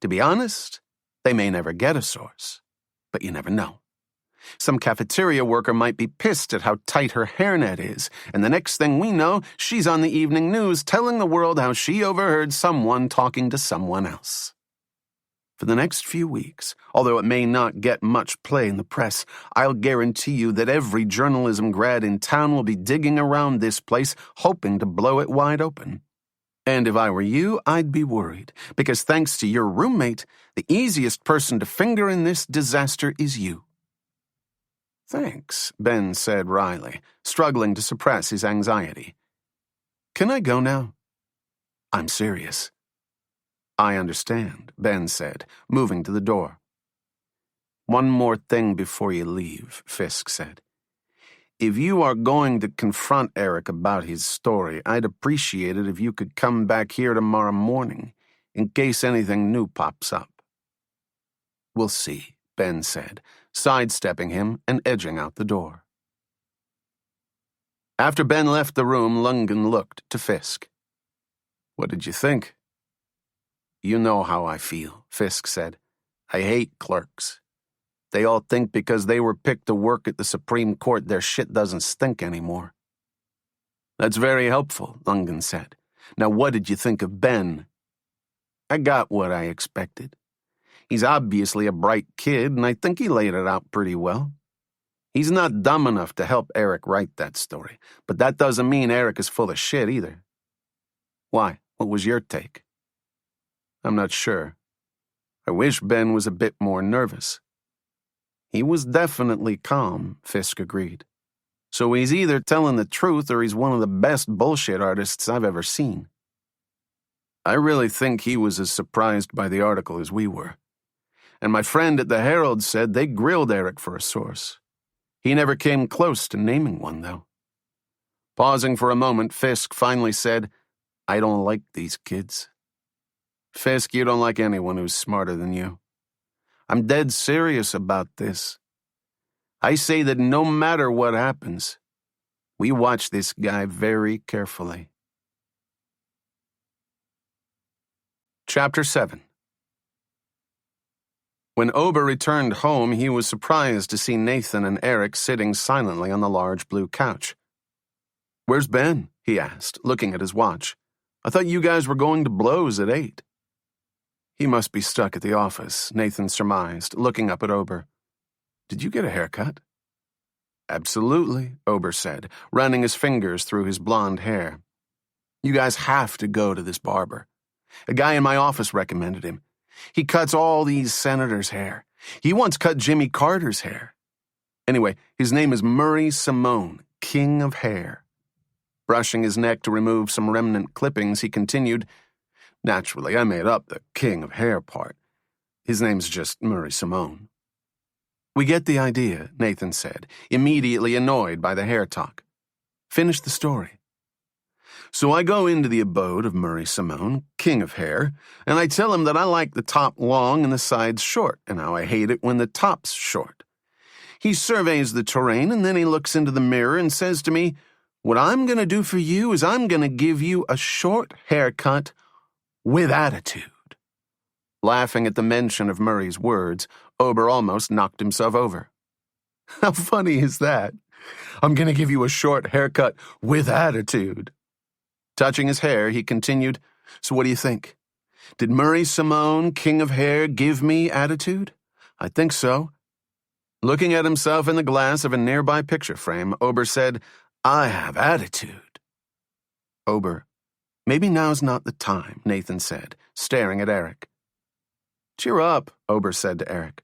To be honest, they may never get a source, but you never know. Some cafeteria worker might be pissed at how tight her hairnet is, and the next thing we know, she's on the evening news telling the world how she overheard someone talking to someone else. For the next few weeks, although it may not get much play in the press, I'll guarantee you that every journalism grad in town will be digging around this place, hoping to blow it wide open. And if I were you, I'd be worried, because thanks to your roommate, the easiest person to finger in this disaster is you. Thanks, Ben said wryly, struggling to suppress his anxiety. Can I go now? I'm serious. I understand, Ben said, moving to the door. One more thing before you leave, Fisk said. If you are going to confront Eric about his story, I'd appreciate it if you could come back here tomorrow morning, in case anything new pops up. We'll see, Ben said, sidestepping him and edging out the door. After Ben left the room, Lundgren looked to Fisk. What did you think? You know how I feel, Fisk said. I hate clerks. They all think because they were picked to work at the Supreme Court, their shit doesn't stink anymore. That's very helpful, Lundgren said. Now what did you think of Ben? I got what I expected. He's obviously a bright kid, and I think he laid it out pretty well. He's not dumb enough to help Eric write that story, but that doesn't mean Eric is full of shit either. Why? What was your take? I'm not sure. I wish Ben was a bit more nervous. He was definitely calm, Fisk agreed. So he's either telling the truth or he's one of the best bullshit artists I've ever seen. I really think he was as surprised by the article as we were. And my friend at the Herald said they grilled Eric for a source. He never came close to naming one, though. Pausing for a moment, Fisk finally said, I don't like these kids. Fisk, you don't like anyone who's smarter than you. I'm dead serious about this. I say that no matter what happens, we watch this guy very carefully. Chapter 7. When Ober returned home, he was surprised to see Nathan and Eric sitting silently on the large blue couch. Where's Ben? He asked, looking at his watch. I thought you guys were going to blows at 8. He must be stuck at the office, Nathan surmised, looking up at Ober. Did you get a haircut? Absolutely, Ober said, running his fingers through his blonde hair. You guys have to go to this barber. A guy in my office recommended him. He cuts all these senators' hair. He once cut Jimmy Carter's hair. Anyway, his name is Murray Simone, King of Hair. Brushing his neck to remove some remnant clippings, he continued, Naturally, I made up the King of Hair part. His name's just Murray Simone. We get the idea, Nathan said, immediately annoyed by the hair talk. Finish the story. So I go into the abode of Murray Simone, King of Hair, and I tell him that I like the top long and the sides short, and how I hate it when the top's short. He surveys the terrain, and then he looks into the mirror and says to me, What I'm going to do for you is I'm going to give you a short haircut with attitude. Laughing at the mention of Murray's words, Ober almost knocked himself over. How funny is that? I'm going to give you a short haircut with attitude. Touching his hair, he continued, So what do you think? Did Murray Simone, King of Hair, give me attitude? I think so. Looking at himself in the glass of a nearby picture frame, Ober said, I have attitude. Ober, maybe now's not the time, Nathan said, staring at Eric. Cheer up, Ober said to Eric.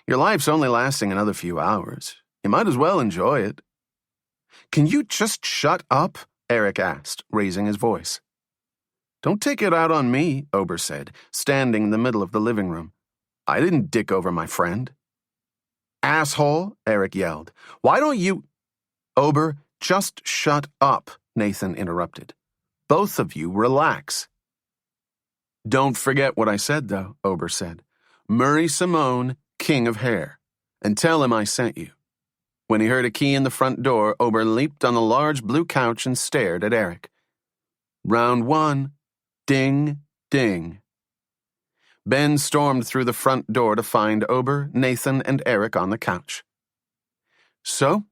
Your life's only lasting another few hours. You might as well enjoy it. Can you just shut up? Eric asked, raising his voice. Don't take it out on me, Ober said, standing in the middle of the living room. I didn't dick over my friend. Asshole, Eric yelled. Why don't you... Ober, just shut up, Nathan interrupted. Both of you relax. Don't forget what I said, though, Ober said. Murray Simone, King of Hair. And tell him I sent you. When he heard a key in the front door, Ober leaped on the large blue couch and stared at Eric. Round 1. Ding, ding. Ben stormed through the front door to find Ober, Nathan, and Eric on the couch. So?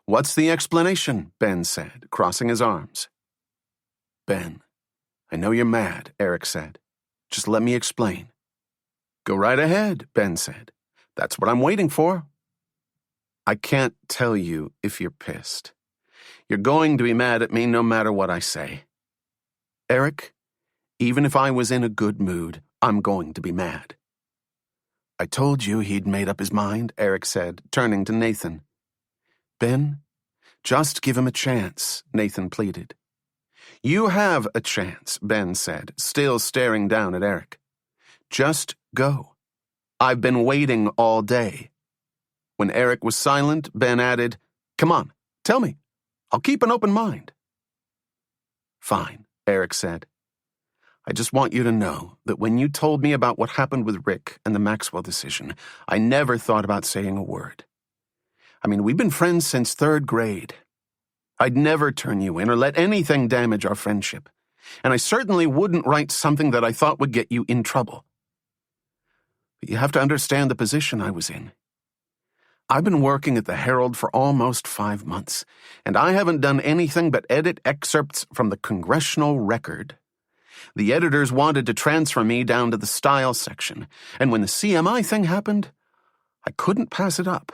What's the explanation? Ben said, crossing his arms. Ben, I know you're mad, Eric said. Just let me explain. Go right ahead, Ben said. That's what I'm waiting for. I can't tell you if you're pissed. You're going to be mad at me no matter what I say. Eric, even if I was in a good mood, I'm going to be mad. I told you he'd made up his mind, Eric said, turning to Nathan. Ben, just give him a chance, Nathan pleaded. You have a chance, Ben said, still staring down at Eric. Just go. I've been waiting all day. When Eric was silent, Ben added, Come on, tell me. I'll keep an open mind. Fine, Eric said. I just want you to know that when you told me about what happened with Rick and the Maxwell decision, I never thought about saying a word. I mean, we've been friends since 3rd grade. I'd never turn you in or let anything damage our friendship, and I certainly wouldn't write something that I thought would get you in trouble. But you have to understand the position I was in. I've been working at the Herald for almost 5 months, and I haven't done anything but edit excerpts from the Congressional Record. The editors wanted to transfer me down to the style section, and when the CMI thing happened, I couldn't pass it up.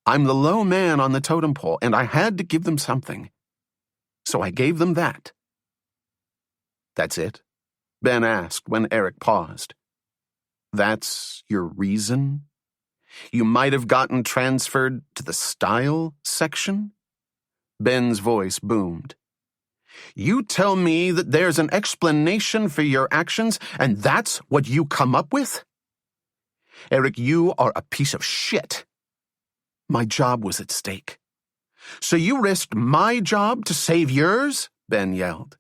I'm the low man on the totem pole, and I had to give them something. So I gave them that. That's it? Ben asked when Eric paused. That's your reason? You might have gotten transferred to the style section? Ben's voice boomed. You tell me that there's an explanation for your actions, and that's what you come up with? Eric, you are a piece of shit. My job was at stake. So you risked my job to save yours? Ben yelled.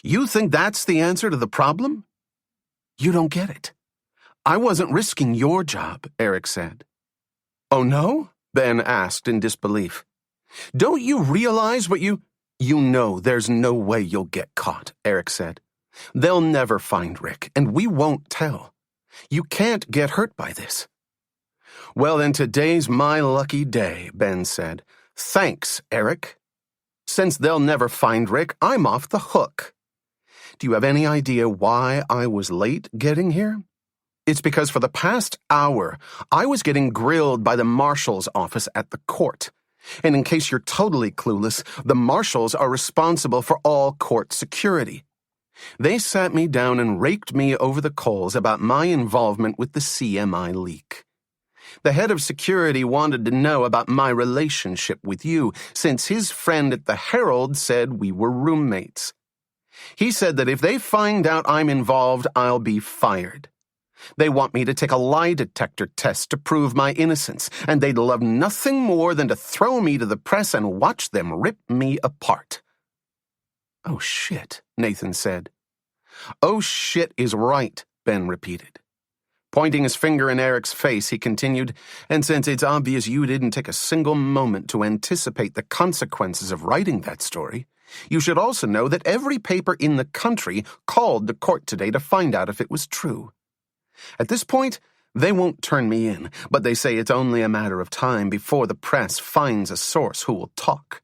You think that's the answer to the problem? You don't get it. I wasn't risking your job, Eric said. Oh, no? Ben asked in disbelief. Don't you realize what you... You know there's no way you'll get caught, Eric said. They'll never find Rick, and we won't tell. You can't get hurt by this. Well, then today's my lucky day, Ben said. Thanks, Eric. Since they'll never find Rick, I'm off the hook. Do you have any idea why I was late getting here? It's because for the past hour, I was getting grilled by the marshal's office at the court. And in case you're totally clueless, the marshals are responsible for all court security. They sat me down and raked me over the coals about my involvement with the CMI leak. The head of security wanted to know about my relationship with you, since his friend at the Herald said we were roommates. He said that if they find out I'm involved, I'll be fired. They want me to take a lie detector test to prove my innocence, and they'd love nothing more than to throw me to the press and watch them rip me apart. Oh, shit, Nathan said. Oh, shit is right, Ben repeated. Pointing his finger in Eric's face, he continued, and since it's obvious you didn't take a single moment to anticipate the consequences of writing that story, you should also know that every paper in the country called the court today to find out if it was true. At this point, they won't turn me in, but they say it's only a matter of time before the press finds a source who will talk.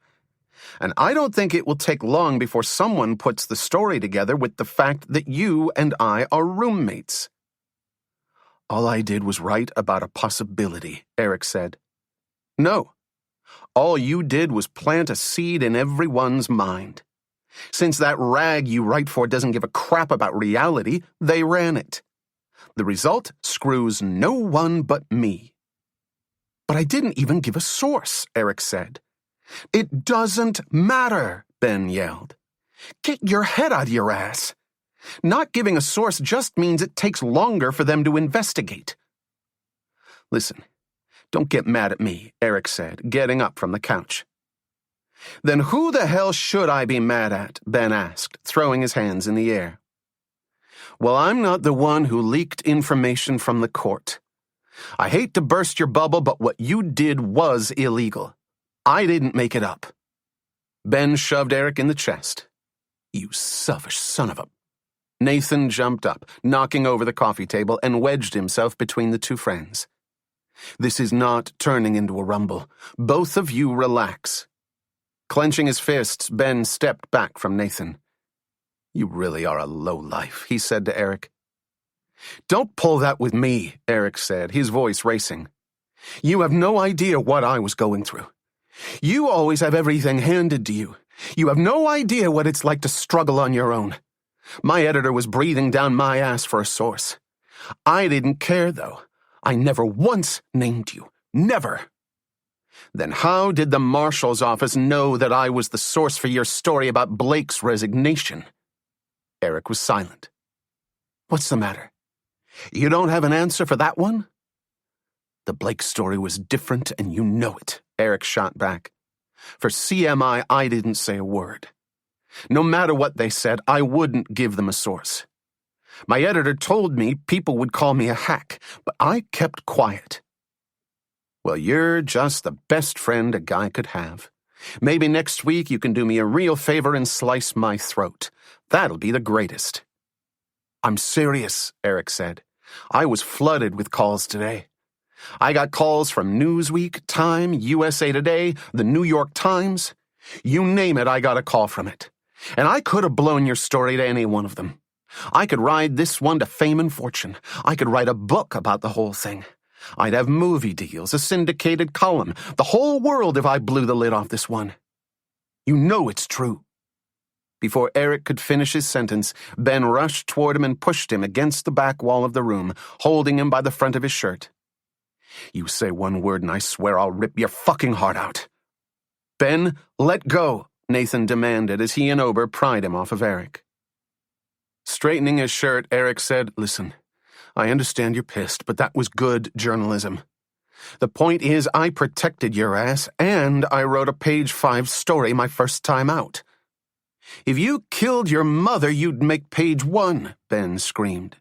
And I don't think it will take long before someone puts the story together with the fact that you and I are roommates. All I did was write about a possibility, Eric said. No. All you did was plant a seed in everyone's mind. Since that rag you write for doesn't give a crap about reality, they ran it. The result screws no one but me. But I didn't even give a source, Eric said. It doesn't matter, Ben yelled. Get your head out of your ass. Not giving a source just means it takes longer for them to investigate. Listen, don't get mad at me, Eric said, getting up from the couch. Then who the hell should I be mad at? Ben asked, throwing his hands in the air. Well, I'm not the one who leaked information from the court. I hate to burst your bubble, but what you did was illegal. I didn't make it up. Ben shoved Eric in the chest. You selfish son of a... Nathan jumped up, knocking over the coffee table, and wedged himself between the two friends. This is not turning into a rumble. Both of you relax. Clenching his fists, Ben stepped back from Nathan. You really are a lowlife, he said to Eric. Don't pull that with me, Eric said, his voice racing. You have no idea what I was going through. You always have everything handed to you. You have no idea what it's like to struggle on your own. My editor was breathing down my ass for a source. I didn't care, though. I never once named you. Never. Then how did the marshal's office know that I was the source for your story about Blake's resignation? Eric was silent. What's the matter? You don't have an answer for that one? The Blake story was different, and you know it, Eric shot back. For CMI, I didn't say a word. No matter what they said, I wouldn't give them a source. My editor told me people would call me a hack, but I kept quiet. Well, you're just the best friend a guy could have. Maybe next week you can do me a real favor and slice my throat. That'll be the greatest. I'm serious, Eric said. I was flooded with calls today. I got calls from Newsweek, Time, USA Today, the New York Times. You name it, I got a call from it. And I could have blown your story to any one of them. I could ride this one to fame and fortune. I could write a book about the whole thing. I'd have movie deals, a syndicated column, the whole world if I blew the lid off this one. You know it's true. Before Eric could finish his sentence, Ben rushed toward him and pushed him against the back wall of the room, holding him by the front of his shirt. You say one word and I swear I'll rip your fucking heart out. Ben, let go, Nathan demanded as he and Ober pried him off of Eric. Straightening his shirt, Eric said, Listen, I understand you're pissed, but that was good journalism. The point is I protected your ass, and I wrote a page 5 story my first time out. If you killed your mother, you'd make page 1, Ben screamed.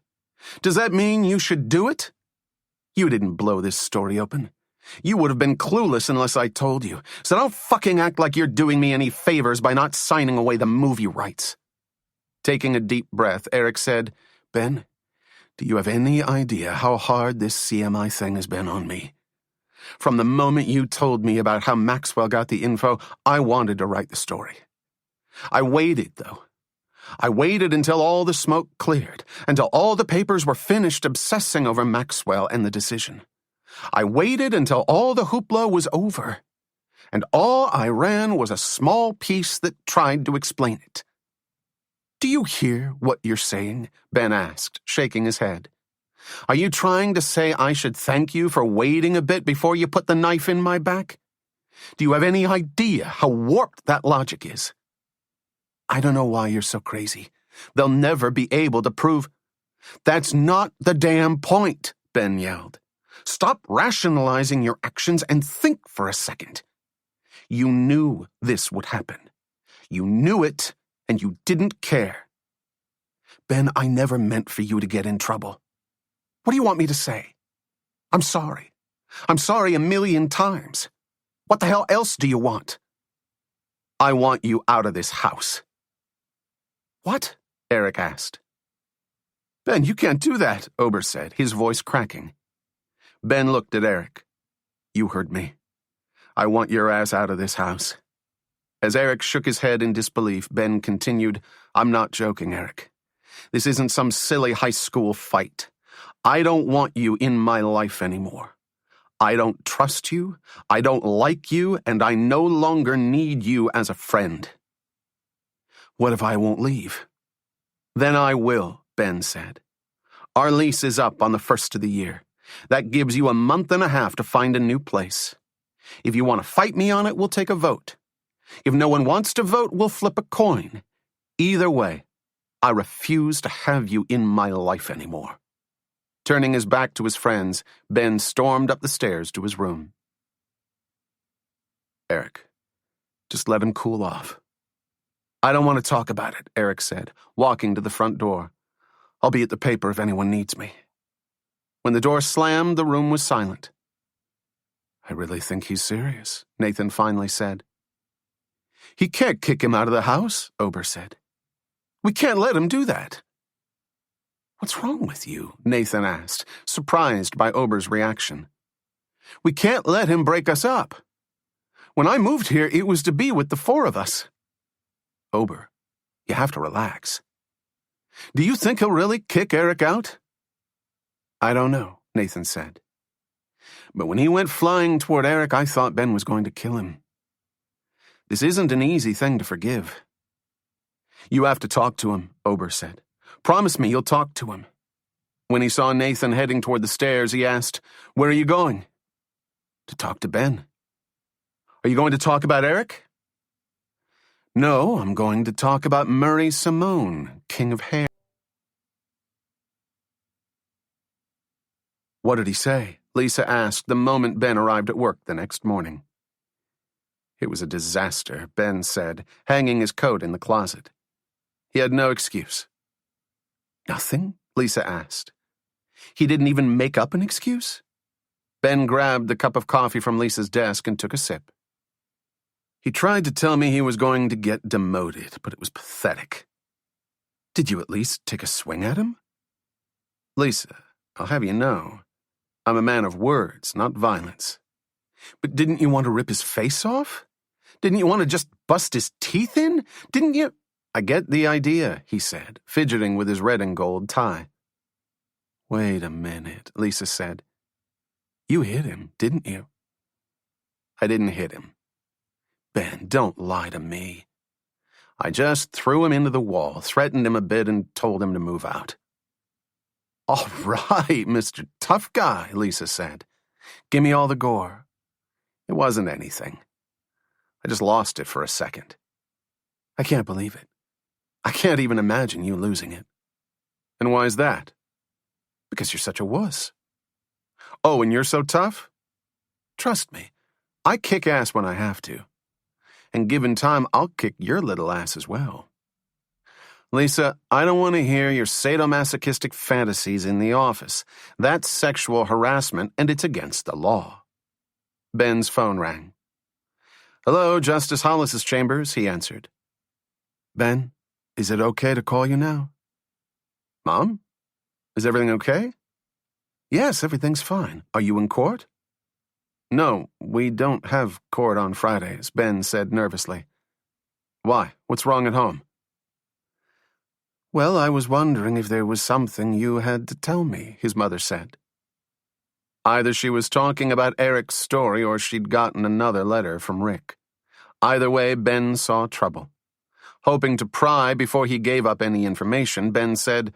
Does that mean you should do it? You didn't blow this story open. You would have been clueless unless I told you, so don't fucking act like you're doing me any favors by not signing away the movie rights. Taking a deep breath, Eric said, Ben, do you have any idea how hard this CMI thing has been on me? From the moment you told me about how Maxwell got the info, I wanted to write the story. I waited, though. I waited until all the smoke cleared, until all the papers were finished obsessing over Maxwell and the decision. I waited until all the hoopla was over, and all I ran was a small piece that tried to explain it. Do you hear what you're saying? Ben asked, shaking his head. Are you trying to say I should thank you for waiting a bit before you put the knife in my back? Do you have any idea how warped that logic is? I don't know why you're so crazy. They'll never be able to prove. That's not the damn point, Ben yelled. Stop rationalizing your actions and think for a second. You knew this would happen. You knew it, and you didn't care. Ben, I never meant for you to get in trouble. What do you want me to say? I'm sorry. I'm sorry 1,000,000 times. What the hell else do you want? I want you out of this house. What? Eric asked. Ben, you can't do that, Ober said, his voice cracking. Ben looked at Eric. You heard me. I want your ass out of this house. As Eric shook his head in disbelief, Ben continued, I'm not joking, Eric. This isn't some silly high school fight. I don't want you in my life anymore. I don't trust you, I don't like you, and I no longer need you as a friend. What if I won't leave? Then I will, Ben said. Our lease is up on the 1st of the year. That gives you 1.5 months to find a new place. If you want to fight me on it, we'll take a vote. If no one wants to vote, we'll flip a coin. Either way, I refuse to have you in my life anymore. Turning his back to his friends, Ben stormed up the stairs to his room. Eric, just let him cool off. I don't want to talk about it, Eric said, walking to the front door. I'll be at the paper if anyone needs me. When the door slammed, the room was silent. I really think he's serious, Nathan finally said. He can't kick him out of the house, Ober said. We can't let him do that. What's wrong with you? Nathan asked, surprised by Ober's reaction. We can't let him break us up. When I moved here, it was to be with the 4 of us. Ober, you have to relax. Do you think he'll really kick Eric out? I don't know, Nathan said. But when he went flying toward Eric, I thought Ben was going to kill him. This isn't an easy thing to forgive. You have to talk to him, Ober said. Promise me you'll talk to him. When he saw Nathan heading toward the stairs, he asked, Where are you going? To talk to Ben. Are you going to talk about Eric? No, I'm going to talk about Murray Simone, King of Hair. What did he say? Lisa asked the moment Ben arrived at work the next morning. It was a disaster, Ben said, hanging his coat in the closet. He had no excuse. Nothing? Lisa asked. He didn't even make up an excuse? Ben grabbed the cup of coffee from Lisa's desk and took a sip. He tried to tell me he was going to get demoted, but it was pathetic. Did you at least take a swing at him? Lisa, I'll have you know, I'm a man of words, not violence. But didn't you want to rip his face off? Didn't you want to just bust his teeth in? Didn't you? I get the idea, he said, fidgeting with his red and gold tie. Wait a minute, Lisa said. You hit him, didn't you? I didn't hit him. Ben, don't lie to me. I just threw him into the wall, threatened him a bit, and told him to move out. All right, Mr. Tough Guy, Lisa said. Give me all the gore. It wasn't anything. I just lost it for a second. I can't believe it. I can't even imagine you losing it. And why is that? Because you're such a wuss. Oh, and you're so tough? Trust me, I kick ass when I have to. And given time, I'll kick your little ass as well. Lisa, I don't want to hear your sadomasochistic fantasies in the office. That's sexual harassment, and it's against the law. Ben's phone rang. Hello, Justice Hollis's chambers, he answered. Ben, is it okay to call you now? Mom? Is everything okay? Yes, everything's fine. Are you in court? No, we don't have court on Fridays, Ben said nervously. Why? What's wrong at home? Well, I was wondering if there was something you had to tell me, his mother said. Either she was talking about Eric's story or she'd gotten another letter from Rick. Either way, Ben saw trouble. Hoping to pry before he gave up any information, Ben said,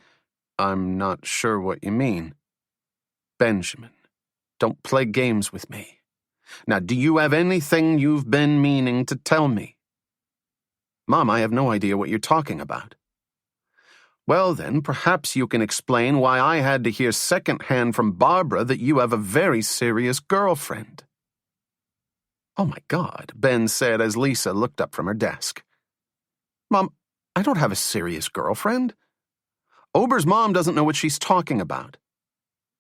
"I'm not sure what you mean." "Benjamin, don't play games with me. Now, do you have anything you've been meaning to tell me?" "Mom, I have no idea what you're talking about." "Well, then, perhaps you can explain why I had to hear secondhand from Barbara that you have a very serious girlfriend." "Oh, my God," Ben said as Lisa looked up from her desk. "Mom, I don't have a serious girlfriend. Ober's mom doesn't know what she's talking about."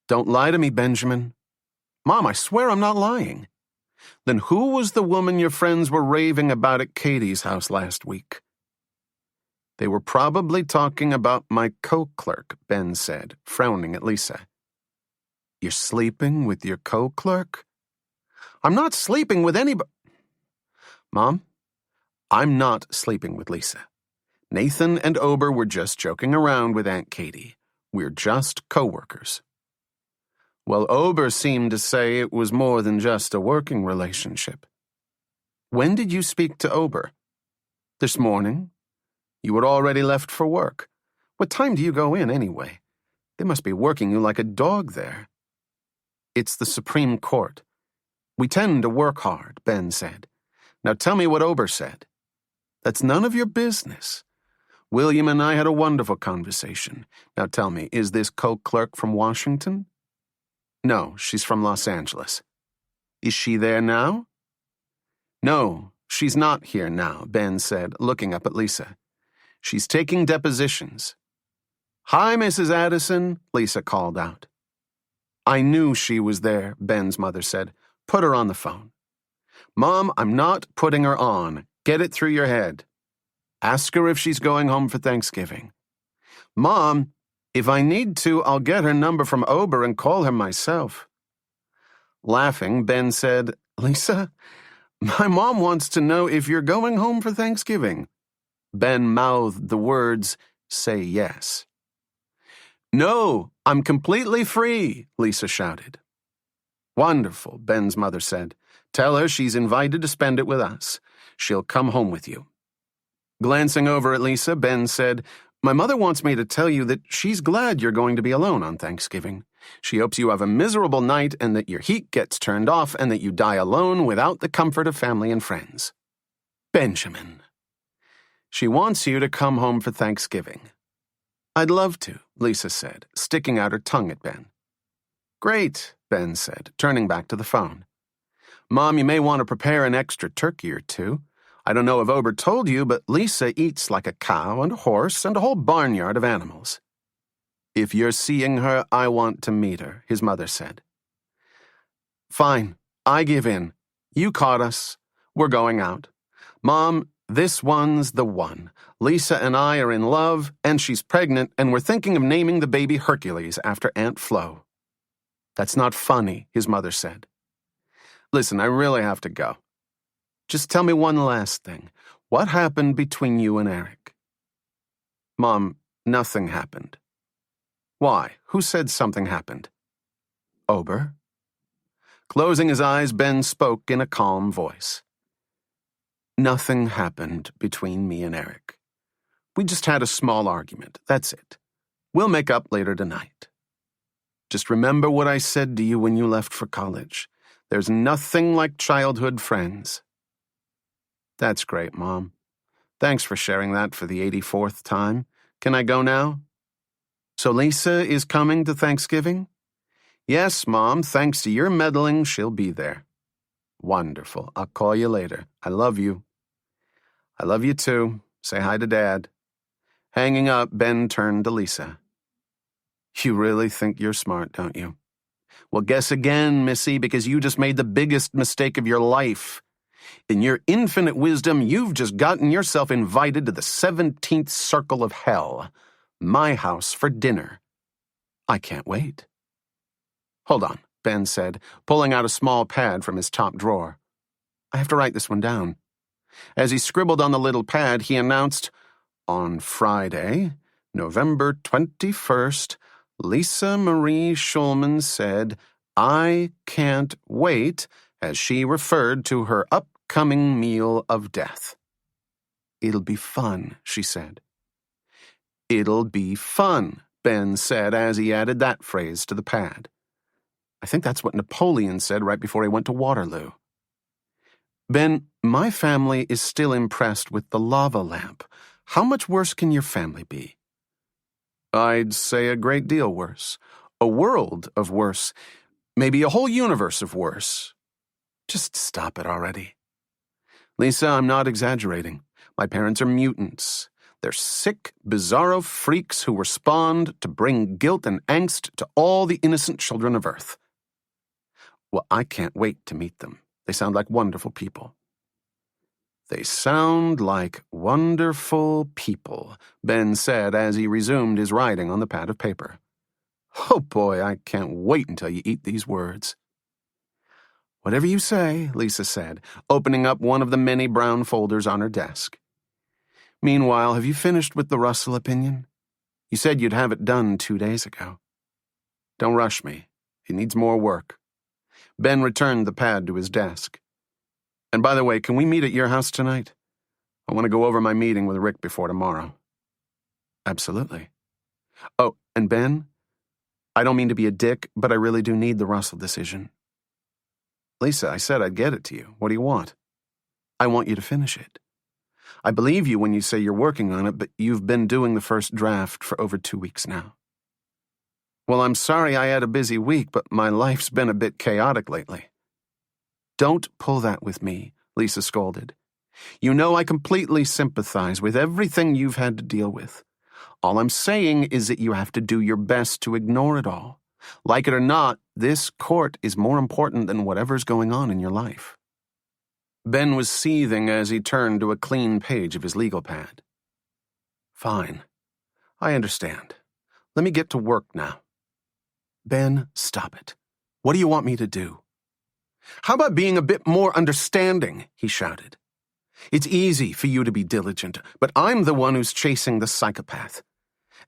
"Don't lie to me, Benjamin." "Mom, I swear I'm not lying." "Then who was the woman your friends were raving about at Katie's house last week?" "They were probably talking about my co-clerk," Ben said, frowning at Lisa. "You're sleeping with your co-clerk?" "I'm not sleeping with anybody." "Mom, I'm not sleeping with Lisa. Nathan and Ober were just joking around with Aunt Katie. We're just co-workers." "Well, Ober seemed to say it was more than just a working relationship." "When did you speak to Ober?" "This morning. You had already left for work. What time do you go in, anyway? They must be working you like a dog there." "It's the Supreme Court. We tend to work hard," Ben said. "Now tell me what Ober said." "That's none of your business. William and I had a wonderful conversation. Now tell me, is this co-clerk from Washington?" "No, she's from Los Angeles." "Is she there now?" "No, she's not here now," Ben said, looking up at Lisa. "She's taking depositions." "Hi, Mrs. Addison," Lisa called out. "I knew she was there," Ben's mother said. "Put her on the phone." "Mom, I'm not putting her on. Get it through your head. Ask her if she's going home for Thanksgiving." "Mom, if I need to, I'll get her number from Ober and call her myself." Laughing, Ben said, "Lisa, my mom wants to know if you're going home for Thanksgiving." Ben mouthed the words, "Say yes." "No, I'm completely free," Lisa shouted. "Wonderful," Ben's mother said. "Tell her she's invited to spend it with us. She'll come home with you." Glancing over at Lisa, Ben said, "My mother wants me to tell you that she's glad you're going to be alone on Thanksgiving. She hopes you have a miserable night and that your heat gets turned off and that you die alone without the comfort of family and friends." "Benjamin." "She wants you to come home for Thanksgiving." "I'd love to," Lisa said, sticking out her tongue at Ben. "Great," Ben said, turning back to the phone. "Mom, you may want to prepare an extra turkey or two. I don't know if Ober told you, but Lisa eats like a cow and a horse and a whole barnyard of animals." "If you're seeing her, I want to meet her," his mother said. "Fine, I give in. You caught us. We're going out. Mom, this one's the one. Lisa and I are in love, and she's pregnant, and we're thinking of naming the baby Hercules after Aunt Flo." "That's not funny," his mother said. "Listen, I really have to go. Just tell me one last thing. What happened between you and Eric?" "Mom, nothing happened." "Why? Who said something happened?" "Ober." Closing his eyes, Ben spoke in a calm voice. "Nothing happened between me and Eric. We just had a small argument, that's it. We'll make up later tonight. Just remember what I said to you when you left for college. There's nothing like childhood friends." "That's great, Mom. Thanks for sharing that for the 84th time. Can I go now?" "So Lisa is coming to Thanksgiving?" "Yes, Mom. Thanks to your meddling, she'll be there." "Wonderful. I'll call you later. I love you." "I love you too. Say hi to Dad." Hanging up, Ben turned to Lisa. "You really think you're smart, don't you?" "Well, guess again, Missy, because you just made the biggest mistake of your life. In your infinite wisdom, you've just gotten yourself invited to the 17th circle of hell. My house for dinner. I can't wait." "Hold on," Ben said, pulling out a small pad from his top drawer. "I have to write this one down." As he scribbled on the little pad, he announced, "On Friday, November 21st, Lisa Marie Schulman said, "I can't wait," as she referred to her upcoming meal of death. "It'll be fun," she said. "It'll be fun," Ben said as he added that phrase to the pad. I think that's what Napoleon said right before he went to Waterloo. "Ben, my family is still impressed with the lava lamp. How much worse can your family be?" "I'd say a great deal worse. A world of worse. Maybe a whole universe of worse." "Just stop it already." "Lisa, I'm not exaggerating. My parents are mutants. They're sick, bizarro freaks who were spawned to bring guilt and angst to all the innocent children of Earth." "Well, I can't wait to meet them. They sound like wonderful people." "They sound like wonderful people," Ben said as he resumed his writing on the pad of paper. "Oh boy, I can't wait until you eat these words." "Whatever you say," Lisa said, opening up one of the many brown folders on her desk. "Meanwhile, have you finished with the Russell opinion? You said you'd have it done 2 days ago." "Don't rush me. It needs more work." Ben returned the pad to his desk. "And by the way, can we meet at your house tonight? I want to go over my meeting with Rick before tomorrow." "Absolutely." "Oh, and Ben, I don't mean to be a dick, but I really do need the Russell decision." "Lisa, I said I'd get it to you. What do you want?" "I want you to finish it. I believe you when you say you're working on it, but you've been doing the first draft for over 2 weeks now." "Well, I'm sorry I had a busy week, but my life's been a bit chaotic lately." "Don't pull that with me," Lisa scolded. "You know I completely sympathize with everything you've had to deal with. All I'm saying is that you have to do your best to ignore it all. Like it or not, this court is more important than whatever's going on in your life." Ben was seething as he turned to a clean page of his legal pad. "Fine. I understand. Let me get to work now." "Ben, stop it. What do you want me to do?" "How about being a bit more understanding?" he shouted. "It's easy for you to be diligent, but I'm the one who's chasing the psychopath.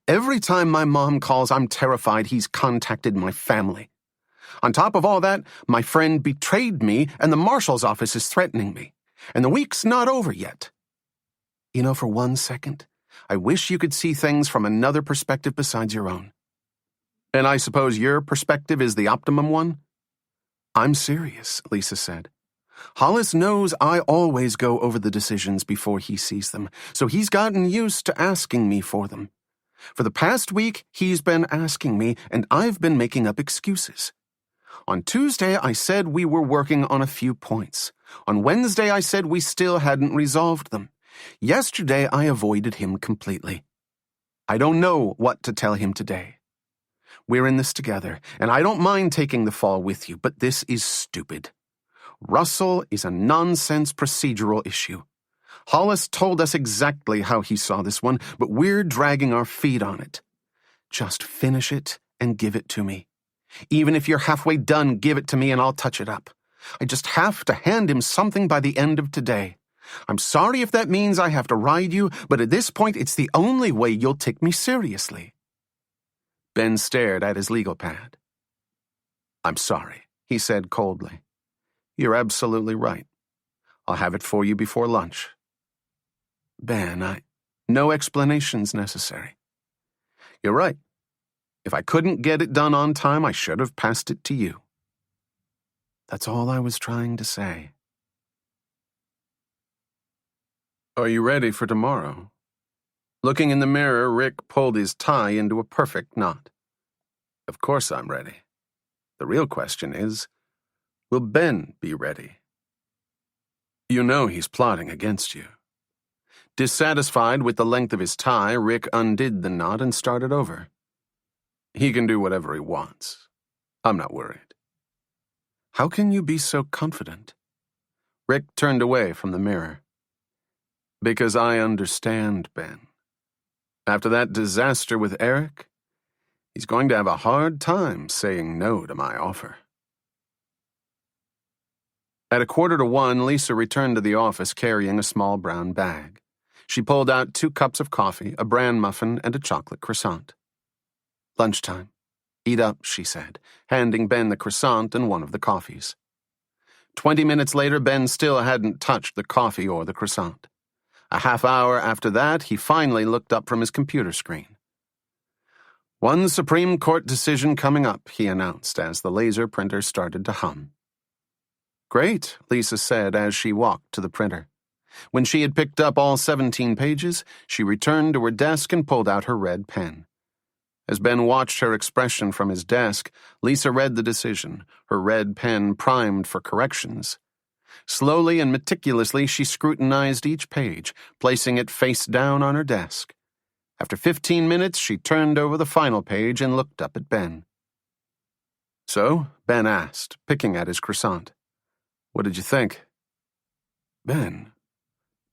Every time my mom calls, I'm terrified he's contacted my family. On top of all that, my friend betrayed me and the marshal's office is threatening me. And the week's not over yet. You know, for 1 second, I wish you could see things from another perspective besides your own." "And I suppose your perspective is the optimum one?" "I'm serious," Lisa said. "Hollis knows I always go over the decisions before he sees them, so he's gotten used to asking me for them. For the past week, he's been asking me, and I've been making up excuses. On Tuesday, I said we were working on a few points. On Wednesday, I said we still hadn't resolved them. Yesterday, I avoided him completely. I don't know what to tell him today. We're in this together, and I don't mind taking the fall with you, but this is stupid. Russell is a nonsense procedural issue. Hollis told us exactly how he saw this one, but we're dragging our feet on it. Just finish it and give it to me. Even if you're halfway done, give it to me and I'll touch it up. I just have to hand him something by the end of today. I'm sorry if that means I have to ride you, but at this point it's the only way you'll take me seriously." Ben stared at his legal pad. "I'm sorry," he said coldly. "You're absolutely right. I'll have it for you before lunch." "Ben, no explanations necessary." "You're right. If I couldn't get it done on time, I should have passed it to you." "That's all I was trying to say." "Are you ready for tomorrow?" Looking in the mirror, Rick pulled his tie into a perfect knot. "Of course I'm ready. The real question is, will Ben be ready?" "You know he's plotting against you." Dissatisfied with the length of his tie, Rick undid the knot and started over. "He can do whatever he wants. I'm not worried." "How can you be so confident?" Rick turned away from the mirror. "Because I understand Ben. After that disaster with Eric, he's going to have a hard time saying no to my offer." At 1:45, Lisa returned to the office carrying a small brown bag. She pulled out 2 cups of coffee, a bran muffin, and a chocolate croissant. "Lunchtime. Eat up," she said, handing Ben the croissant and one of the coffees. 20 minutes later, Ben still hadn't touched the coffee or the croissant. A half hour after that, he finally looked up from his computer screen. "One Supreme Court decision coming up," he announced as the laser printer started to hum. "Great," Lisa said as she walked to the printer. When she had picked up all 17 pages, she returned to her desk and pulled out her red pen. As Ben watched her expression from his desk, Lisa read the decision, her red pen primed for corrections. Slowly and meticulously, she scrutinized each page, placing it face down on her desk. After 15 minutes, she turned over the final page and looked up at Ben. "So?" Ben asked, picking at his croissant. "What did you think?" "Ben,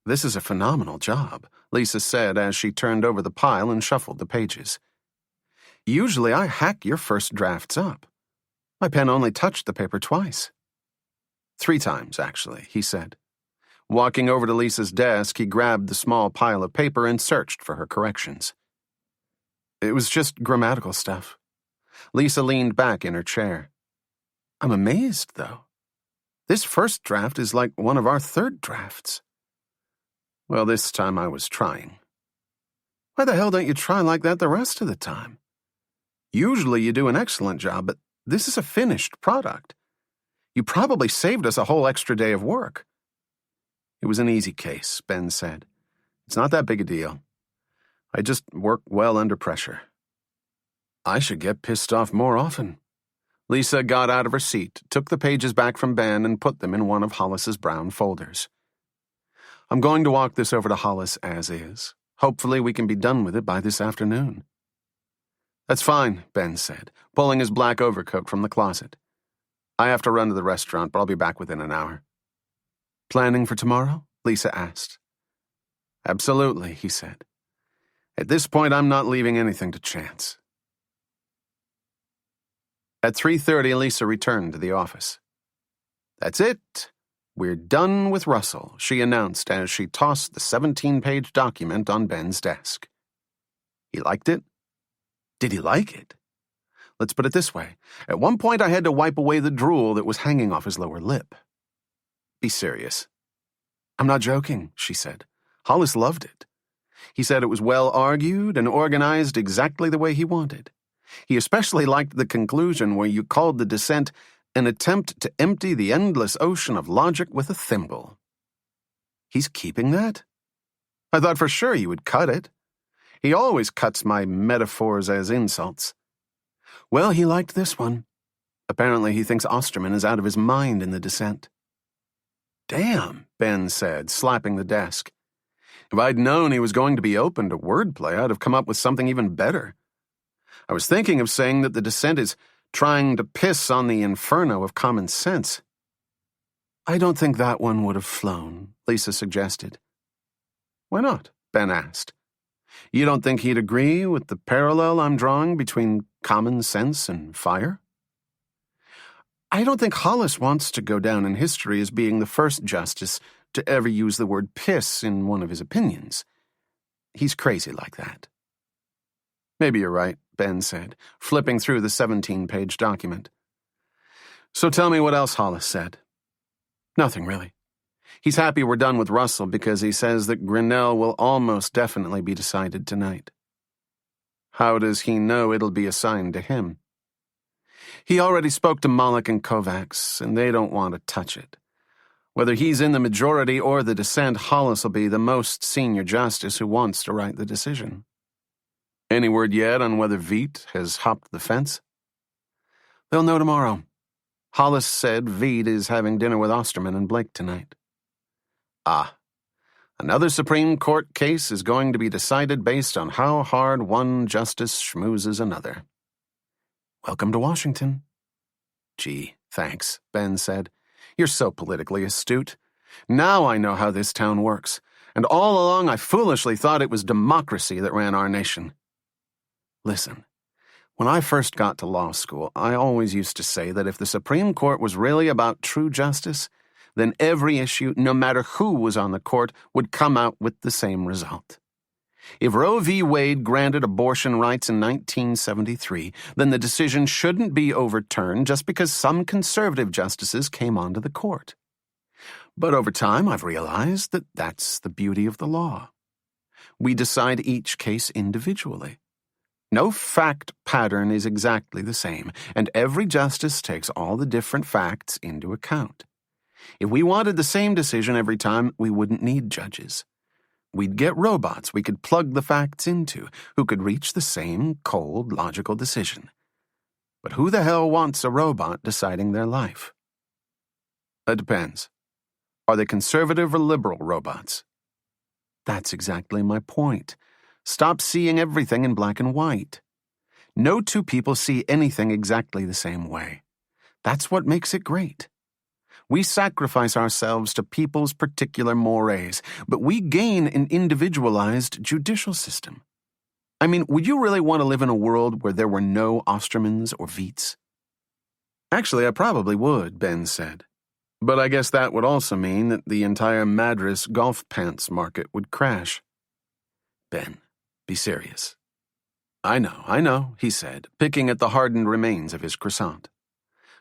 this is a phenomenal job," Lisa said as she turned over the pile and shuffled the pages. "Usually I hack your first drafts up. My pen only touched the paper twice." "3 times, actually," he said. Walking over to Lisa's desk, he grabbed the small pile of paper and searched for her corrections. "It was just grammatical stuff." Lisa leaned back in her chair. "I'm amazed, though. This first draft is like one of our 3rd drafts." "Well, this time I was trying." "Why the hell don't you try like that the rest of the time? Usually you do an excellent job, but this is a finished product. You probably saved us a whole extra day of work." "It was an easy case," Ben said. "It's not that big a deal. I just work well under pressure." "I should get pissed off more often." Lisa got out of her seat, took the pages back from Ben, and put them in one of Hollis's brown folders. "I'm going to walk this over to Hollis as is. Hopefully we can be done with it by this afternoon." "That's fine," Ben said, pulling his black overcoat from the closet. "I have to run to the restaurant, but I'll be back within an hour." "Planning for tomorrow?" Lisa asked. "Absolutely," he said. "At this point, I'm not leaving anything to chance." At 3:30, Lisa returned to the office. "That's it. We're done with Russell," she announced as she tossed the 17-page document on Ben's desk. "He liked it?" "Did he like it?" Let's put it this way. At one point, I had to wipe away the drool that was hanging off his lower lip. "Be serious." "I'm not joking," she said. "Hollis loved it. He said it was well argued and organized exactly the way he wanted. He especially liked the conclusion where you called the dissent an attempt to empty the endless ocean of logic with a thimble." "He's keeping that?" "I thought for sure you would cut it. He always cuts my metaphors as insults." "Well, he liked this one. Apparently he thinks Osterman is out of his mind in the dissent." "Damn," Ben said, slapping the desk. "If I'd known he was going to be open to wordplay, I'd have come up with something even better. I was thinking of saying that the dissent is trying to piss on the inferno of common sense." "I don't think that one would have flown," Lisa suggested. "Why not?" Ben asked. "You don't think he'd agree with the parallel I'm drawing between common sense and fire?" "I don't think Hollis wants to go down in history as being the first justice to ever use the word piss in one of his opinions. He's crazy like that." "Maybe you're right," Ben said, flipping through the 17-page document. "So tell me what else Hollis said." "Nothing, really. He's happy we're done with Russell because he says that Grinnell will almost definitely be decided tonight." "How does he know it'll be assigned to him?" "He already spoke to Moloch and Kovacs, and they don't want to touch it. Whether he's in the majority or the dissent, Hollis will be the most senior justice who wants to write the decision." "Any word yet on whether Veidt has hopped the fence?" "They'll know tomorrow. Hollis said Veidt is having dinner with Osterman and Blake tonight." "Ah, another Supreme Court case is going to be decided based on how hard one justice schmoozes another." "Welcome to Washington." "Gee, thanks," Ben said. "You're so politically astute. Now I know how this town works, and all along I foolishly thought it was democracy that ran our nation." "Listen, when I first got to law school, I always used to say that if the Supreme Court was really about true justice, then every issue, no matter who was on the court, would come out with the same result. If Roe v. Wade granted abortion rights in 1973, then the decision shouldn't be overturned just because some conservative justices came onto the court. But over time, I've realized that that's the beauty of the law. We decide each case individually. No fact pattern is exactly the same, and every justice takes all the different facts into account. If we wanted the same decision every time, we wouldn't need judges. We'd get robots we could plug the facts into, who could reach the same cold, logical decision. But who the hell wants a robot deciding their life? It depends. Are they conservative or liberal robots? That's exactly my point. Stop seeing everything in black and white. No two people see anything exactly the same way. That's what makes it great. We sacrifice ourselves to people's particular mores, but we gain an individualized judicial system. I mean, would you really want to live in a world where there were no Ostermans or Veets? Actually, I probably would, Ben said. But I guess that would also mean that the entire Madras golf pants market would crash. Ben, be serious. I know, he said, picking at the hardened remains of his croissant.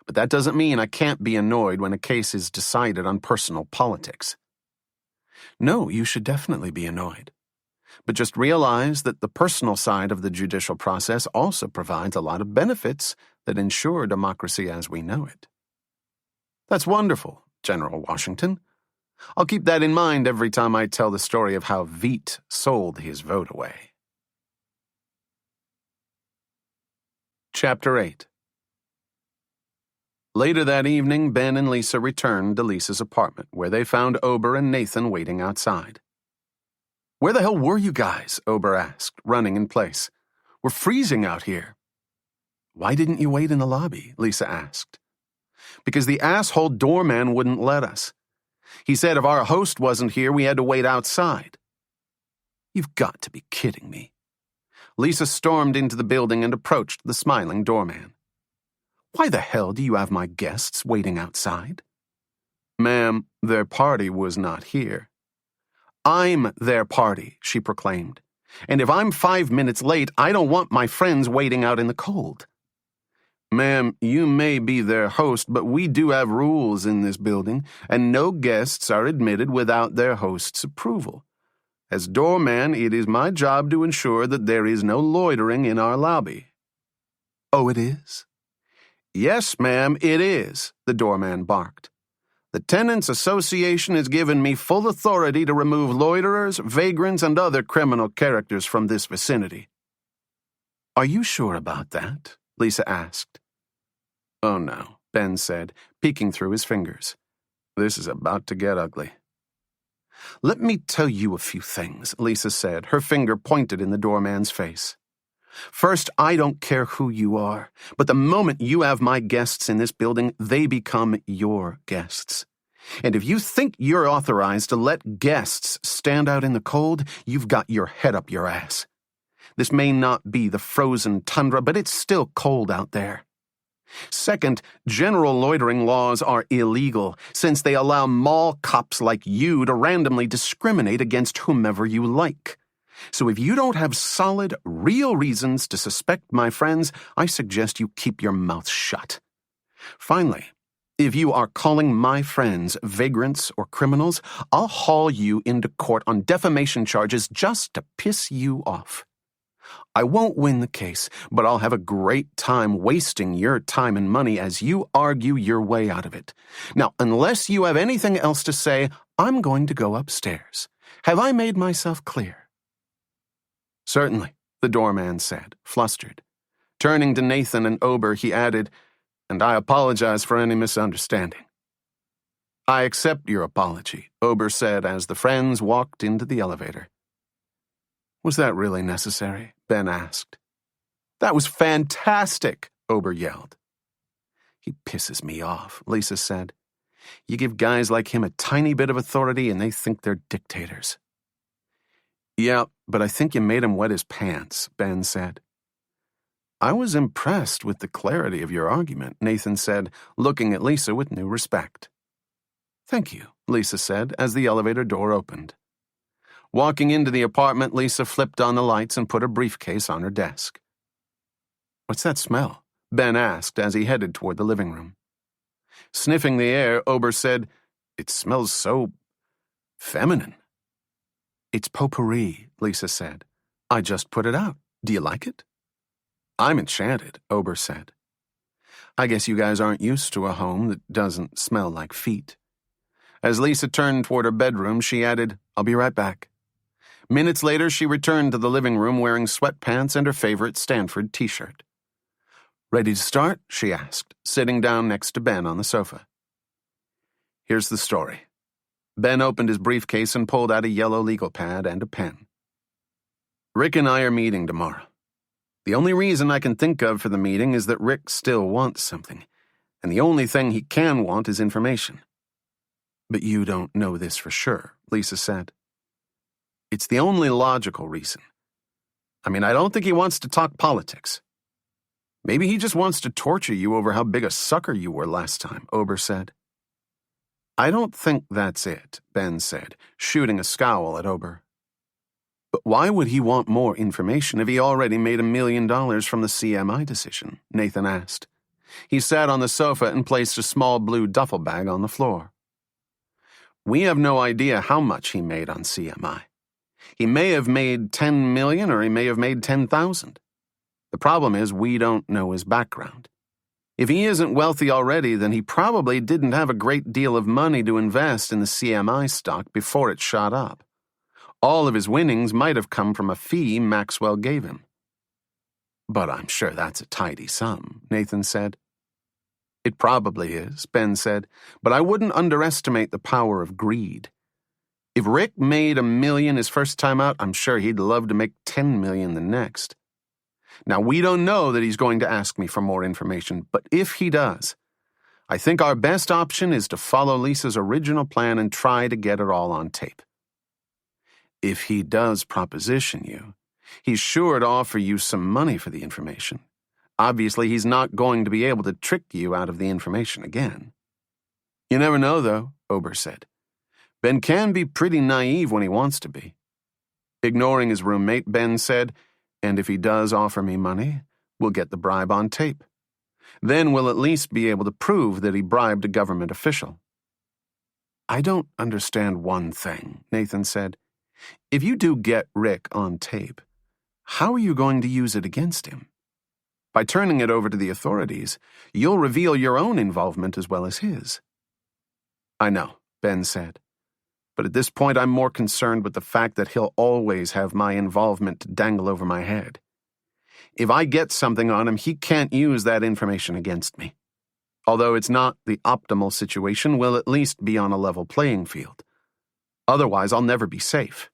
But that doesn't mean I can't be annoyed when a case is decided on personal politics. No, you should definitely be annoyed. But just realize that the personal side of the judicial process also provides a lot of benefits that ensure democracy as we know it. That's wonderful, General Washington. I'll keep that in mind every time I tell the story of how Veet sold his vote away. Chapter 8. Later that evening, Ben and Lisa returned to Lisa's apartment, where they found Ober and Nathan waiting outside. "Where the hell were you guys?" Ober asked, running in place. "We're freezing out here." "Why didn't you wait in the lobby?" Lisa asked. "Because the asshole doorman wouldn't let us. He said if our host wasn't here, we had to wait outside." "You've got to be kidding me." Lisa stormed into the building and approached the smiling doorman. "Why the hell do you have my guests waiting outside?" "Ma'am, their party was not here." "I'm their party," she proclaimed. "And if I'm 5 minutes late, I don't want my friends waiting out in the cold." "Ma'am, you may be their host, but we do have rules in this building, and no guests are admitted without their host's approval. As doorman, it is my job to ensure that there is no loitering in our lobby." "Oh, it is?" "Yes, ma'am, it is," the doorman barked. "The Tenants Association has given me full authority to remove loiterers, vagrants, and other criminal characters from this vicinity." "Are you sure about that?" Lisa asked. "Oh no," Ben said, peeking through his fingers. "This is about to get ugly." "Let me tell you a few things," Lisa said, her finger pointed in the doorman's face. "First, I don't care who you are, but the moment you have my guests in this building, they become your guests. And if you think you're authorized to let guests stand out in the cold, you've got your head up your ass. This may not be the frozen tundra, but it's still cold out there. Second, general loitering laws are illegal, since they allow mall cops like you to randomly discriminate against whomever you like. So if you don't have solid, real reasons to suspect my friends, I suggest you keep your mouth shut. Finally, if you are calling my friends vagrants or criminals, I'll haul you into court on defamation charges just to piss you off. I won't win the case, but I'll have a great time wasting your time and money as you argue your way out of it. Now, unless you have anything else to say, I'm going to go upstairs. Have I made myself clear?" "Certainly," the doorman said, flustered. Turning to Nathan and Ober, he added, "And I apologize for any misunderstanding." "I accept your apology," Ober said as the friends walked into the elevator. "Was that really necessary?" Ben asked. "That was fantastic," Ober yelled. "He pisses me off," Lisa said. "You give guys like him a tiny bit of authority and they think they're dictators." "Yeah, but I think you made him wet his pants," Ben said. "I was impressed with the clarity of your argument," Nathan said, looking at Lisa with new respect. "Thank you," Lisa said as the elevator door opened. Walking into the apartment, Lisa flipped on the lights and put a briefcase on her desk. "What's that smell?" Ben asked as he headed toward the living room. Sniffing the air, Ober said, "It smells so feminine." "It's potpourri," Lisa said. "I just put it out. Do you like it?" "I'm enchanted," Ober said. "I guess you guys aren't used to a home that doesn't smell like feet." As Lisa turned toward her bedroom, she added, "I'll be right back." Minutes later, she returned to the living room wearing sweatpants and her favorite Stanford t-shirt. "Ready to start?" she asked, sitting down next to Ben on the sofa. "Here's the story." Ben opened his briefcase and pulled out a yellow legal pad and a pen. "Rick and I are meeting tomorrow. The only reason I can think of for the meeting is that Rick still wants something, and the only thing he can want is information." "But you don't know this for sure," Lisa said. "It's the only logical reason. I mean, I don't think he wants to talk politics." "Maybe he just wants to torture you over how big a sucker you were last time," Ober said. "I don't think that's it," Ben said, shooting a scowl at Ober. "But why would he want more information if he already made $1 million from the CMI decision?" Nathan asked. He sat on the sofa and placed a small blue duffel bag on the floor. "We have no idea how much he made on CMI. He may have made 10 million or he may have made 10,000. The problem is we don't know his background. If he isn't wealthy already, then he probably didn't have a great deal of money to invest in the CMI stock before it shot up. All of his winnings might have come from a fee Maxwell gave him." "But I'm sure that's a tidy sum," Nathan said. "It probably is," Ben said, "but I wouldn't underestimate the power of greed. If Rick made $1 million his first time out, I'm sure he'd love to make 10 million the next. Now, we don't know that he's going to ask me for more information, but if he does, I think our best option is to follow Lisa's original plan and try to get it all on tape. If he does proposition you, he's sure to offer you some money for the information. Obviously, he's not going to be able to trick you out of the information again." "You never know, though," Ober said. "Ben can be pretty naive when he wants to be." Ignoring his roommate, Ben said, "And if he does offer me money, we'll get the bribe on tape. Then we'll at least be able to prove that he bribed a government official." "I don't understand one thing," Nathan said. "If you do get Rick on tape, how are you going to use it against him? By turning it over to the authorities, you'll reveal your own involvement as well as his." "I know," Ben said. "But at this point, I'm more concerned with the fact that he'll always have my involvement to dangle over my head. If I get something on him, he can't use that information against me. Although it's not the optimal situation, we'll at least be on a level playing field. Otherwise, I'll never be safe."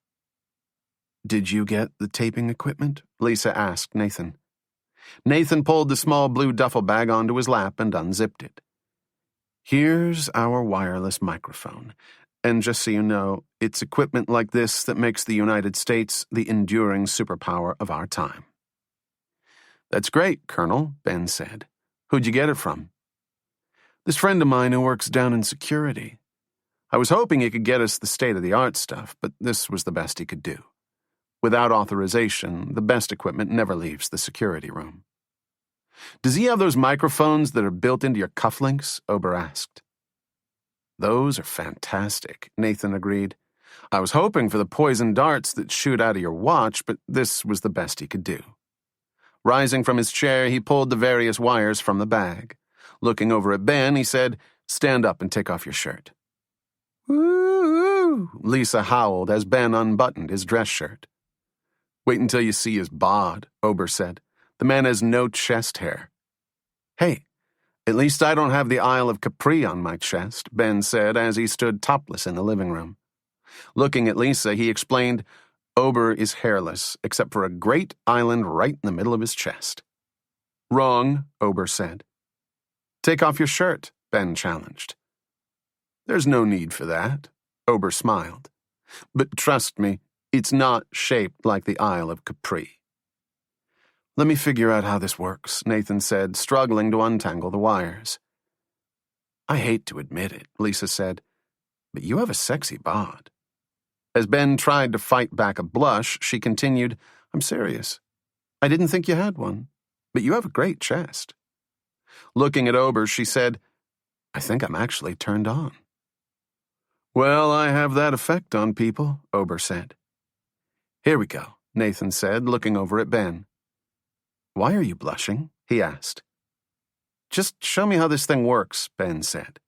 "Did you get the taping equipment?" Lisa asked Nathan. Nathan pulled the small blue duffel bag onto his lap and unzipped it. "Here's our wireless microphone. And just so you know, it's equipment like this that makes the United States the enduring superpower of our time." "That's great, Colonel," Ben said. "Who'd you get it from?" "This friend of mine who works down in security. I was hoping he could get us the state-of-the-art stuff, but this was the best he could do. Without authorization, the best equipment never leaves the security room." "Does he have those microphones that are built into your cufflinks?" Ober asked. "Those are fantastic," Nathan agreed. "I was hoping for the poison darts that shoot out of your watch, but this was the best he could do." Rising from his chair, he pulled the various wires from the bag. Looking over at Ben, he said, "Stand up and take off your shirt." "Woo!" Lisa howled as Ben unbuttoned his dress shirt. "Wait until you see his bod," Ober said. "The man has no chest hair." "Hey, at least I don't have the Isle of Capri on my chest," Ben said as he stood topless in the living room. Looking at Lisa, he explained, "Ober is hairless, except for a great island right in the middle of his chest." "Wrong," Ober said. "Take off your shirt," Ben challenged. "There's no need for that," Ober smiled. "But trust me, it's not shaped like the Isle of Capri." "Let me figure out how this works," Nathan said, struggling to untangle the wires. "I hate to admit it," Lisa said, but you have a sexy bod. As Ben tried to fight back a blush, she continued, I'm serious. I didn't think you had one, but you have a great chest. Looking at Ober, she said, I think I'm actually turned on. Well, I have that effect on people, Ober said. Here we go, Nathan said, looking over at Ben. Why are you blushing? He asked. Just show me how this thing works, Ben said.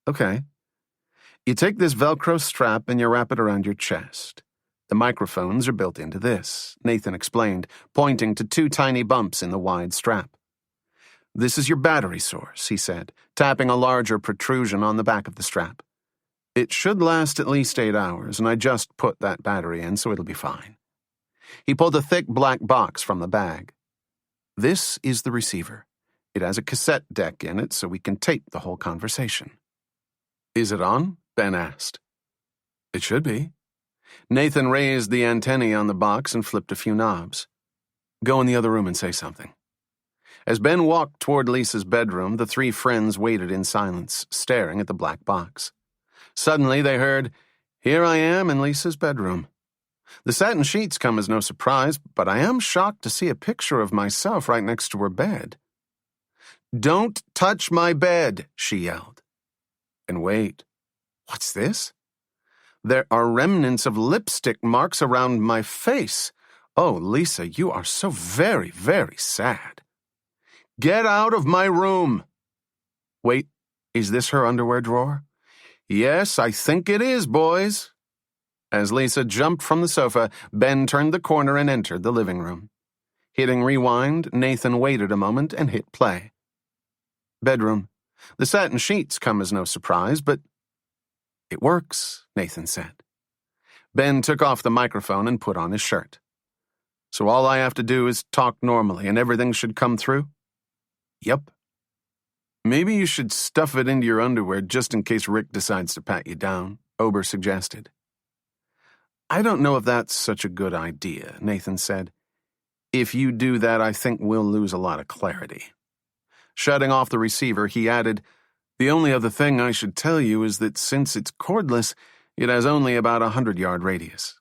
Okay. You take this Velcro strap and you wrap it around your chest. The microphones are built into this, Nathan explained, pointing to 2 tiny bumps in the wide strap. This is your battery source, he said, tapping a larger protrusion on the back of the strap. It should last at least 8 hours, and I just put that battery in, so it'll be fine. He pulled a thick black box from the bag. This is the receiver. It has a cassette deck in it, so we can tape the whole conversation. Is it on? Ben asked. It should be. Nathan raised the antennae on the box and flipped a few knobs. Go in the other room and say something. As Ben walked toward Lisa's bedroom, the 3 friends waited in silence, staring at the black box. Suddenly they heard, Here I am in Lisa's bedroom. The satin sheets come as no surprise, but I am shocked to see a picture of myself right next to her bed. Don't touch my bed, she yelled. And wait, what's this? There are remnants of lipstick marks around my face. Oh, Lisa, you are so very, very sad. Get out of my room. Wait, is this her underwear drawer? Yes, I think it is, boys. As Lisa jumped from the sofa, Ben turned the corner and entered the living room. Hitting rewind, Nathan waited a moment and hit play. Bedroom. The satin sheets come as no surprise, but it works, Nathan said. Ben took off the microphone and put on his shirt. So all I have to do is talk normally and everything should come through? Yep. Maybe you should stuff it into your underwear just in case Rick decides to pat you down, Ober suggested. I don't know if that's such a good idea, Nathan said. If you do that, I think we'll lose a lot of clarity. Shutting off the receiver, he added, The only other thing I should tell you is that since it's cordless, it has only about a 100-yard radius.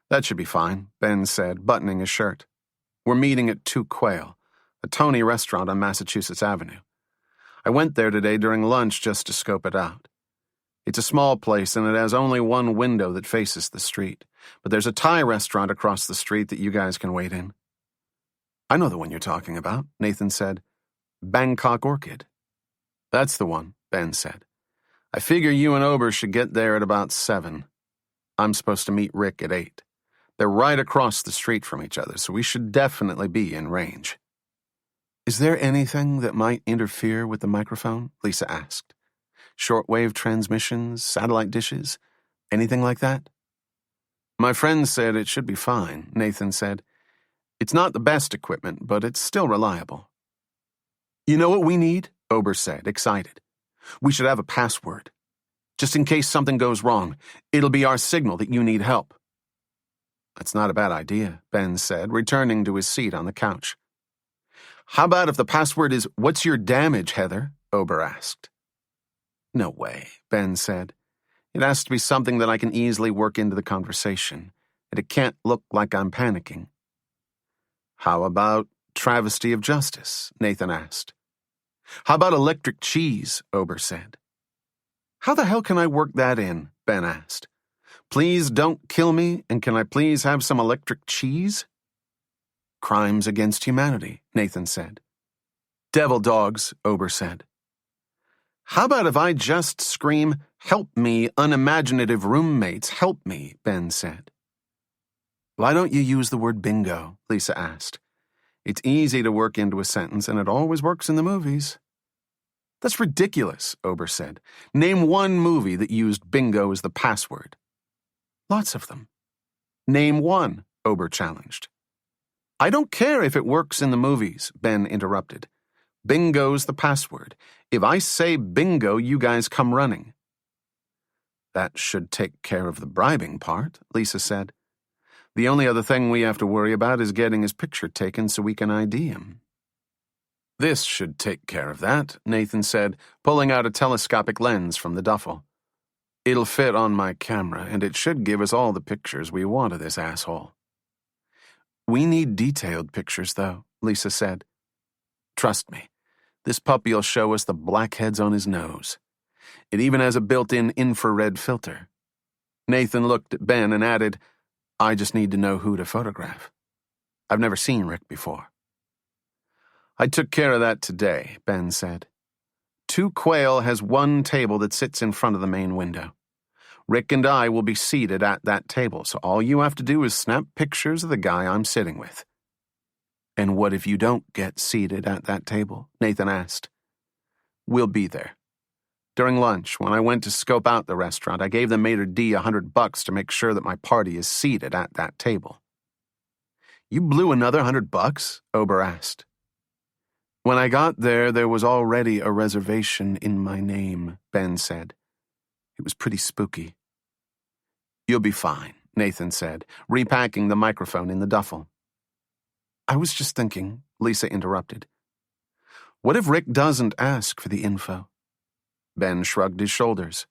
That should be fine, Ben said, buttoning his shirt. We're meeting at 2 Quail, a Tony restaurant on Massachusetts Avenue. I went there today during lunch just to scope it out. It's a small place and it has only one window that faces the street, but there's a Thai restaurant across the street that you guys can wait in. I know the one you're talking about, Nathan said. Bangkok Orchid. That's the one, Ben said. I figure you and Ober should get there at about 7. I'm supposed to meet Rick at 8. They're right across the street from each other, so we should definitely be in range. Is there anything that might interfere with the microphone? Lisa asked. Shortwave transmissions, satellite dishes, anything like that? My friend said it should be fine, Nathan said. It's not the best equipment, but it's still reliable. You know what we need? Ober said, excited. We should have a password. Just in case something goes wrong, it'll be our signal that you need help. That's not a bad idea, Ben said, returning to his seat on the couch. How about if the password is, What's your damage, Heather? Ober asked. No way, Ben said. It has to be something that I can easily work into the conversation, and it can't look like I'm panicking. How about travesty of justice? Nathan asked. How about electric cheese? Ober said. How the hell can I work that in? Ben asked. Please don't kill me, and can I please have some electric cheese? Crimes against humanity, Nathan said. Devil dogs, Ober said. How about if I just scream, Help me, unimaginative roommates, help me, Ben said. Why don't you use the word bingo? Lisa asked. It's easy to work into a sentence, and it always works in the movies. That's ridiculous, Ober said. Name one movie that used bingo as the password. Lots of them. Name one, Ober challenged. I don't care if it works in the movies, Ben interrupted. Bingo's the password. If I say bingo, you guys come running. That should take care of the bribing part, Lisa said. The only other thing we have to worry about is getting his picture taken so we can ID him. This should take care of that, Nathan said, pulling out a telescopic lens from the duffel. It'll fit on my camera, and it should give us all the pictures we want of this asshole. We need detailed pictures, though, Lisa said. Trust me, this puppy'll show us the blackheads on his nose. It even has a built-in infrared filter. Nathan looked at Ben and added, I just need to know who to photograph. I've never seen Rick before. I took care of that today, Ben said. 2 Quail has one table that sits in front of the main window. Rick and I will be seated at that table, so all you have to do is snap pictures of the guy I'm sitting with. And what if you don't get seated at that table? Nathan asked. We'll be there. During lunch, when I went to scope out the restaurant, I gave the maitre d' $100 to make sure that my party is seated at that table. You blew another $100? Ober asked. When I got there, there was already a reservation in my name, Ben said. It was pretty spooky. You'll be fine, Nathan said, repacking the microphone in the duffel. I was just thinking, Lisa interrupted. What if Rick doesn't ask for the info? Ben shrugged his shoulders.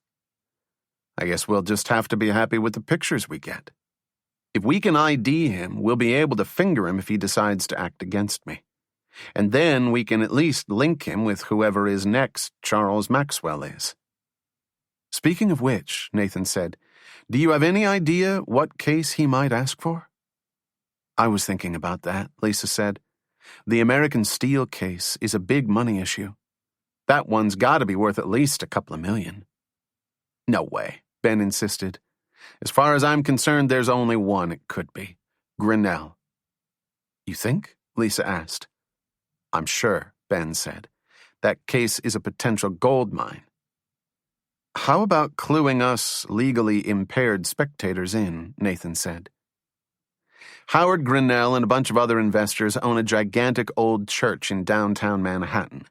I guess we'll just have to be happy with the pictures we get. If we can ID him, we'll be able to finger him if he decides to act against me. And then we can at least link him with whoever his next Charles Maxwell is. Speaking of which, Nathan said, do you have any idea what case he might ask for? I was thinking about that, Lisa said. The American Steel case is a big money issue. That one's got to be worth at least a couple of million. No way, Ben insisted. As far as I'm concerned, there's only one it could be. Grinnell. You think? Lisa asked. I'm sure, Ben said. That case is a potential gold mine. How about cluing us legally impaired spectators in, Nathan said. Howard Grinnell and a bunch of other investors own a gigantic old church in downtown Manhattan.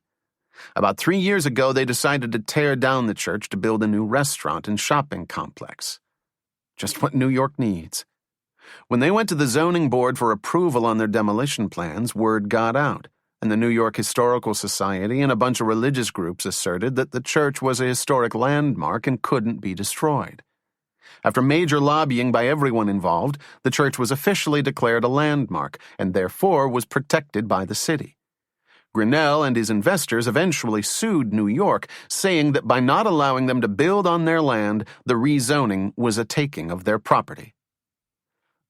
About 3 years ago, they decided to tear down the church to build a new restaurant and shopping complex. Just what New York needs. When they went to the zoning board for approval on their demolition plans, word got out, and the New York Historical Society and a bunch of religious groups asserted that the church was a historic landmark and couldn't be destroyed. After major lobbying by everyone involved, the church was officially declared a landmark and therefore was protected by the city. Grinnell and his investors eventually sued New York, saying that by not allowing them to build on their land, the rezoning was a taking of their property.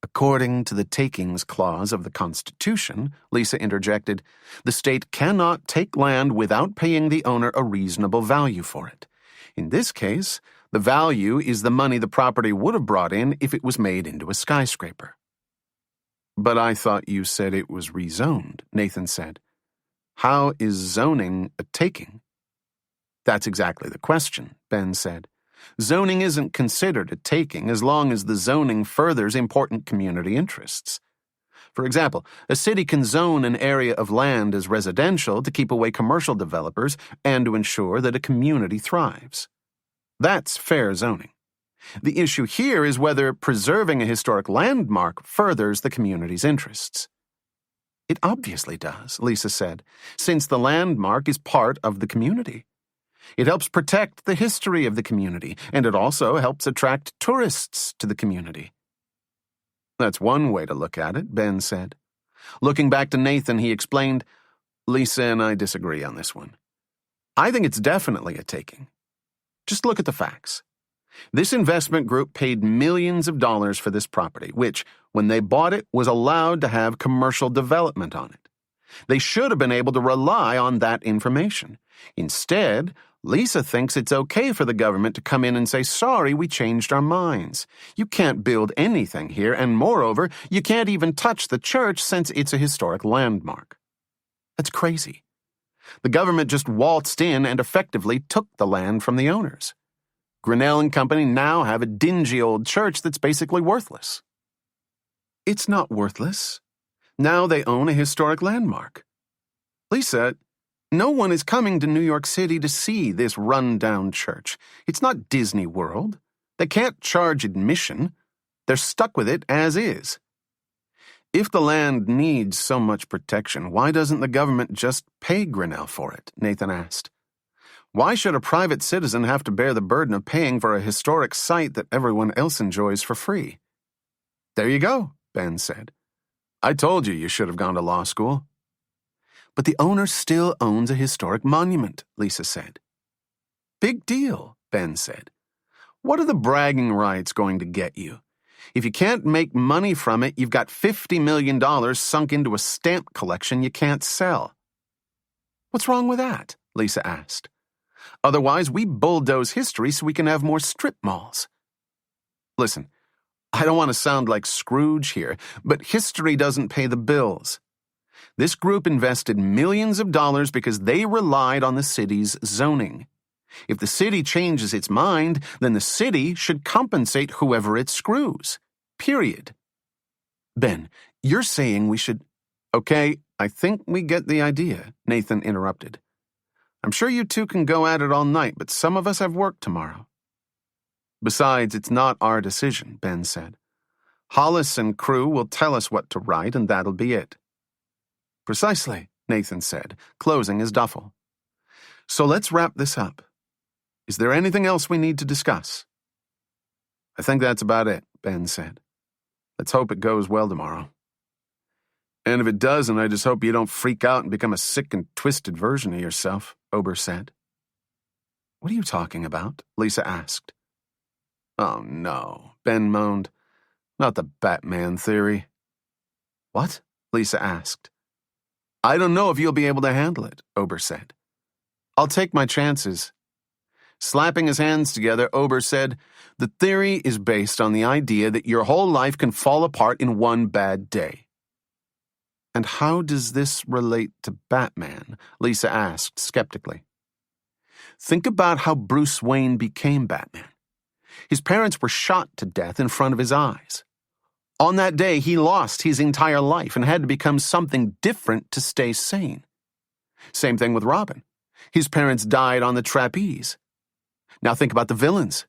According to the takings clause of the Constitution, Lisa interjected, the state cannot take land without paying the owner a reasonable value for it. In this case, the value is the money the property would have brought in if it was made into a skyscraper. But I thought you said it was rezoned, Nathan said. How is zoning a taking? That's exactly the question, Ben said. Zoning isn't considered a taking as long as the zoning furthers important community interests. For example, a city can zone an area of land as residential to keep away commercial developers and to ensure that a community thrives. That's fair zoning. The issue here is whether preserving a historic landmark furthers the community's interests. It obviously does, Lisa said, since the landmark is part of the community. It helps protect the history of the community, and it also helps attract tourists to the community. That's one way to look at it, Ben said. Looking back to Nathan, he explained, Lisa and I disagree on this one. I think it's definitely a taking. Just look at the facts. This investment group paid millions of dollars for this property, which, when they bought it, was allowed to have commercial development on it. They should have been able to rely on that information. Instead, Lisa thinks it's okay for the government to come in and say, sorry, we changed our minds. You can't build anything here, and moreover, you can't even touch the church since it's a historic landmark. That's crazy. The government just waltzed in and effectively took the land from the owners. Grinnell and Company now have a dingy old church that's basically worthless. It's not worthless. Now they own a historic landmark. Lisa, no one is coming to New York City to see this run-down church. It's not Disney World. They can't charge admission. They're stuck with it as is. If the land needs so much protection, why doesn't the government just pay Grinnell for it? Nathan asked. Why should a private citizen have to bear the burden of paying for a historic site that everyone else enjoys for free? There you go, Ben said. I told you should have gone to law school. But the owner still owns a historic monument, Lisa said. Big deal, Ben said. What are the bragging rights going to get you? If you can't make money from it, you've got $50 million sunk into a stamp collection you can't sell. What's wrong with that? Lisa asked. Otherwise, we bulldoze history so we can have more strip malls. Listen, I don't want to sound like Scrooge here, but history doesn't pay the bills. This group invested millions of dollars because they relied on the city's zoning. If the city changes its mind, then the city should compensate whoever it screws. Period. Ben, you're saying we should... Okay, I think we get the idea, Nathan interrupted. I'm sure you two can go at it all night, but some of us have work tomorrow. Besides, it's not our decision, Ben said. Hollis and crew will tell us what to write, and that'll be it. Precisely, Nathan said, closing his duffel. So let's wrap this up. Is there anything else we need to discuss? I think that's about it, Ben said. Let's hope it goes well tomorrow. And if it doesn't, I just hope you don't freak out and become a sick and twisted version of yourself, Ober said. What are you talking about? Lisa asked. Oh, no, Ben moaned. Not the Batman theory. What? Lisa asked. I don't know if you'll be able to handle it, Ober said. I'll take my chances. Slapping his hands together, Ober said, the theory is based on the idea that your whole life can fall apart in one bad day. And how does this relate to Batman? Lisa asked skeptically. Think about how Bruce Wayne became Batman. His parents were shot to death in front of his eyes. On that day, he lost his entire life and had to become something different to stay sane. Same thing with Robin. His parents died on the trapeze. Now think about the villains.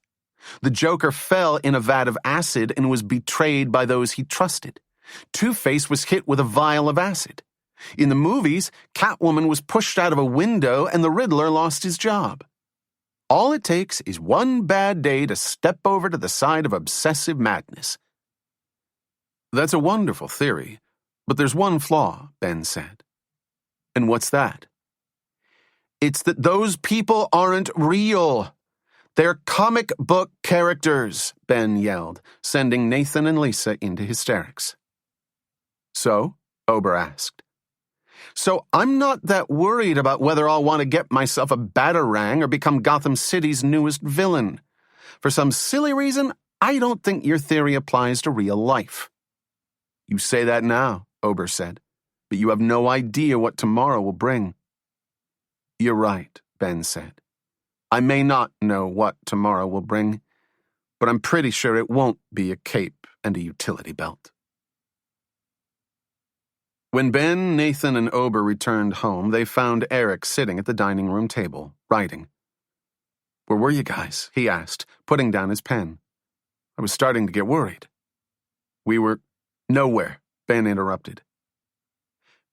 The Joker fell in a vat of acid and was betrayed by those he trusted. Two-Face was hit with a vial of acid. In the movies, Catwoman was pushed out of a window and the Riddler lost his job. All it takes is one bad day to step over to the side of obsessive madness. That's a wonderful theory, but there's one flaw, Ben said. And what's that? It's that those people aren't real. They're comic book characters, Ben yelled, sending Nathan and Lisa into hysterics. So? Ober asked. So I'm not that worried about whether I'll want to get myself a batarang or become Gotham City's newest villain. For some silly reason, I don't think your theory applies to real life. You say that now, Ober said, but you have no idea what tomorrow will bring. You're right, Ben said. I may not know what tomorrow will bring, but I'm pretty sure it won't be a cape and a utility belt. When Ben, Nathan, and Ober returned home, they found Eric sitting at the dining room table, writing. Where were you guys? He asked, putting down his pen. I was starting to get worried. We were nowhere, Ben interrupted.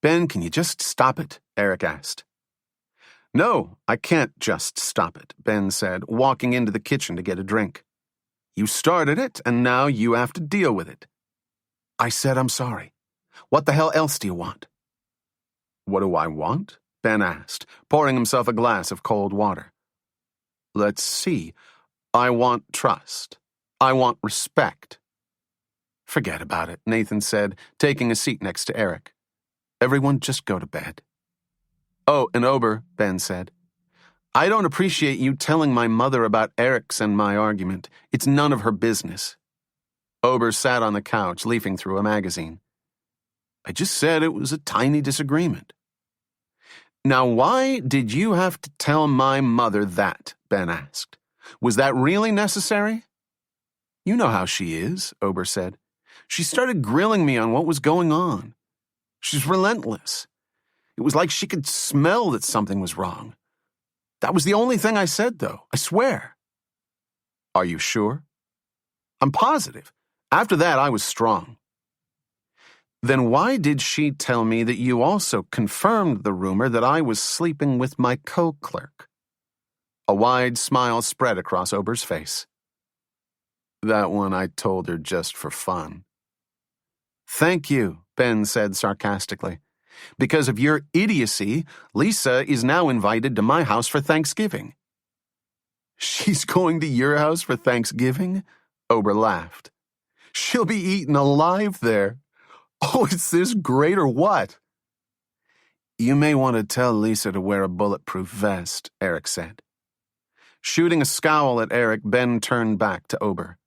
Ben, can you just stop it? Eric asked. No, I can't just stop it, Ben said, walking into the kitchen to get a drink. You started it, and now you have to deal with it. I said I'm sorry. What the hell else do you want? What do I want? Ben asked, pouring himself a glass of cold water. Let's see. I want trust. I want respect. Forget about it, Nathan said, taking a seat next to Eric. Everyone just go to bed. Oh, and Ober, Ben said. I don't appreciate you telling my mother about Eric's and my argument. It's none of her business. Ober sat on the couch, leafing through a magazine. I just said it was a tiny disagreement. Now, why did you have to tell my mother that? Ben asked. Was that really necessary? You know how she is, Ober said. She started grilling me on what was going on. She's relentless. It was like she could smell that something was wrong. That was the only thing I said, though, I swear. Are you sure? I'm positive. After that, I was strong. Then why did she tell me that you also confirmed the rumor that I was sleeping with my co-clerk? A wide smile spread across Ober's face. That one I told her just for fun. Thank you, Ben said sarcastically. Because of your idiocy, Lisa is now invited to my house for Thanksgiving. She's going to your house for Thanksgiving? Ober laughed. She'll be eaten alive there. Oh, is this great or what? You may want to tell Lisa to wear a bulletproof vest, Eric said. Shooting a scowl at Eric, Ben turned back to Ober.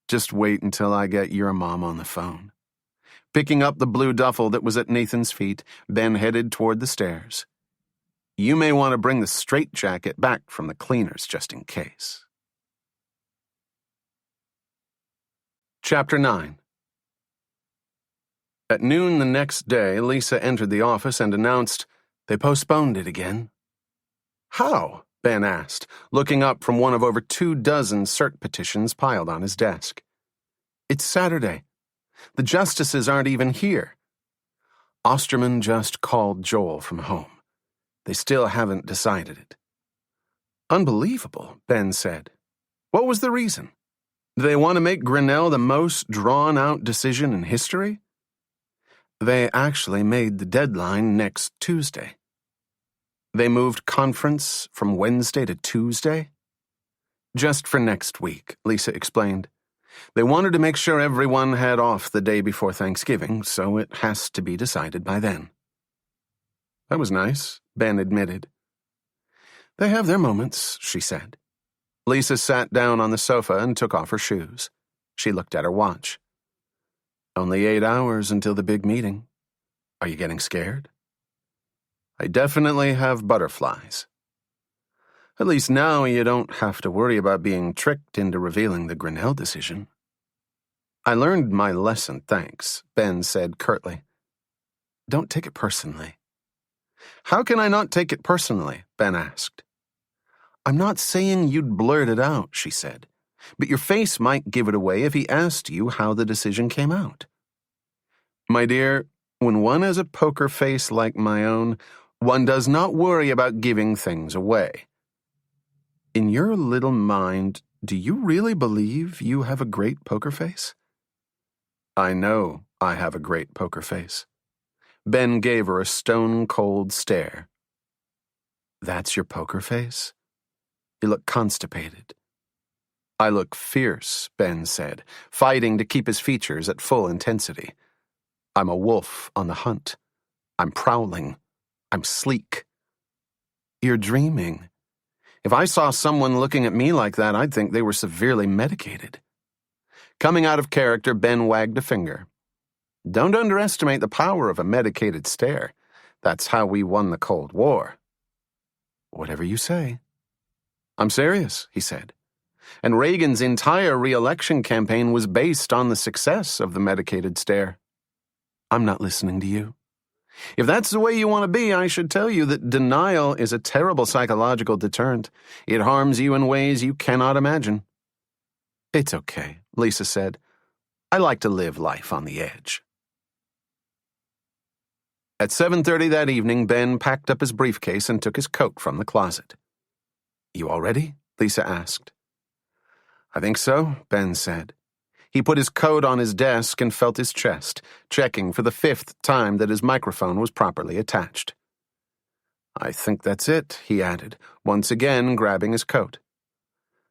Just wait until I get your mom on the phone. Picking up the blue duffel that was at Nathan's feet, Ben headed toward the stairs. You may want to bring the straitjacket back from the cleaners just in case. Chapter 9. At noon the next day, Lisa entered the office and announced, they postponed it again. How? Ben asked, looking up from one of over 24 cert petitions piled on his desk. It's Saturday. The justices aren't even here. Osterman just called Joel from home. They still haven't decided it. Unbelievable, Ben said. What was the reason? Do they want to make Grinnell the most drawn-out decision in history? They actually made the deadline next Tuesday. They moved conference from Wednesday to Tuesday? Just for next week, Lisa explained. They wanted to make sure everyone had off the day before Thanksgiving, so it has to be decided by then. That was nice, Ben admitted. They have their moments, she said. Lisa sat down on the sofa and took off her shoes. She looked at her watch. Only 8 hours until the big meeting. Are you getting scared? I definitely have butterflies. At least now you don't have to worry about being tricked into revealing the Grinnell decision. I learned my lesson, thanks, Ben said curtly. Don't take it personally. How can I not take it personally? Ben asked. I'm not saying you'd blurt it out, she said, but your face might give it away if he asked you how the decision came out. My dear, when one has a poker face like my own, one does not worry about giving things away. In your little mind, do you really believe you have a great poker face? I know I have a great poker face. Ben gave her a stone-cold stare. That's your poker face? You look constipated. I look fierce, Ben said, fighting to keep his features at full intensity. I'm a wolf on the hunt. I'm prowling. I'm sleek. You're dreaming. If I saw someone looking at me like that, I'd think they were severely medicated. Coming out of character, Ben wagged a finger. Don't underestimate the power of a medicated stare. That's how we won the Cold War. Whatever you say. I'm serious, he said. And Reagan's entire re-election campaign was based on the success of the medicated stare. I'm not listening to you. If that's the way you want to be, I should tell you that denial is a terrible psychological deterrent. It harms you in ways you cannot imagine. It's okay, Lisa said. I like to live life on the edge. At 7:30 that evening, Ben packed up his briefcase and took his coat from the closet. You all ready? Lisa asked. I think so, Ben said. He put his coat on his desk and felt his chest, checking for the 5th time that his microphone was properly attached. I think that's it, he added, once again grabbing his coat.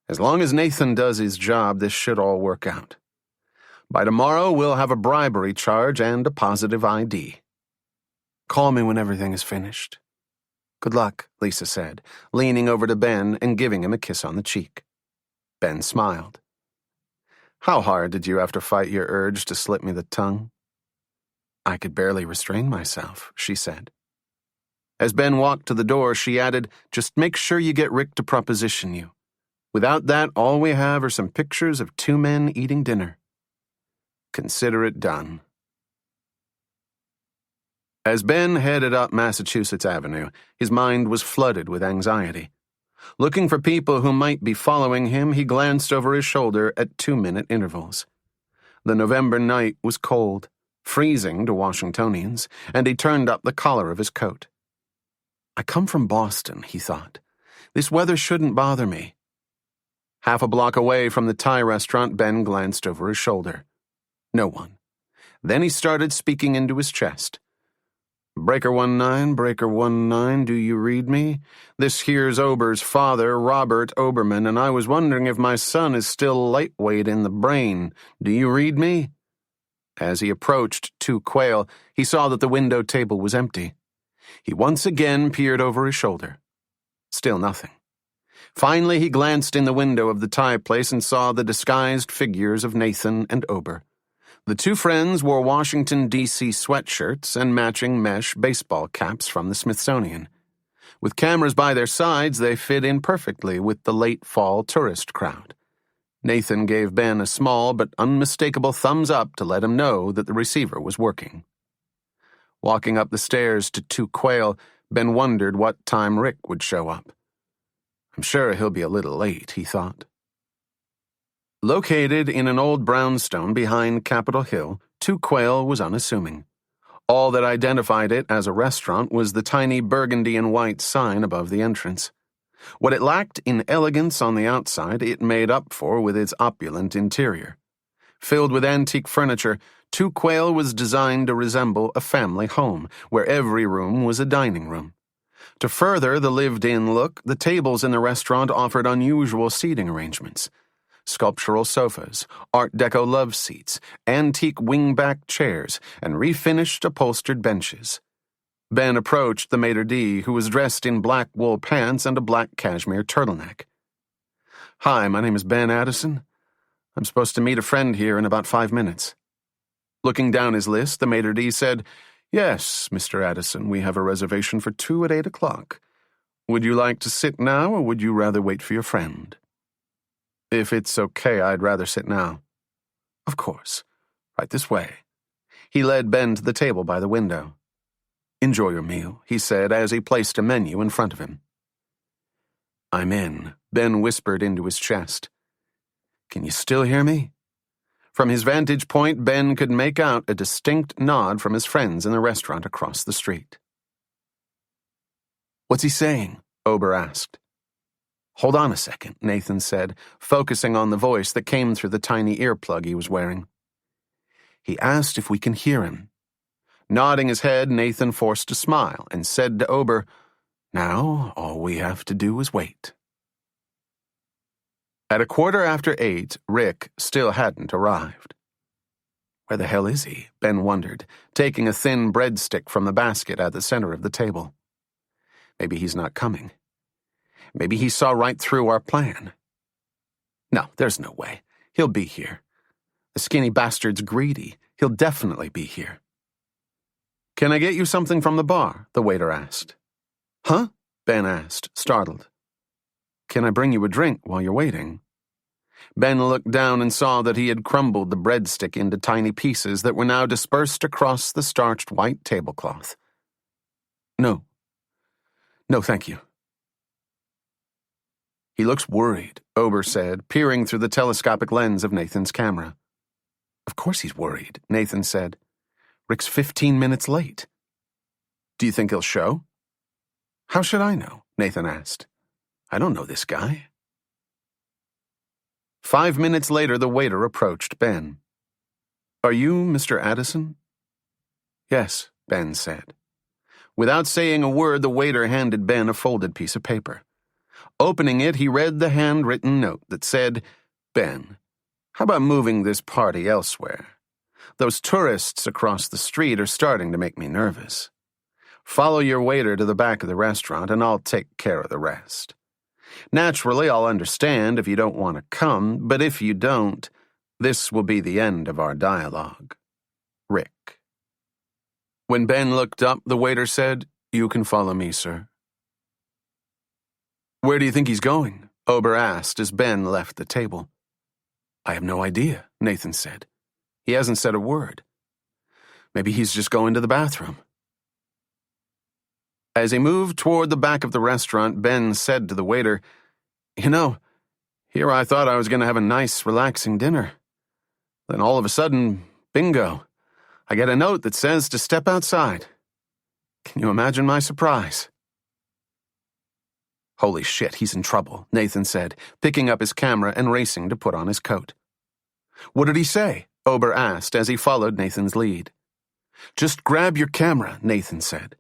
As long as Nathan does his job, this should all work out. By tomorrow, we'll have a bribery charge and a positive ID. Call me when everything is finished. Good luck, Lisa said, leaning over to Ben and giving him a kiss on the cheek. Ben smiled. How hard did you have to fight your urge to slip me the tongue? I could barely restrain myself, she said. As Ben walked to the door, she added, just make sure you get Rick to proposition you. Without that, all we have are some pictures of 2 men eating dinner. Consider it done. As Ben headed up Massachusetts Avenue, his mind was flooded with anxiety. Looking for people who might be following him, he glanced over his shoulder at 2-minute intervals. The November night was cold, freezing to Washingtonians, and he turned up the collar of his coat. I come from Boston, he thought. This weather shouldn't bother me. Half a block away from the Thai restaurant, Ben glanced over his shoulder. No one. Then he started speaking into his chest. Breaker 19, do you read me? This here's Ober's father, Robert Oberman, and I was wondering if my son is still lightweight in the brain. Do you read me? As he approached To Quayle, he saw that the window table was empty. He once again peered over his shoulder. Still nothing. Finally, he glanced in the window of the Thai place and saw the disguised figures of Nathan and Ober. The two friends wore Washington, D.C. sweatshirts and matching mesh baseball caps from the Smithsonian. With cameras by their sides, they fit in perfectly with the late fall tourist crowd. Nathan gave Ben a small but unmistakable thumbs up to let him know that the receiver was working. Walking up the stairs to Quayle, Ben wondered what time Rick would show up. I'm sure he'll be a little late, he thought. Located in an old brownstone behind Capitol Hill, To Quayle was unassuming. All that identified it as a restaurant was the tiny burgundy and white sign above the entrance. What it lacked in elegance on the outside, it made up for with its opulent interior. Filled with antique furniture, To Quayle was designed to resemble a family home, where every room was a dining room. To further the lived-in look, the tables in the restaurant offered unusual seating arrangements. Sculptural sofas, Art Deco love seats, antique wingback chairs, and refinished upholstered benches. Ben approached the maitre d', who was dressed in black wool pants and a black cashmere turtleneck. Hi, my name is Ben Addison. I'm supposed to meet a friend here in about 5 minutes. Looking down his list, the maitre d' said, Yes, Mr. Addison, we have a reservation for 2 at 8 o'clock. Would you like to sit now, or would you rather wait for your friend? If it's okay, I'd rather sit now. Of course. Right this way. He led Ben to the table by the window. Enjoy your meal, he said as he placed a menu in front of him. I'm in, Ben whispered into his chest. Can you still hear me? From his vantage point, Ben could make out a distinct nod from his friends in the restaurant across the street. What's he saying? Ober asked. Hold on a second, Nathan said, focusing on the voice that came through the tiny earplug he was wearing. He asked if we can hear him. Nodding his head, Nathan forced a smile and said to Ober, Now all we have to do is wait. At 8:15, Rick still hadn't arrived. Where the hell is he? Ben wondered, taking a thin breadstick from the basket at the center of the table. Maybe he's not coming. Maybe he saw right through our plan. No, there's no way. He'll be here. The skinny bastard's greedy. He'll definitely be here. Can I get you something from the bar? The waiter asked. Huh? Ben asked, startled. Can I bring you a drink while you're waiting? Ben looked down and saw that he had crumbled the breadstick into tiny pieces that were now dispersed across the starched white tablecloth. No. No, thank you. He looks worried, Ober said, peering through the telescopic lens of Nathan's camera. Of course he's worried, Nathan said. Rick's 15 minutes late. Do you think he'll show? How should I know? Nathan asked. I don't know this guy. 5 minutes later, the waiter approached Ben. Are you Mr. Addison? Yes, Ben said. Without saying a word, the waiter handed Ben a folded piece of paper. Opening it, he read the handwritten note that said, Ben, how about moving this party elsewhere? Those tourists across the street are starting to make me nervous. Follow your waiter to the back of the restaurant, and I'll take care of the rest. Naturally, I'll understand if you don't want to come, but if you don't, this will be the end of our dialogue. Rick. When Ben looked up, the waiter said, You can follow me, sir. Where do you think he's going? Ober asked as Ben left the table. I have no idea, Nathan said. He hasn't said a word. Maybe he's just going to the bathroom. As he moved toward the back of the restaurant, Ben said to the waiter, You know, here I thought I was going to have a nice, relaxing dinner. Then all of a sudden, bingo, I get a note that says to step outside. Can you imagine my surprise? Holy shit, he's in trouble, Nathan said, picking up his camera and racing to put on his coat. What did he say? Ober asked as he followed Nathan's lead. Just grab your camera, Nathan said.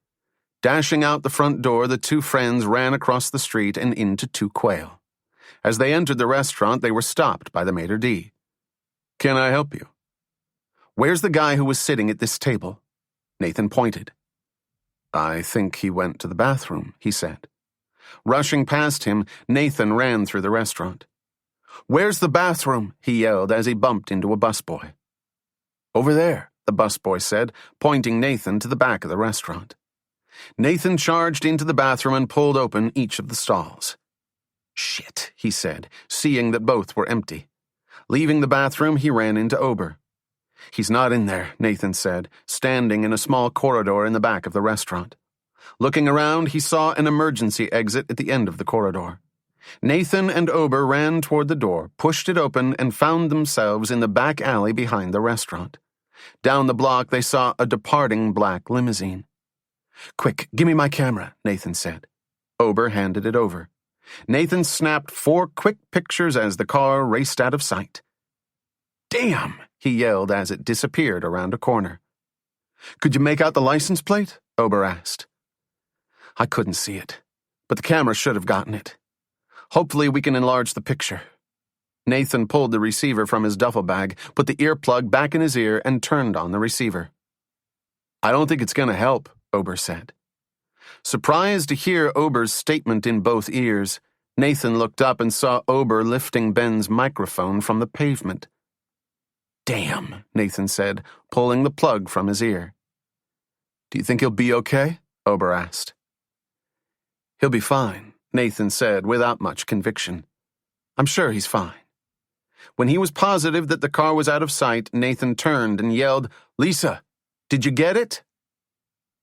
Dashing out the front door, the two friends ran across the street and into Two Quail. As they entered the restaurant, they were stopped by the maitre d'. Can I help you? Where's the guy who was sitting at this table? Nathan pointed. I think he went to the bathroom, he said. Rushing past him, Nathan ran through the restaurant. Where's the bathroom? He yelled as he bumped into a busboy. Over there, the busboy said, pointing Nathan to the back of the restaurant. Nathan charged into the bathroom and pulled open each of the stalls. Shit, he said, seeing that both were empty. Leaving the bathroom, he ran into Ober. He's not in there, Nathan said, standing in a small corridor in the back of the restaurant. Looking around, he saw an emergency exit at the end of the corridor. Nathan and Ober ran toward the door, pushed it open, and found themselves in the back alley behind the restaurant. Down the block, they saw a departing black limousine. Quick, give me my camera, Nathan said. Ober handed it over. Nathan snapped 4 quick pictures as the car raced out of sight. Damn, he yelled as it disappeared around a corner. Could you make out the license plate? Ober asked. I couldn't see it, but the camera should have gotten it. Hopefully we can enlarge the picture. Nathan pulled the receiver from his duffel bag, put the earplug back in his ear, and turned on the receiver. I don't think it's going to help, Ober said. Surprised to hear Ober's statement in both ears, Nathan looked up and saw Ober lifting Ben's microphone from the pavement. Damn, Nathan said, pulling the plug from his ear. Do you think he'll be okay? Ober asked. He'll be fine, Nathan said without much conviction. I'm sure he's fine. When he was positive that the car was out of sight, Nathan turned and yelled, Lisa, did you get it?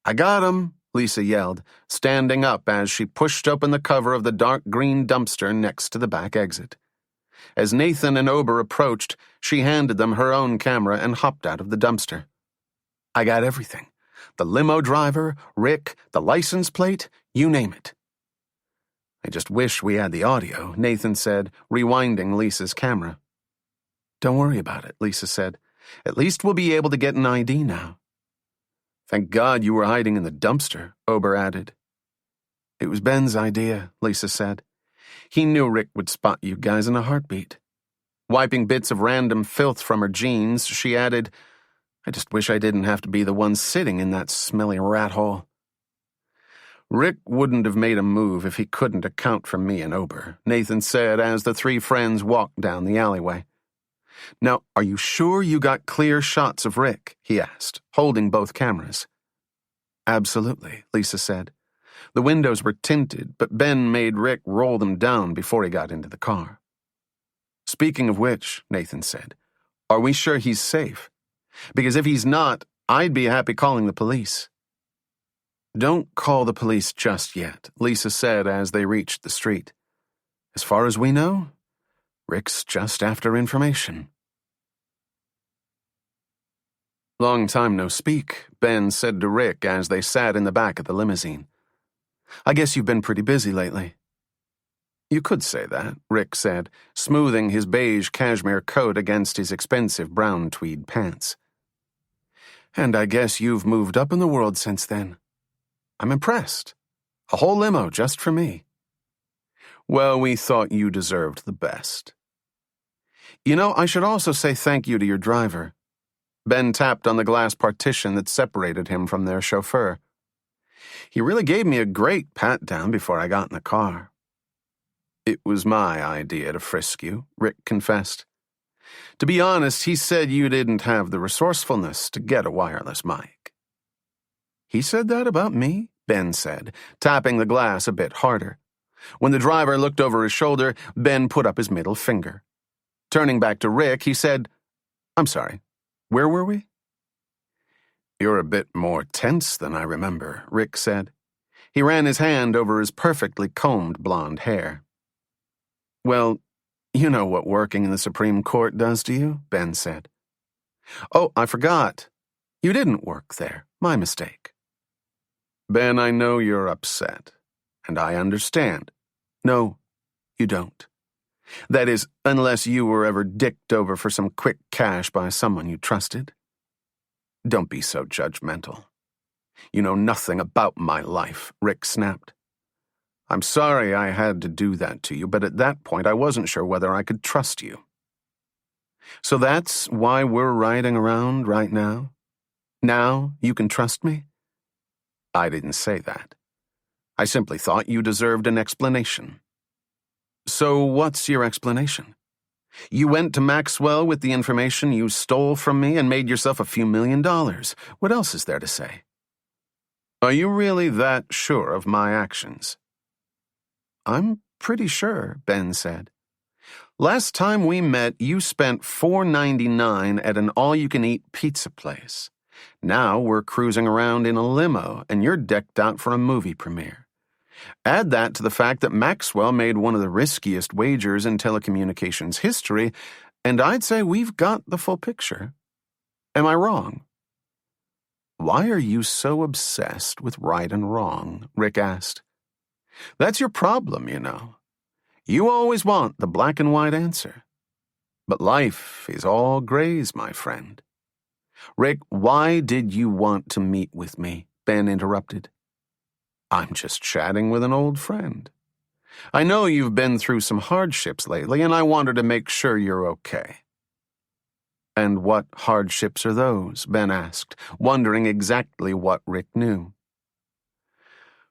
I got him, Lisa yelled, standing up as she pushed open the cover of the dark green dumpster next to the back exit. As Nathan and Ober approached, she handed them her own camera and hopped out of the dumpster. I got everything. The limo driver, Rick, the license plate, you name it. I just wish we had the audio, Nathan said, rewinding Lisa's camera. Don't worry about it, Lisa said. At least we'll be able to get an ID now. Thank God you were hiding in the dumpster, Ober added. It was Ben's idea, Lisa said. He knew Rick would spot you guys in a heartbeat. Wiping bits of random filth from her jeans, she added, I just wish I didn't have to be the one sitting in that smelly rat hole. Rick wouldn't have made a move if he couldn't account for me and Ober, Nathan said as the 3 friends walked down the alleyway. Now, are you sure you got clear shots of Rick? He asked, holding both cameras. Absolutely, Lisa said. The windows were tinted, but Ben made Rick roll them down before he got into the car. Speaking of which, Nathan said, are we sure he's safe? Because if he's not, I'd be happy calling the police. Don't call the police just yet, Lisa said as they reached the street. As far as we know, Rick's just after information. Long time no speak, Ben said to Rick as they sat in the back of the limousine. I guess you've been pretty busy lately. You could say that, Rick said, smoothing his beige cashmere coat against his expensive brown tweed pants. And I guess you've moved up in the world since then. I'm impressed. A whole limo just for me. Well, we thought you deserved the best. You know, I should also say thank you to your driver. Ben tapped on the glass partition that separated him from their chauffeur. He really gave me a great pat-down before I got in the car. It was my idea to frisk you, Rick confessed. To be honest, he said you didn't have the resourcefulness to get a wireless mic. He said that about me, Ben said, tapping the glass a bit harder. When the driver looked over his shoulder, Ben put up his middle finger. Turning back to Rick, he said, I'm sorry, where were we? You're a bit more tense than I remember, Rick said. He ran his hand over his perfectly combed blonde hair. Well, you know what working in the Supreme Court does to you, Ben said. Oh, I forgot. You didn't work there. My mistake. Ben, I know you're upset, and I understand. No, you don't. That is, unless you were ever dicked over for some quick cash by someone you trusted. Don't be so judgmental. You know nothing about my life, Rick snapped. I'm sorry I had to do that to you, but at that point I wasn't sure whether I could trust you. So that's why we're riding around right now? Now you can trust me? I didn't say that. I simply thought you deserved an explanation. So what's your explanation? You went to Maxwell with the information you stole from me and made yourself a few $1 million. What else is there to say? Are you really that sure of my actions? I'm pretty sure, Ben said. Last time we met, you spent $4.99 at an all-you-can-eat pizza place. Now we're cruising around in a limo, and you're decked out for a movie premiere. Add that to the fact that Maxwell made one of the riskiest wagers in telecommunications history, and I'd say we've got the full picture. Am I wrong? Why are you so obsessed with right and wrong? Rick asked. That's your problem, you know. You always want the black and white answer. But life is all grays, my friend. Rick, why did you want to meet with me? Ben interrupted. I'm just chatting with an old friend. I know you've been through some hardships lately, and I wanted to make sure you're okay. And what hardships are those? Ben asked, wondering exactly what Rick knew.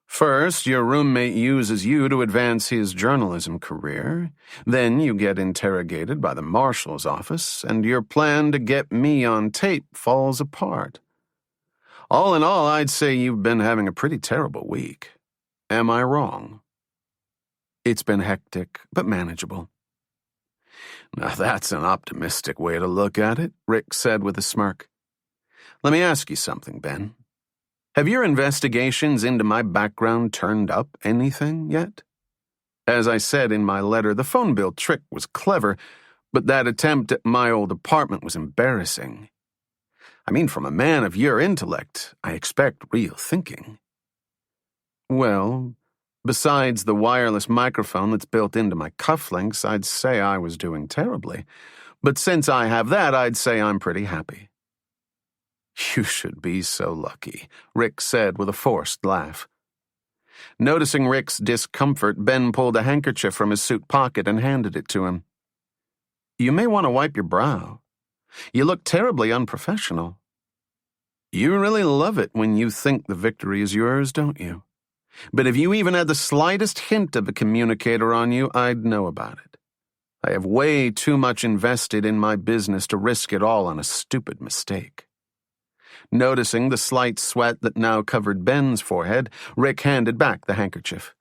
First, your roommate uses you to advance his journalism career. Then you get interrogated by the marshal's office, and your plan to get me on tape falls apart. All in all, I'd say you've been having a pretty terrible week. Am I wrong? It's been hectic, but manageable. Now that's an optimistic way to look at it, Rick said with a smirk. Let me ask you something, Ben. Have your investigations into my background turned up anything yet? As I said in my letter, the phone bill trick was clever, but that attempt at my old apartment was embarrassing. I mean, from a man of your intellect, I expect real thinking. Well, besides the wireless microphone that's built into my cufflinks, I'd say I was doing terribly. But since I have that, I'd say I'm pretty happy. You should be so lucky, Rick said with a forced laugh. Noticing Rick's discomfort, Ben pulled a handkerchief from his suit pocket and handed it to him. You may want to wipe your brow. You look terribly unprofessional. You really love it when you think the victory is yours, don't you? But if you even had the slightest hint of a communicator on you, I'd know about it. I have way too much invested in my business to risk it all on a stupid mistake. Noticing the slight sweat that now covered Ben's forehead, Rick handed back the handkerchief.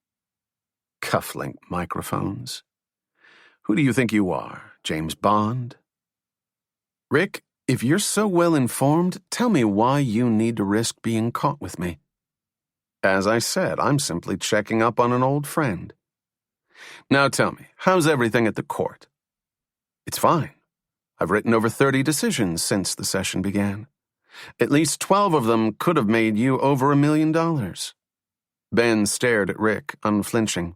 Cufflink microphones. Who do you think you are, James Bond? Rick, if you're so well informed, tell me why you need to risk being caught with me. As I said, I'm simply checking up on an old friend. Now tell me, how's everything at the court? It's fine. I've written over 30 decisions since the session began. At least 12 of them could have made you over $1 million. Ben stared at Rick, unflinching.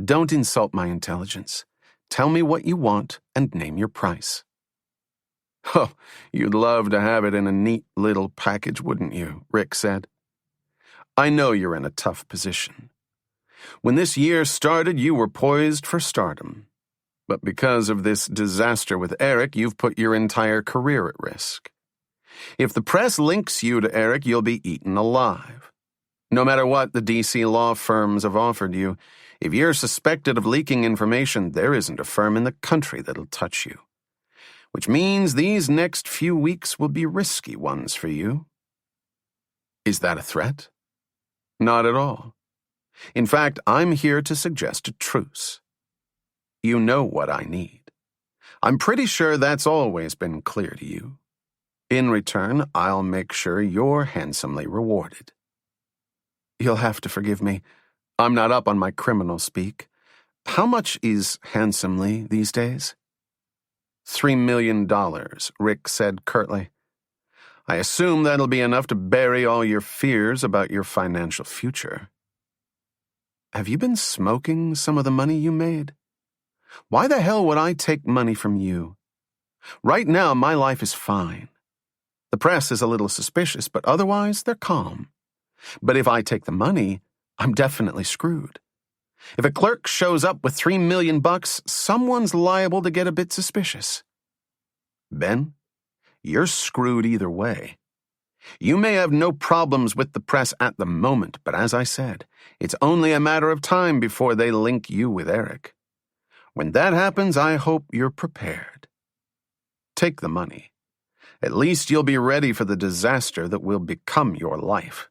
Don't insult my intelligence. Tell me what you want and name your price. Oh, you'd love to have it in a neat little package, wouldn't you? Rick said. I know you're in a tough position. When this year started, you were poised for stardom. But because of this disaster with Eric, you've put your entire career at risk. If the press links you to Eric, you'll be eaten alive. No matter what the D.C. law firms have offered you, if you're suspected of leaking information, there isn't a firm in the country that'll touch you. Which means these next few weeks will be risky ones for you. Is that a threat? Not at all. In fact, I'm here to suggest a truce. You know what I need. I'm pretty sure that's always been clear to you. In return, I'll make sure you're handsomely rewarded. You'll have to forgive me. I'm not up on my criminal speak. How much is handsomely these days? $3 million, Rick said curtly. I assume that'll be enough to bury all your fears about your financial future. have you been smoking some of the money you made? Why the hell would I take money from you? Right now, my life is fine. The press is a little suspicious, but otherwise, they're calm. But if I take the money, I'm definitely screwed. If a clerk shows up with $3 million, someone's liable to get a bit suspicious. Ben, you're screwed either way. You may have no problems with the press at the moment, but as I said, it's only a matter of time before they link you with Eric. When that happens, I hope you're prepared. Take the money. At least you'll be ready for the disaster that will become your life.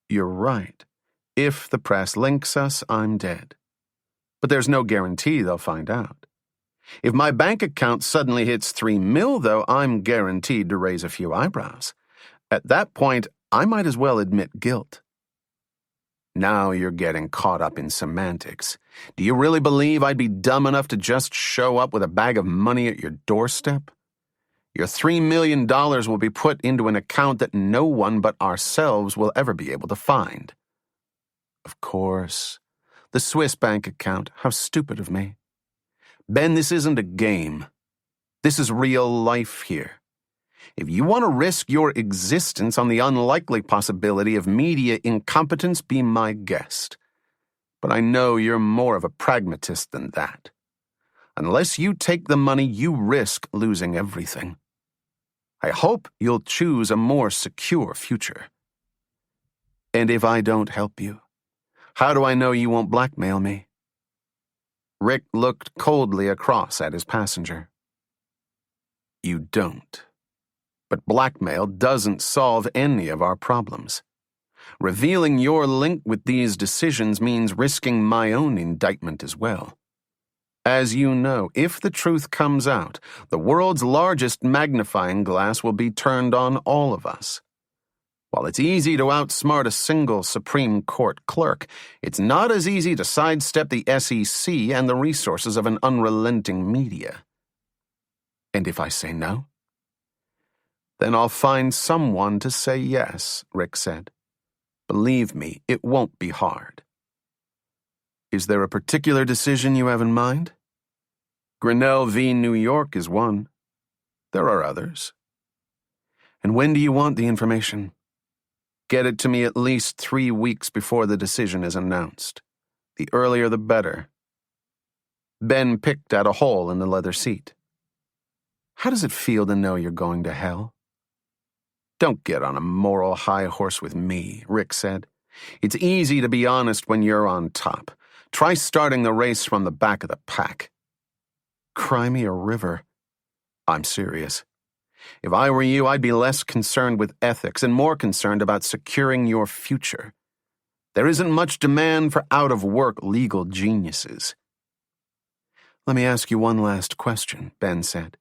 You're right. If the press links us, I'm dead. But there's no guarantee they'll find out. If my bank account suddenly hits $3 million, though, I'm guaranteed to raise a few eyebrows. At that point, I might as well admit guilt. Now you're getting caught up in semantics. Do you really believe I'd be dumb enough to just show up with a bag of money at your doorstep? Your $3 million will be put into an account that no one but ourselves will ever be able to find. Of course, the Swiss bank account. How stupid of me. Ben, this isn't a game. This is real life here. If you want to risk your existence on the unlikely possibility of media incompetence, be my guest. But I know you're more of a pragmatist than that. Unless you take the money, you risk losing everything. I hope you'll choose a more secure future. And if I don't help you, how do I know you won't blackmail me? Rick looked coldly across at his passenger. You don't. But blackmail doesn't solve any of our problems. Revealing your link with these decisions means risking my own indictment as well. As you know, if the truth comes out, the world's largest magnifying glass will be turned on all of us. While it's easy to outsmart a single Supreme Court clerk, it's not as easy to sidestep the SEC and the resources of an unrelenting media. And if I say no? Then I'll find someone to say yes, Rick said. Believe me, it won't be hard. Is there a particular decision you have in mind? Grinnell v. New York is one. There are others. And when do you want the information? Get it to me at least 3 weeks before the decision is announced. The earlier the better. Ben picked at a hole in the leather seat. How does it feel to know you're going to hell? Don't get on a moral high horse with me, Rick said. It's easy to be honest when you're on top. Try starting the race from the back of the pack. Cry me a river. I'm serious. If I were you, I'd be less concerned with ethics and more concerned about securing your future. There isn't much demand for out-of-work legal geniuses. Let me ask you one last question, Ben said.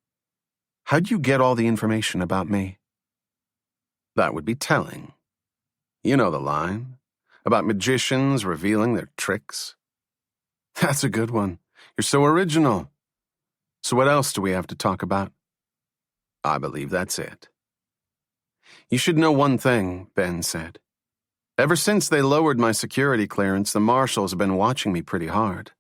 How'd you get all the information about me? That would be telling. You know the line, about magicians revealing their tricks. That's a good one. You're so original. So what else do we have to talk about? I believe that's it. You should know one thing, Ben said. Ever since they lowered my security clearance, the marshals have been watching me pretty hard.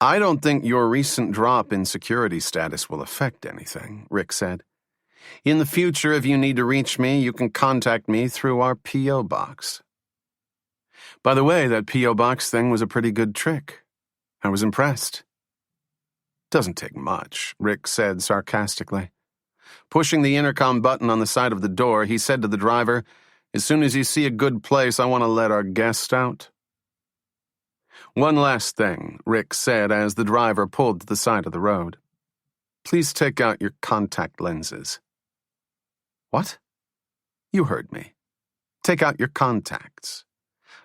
I don't think your recent drop in security status will affect anything, Rick said. In the future, if you need to reach me, you can contact me through our P.O. box. By the way, that P.O. box thing was a pretty good trick. I was impressed. Doesn't take much, Rick said sarcastically. Pushing the intercom button on the side of the door, he said to the driver, As soon as you see a good place, I want to let our guest out. One last thing, Rick said as the driver pulled to the side of the road. Please take out your contact lenses. What? You heard me. Take out your contacts.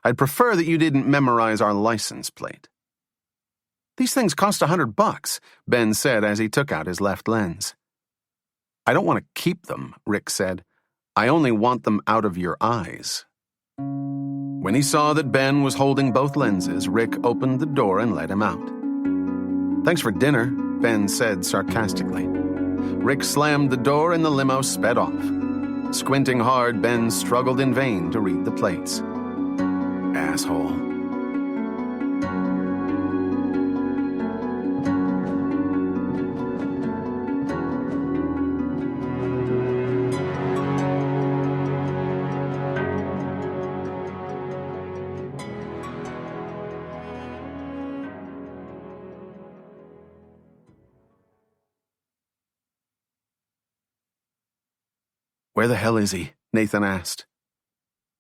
I'd prefer that you didn't memorize our license plate. These things cost $100, Ben said as he took out his left lens. I don't want to keep them, Rick said. I only want them out of your eyes. When he saw that Ben was holding both lenses, Rick opened the door and let him out. Thanks for dinner, Ben said sarcastically. Rick slammed the door and the limo sped off. Squinting hard, Ben struggled in vain to read the plates. Asshole. Where the hell is he? Nathan asked.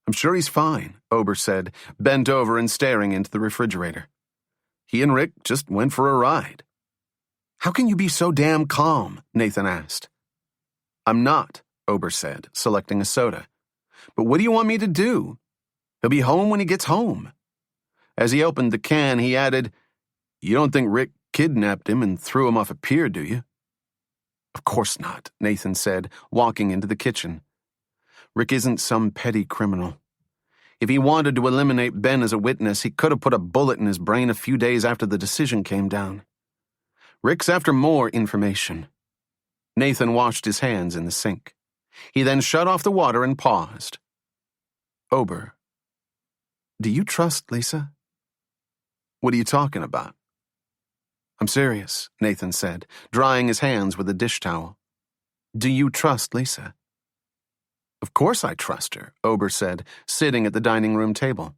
I'm sure he's fine, Ober said, bent over and staring into the refrigerator. He and Rick just went for a ride. How can you be so damn calm? Nathan asked. I'm not, Ober said, selecting a soda. But what do you want me to do? He'll be home when he gets home. As he opened the can, he added, You don't think Rick kidnapped him and threw him off a pier, do you? Of course not, Nathan said, walking into the kitchen. Rick isn't some petty criminal. If he wanted to eliminate Ben as a witness, he could have put a bullet in his brain a few days after the decision came down. Rick's after more information. Nathan washed his hands in the sink. He then shut off the water and paused. Ober, do you trust Lisa? What are you talking about? I'm serious, Nathan said, drying his hands with a dish towel. Do you trust Lisa? Of course I trust her, Ober said, sitting at the dining room table.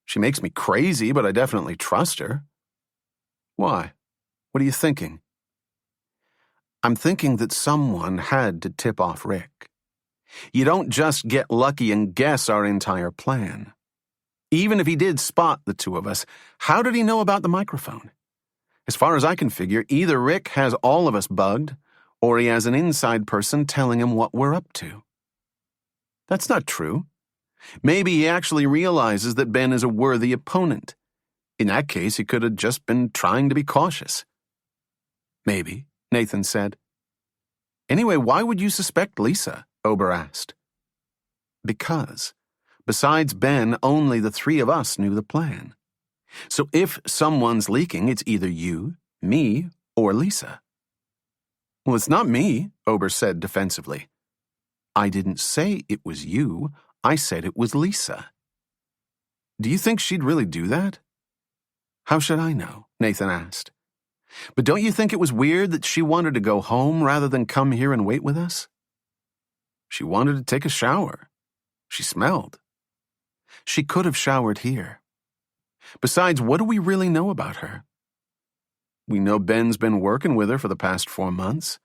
She makes me crazy, but I definitely trust her. Why? What are you thinking? I'm thinking that someone had to tip off Rick. You don't just get lucky and guess our entire plan. Even if he did spot the two of us, how did he know about the microphone? As far as I can figure, either Rick has all of us bugged, or he has an inside person telling him what we're up to. That's not true. Maybe he actually realizes that Ben is a worthy opponent. In that case, he could have just been trying to be cautious. Maybe, Nathan said. Anyway, why would you suspect Lisa? Ober asked. Because, besides Ben, only the three of us knew the plan. So if someone's leaking, it's either you, me, or Lisa. Well, it's not me, Ober said defensively. I didn't say it was you. I said it was Lisa. Do you think she'd really do that? How should I know? Nathan asked. But don't you think it was weird that she wanted to go home rather than come here and wait with us? She wanted to take a shower. She smelled. She could have showered here. Besides, what do we really know about her? We know Ben's been working with her for the past 4 months,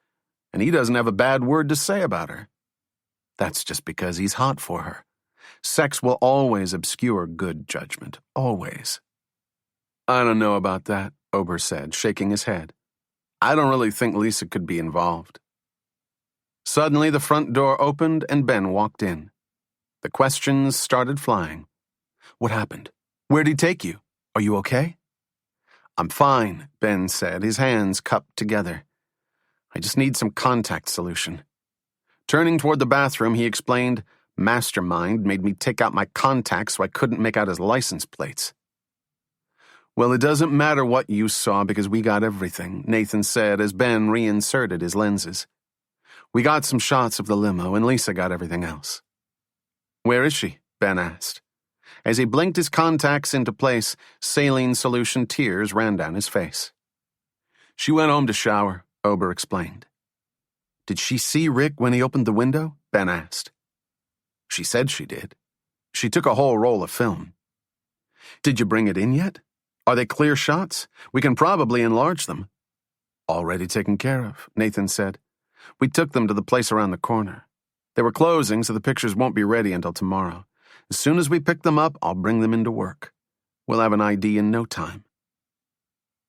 and he doesn't have a bad word to say about her. That's just because he's hot for her. Sex will always obscure good judgment, always. I don't know about that, Ober said, shaking his head. I don't really think Lisa could be involved. Suddenly, the front door opened and Ben walked in. The questions started flying. What happened? Where'd he take you? Are you okay? I'm fine, Ben said, his hands cupped together. I just need some contact solution. Turning toward the bathroom, he explained, Mastermind made me take out my contacts so I couldn't make out his license plates. Well, it doesn't matter what you saw because we got everything, Nathan said as Ben reinserted his lenses. We got some shots of the limo and Lisa got everything else. Where is she? Ben asked. As he blinked his contacts into place, saline solution tears ran down his face. She went home to shower, Ober explained. Did she see Rick when he opened the window? Ben asked. She said she did. She took a whole roll of film. Did you bring it in yet? Are they clear shots? We can probably enlarge them. Already taken care of, Nathan said. We took them to the place around the corner. They were closing, so the pictures won't be ready until tomorrow. As soon as we pick them up, I'll bring them into work. We'll have an ID in no time.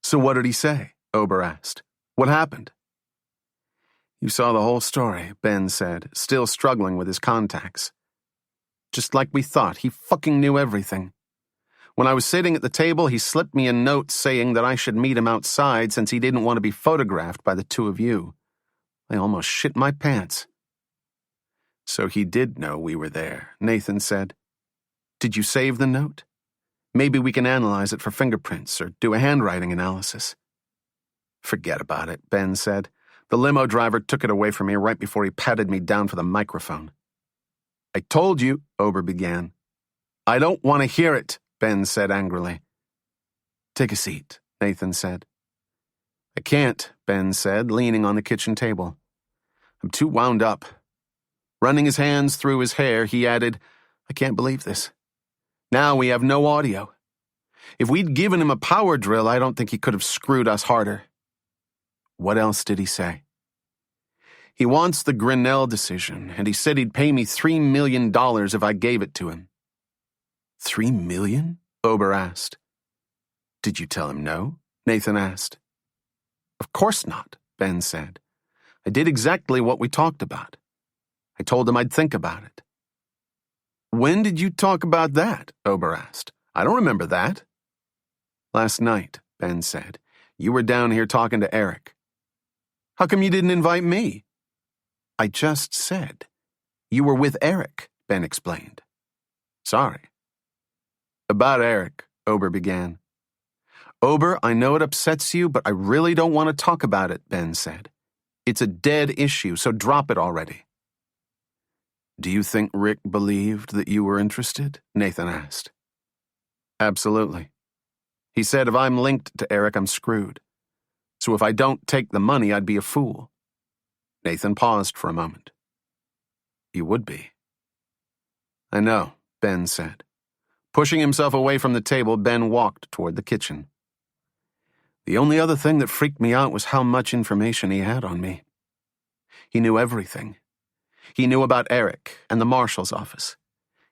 So what did he say? Ober asked. What happened? You saw the whole story, Ben said, still struggling with his contacts. Just like we thought, he fucking knew everything. When I was sitting at the table, he slipped me a note saying that I should meet him outside since he didn't want to be photographed by the two of you. I almost shit my pants. So he did know we were there, Nathan said. Did you save the note? Maybe we can analyze it for fingerprints or do a handwriting analysis. Forget about it, Ben said. The limo driver took it away from me right before he patted me down for the microphone. I told you, Ober began. I don't want to hear it, Ben said angrily. Take a seat, Nathan said. I can't, Ben said, leaning on the kitchen table. I'm too wound up. Running his hands through his hair, he added, I can't believe this. Now we have no audio. If we'd given him a power drill, I don't think he could have screwed us harder. What else did he say? He wants the Grinnell decision, and he said he'd pay me $3 million if I gave it to him. $3 million? Ober asked. Did you tell him no? Nathan asked. Of course not, Ben said. I did exactly what we talked about. I told him I'd think about it. When did you talk about that? Ober asked. I don't remember that. Last night, Ben said. You were down here talking to Eric. How come you didn't invite me? I just said. You were with Eric, Ben explained. Sorry. About Eric, Ober began. Ober, I know it upsets you, but I really don't want to talk about it, Ben said. It's a dead issue, so drop it already. Do you think Rick believed that you were interested? Nathan asked. Absolutely. He said if I'm linked to Eric, I'm screwed. So if I don't take the money, I'd be a fool. Nathan paused for a moment. You would be. I know, Ben said. Pushing himself away from the table, Ben walked toward the kitchen. The only other thing that freaked me out was how much information he had on me. He knew everything. He knew about Eric and the marshal's office.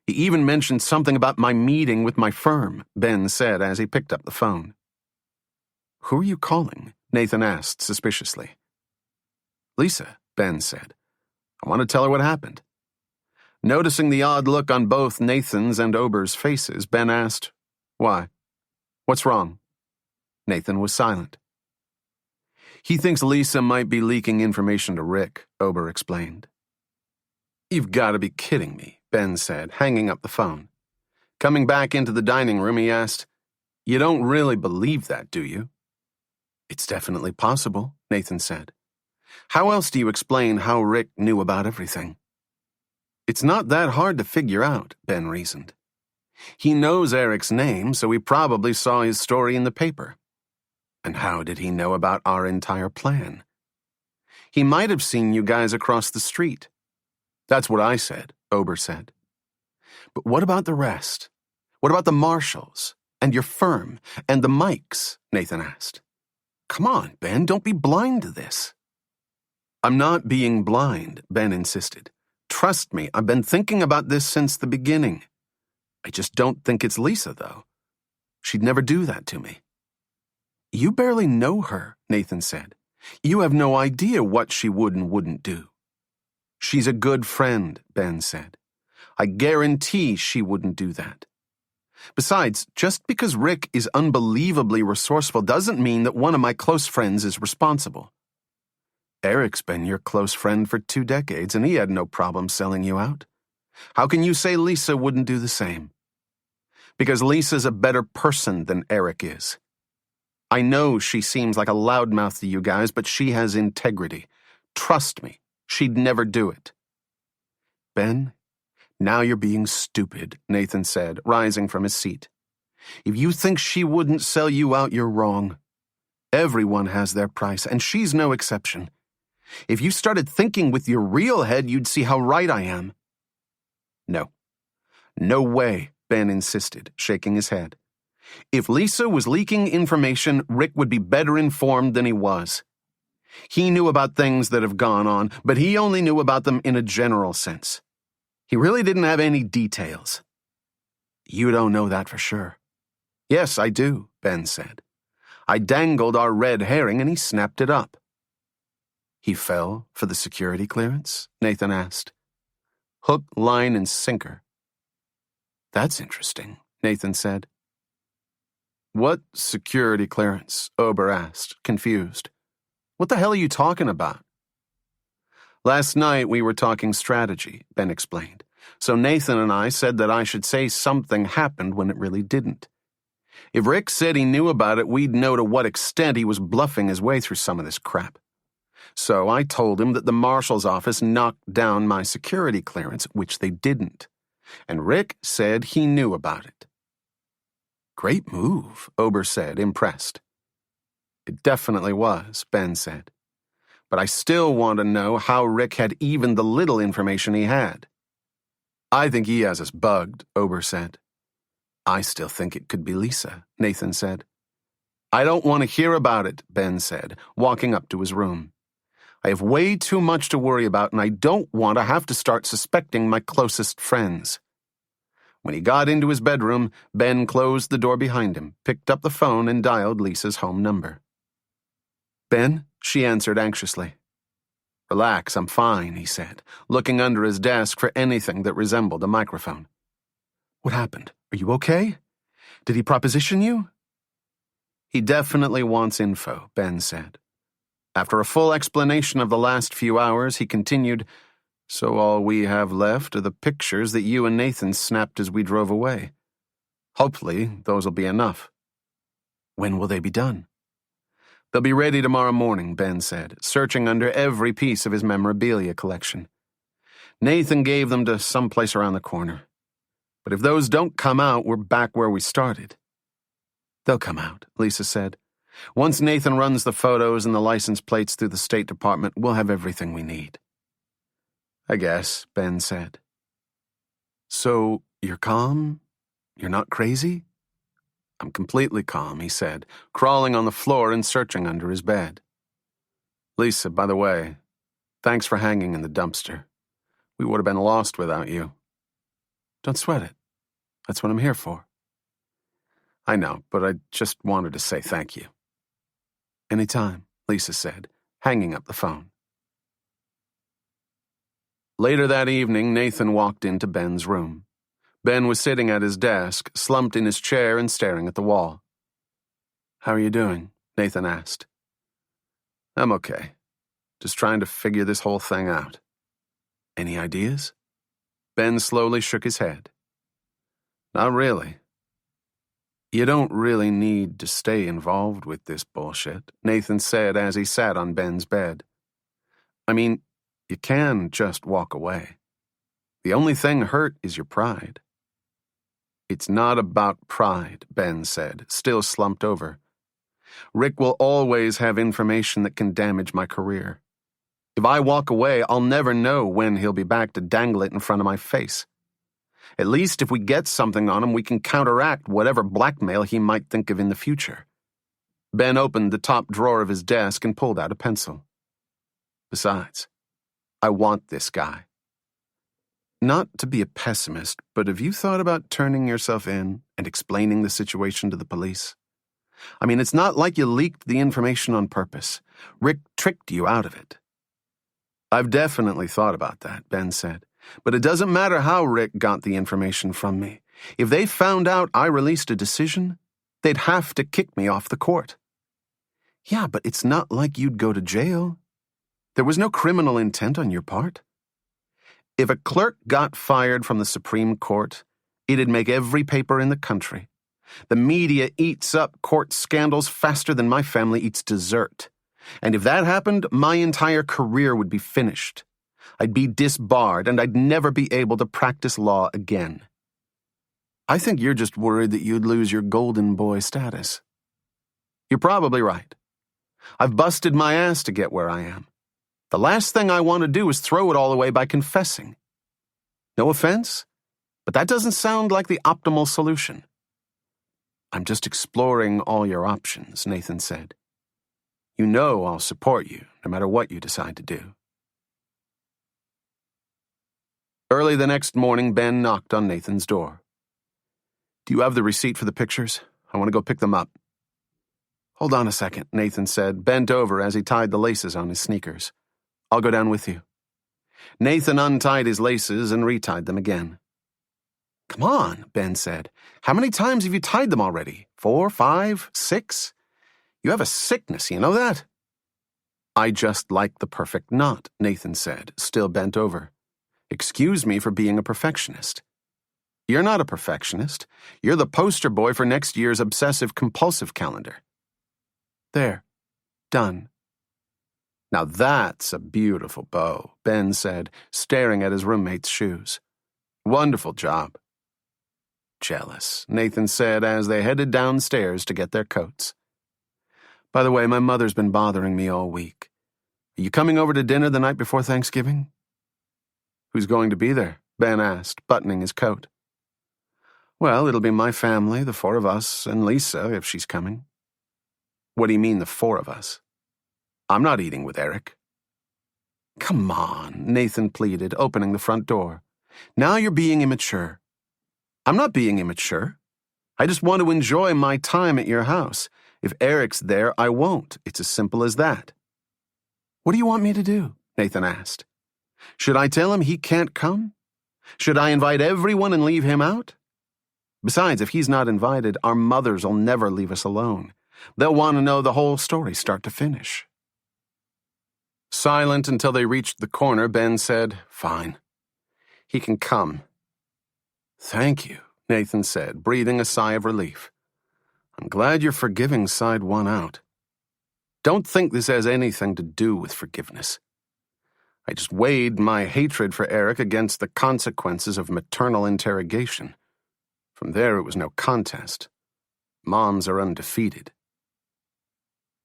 He even mentioned something about my meeting with my firm, Ben said as he picked up the phone. Who are you calling? Nathan asked suspiciously. Lisa, Ben said. I want to tell her what happened. Noticing the odd look on both Nathan's and Ober's faces, Ben asked, Why? What's wrong? Nathan was silent. He thinks Lisa might be leaking information to Rick, Ober explained. You've got to be kidding me, Ben said, hanging up the phone. Coming back into the dining room, he asked, You don't really believe that, do you? It's definitely possible, Nathan said. How else do you explain how Rick knew about everything? It's not that hard to figure out, Ben reasoned. He knows Eric's name, so he probably saw his story in the paper. And how did he know about our entire plan? He might have seen you guys across the street. That's what I said, Ober said. But what about the rest? What about the marshals, and your firm, and the Mikes? Nathan asked. Come on, Ben, don't be blind to this. I'm not being blind, Ben insisted. Trust me, I've been thinking about this since the beginning. I just don't think it's Lisa, though. She'd never do that to me. You barely know her, Nathan said. You have no idea what she would and wouldn't do. She's a good friend, Ben said. I guarantee she wouldn't do that. Besides, just because Rick is unbelievably resourceful doesn't mean that one of my close friends is responsible. Eric's been your close friend for 2 decades, and he had no problem selling you out. How can you say Lisa wouldn't do the same? Because Lisa's a better person than Eric is. I know she seems like a loudmouth to you guys, but she has integrity. Trust me, she'd never do it. Ben, now you're being stupid, Nathan said, rising from his seat. If you think she wouldn't sell you out, you're wrong. Everyone has their price, and she's no exception. If you started thinking with your real head, you'd see how right I am. No. No way, Ben insisted, shaking his head. If Lisa was leaking information, Rick would be better informed than he was. He knew about things that have gone on, but he only knew about them in a general sense. He really didn't have any details. You don't know that for sure. Yes, I do, Ben said. I dangled our red herring and he snapped it up. He fell for the security clearance? Nathan asked. Hook, line, and sinker. That's interesting, Nathan said. What security clearance? Ober asked, confused. What the hell are you talking about? Last night we were talking strategy, Ben explained. So Nathan and I said that I should say something happened when it really didn't. If Rick said he knew about it, we'd know to what extent he was bluffing his way through some of this crap. So I told him that the marshal's office knocked down my security clearance, which they didn't. And Rick said he knew about it. Great move, Ober said, impressed. It definitely was, Ben said. But I still want to know how Rick had even the little information he had. I think he has us bugged, Ober said. I still think it could be Lisa, Nathan said. I don't want to hear about it, Ben said, walking up to his room. I have way too much to worry about, and I don't want to have to start suspecting my closest friends. When he got into his bedroom, Ben closed the door behind him, picked up the phone, and dialed Lisa's home number. "Ben?" she answered anxiously. "Relax, I'm fine," he said, looking under his desk for anything that resembled a microphone. "What happened? Are you okay? Did he proposition you?" "He definitely wants info," Ben said. After a full explanation of the last few hours, he continued, "So all we have left are the pictures that you and Nathan snapped as we drove away. Hopefully, those will be enough." "When will they be done?" "They'll be ready tomorrow morning," Ben said, searching under every piece of his memorabilia collection. "Nathan gave them to someplace around the corner. But if those don't come out, we're back where we started." "They'll come out," Lisa said. "Once Nathan runs the photos and the license plates through the State Department, we'll have everything we need." "I guess," Ben said. "So, you're calm? You're not crazy?" "I'm completely calm," he said, crawling on the floor and searching under his bed. "Lisa, by the way, thanks for hanging in the dumpster. We would have been lost without you." "Don't sweat it. That's what I'm here for." "I know, but I just wanted to say thank you." "Anytime," Lisa said, hanging up the phone. Later that evening, Nathan walked into Ben's room. Ben was sitting at his desk, slumped in his chair and staring at the wall. "How are you doing?" Nathan asked. "I'm okay. Just trying to figure this whole thing out." "Any ideas?" Ben slowly shook his head. "Not really." "You don't really need to stay involved with this bullshit," Nathan said as he sat on Ben's bed. "I mean, you can just walk away. The only thing hurt is your pride." "It's not about pride," Ben said, still slumped over. "Rick will always have information that can damage my career. If I walk away, I'll never know when he'll be back to dangle it in front of my face. At least if we get something on him, we can counteract whatever blackmail he might think of in the future." Ben opened the top drawer of his desk and pulled out a pencil. "Besides, I want this guy. Not to be a pessimist, but have you thought about turning yourself in and explaining the situation to the police? I mean, it's not like you leaked the information on purpose. Rick tricked you out of it." "I've definitely thought about that," Ben said. "But it doesn't matter how Rick got the information from me. If they found out I released a decision, they'd have to kick me off the court." "Yeah, but it's not like you'd go to jail. There was no criminal intent on your part. If a clerk got fired from the Supreme Court, it'd make every paper in the country. The media eats up court scandals faster than my family eats dessert. And if that happened, my entire career would be finished. I'd be disbarred, and I'd never be able to practice law again." "I think you're just worried that you'd lose your golden boy status." "You're probably right. I've busted my ass to get where I am. The last thing I want to do is throw it all away by confessing. No offense, but that doesn't sound like the optimal solution." "I'm just exploring all your options," Nathan said. "You know I'll support you, no matter what you decide to do." Early the next morning, Ben knocked on Nathan's door. "Do you have the receipt for the pictures? I want to go pick them up." "Hold on a second," Nathan said, bent over as he tied the laces on his sneakers. "I'll go down with you." Nathan untied his laces and retied them again. "Come on," Ben said. "How many times have you tied them already? 4, 5, 6? You have a sickness, you know that?" "I just like the perfect knot," Nathan said, still bent over. "Excuse me for being a perfectionist." "You're not a perfectionist. You're the poster boy for next year's obsessive-compulsive calendar." "There. Done." "Now that's a beautiful bow," Ben said, staring at his roommate's shoes. "Wonderful job." "Jealous," Nathan said as they headed downstairs to get their coats. "By the way, my mother's been bothering me all week. Are you coming over to dinner the night before Thanksgiving?" "Who's going to be there?" Ben asked, buttoning his coat. "Well, it'll be my family, the 4 of us, and Lisa, if she's coming." "What do you mean, the 4 of us?" "I'm not eating with Eric." Come on, Nathan pleaded, opening the front door. Now you're being immature. I'm not being immature. I just want to enjoy my time at your house. If Eric's there, I won't. It's as simple as that. What do you want me to do? Nathan asked. Should I tell him he can't come? Should I invite everyone and leave him out? Besides, if he's not invited, our mothers will never leave us alone. They'll want to know the whole story, start to finish. Silent until they reached the corner, Ben said, Fine. He can come. Thank you, Nathan said, breathing a sigh of relief. I'm glad you're forgiving side one out. Don't think this has anything to do with forgiveness. I just weighed my hatred for Eric against the consequences of maternal interrogation. From there, it was no contest. Moms are undefeated.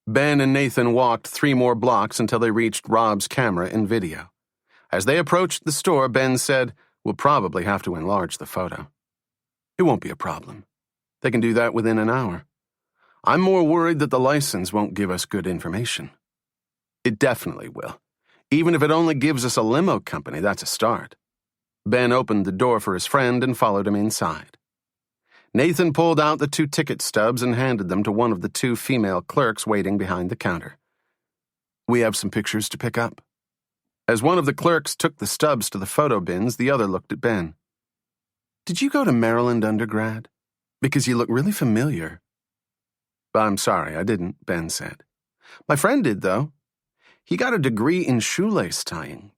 Ben and Nathan walked 3 more blocks until they reached Rob's camera and video. As they approached the store, Ben said, We'll probably have to enlarge the photo. It won't be a problem. They can do that within an hour. I'm more worried that the license won't give us good information. It definitely will. Even if it only gives us a limo company, that's a start. Ben opened the door for his friend and followed him inside. Nathan pulled out the 2 ticket stubs and handed them to one of the 2 female clerks waiting behind the counter. We have some pictures to pick up. As one of the clerks took the stubs to the photo bins, the other looked at Ben. Did you go to Maryland undergrad? Because you look really familiar. I'm sorry, I didn't, Ben said. My friend did, though. He got a degree in shoelace tying.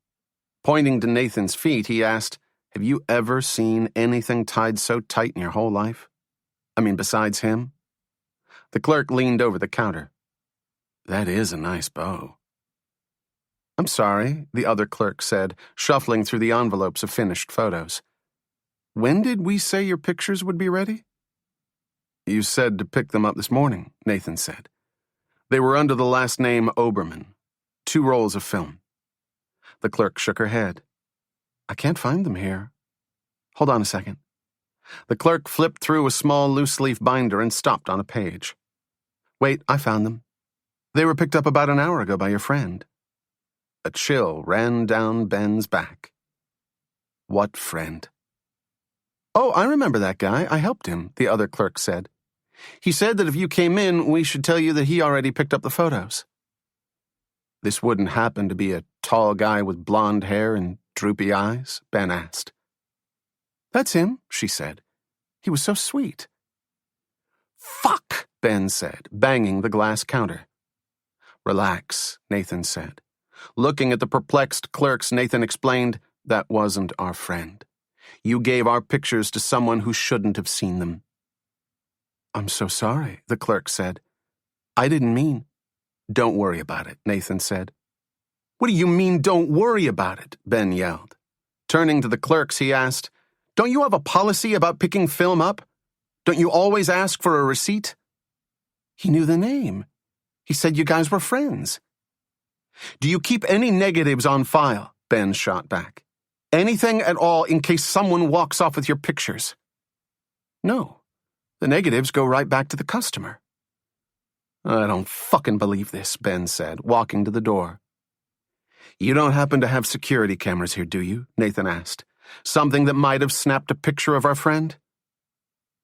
Pointing to Nathan's feet, he asked, Have you ever seen anything tied so tight in your whole life? I mean, besides him? The clerk leaned over the counter. That is a nice bow. I'm sorry, the other clerk said, shuffling through the envelopes of finished photos. When did we say your pictures would be ready? You said to pick them up this morning, Nathan said. They were under the last name Oberman. 2 rolls of film. The clerk shook her head. I can't find them here. Hold on a second. The clerk flipped through a small loose-leaf binder and stopped on a page. Wait, I found them. They were picked up about an hour ago by your friend. A chill ran down Ben's back. What friend? Oh, I remember that guy. I helped him, the other clerk said. He said that if you came in, we should tell you that he already picked up the photos. This wouldn't happen to be a tall guy with blonde hair and droopy eyes? Ben asked. That's him, she said. He was so sweet. Fuck, Ben said, banging the glass counter. Relax, Nathan said. Looking at the perplexed clerks, Nathan explained, that wasn't our friend. You gave our pictures to someone who shouldn't have seen them. I'm so sorry, the clerk said. I didn't mean. Don't worry about it, Nathan said. What do you mean, don't worry about it? Ben yelled. Turning to the clerks, he asked, Don't you have a policy about picking film up? Don't you always ask for a receipt? He knew the name. He said you guys were friends. Do you keep any negatives on file? Ben shot back. Anything at all in case someone walks off with your pictures? No. The negatives go right back to the customer. I don't fucking believe this, Ben said, walking to the door. You don't happen to have security cameras here, do you? Nathan asked. Something that might have snapped a picture of our friend?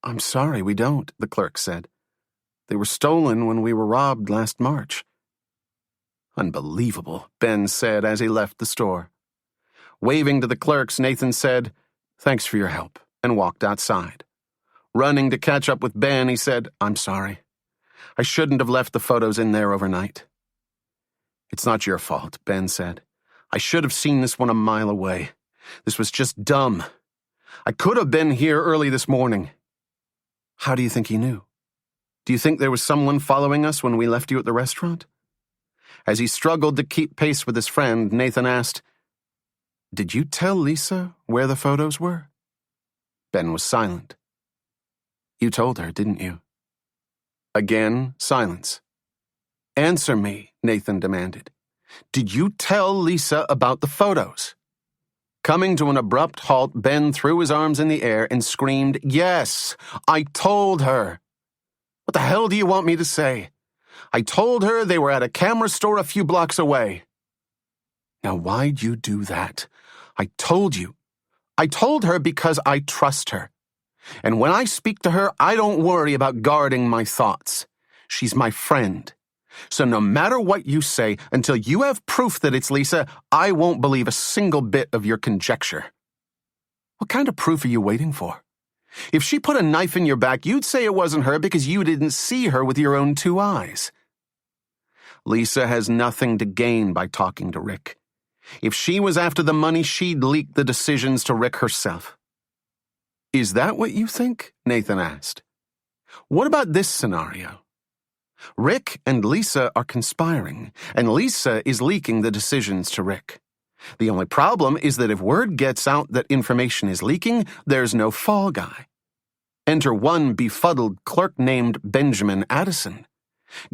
I'm sorry, we don't, the clerk said. They were stolen when we were robbed last March. Unbelievable, Ben said as he left the store. Waving to the clerks, Nathan said, Thanks for your help, and walked outside. Running to catch up with Ben, he said, I'm sorry. I shouldn't have left the photos in there overnight. It's not your fault, Ben said. I should have seen this one a mile away. This was just dumb. I could have been here early this morning. How do you think he knew? Do you think there was someone following us when we left you at the restaurant? As he struggled to keep pace with his friend, Nathan asked, Did you tell Lisa where the photos were? Ben was silent. You told her, didn't you? Again, silence. Answer me, Nathan demanded. Did you tell Lisa about the photos? Coming to an abrupt halt, Ben threw his arms in the air and screamed, Yes, I told her. What the hell do you want me to say? I told her they were at a camera store a few blocks away. Now, why'd you do that? I told you. I told her because I trust her. And when I speak to her, I don't worry about guarding my thoughts. She's my friend. So no matter what you say, until you have proof that it's Lisa, I won't believe a single bit of your conjecture. What kind of proof are you waiting for? If she put a knife in your back, you'd say it wasn't her because you didn't see her with your own 2 eyes. Lisa has nothing to gain by talking to Rick. If she was after the money, she'd leak the decisions to Rick herself. Is that what you think? Nathan asked. What about this scenario? Rick and Lisa are conspiring, and Lisa is leaking the decisions to Rick. The only problem is that if word gets out that information is leaking, there's no fall guy. Enter one befuddled clerk named Benjamin Addison.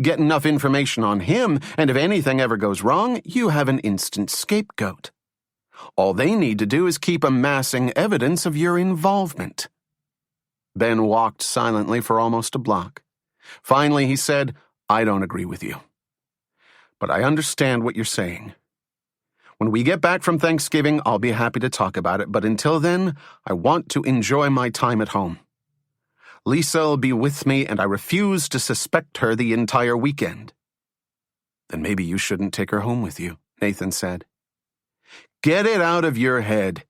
Get enough information on him, and if anything ever goes wrong, you have an instant scapegoat. All they need to do is keep amassing evidence of your involvement. Ben walked silently for almost a block. Finally, he said, I don't agree with you. But I understand what you're saying. When we get back from Thanksgiving, I'll be happy to talk about it, but until then, I want to enjoy my time at home. Lisa'll be with me, and I refuse to suspect her the entire weekend. Then maybe you shouldn't take her home with you, Nathan said. Get it out of your head.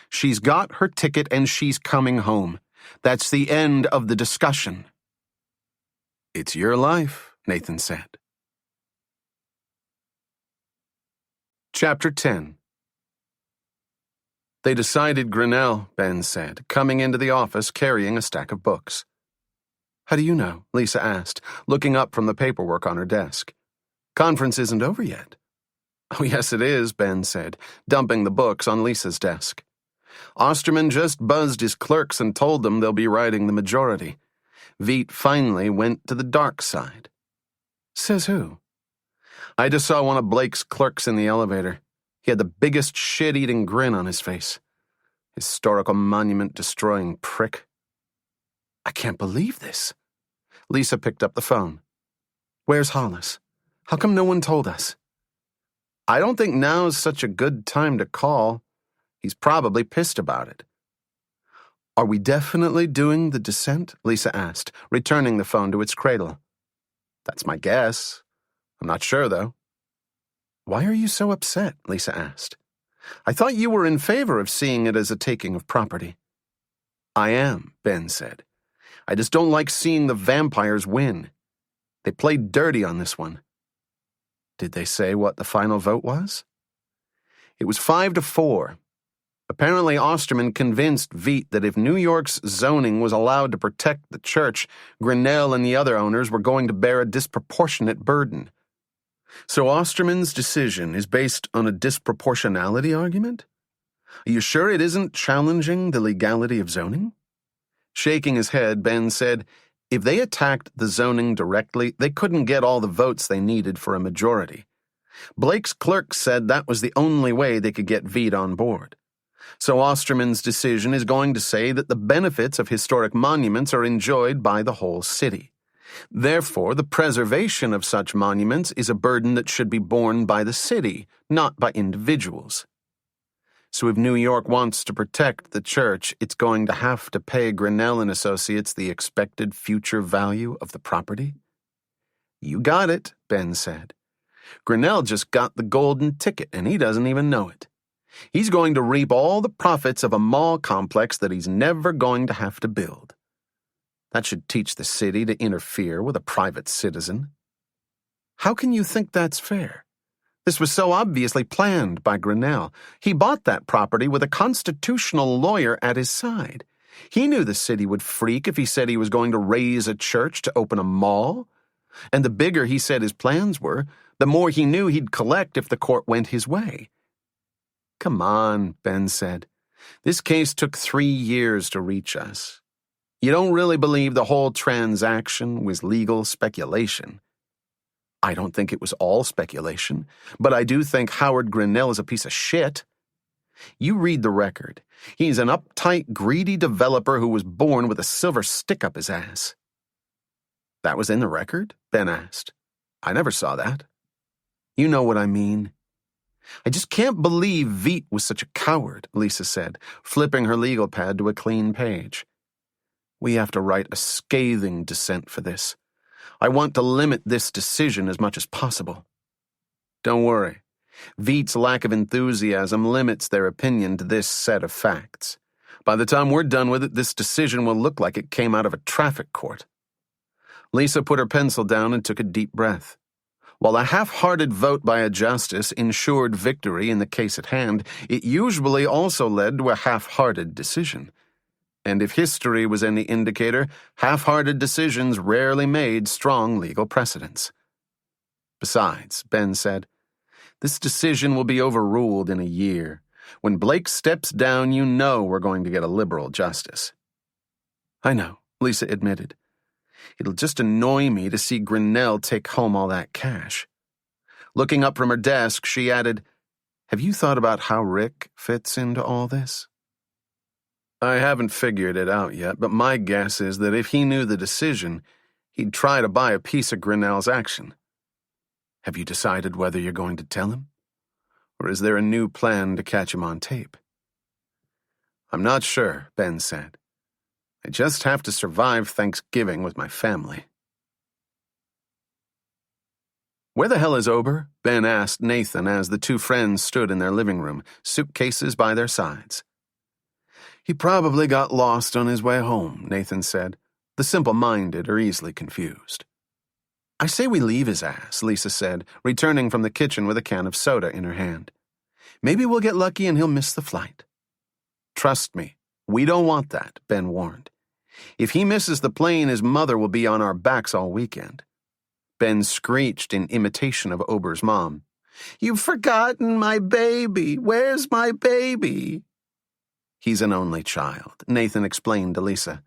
She's got her ticket and she's coming home. That's the end of the discussion. It's your life, Nathan said. Chapter 10. They decided Grinnell, Ben said, coming into the office carrying a stack of books. How do you know? Lisa asked, looking up from the paperwork on her desk. Conference isn't over yet. Oh, yes, it is, Ben said, dumping the books on Lisa's desk. Osterman just buzzed his clerks and told them they'll be writing the majority. Veet finally went to the dark side. Says who? I just saw one of Blake's clerks in the elevator. He had the biggest shit-eating grin on his face. Historical monument-destroying prick. I can't believe this. Lisa picked up the phone. Where's Hollis? How come no one told us? I don't think now's such a good time to call. He's probably pissed about it. Are we definitely doing the descent? Lisa asked, returning the phone to its cradle. That's my guess. I'm not sure, though. Why are you so upset? Lisa asked. I thought you were in favor of seeing it as a taking of property. I am, Ben said. I just don't like seeing the vampires win. They played dirty on this one. Did they say what the final vote was? It was 5-4. Apparently, Osterman convinced Veet that if New York's zoning was allowed to protect the church, Grinnell and the other owners were going to bear a disproportionate burden. So Osterman's decision is based on a disproportionality argument? Are you sure it isn't challenging the legality of zoning? Shaking his head, Ben said, if they attacked the zoning directly, they couldn't get all the votes they needed for a majority. Blake's clerk said that was the only way they could get Veet on board. So Osterman's decision is going to say that the benefits of historic monuments are enjoyed by the whole city. Therefore, the preservation of such monuments is a burden that should be borne by the city, not by individuals. So if New York wants to protect the church, it's going to have to pay Grinnell and Associates the expected future value of the property? You got it, Ben said. Grinnell just got the golden ticket, and he doesn't even know it. He's going to reap all the profits of a mall complex that he's never going to have to build. That should teach the city to interfere with a private citizen. How can you think that's fair? This was so obviously planned by Grinnell. He bought that property with a constitutional lawyer at his side. He knew the city would freak if he said he was going to raise a church to open a mall. And the bigger he said his plans were, the more he knew he'd collect if the court went his way. Come on, Ben said. This case took 3 years to reach us. You don't really believe the whole transaction was legal speculation. I don't think it was all speculation, but I do think Howard Grinnell is a piece of shit. You read the record. He's an uptight, greedy developer who was born with a silver stick up his ass. That was in the record? Ben asked. I never saw that. You know what I mean. I just can't believe Veet was such a coward, Lisa said, flipping her legal pad to a clean page. We have to write a scathing dissent for this. I want to limit this decision as much as possible. Don't worry. Veet's lack of enthusiasm limits their opinion to this set of facts. By the time we're done with it, this decision will look like it came out of a traffic court. Lisa put her pencil down and took a deep breath. While a half-hearted vote by a justice ensured victory in the case at hand, it usually also led to a half-hearted decision. And if history was any indicator, half-hearted decisions rarely made strong legal precedents. Besides, Ben said, this decision will be overruled in a year. When Blake steps down, you know we're going to get a liberal justice. I know, Lisa admitted. It'll just annoy me to see Grinnell take home all that cash. Looking up from her desk, she added, have you thought about how Rick fits into all this? I haven't figured it out yet, but my guess is that if he knew the decision, he'd try to buy a piece of Grinnell's action. Have you decided whether you're going to tell him? Or is there a new plan to catch him on tape? I'm not sure, Ben said. I just have to survive Thanksgiving with my family. Where the hell is Ober? Ben asked Nathan as the two friends stood in their living room, suitcases by their sides. He probably got lost on his way home, Nathan said. The simple-minded are easily confused. I say we leave his ass, Lisa said, returning from the kitchen with a can of soda in her hand. Maybe we'll get lucky and he'll miss the flight. Trust me, we don't want that, Ben warned. If he misses the plane, his mother will be on our backs all weekend. Ben screeched in imitation of Ober's mom. You've forgotten my baby. Where's my baby? He's an only child, Nathan explained to Lisa.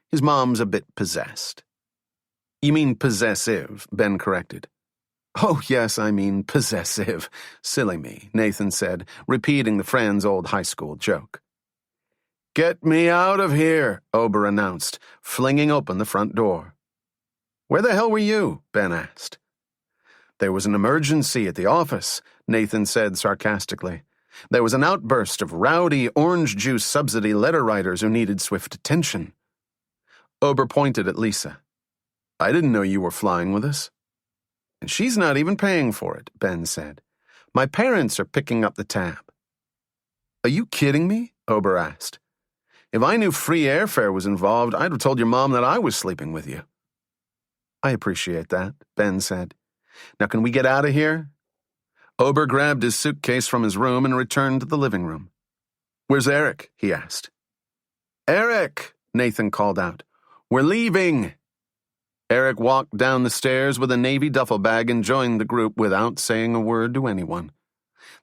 His mom's a bit possessed. You mean possessive, Ben corrected. Oh, yes, I mean possessive. Silly me, Nathan said, repeating the friend's old high school joke. Get me out of here, Ober announced, flinging open the front door. Where the hell were you? Ben asked. There was an emergency at the office, Nathan said sarcastically. There was an outburst of rowdy orange juice subsidy letter writers who needed swift attention. Ober pointed at Lisa. I didn't know you were flying with us. And she's not even paying for it, Ben said. My parents are picking up the tab. Are you kidding me? Ober asked. If I knew free airfare was involved, I'd have told your mom that I was sleeping with you. I appreciate that, Ben said. Now can we get out of here? Ober grabbed his suitcase from his room and returned to the living room. Where's Eric? He asked. Eric, Nathan called out. We're leaving. Eric walked down the stairs with a navy duffel bag and joined the group without saying a word to anyone.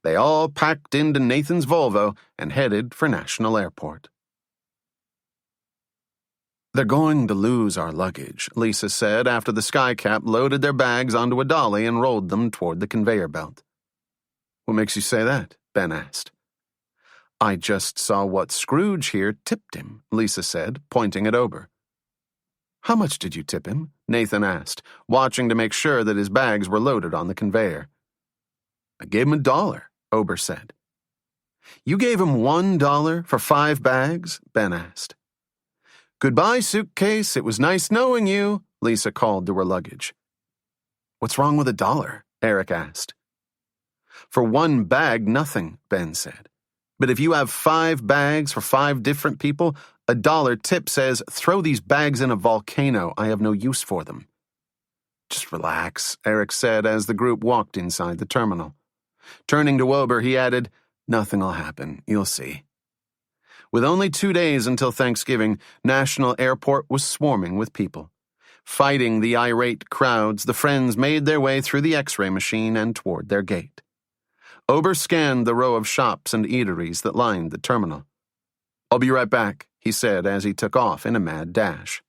They all packed into Nathan's Volvo and headed for National Airport. They're going to lose our luggage, Lisa said after the skycap loaded their bags onto a dolly and rolled them toward the conveyor belt. What makes you say that? Ben asked. I just saw what Scrooge here tipped him, Lisa said, pointing at Ober. How much did you tip him? Nathan asked, watching to make sure that his bags were loaded on the conveyor. I gave him $1, Ober said. You gave him $1 for 5 bags? Ben asked. Goodbye, suitcase. It was nice knowing you, Lisa called to her luggage. What's wrong with $1? Eric asked. For 1 bag, nothing, Ben said. But if you have 5 bags for 5 different people, $1 tip says, throw these bags in a volcano. I have no use for them. Just relax, Eric said as the group walked inside the terminal. Turning to Ober, he added, nothing'll happen. You'll see. With only 2 days until Thanksgiving, National Airport was swarming with people. Fighting the irate crowds, the friends made their way through the X-ray machine and toward their gate. Ober scanned the row of shops and eateries that lined the terminal. I'll be right back, he said as he took off in a mad dash.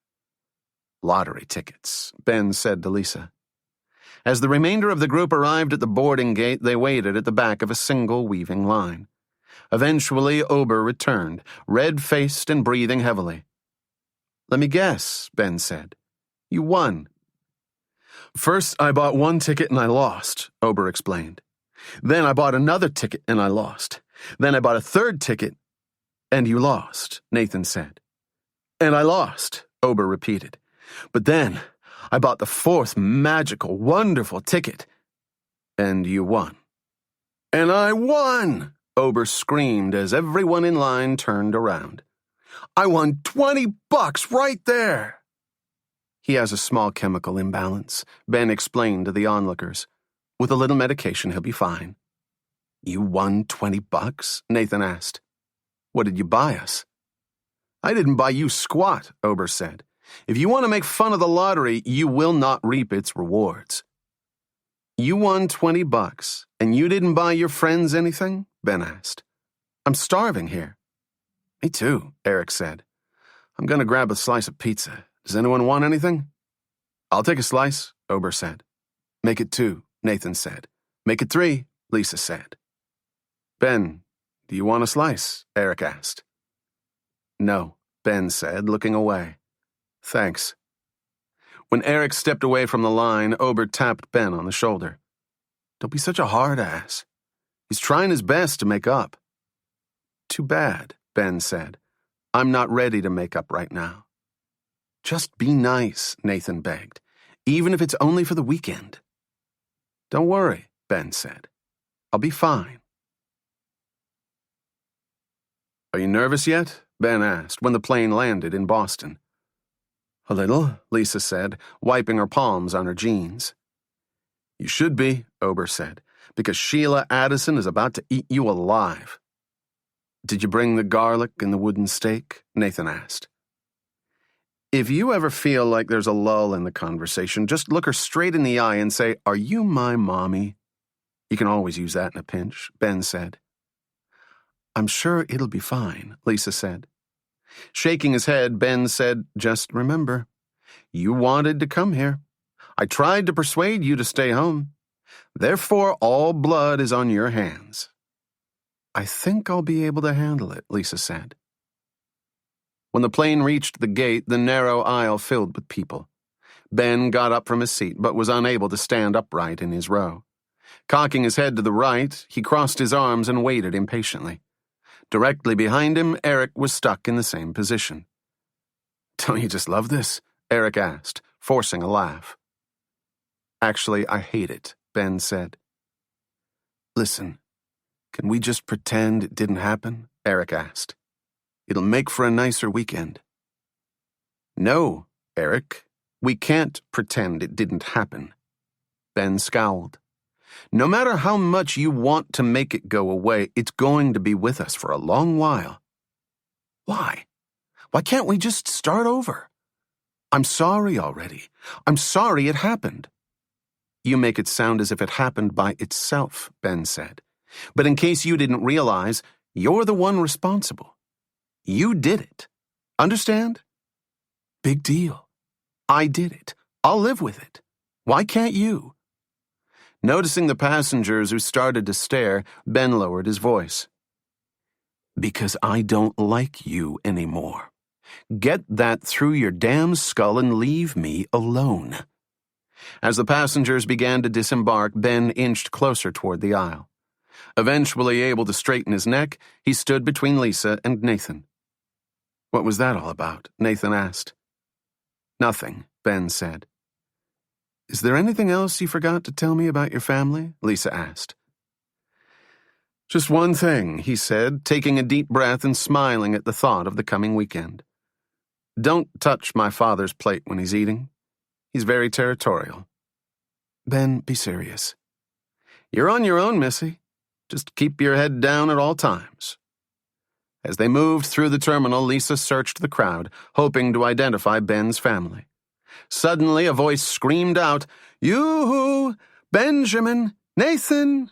Lottery tickets, Ben said to Lisa. As the remainder of the group arrived at the boarding gate, they waited at the back of a single weaving line. Eventually, Ober returned, red-faced and breathing heavily. Let me guess, Ben said. You won. First, I bought 1 ticket and I lost, Ober explained. Then I bought another ticket and I lost. Then I bought a third ticket and you lost, Nathan said. And I lost, Ober repeated. But then I bought the fourth magical, wonderful ticket and you won. And I won, Ober screamed as everyone in line turned around. I won $20 right there. He has a small chemical imbalance, Ben explained to the onlookers. With a little medication, he'll be fine. You won $20? Nathan asked. What did you buy us? I didn't buy you squat, Ober said. If you want to make fun of the lottery, you will not reap its rewards. You won $20, and you didn't buy your friends anything? Ben asked. I'm starving here. Me too, Eric said. I'm going to grab a slice of pizza. Does anyone want anything? I'll take a slice, Ober said. Make it 2, Nathan said. Make it 3, Lisa said. Ben, do you want a slice? Eric asked. No, Ben said, looking away. Thanks. When Eric stepped away from the line, Ober tapped Ben on the shoulder. Don't be such a hard ass. He's trying his best to make up. Too bad, Ben said. I'm not ready to make up right now. Just be nice, Nathan begged, even if it's only for the weekend. Don't worry, Ben said. I'll be fine. Are you nervous yet? Ben asked when the plane landed in Boston. A little, Lisa said, wiping her palms on her jeans. You should be, Ober said, because Sheila Addison is about to eat you alive. Did you bring the garlic and the wooden stake? Nathan asked. If you ever feel like there's a lull in the conversation, just look her straight in the eye and say, Are you my mommy? You can always use that in a pinch, Ben said. I'm sure it'll be fine, Lisa said. Shaking his head, Ben said, Just remember, you wanted to come here. I tried to persuade you to stay home. Therefore, all blood is on your hands. I think I'll be able to handle it, Lisa said. When the plane reached the gate, the narrow aisle filled with people. Ben got up from his seat, but was unable to stand upright in his row. Cocking his head to the right, he crossed his arms and waited impatiently. Directly behind him, Eric was stuck in the same position. Don't you just love this? Eric asked, forcing a laugh. Actually, I hate it, Ben said. Listen, can we just pretend it didn't happen? Eric asked. It'll make for a nicer weekend. No, Eric, we can't pretend it didn't happen. Ben scowled. No matter how much you want to make it go away, it's going to be with us for a long while. Why? Why can't we just start over? I'm sorry already. I'm sorry it happened. You make it sound as if it happened by itself, Ben said. But in case you didn't realize, you're the one responsible. You did it. Understand? Big deal. I did it. I'll live with it. Why can't you? Noticing the passengers who started to stare, Ben lowered his voice. Because I don't like you anymore. Get that through your damn skull and leave me alone. As the passengers began to disembark, Ben inched closer toward the aisle. Eventually able to straighten his neck, he stood between Lisa and Nathan. What was that all about? Nathan asked. Nothing, Ben said. Is there anything else you forgot to tell me about your family? Lisa asked. Just one thing, he said, taking a deep breath and smiling at the thought of the coming weekend. Don't touch my father's plate when he's eating. He's very territorial. Ben, be serious. You're on your own, Missy. Just keep your head down at all times. As they moved through the terminal, Lisa searched the crowd, hoping to identify Ben's family. Suddenly, a voice screamed out, Yoo-hoo! Benjamin! Nathan!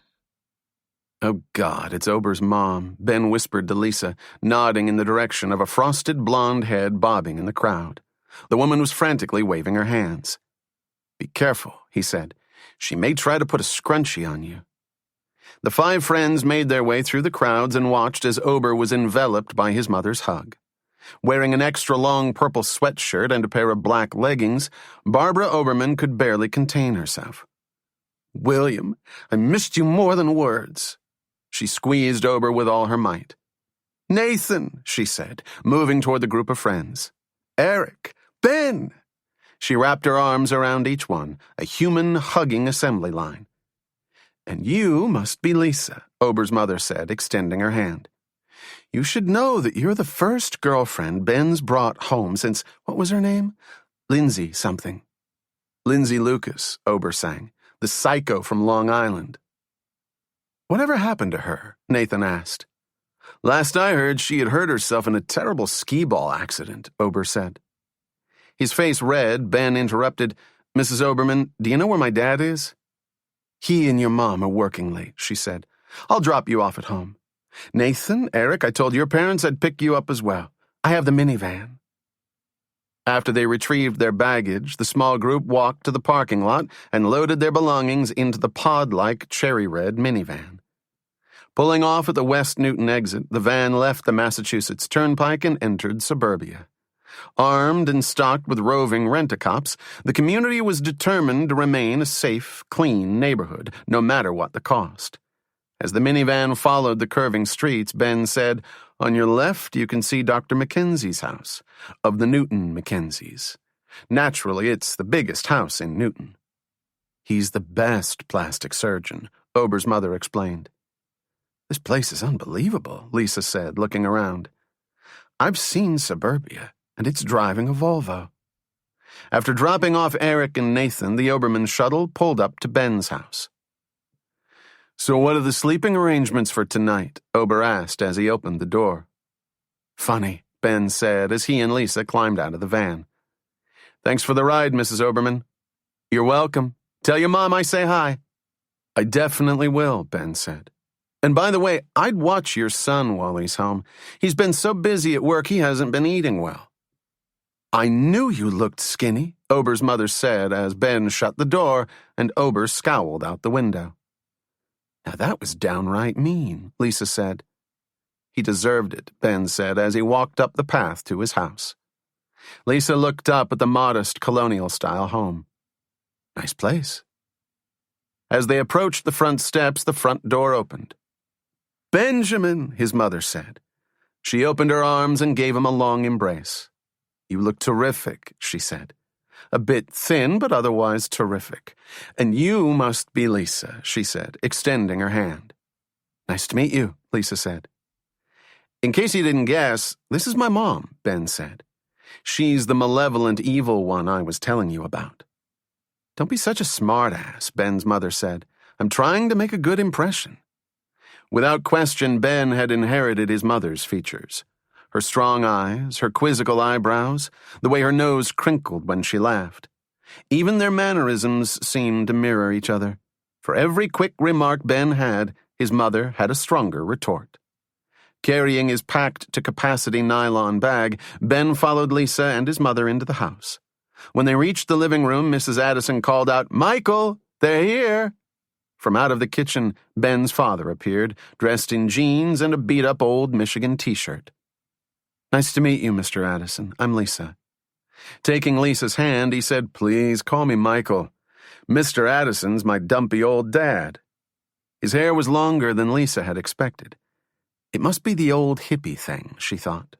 Oh, God, it's Ober's mom, Ben whispered to Lisa, nodding in the direction of a frosted blonde head bobbing in the crowd. The woman was frantically waving her hands. Be careful, he said. She may try to put a scrunchie on you. The 5 friends made their way through the crowds and watched as Ober was enveloped by his mother's hug. Wearing an extra-long purple sweatshirt and a pair of black leggings, Barbara Oberman could barely contain herself. William, I missed you more than words. She squeezed Ober with all her might. Nathan, she said, moving toward the group of friends. Eric, Ben. She wrapped her arms around each one, a human hugging assembly line. And you must be Lisa, Ober's mother said, extending her hand. You should know that you're the first girlfriend Ben's brought home since, what was her name? Lindsay something. Lindsay Lucas, Ober sang, the psycho from Long Island. Whatever happened to her? Nathan asked. Last I heard, she had hurt herself in a terrible skee-ball accident, Ober said. His face red, Ben interrupted, Mrs. Oberman, do you know where my dad is? He and your mom are working late, she said. I'll drop you off at home. Nathan, Eric, I told your parents I'd pick you up as well. I have the minivan. After they retrieved their baggage, the small group walked to the parking lot and loaded their belongings into the pod-like cherry-red minivan. Pulling off at the West Newton exit, the van left the Massachusetts Turnpike and entered suburbia. Armed and stocked with roving rent-a-cops, the community was determined to remain a safe, clean neighborhood, no matter what the cost. As the minivan followed the curving streets, Ben said, On your left, you can see Dr. Mackenzie's house, of the Newton Mackenzies. Naturally, it's the biggest house in Newton. He's the best plastic surgeon, Ober's mother explained. This place is unbelievable, Lisa said, looking around. I've seen suburbia, and it's driving a Volvo. After dropping off Eric and Nathan, the Oberman shuttle pulled up to Ben's house. So what are the sleeping arrangements for tonight? Ober asked as he opened the door. Funny, Ben said as he and Lisa climbed out of the van. Thanks for the ride, Mrs. Oberman. You're welcome. Tell your mom I say hi. I definitely will, Ben said. And by the way, I'd watch your son while he's home. He's been so busy at work he hasn't been eating well. I knew you looked skinny, Ober's mother said as Ben shut the door and Ober scowled out the window. Now that was downright mean, Lisa said. He deserved it, Ben said as he walked up the path to his house. Lisa looked up at the modest colonial-style home. Nice place. As they approached the front steps, the front door opened. Benjamin, his mother said. She opened her arms and gave him a long embrace. You look terrific, she said. A bit thin, but otherwise terrific. And you must be Lisa, she said, extending her hand. Nice to meet you, Lisa said. In case you didn't guess, this is my mom, Ben said. She's the malevolent evil one I was telling you about. Don't be such a smart-ass, Ben's mother said. I'm trying to make a good impression. Without question, Ben had inherited his mother's features. Her strong eyes, her quizzical eyebrows, the way her nose crinkled when she laughed. Even their mannerisms seemed to mirror each other. For every quick remark Ben had, his mother had a stronger retort. Carrying his packed-to-capacity nylon bag, Ben followed Lisa and his mother into the house. When they reached the living room, Mrs. Addison called out, Michael, they're here! From out of the kitchen, Ben's father appeared, dressed in jeans and a beat-up old Michigan t-shirt. Nice to meet you, Mr. Addison. I'm Lisa. Taking Lisa's hand, he said, Please call me Michael. Mr. Addison's my dumpy old dad. His hair was longer than Lisa had expected. It must be the old hippie thing, she thought.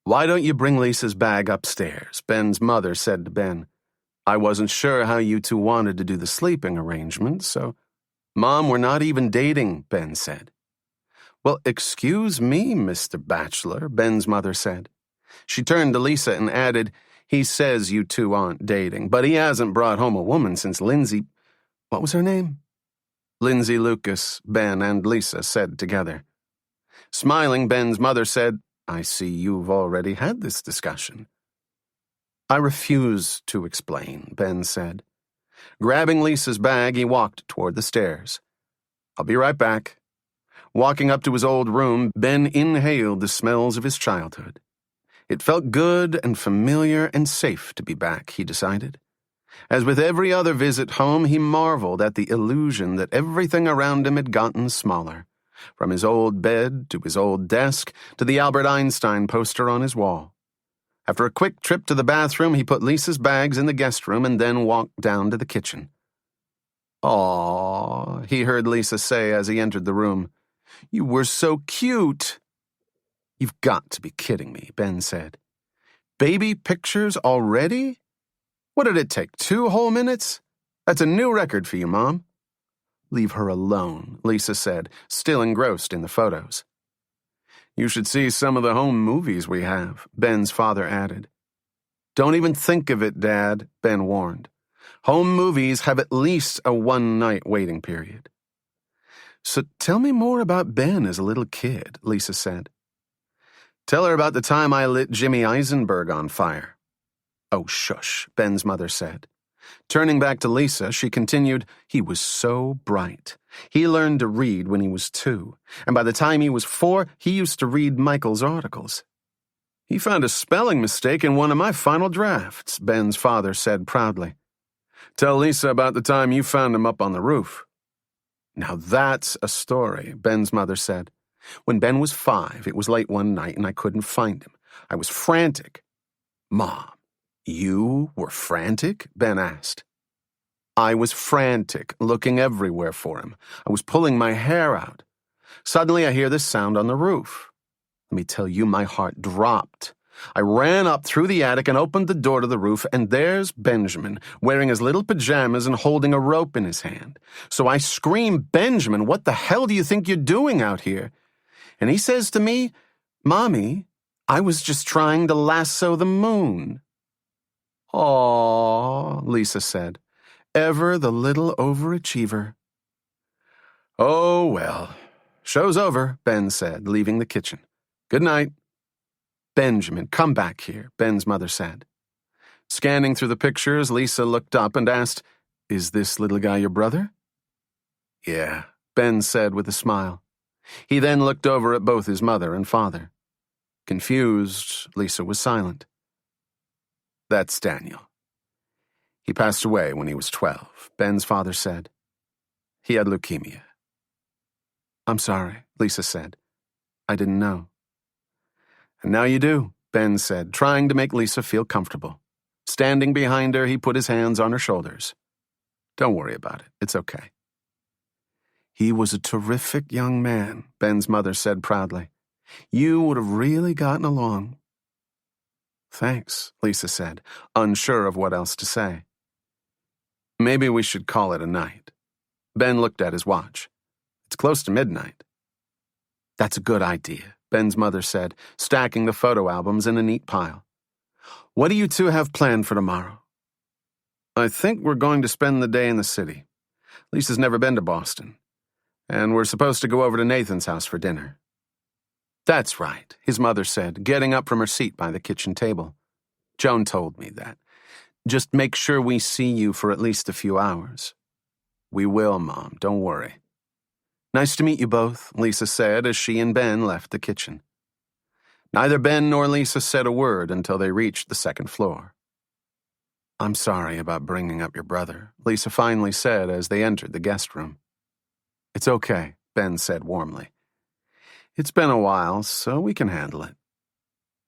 Why don't you bring Lisa's bag upstairs? Ben's mother said to Ben. I wasn't sure how you two wanted to do the sleeping arrangements, so... Mom, we're not even dating, Ben said. Well, excuse me, Mr. Bachelor, Ben's mother said. She turned to Lisa and added, He says you two aren't dating, but he hasn't brought home a woman since Lindsay... What was her name? Lindsay Lucas, Ben and Lisa said together. Smiling, Ben's mother said, I see you've already had this discussion. I refuse to explain, Ben said. Grabbing Lisa's bag, he walked toward the stairs. I'll be right back. Walking up to his old room, Ben inhaled the smells of his childhood. It felt good and familiar and safe to be back, he decided. As with every other visit home, he marveled at the illusion that everything around him had gotten smaller, from his old bed to his old desk to the Albert Einstein poster on his wall. After a quick trip to the bathroom, he put Lisa's bags in the guest room and then walked down to the kitchen. "Aw," he heard Lisa say as he entered the room. "You were so cute." "You've got to be kidding me," Ben said. "Baby pictures already? What did it take, 2 whole minutes? That's a new record for you, Mom." "Leave her alone," Lisa said, still engrossed in the photos. "You should see some of the home movies we have," Ben's father added. "Don't even think of it, Dad," Ben warned. "Home movies have at least a 1-night waiting period." "So tell me more about Ben as a little kid," Lisa said. "Tell her about the time I lit Jimmy Eisenberg on fire." "Oh, shush," Ben's mother said. Turning back to Lisa, she continued, "He was so bright. He learned to read when he was 2, and by the time he was 4, he used to read Michael's articles." "He found a spelling mistake in one of my final drafts," Ben's father said proudly. "Tell Lisa about the time you found him up on the roof." "Now that's a story," Ben's mother said. "When Ben was 5, it was late one night and I couldn't find him. I was frantic." "Mom, you were frantic?" Ben asked. "I was frantic, looking everywhere for him. I was pulling my hair out. Suddenly I hear this sound on the roof. Let me tell you, my heart dropped. I ran up through the attic and opened the door to the roof, and there's Benjamin, wearing his little pajamas and holding a rope in his hand. So I scream, 'Benjamin, what the hell do you think you're doing out here?' And he says to me, 'Mommy, I was just trying to lasso the moon.'" "Aw," Lisa said. "Ever the little overachiever." "Oh, well. Show's over," Ben said, leaving the kitchen. "Good night." "Benjamin, come back here," Ben's mother said. Scanning through the pictures, Lisa looked up and asked, "Is this little guy your brother?" "Yeah," Ben said with a smile. He then looked over at both his mother and father. Confused, Lisa was silent. "That's Daniel. He passed away when he was 12, Ben's father said. He had leukemia." "I'm sorry," Lisa said. "I didn't know." "And now you do," Ben said, trying to make Lisa feel comfortable. Standing behind her, he put his hands on her shoulders. "Don't worry about it. It's okay." "He was a terrific young man," Ben's mother said proudly. "You would have really gotten along." "Thanks," Lisa said, unsure of what else to say. "Maybe we should call it a night." Ben looked at his watch. "It's close to midnight." "That's a good idea," Ben's mother said, stacking the photo albums in a neat pile. "What do you two have planned for tomorrow?" "I think we're going to spend the day in the city. Lisa's never been to Boston. And we're supposed to go over to Nathan's house for dinner." "That's right," his mother said, getting up from her seat by the kitchen table. "Joan told me that. Just make sure we see you for at least a few hours." "We will, Mom. Don't worry." "Nice to meet you both," Lisa said as she and Ben left the kitchen. Neither Ben nor Lisa said a word until they reached the second floor. "I'm sorry about bringing up your brother," Lisa finally said as they entered the guest room. "It's okay," Ben said warmly. "It's been a while, so we can handle it."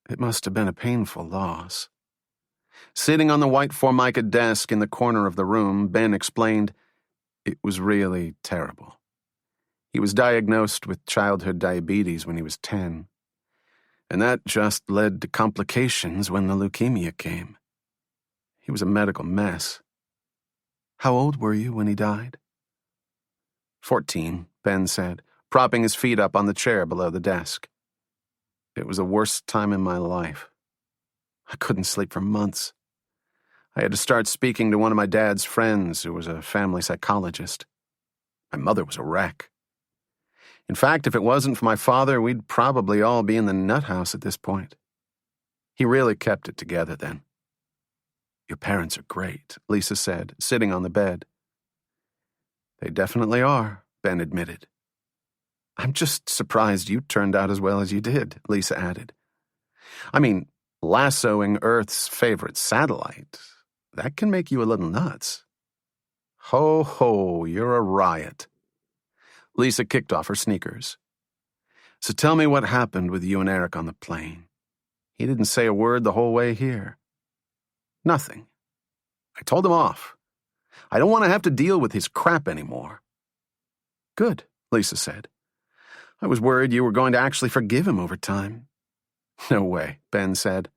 "It must have been a painful loss." Sitting on the white Formica desk in the corner of the room, Ben explained, "It was really terrible. He was diagnosed with childhood diabetes when he was 10. And that just led to complications when the leukemia came. He was a medical mess." "How old were you when he died?" 14, Ben said, propping his feet up on the chair below the desk. "It was the worst time in my life. I couldn't sleep for months. I had to start speaking to one of my dad's friends who was a family psychologist. My mother was a wreck. In fact, if it wasn't for my father, we'd probably all be in the nut house at this point. He really kept it together then." "Your parents are great," Lisa said, sitting on the bed. "They definitely are," Ben admitted. "I'm just surprised you turned out as well as you did," Lisa added. "I mean, lassoing Earth's favorite satellite, that can make you a little nuts." "Ho, ho, you're a riot." Lisa kicked off her sneakers. "So tell me what happened with you and Eric on the plane. He didn't say a word the whole way here." "Nothing. I told him off. I don't want to have to deal with his crap anymore." "Good," Lisa said. "I was worried you were going to actually forgive him over time." "No way," Ben said.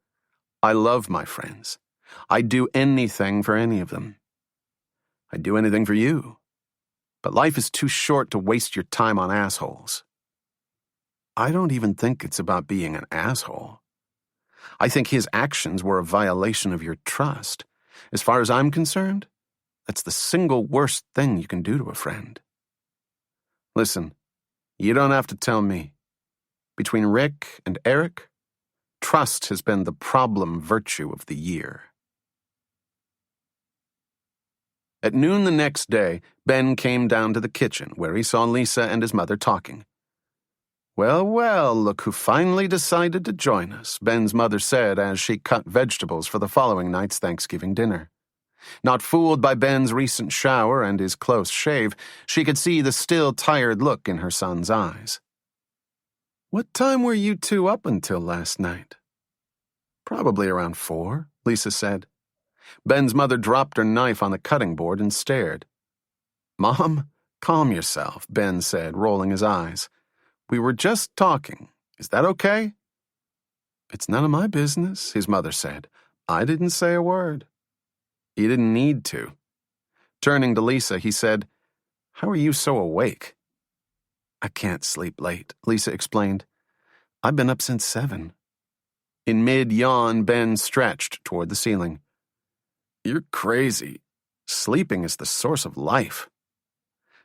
"I love my friends. I'd do anything for any of them. I'd do anything for you. But life is too short to waste your time on assholes." "I don't even think it's about being an asshole. I think his actions were a violation of your trust. As far as I'm concerned, that's the single worst thing you can do to a friend." "Listen, you don't have to tell me. Between Rick and Eric, trust has been the problem virtue of the year." At noon the next day, Ben came down to the kitchen, where he saw Lisa and his mother talking. "Well, well, look who finally decided to join us," Ben's mother said as she cut vegetables for the following night's Thanksgiving dinner. Not fooled by Ben's recent shower and his close shave, she could see the still tired look in her son's eyes. "What time were you two up until last night?" "Probably around 4, Lisa said. Ben's mother dropped her knife on the cutting board and stared. "Mom, calm yourself," Ben said, rolling his eyes. "We were just talking. Is that okay?" "It's none of my business," his mother said. "I didn't say a word." "You didn't need to." Turning to Lisa, he said, "How are you so awake?" "I can't sleep late," Lisa explained. "I've been up since 7. In mid-yawn, Ben stretched toward the ceiling. "You're crazy. Sleeping is the source of life."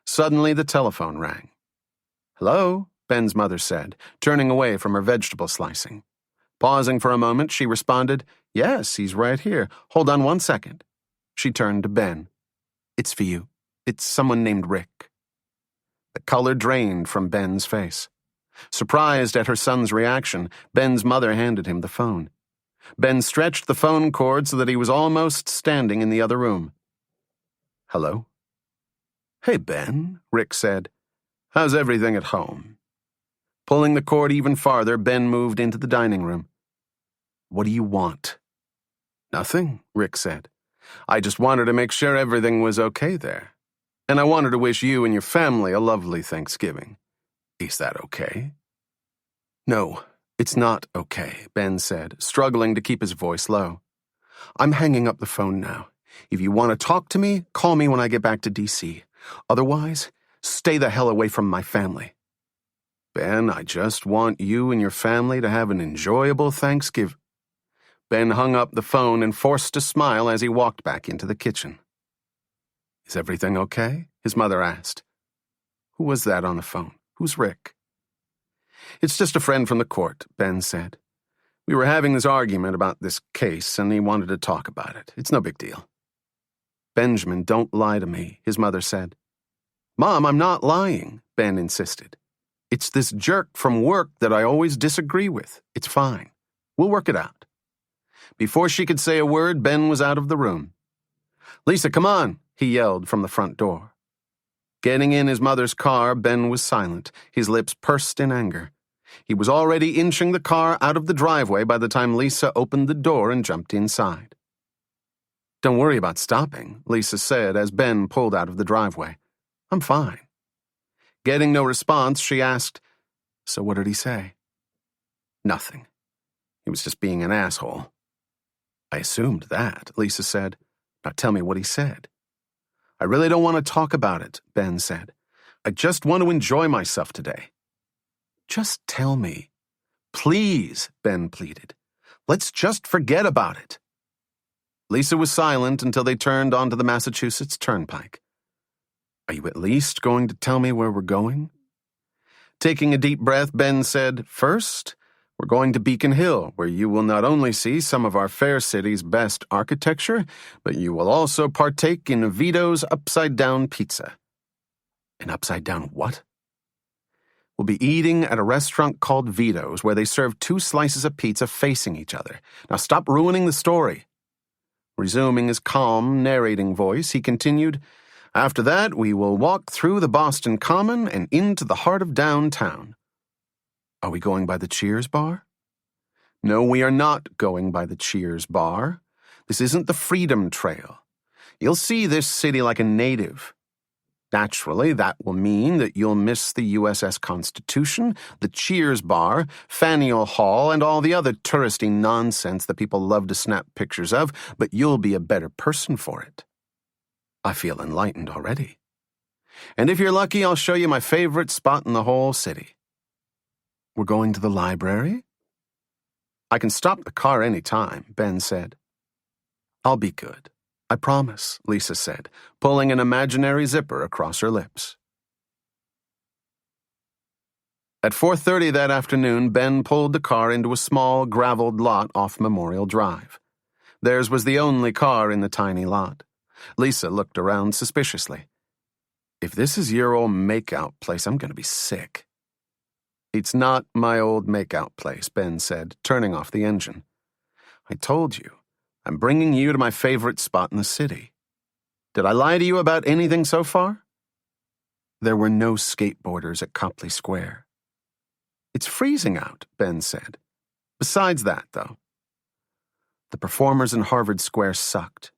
Suddenly, the telephone rang. "Hello?" Ben's mother said, turning away from her vegetable slicing. Pausing for a moment, she responded, "Yes, he's right here. Hold on 1 second." She turned to Ben. "It's for you. It's someone named Rick." The color drained from Ben's face. Surprised at her son's reaction, Ben's mother handed him the phone. Ben stretched the phone cord so that he was almost standing in the other room. "Hello?" "Hey, Ben," Rick said. "How's everything at home?" Pulling the cord even farther, Ben moved into the dining room. "What do you want?" "Nothing," Rick said. "I just wanted to make sure everything was okay there. And I wanted to wish you and your family a lovely Thanksgiving. Is that okay?" "No, it's not okay," Ben said, struggling to keep his voice low. "I'm hanging up the phone now. If you want to talk to me, call me when I get back to D.C. Otherwise, stay the hell away from my family." "Ben, I just want you and your family to have an enjoyable Thanksgiving." Ben hung up the phone and forced a smile as he walked back into the kitchen. "Is everything okay?" his mother asked. "Who was that on the phone? Who's Rick?" "It's just a friend from the court," Ben said. "We were having this argument about this case, and he wanted to talk about it. It's no big deal." "Benjamin, don't lie to me," his mother said. "Mom, I'm not lying," Ben insisted. "It's this jerk from work that I always disagree with. It's fine. We'll work it out." Before she could say a word, Ben was out of the room. "Lisa, come on," he yelled from the front door. Getting in his mother's car, Ben was silent, his lips pursed in anger. He was already inching the car out of the driveway by the time Lisa opened the door and jumped inside. "Don't worry about stopping," Lisa said as Ben pulled out of the driveway. "I'm fine." Getting no response, she asked, "So what did he say?" "Nothing. He was just being an asshole." "I assumed that," Lisa said. "Now tell me what he said." "I really don't want to talk about it," Ben said. "I just want to enjoy myself today." "Just tell me." "Please," Ben pleaded. "Let's just forget about it." Lisa was silent until they turned onto the Massachusetts Turnpike. "Are you at least going to tell me where we're going?" Taking a deep breath, Ben said, "First, we're going to Beacon Hill, where you will not only see some of our fair city's best architecture, but you will also partake in Vito's upside-down pizza." "An upside-down what?" "We'll be eating at a restaurant called Vito's, where they serve 2 slices of pizza facing each other. Now stop ruining the story." Resuming his calm, narrating voice, he continued, "After that, we will walk through the Boston Common and into the heart of downtown." "Are we going by the Cheers bar?" "No, we are not going by the Cheers bar. This isn't the Freedom Trail. You'll see this city like a native. Naturally, that will mean that you'll miss the USS Constitution, the Cheers Bar, Faneuil Hall, and all the other touristy nonsense that people love to snap pictures of, but you'll be a better person for it. I feel enlightened already. And if you're lucky, I'll show you my favorite spot in the whole city. We're going to the library? I can stop the car any time, Ben said. I'll be good. I promise, Lisa said, pulling an imaginary zipper across her lips. At 4:30 that afternoon, Ben pulled the car into a small, graveled lot off Memorial Drive. Theirs was the only car in the tiny lot. Lisa looked around suspiciously. If this is your old makeout place, I'm going to be sick. It's not my old makeout place, Ben said, turning off the engine. I told you. I'm bringing you to my favorite spot in the city. Did I lie to you about anything so far? There were no skateboarders at Copley Square. It's freezing out, Ben said. Besides that, though, the performers in Harvard Square sucked.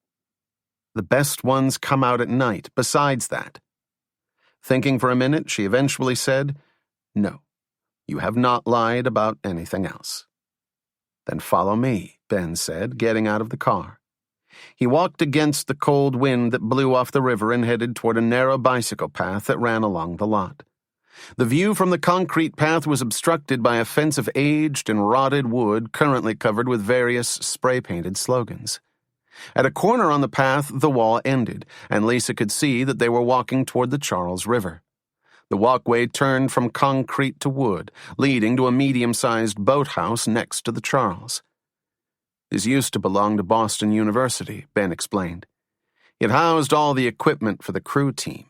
The best ones come out at night, besides that. Thinking for a minute, she eventually said, No, you have not lied about anything else. Then follow me, Ben said, getting out of the car. He walked against the cold wind that blew off the river and headed toward a narrow bicycle path that ran along the lot. The view from the concrete path was obstructed by a fence of aged and rotted wood currently covered with various spray-painted slogans. At a corner on the path, the wall ended, and Lisa could see that they were walking toward the Charles River. The walkway turned from concrete to wood, leading to a medium-sized boathouse next to the Charles. This used to belong to Boston University, Ben explained. It housed all the equipment for the crew team.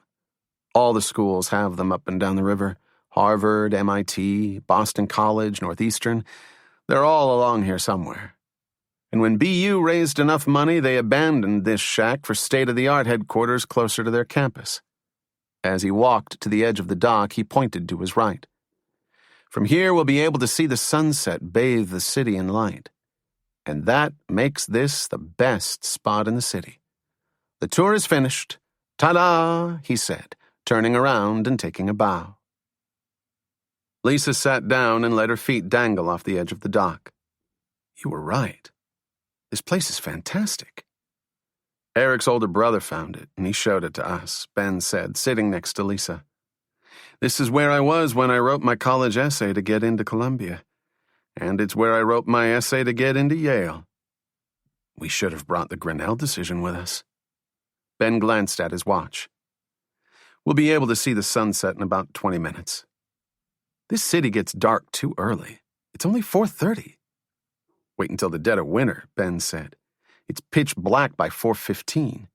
All the schools have them up and down the river. Harvard, MIT, Boston College, Northeastern. They're all along here somewhere. And when BU raised enough money, they abandoned this shack for state-of-the-art headquarters closer to their campus. As he walked to the edge of the dock, he pointed to his right. From here, we'll be able to see the sunset bathe the city in light. And that makes this the best spot in the city. The tour is finished. Ta-da, he said, turning around and taking a bow. Lisa sat down and let her feet dangle off the edge of the dock. You were right. This place is fantastic. Eric's older brother found it, and he showed it to us, Ben said, sitting next to Lisa. This is where I was when I wrote my college essay to get into Columbia. And it's where I wrote my essay to get into Yale. We should have brought the Grinnell decision with us. Ben glanced at his watch. We'll be able to see the sunset in about 20 minutes. This city gets dark too early. It's only 4:30. Wait until the dead of winter, Ben said. It's pitch black by 4:15.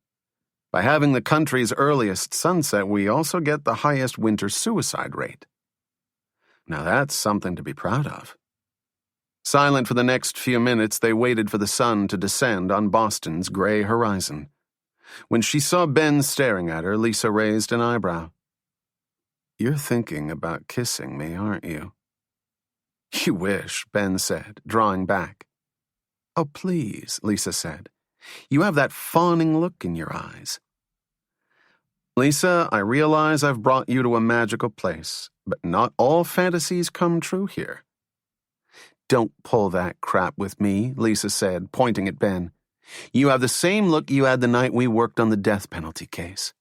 By having the country's earliest sunset, we also get the highest winter suicide rate. Now that's something to be proud of. Silent for the next few minutes, they waited for the sun to descend on Boston's gray horizon. When she saw Ben staring at her, Lisa raised an eyebrow. You're thinking about kissing me, aren't you? You wish, Ben said, drawing back. Oh, please, Lisa said. You have that fawning look in your eyes. Lisa, I realize I've brought you to a magical place, but not all fantasies come true here. Don't pull that crap with me, Lisa said, pointing at Ben. You have the same look you had the night we worked on the death penalty case.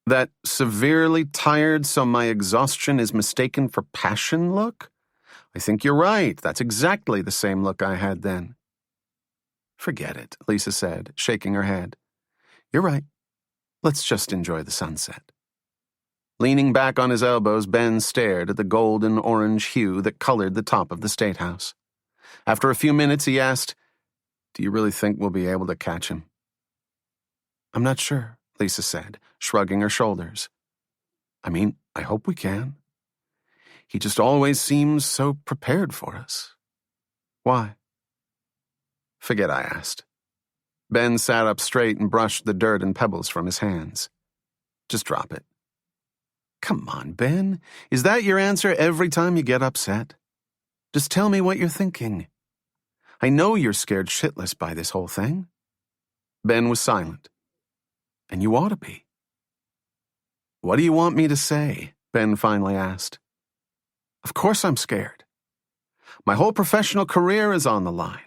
That severely tired so my exhaustion is mistaken for passion look? I think you're right. That's exactly the same look I had then. Forget it, Lisa said, shaking her head. You're right. Let's just enjoy the sunset. Leaning back on his elbows, Ben stared at the golden-orange hue that colored the top of the State House. After a few minutes, he asked, Do you really think we'll be able to catch him? I'm not sure, Lisa said, shrugging her shoulders. I mean, I hope we can. He just always seems so prepared for us. Why? Forget I asked. Ben sat up straight and brushed the dirt and pebbles from his hands. Just drop it. Come on, Ben. Is that your answer every time you get upset? Just tell me what you're thinking. I know you're scared shitless by this whole thing. Ben was silent, And you ought to be. What do you want me to say? Ben finally asked. Of course I'm scared. My whole professional career is on the line.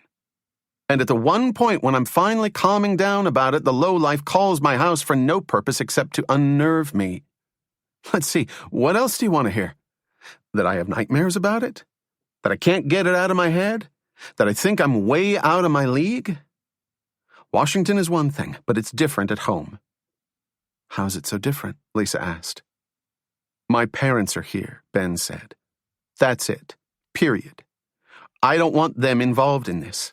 And at the one point when I'm finally calming down about it, the lowlife calls my house for no purpose except to unnerve me. Let's see, what else do you want to hear? That I have nightmares about it? That I can't get it out of my head? That I think I'm way out of my league? Washington is one thing, but it's different at home. How's it so different? Lisa asked. My parents are here, Ben said. That's it. Period. I don't want them involved in this.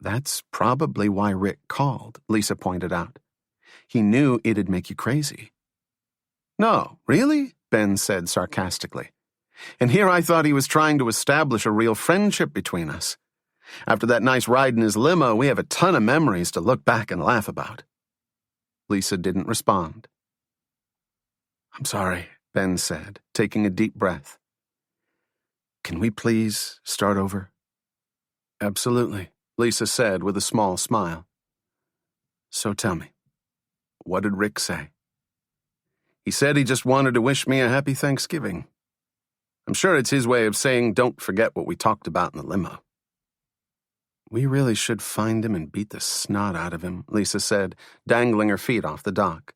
That's probably why Rick called, Lisa pointed out. He knew it'd make you crazy. No, really? Ben said sarcastically. And here I thought he was trying to establish a real friendship between us. After that nice ride in his limo, we have a ton of memories to look back and laugh about. Lisa didn't respond. I'm sorry, Ben said, taking a deep breath. Can we please start over? Absolutely, Lisa said with a small smile. So tell me, what did Rick say? He said he just wanted to wish me a happy Thanksgiving. I'm sure it's his way of saying don't forget what we talked about in the limo. We really should find him and beat the snot out of him, Lisa said, dangling her feet off the dock.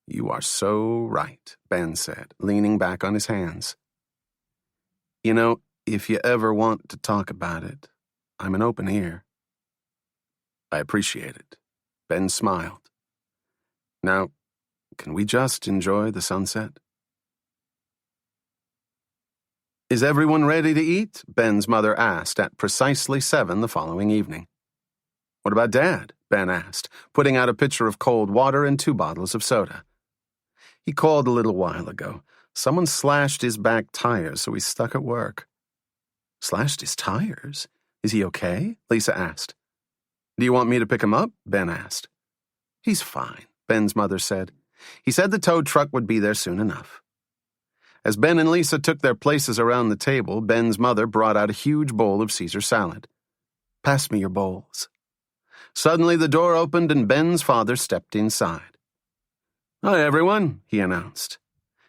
You are so right, Ben said, leaning back on his hands. You know, if you ever want to talk about it, I'm an open ear. I appreciate it. Ben smiled. Now, can we just enjoy the sunset? Is everyone ready to eat? Ben's mother asked at precisely 7 the following evening. What about Dad? Ben asked, putting out a pitcher of cold water and 2 bottles of soda. He called a little while ago. Someone slashed his back tires, so he's stuck at work. Slashed his tires? Is he okay? Lisa asked. Do you want me to pick him up? Ben asked. He's fine, Ben's mother said. He said the tow truck would be there soon enough. As Ben and Lisa took their places around the table, Ben's mother brought out a huge bowl of Caesar salad. Pass me your bowls. Suddenly the door opened and Ben's father stepped inside. Hi, everyone, he announced.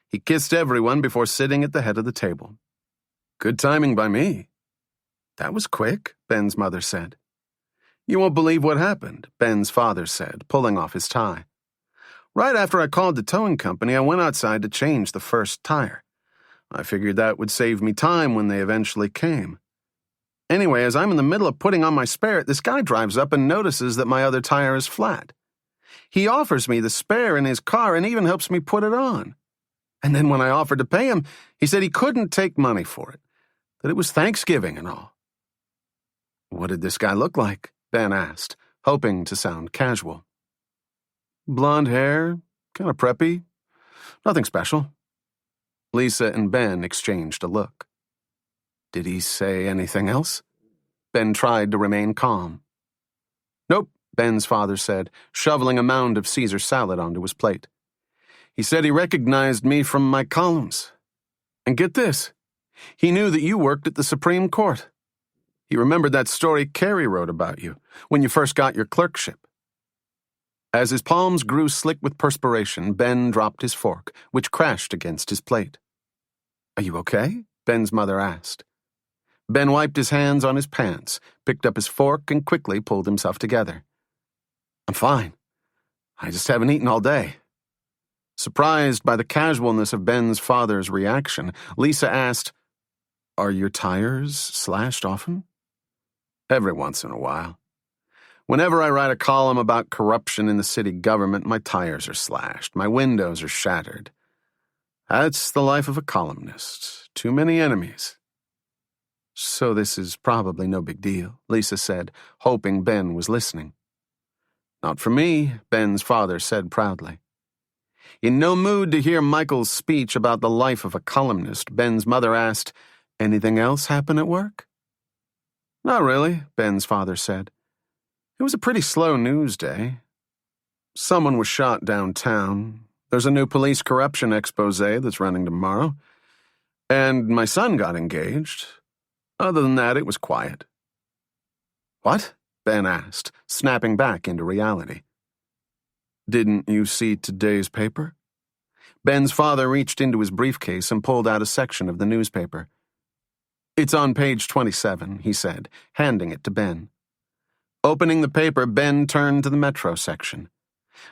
He kissed everyone before sitting at the head of the table. Good timing by me. That was quick, Ben's mother said. You won't believe what happened, Ben's father said, pulling off his tie. Right after I called the towing company, I went outside to change the first tire. I figured that would save me time when they eventually came. Anyway, as I'm in the middle of putting on my spare, this guy drives up and notices that my other tire is flat. He offers me the spare in his car and even helps me put it on. And then when I offered to pay him, he said he couldn't take money for it, that it was Thanksgiving and all. What did this guy look like? Ben asked, hoping to sound casual. Blonde hair, kind of preppy, nothing special. Lisa and Ben exchanged a look. Did he say anything else? Ben tried to remain calm. Nope, Ben's father said, shoveling a mound of Caesar salad onto his plate. He said he recognized me from my columns. And get this, he knew that you worked at the Supreme Court. He remembered that story Carrie wrote about you when you first got your clerkship. As his palms grew slick with perspiration, Ben dropped his fork, which crashed against his plate. Are you okay? Ben's mother asked. Ben wiped his hands on his pants, picked up his fork, and quickly pulled himself together. I'm fine. I just haven't eaten all day. Surprised by the casualness of Ben's father's reaction, Lisa asked, Are your tires slashed often? Every once in a while. Whenever I write a column about corruption in the city government, my tires are slashed, my windows are shattered. That's the life of a columnist. Too many enemies. So this is probably no big deal, Lisa said, hoping Ben was listening. Not for me, Ben's father said proudly. In no mood to hear Michael's speech about the life of a columnist, Ben's mother asked, Anything else happen at work? Not really, Ben's father said. It was a pretty slow news day. Someone was shot downtown. There's a new police corruption expose that's running tomorrow. And my son got engaged. Other than that, it was quiet. What? Ben asked, snapping back into reality. Didn't you see today's paper? Ben's father reached into his briefcase and pulled out a section of the newspaper. It's on page 27, he said, handing it to Ben. Opening the paper, Ben turned to the Metro section.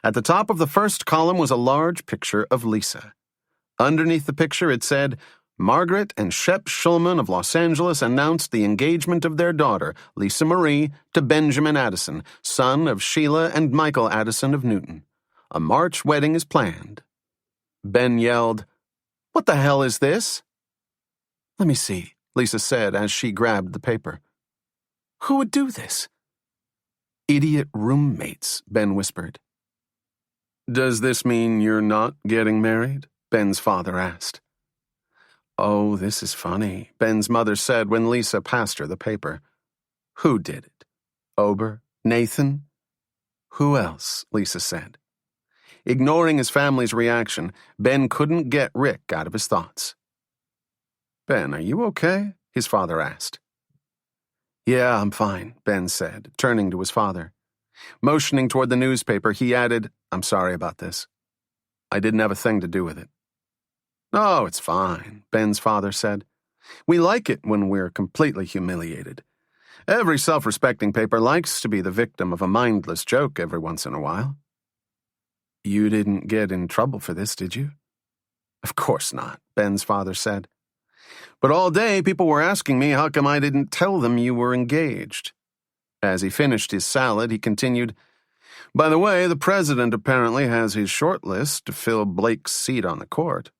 At the top of the first column was a large picture of Lisa. Underneath the picture it said, Margaret and Shep Schulman of Los Angeles announced the engagement of their daughter, Lisa Marie, to Benjamin Addison, son of Sheila and Michael Addison of Newton. A March wedding is planned. Ben yelled, "What the hell is this?" "Let me see," Lisa said as she grabbed the paper. "Who would do this?" "Idiot roommates," Ben whispered. "Does this mean you're not getting married?" Ben's father asked. "Oh, this is funny," Ben's mother said when Lisa passed her the paper. "Who did it? Ober? Nathan?" "Who else?" Lisa said. Ignoring his family's reaction, Ben couldn't get Rick out of his thoughts. "Ben, are you okay?" his father asked. "Yeah, I'm fine," Ben said, turning to his father. Motioning toward the newspaper, he added, "I'm sorry about this. I didn't have a thing to do with it." "Oh, it's fine," Ben's father said. "We like it when we're completely humiliated. Every self-respecting paper likes to be the victim of a mindless joke every once in a while." "You didn't get in trouble for this, did you?" "Of course not," Ben's father said. "But all day people were asking me how come I didn't tell them you were engaged." As he finished his salad, he continued, "By the way, the president apparently has his short list to fill Blake's seat on the court."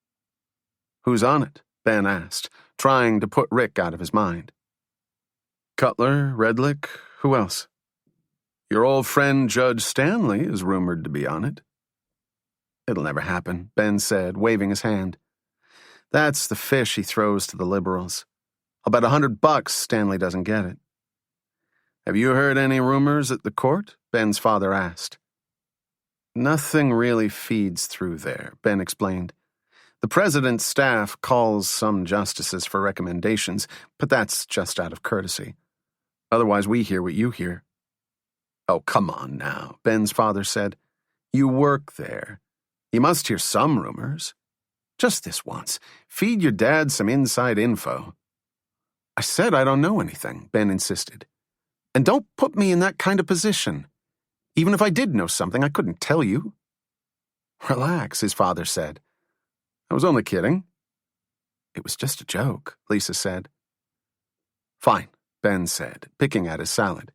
"Who's on it?" Ben asked, trying to put Rick out of his mind. "Cutler, Redlick, who else?" "Your old friend Judge Stanley is rumored to be on it." "It'll never happen," Ben said, waving his hand. "That's the fish he throws to the liberals. I'll bet $100 Stanley doesn't get it." "Have you heard any rumors at the court?" Ben's father asked. "Nothing really feeds through there," Ben explained. "The president's staff calls some justices for recommendations, but that's just out of courtesy. Otherwise, we hear what you hear." "Oh, come on now," Ben's father said. "You work there. You must hear some rumors. Just this once. Feed your dad some inside info." "I said I don't know anything," Ben insisted. "And don't put me in that kind of position. Even if I did know something, I couldn't tell you." "Relax," his father said. "I was only kidding." "It was just a joke," Lisa said. "Fine," Ben said, picking at his salad.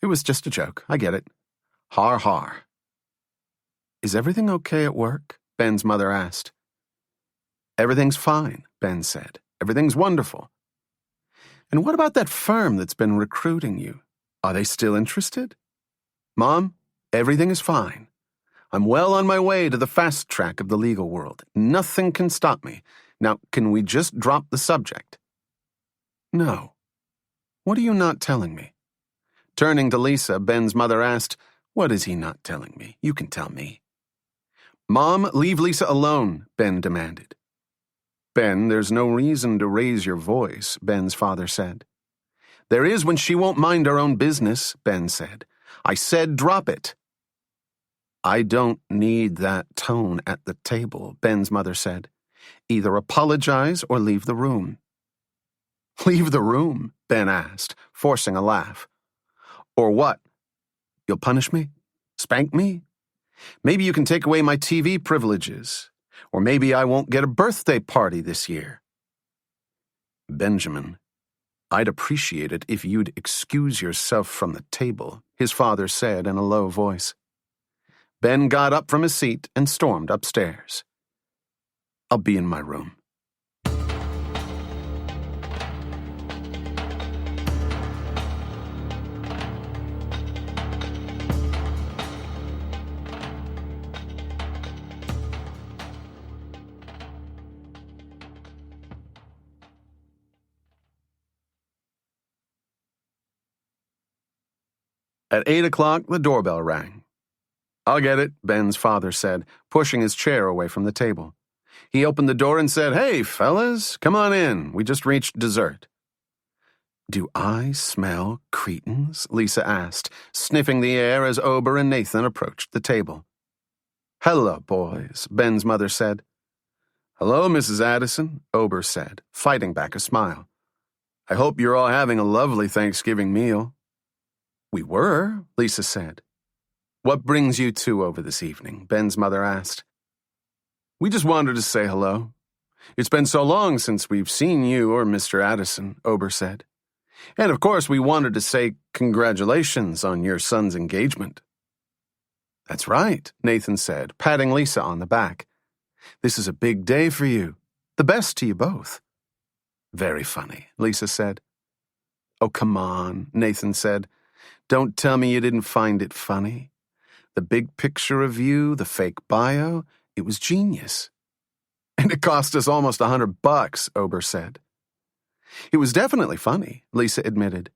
"It was just a joke. I get it. Har har." "Is everything okay at work?" Ben's mother asked. "Everything's fine," Ben said. "Everything's wonderful." "And what about that firm that's been recruiting you? Are they still interested?" "Mom, everything is fine. I'm well on my way to the fast track of the legal world. Nothing can stop me. Now, can we just drop the subject?" "No. What are you not telling me?" Turning to Lisa, Ben's mother asked, "What is he not telling me? You can tell me." "Mom, leave Lisa alone," Ben demanded. "Ben, there's no reason to raise your voice," Ben's father said. "There is when she won't mind her own business," Ben said. "I said drop it." "I don't need that tone at the table," Ben's mother said. "Either apologize or leave the room." "Leave the room?" Ben asked, forcing a laugh. "Or what? You'll punish me? Spank me? Maybe you can take away my TV privileges. Or maybe I won't get a birthday party this year." "Benjamin, I'd appreciate it if you'd excuse yourself from the table," his father said in a low voice. Ben got up from his seat and stormed upstairs. "I'll be in my room." At 8 o'clock, the doorbell rang. "I'll get it," Ben's father said, pushing his chair away from the table. He opened the door and said, "Hey, fellas, come on in. We just reached dessert." "Do I smell cretins?" Lisa asked, sniffing the air as Ober and Nathan approached the table. "Hello, boys," Ben's mother said. "Hello, Mrs. Addison," Ober said, fighting back a smile. "I hope you're all having a lovely Thanksgiving meal." "We were," Lisa said. "What brings you two over this evening?" Ben's mother asked. "We just wanted to say hello. It's been so long since we've seen you or Mr. Addison," Ober said. "And of course we wanted to say congratulations on your son's engagement." "That's right," Nathan said, patting Lisa on the back. "This is a big day for you. The best to you both." "Very funny," Lisa said. "Oh, come on," Nathan said. "Don't tell me you didn't find it funny. The big picture of you, the fake bio, it was genius." "And it cost us almost $100, Ober said. "It was definitely funny," Lisa admitted.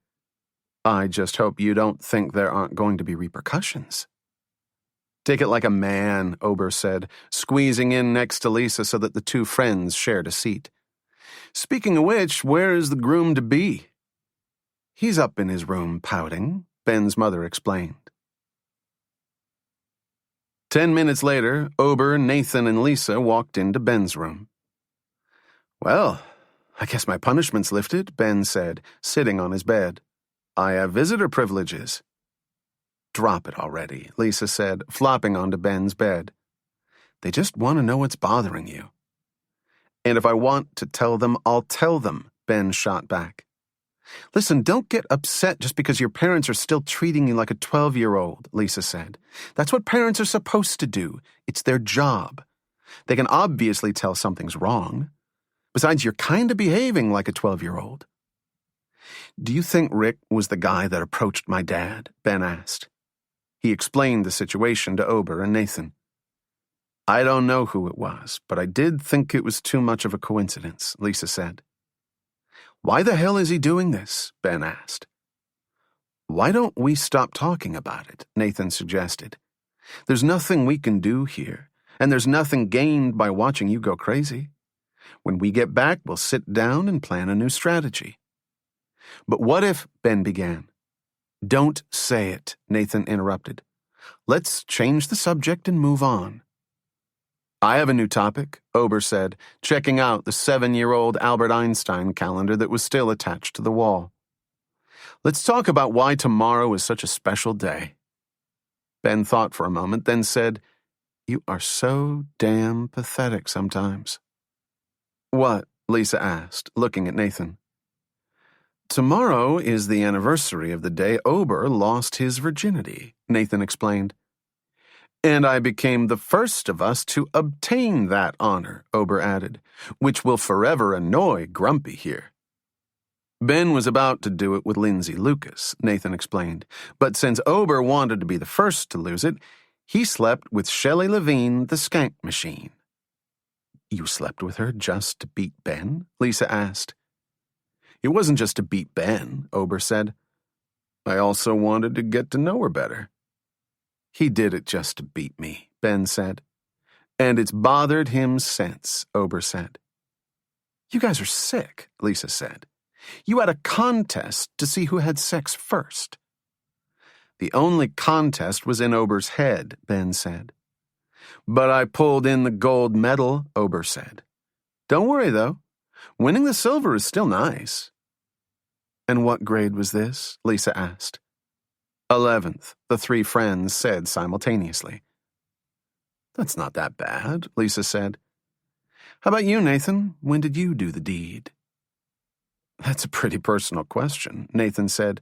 "I just hope you don't think there aren't going to be repercussions." "Take it like a man," Ober said, squeezing in next to Lisa so that the two friends shared a seat. "Speaking of which, where is the groom-to-be?" "He's up in his room pouting," Ben's mother explained. 10 minutes later, Ober, Nathan, and Lisa walked into Ben's room. "Well, I guess my punishment's lifted," Ben said, sitting on his bed. "I have visitor privileges." "Drop it already," Lisa said, flopping onto Ben's bed. "They just want to know what's bothering you." "And if I want to tell them, I'll tell them," Ben shot back. "Listen, don't get upset just because your parents are still treating you like a 12-year-old, Lisa said. "That's what parents are supposed to do. It's their job. They can obviously tell something's wrong. Besides, you're kind of behaving like a 12-year-old. "Do you think Rick was the guy that approached my dad?" Ben asked. He explained the situation to Ober and Nathan. "I don't know who it was, but I did think it was too much of a coincidence," Lisa said. "Why the hell is he doing this?" Ben asked. "Why don't we stop talking about it?" Nathan suggested. "There's nothing we can do here, and there's nothing gained by watching you go crazy. When we get back, we'll sit down and plan a new strategy." "But what if—" Ben began. "Don't say it," Nathan interrupted. "Let's change the subject and move on." "I have a new topic," Ober said, checking out the 7-year-old Albert Einstein calendar that was still attached to the wall. "Let's talk about why tomorrow is such a special day." Ben thought for a moment, then said, "You are so damn pathetic sometimes." "What?" Lisa asked, looking at Nathan. "Tomorrow is the anniversary of the day Ober lost his virginity," Nathan explained. "And I became the first of us to obtain that honor," Ober added, "which will forever annoy Grumpy here." "Ben was about to do it with Lindsay Lucas," Nathan explained, "but since Ober wanted to be the first to lose it, he slept with Shelley Levine, the skank machine." "You slept with her just to beat Ben?" Lisa asked. "It wasn't just to beat Ben," Ober said. "I also wanted to get to know her better." "He did it just to beat me," Ben said. "And it's bothered him since," Ober said. "You guys are sick," Lisa said. "You had a contest to see who had sex first." "The only contest was in Ober's head," Ben said. "But I pulled in the gold medal," Ober said. "Don't worry, though. Winning the silver is still nice." "And what grade was this?" Lisa asked. 11th, the three friends said simultaneously. "That's not that bad," Lisa said. "How about you, Nathan? When did you do the deed?" "That's a pretty personal question," Nathan said.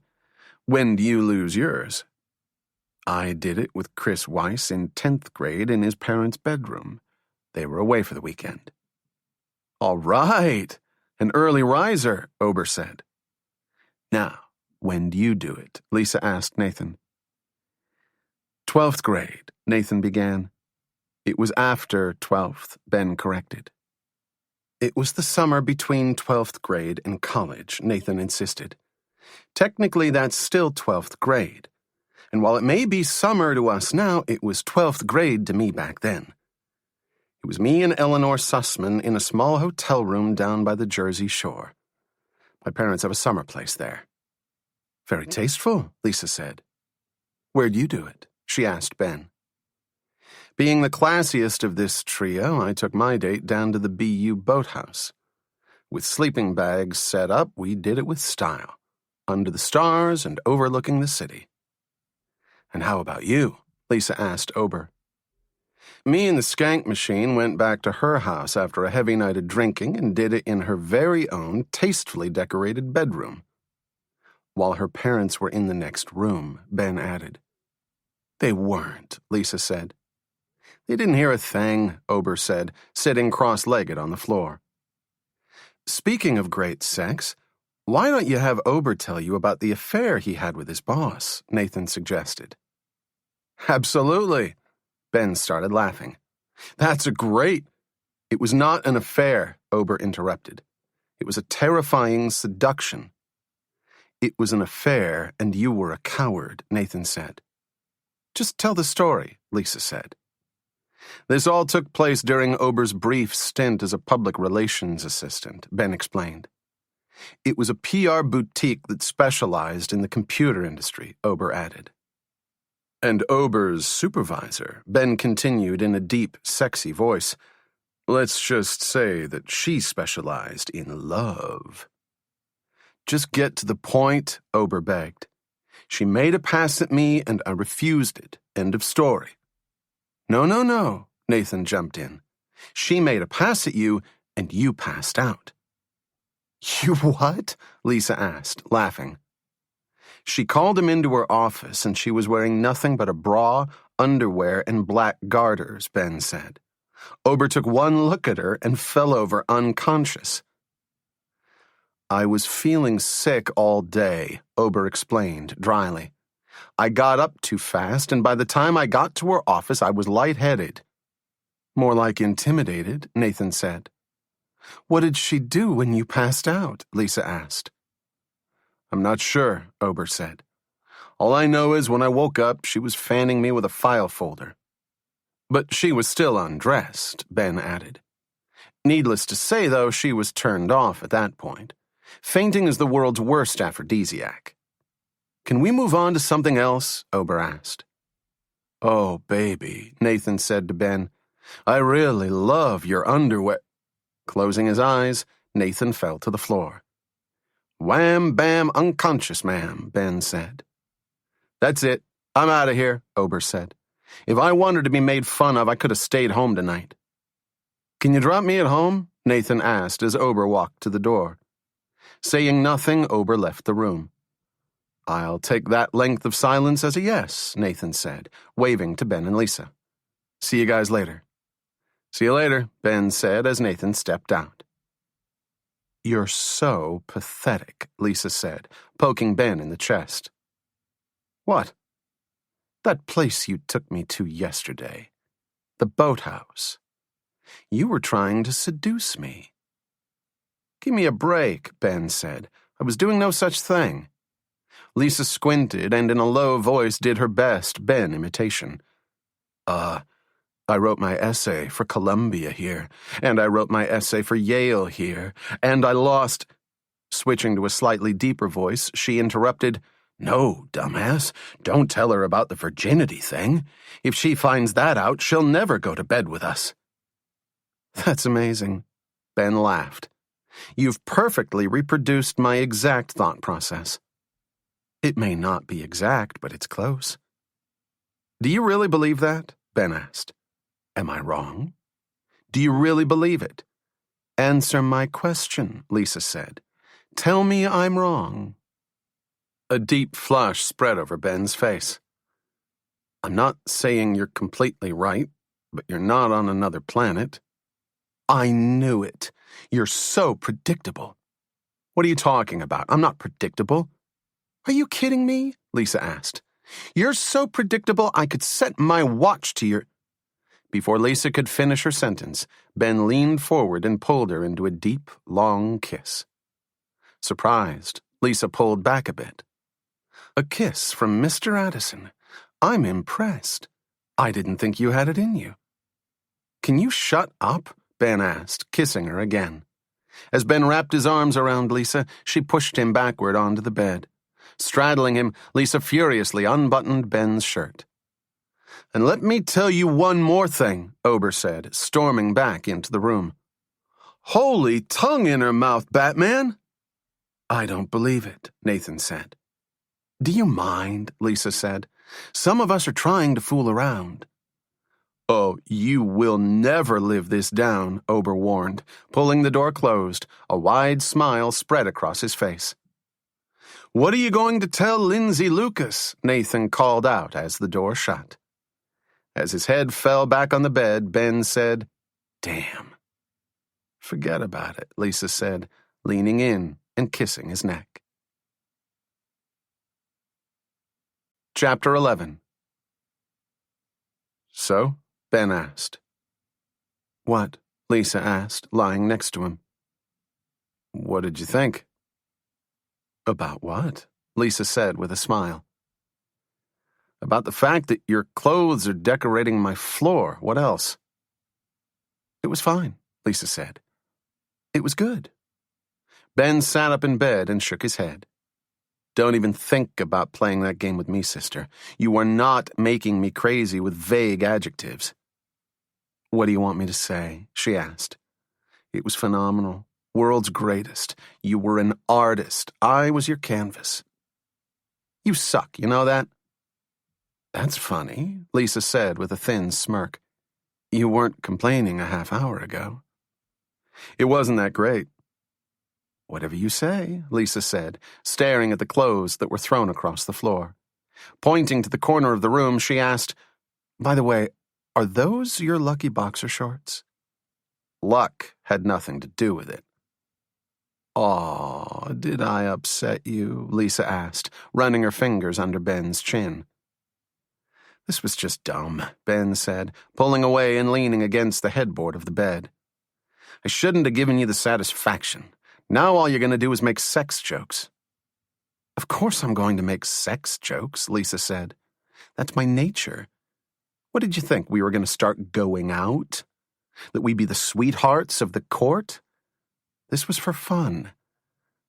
"When do you lose yours?" "I did it with Chris Weiss in 10th grade in his parents' bedroom. They were away for the weekend." "All right, an early riser," Ober said. "Now, when do you do it?" Lisa asked Nathan. 12th grade, Nathan began. "It was after 12th, Ben corrected. "It was the summer between 12th grade and college," Nathan insisted. "Technically, that's still 12th grade. And while it may be summer to us now, it was 12th grade to me back then. It was me and Eleanor Sussman in a small hotel room down by the Jersey Shore. My parents have a summer place there." "Very tasteful," Lisa said. "Where'd you do it?" she asked Ben. Being the classiest of this trio, I took my date down to the BU boathouse. With sleeping bags set up, we did it with style, under the stars and overlooking the city. "And how about you?" Lisa asked Ober. Me and the skank machine went back to her house after a heavy night of drinking and did it in her very own tastefully decorated bedroom. While her parents were in the next room, Ben added. "They weren't," Lisa said. "They didn't hear a thing," Ober said, sitting cross-legged on the floor. "Speaking of great sex, why don't you have Ober tell you about the affair he had with his boss?" Nathan suggested. "Absolutely." Ben started laughing. "That's a great—" "It was not an affair," Ober interrupted. "It was a terrifying seduction." "It was an affair, and you were a coward," Nathan said. "Just tell the story," Lisa said. "This all took place during Ober's brief stint as a public relations assistant," Ben explained. "It was a PR boutique that specialized in the computer industry," Ober added. "And Ober's supervisor," Ben continued in a deep, sexy voice, "let's just say that she specialized in love." "Just get to the point," Ober begged. "She made a pass at me and I refused it. End of story." No, Nathan jumped in. "She made a pass at you and you passed out." "You what?" Lisa asked, laughing. "She called him into her office and she was wearing nothing but a bra, underwear, and black garters," Ben said. "Ober took one look at her and fell over unconscious." "I was feeling sick all day," Ober explained dryly. "I got up too fast, and by the time I got to her office, I was lightheaded." "More like intimidated," Nathan said. "What did she do when you passed out?" Lisa asked. "I'm not sure," Ober said. "All I know is when I woke up, she was fanning me with a file folder." "But she was still undressed," Ben added. "Needless to say, though, she was turned off at that point. Fainting is the world's worst aphrodisiac." "Can we move on to something else?" Ober asked. "Oh, baby," Nathan said to Ben. "I really love your underwear." Closing his eyes, Nathan fell to the floor. "Wham, bam, unconscious, ma'am," Ben said. "That's it. I'm out of here," Ober said. "If I wanted to be made fun of, I could have stayed home tonight." "Can you drop me at home?" Nathan asked as Ober walked to the door. Saying nothing, Ober left the room. "I'll take that length of silence as a yes," Nathan said, waving to Ben and Lisa. "See you guys later." "See you later," Ben said as Nathan stepped out. "You're so pathetic," Lisa said, poking Ben in the chest. "What?" "That place you took me to yesterday. The boathouse. You were trying to seduce me." "Give me a break," Ben said. "I was doing no such thing." Lisa squinted and in a low voice did her best Ben imitation. I wrote my essay for Columbia here, and I wrote my essay for Yale here, and I lost—" Switching to a slightly deeper voice, she interrupted, "No, dumbass, don't tell her about the virginity thing. If she finds that out, she'll never go to bed with us." "That's amazing." Ben laughed. "You've perfectly reproduced my exact thought process." "It may not be exact, but it's close." "Do you really believe that?" Ben asked. "Am I wrong? Do you really believe it?" "Answer my question," Lisa said. "Tell me I'm wrong." A deep flush spread over Ben's face. "I'm not saying you're completely right, but you're not on another planet." "I knew it. You're so predictable." "What are you talking about? I'm not predictable." "Are you kidding me?" Lisa asked. "You're so predictable I could set my watch to your—" Before Lisa could finish her sentence, Ben leaned forward and pulled her into a deep, long kiss. Surprised, Lisa pulled back a bit. "A kiss from Mr. Addison. I'm impressed. I didn't think you had it in you." "Can you shut up?" Ben asked, kissing her again. As Ben wrapped his arms around Lisa, she pushed him backward onto the bed. Straddling him, Lisa furiously unbuttoned Ben's shirt. And let me tell you one more thing, Ober said, storming back into the room. Holy tongue in her mouth, Batman! I don't believe it, Nathan said. Do you mind? Lisa said. Some of us are trying to fool around. Oh, you will never live this down, Ober warned, pulling the door closed, a wide smile spread across his face. What are you going to tell Lindsay Lucas? Nathan called out as the door shut. As his head fell back on the bed, Ben said, Damn. Forget about it, Lisa said, leaning in and kissing his neck. Chapter 11. So? Ben asked. What? Lisa asked, lying next to him. What did you think? About what? Lisa said with a smile. About the fact that your clothes are decorating my floor. What else? It was fine, Lisa said. It was good. Ben sat up in bed and shook his head. Don't even think about playing that game with me, sister. You are not making me crazy with vague adjectives. What do you want me to say? She asked. It was phenomenal. World's greatest. You were an artist. I was your canvas. You suck, you know that? That's funny, Lisa said with a thin smirk. You weren't complaining a half hour ago. It wasn't that great. Whatever you say, Lisa said, staring at the clothes that were thrown across the floor. Pointing to the corner of the room, she asked, By the way, are those your lucky boxer shorts? Luck had nothing to do with it. Aw, did I upset you? Lisa asked, running her fingers under Ben's chin. This was just dumb, Ben said, pulling away and leaning against the headboard of the bed. I shouldn't have given you the satisfaction. Now all you're going to do is make sex jokes. Of course I'm going to make sex jokes, Lisa said. That's my nature. What did you think, we were going to start going out? That we'd be the sweethearts of the court? This was for fun.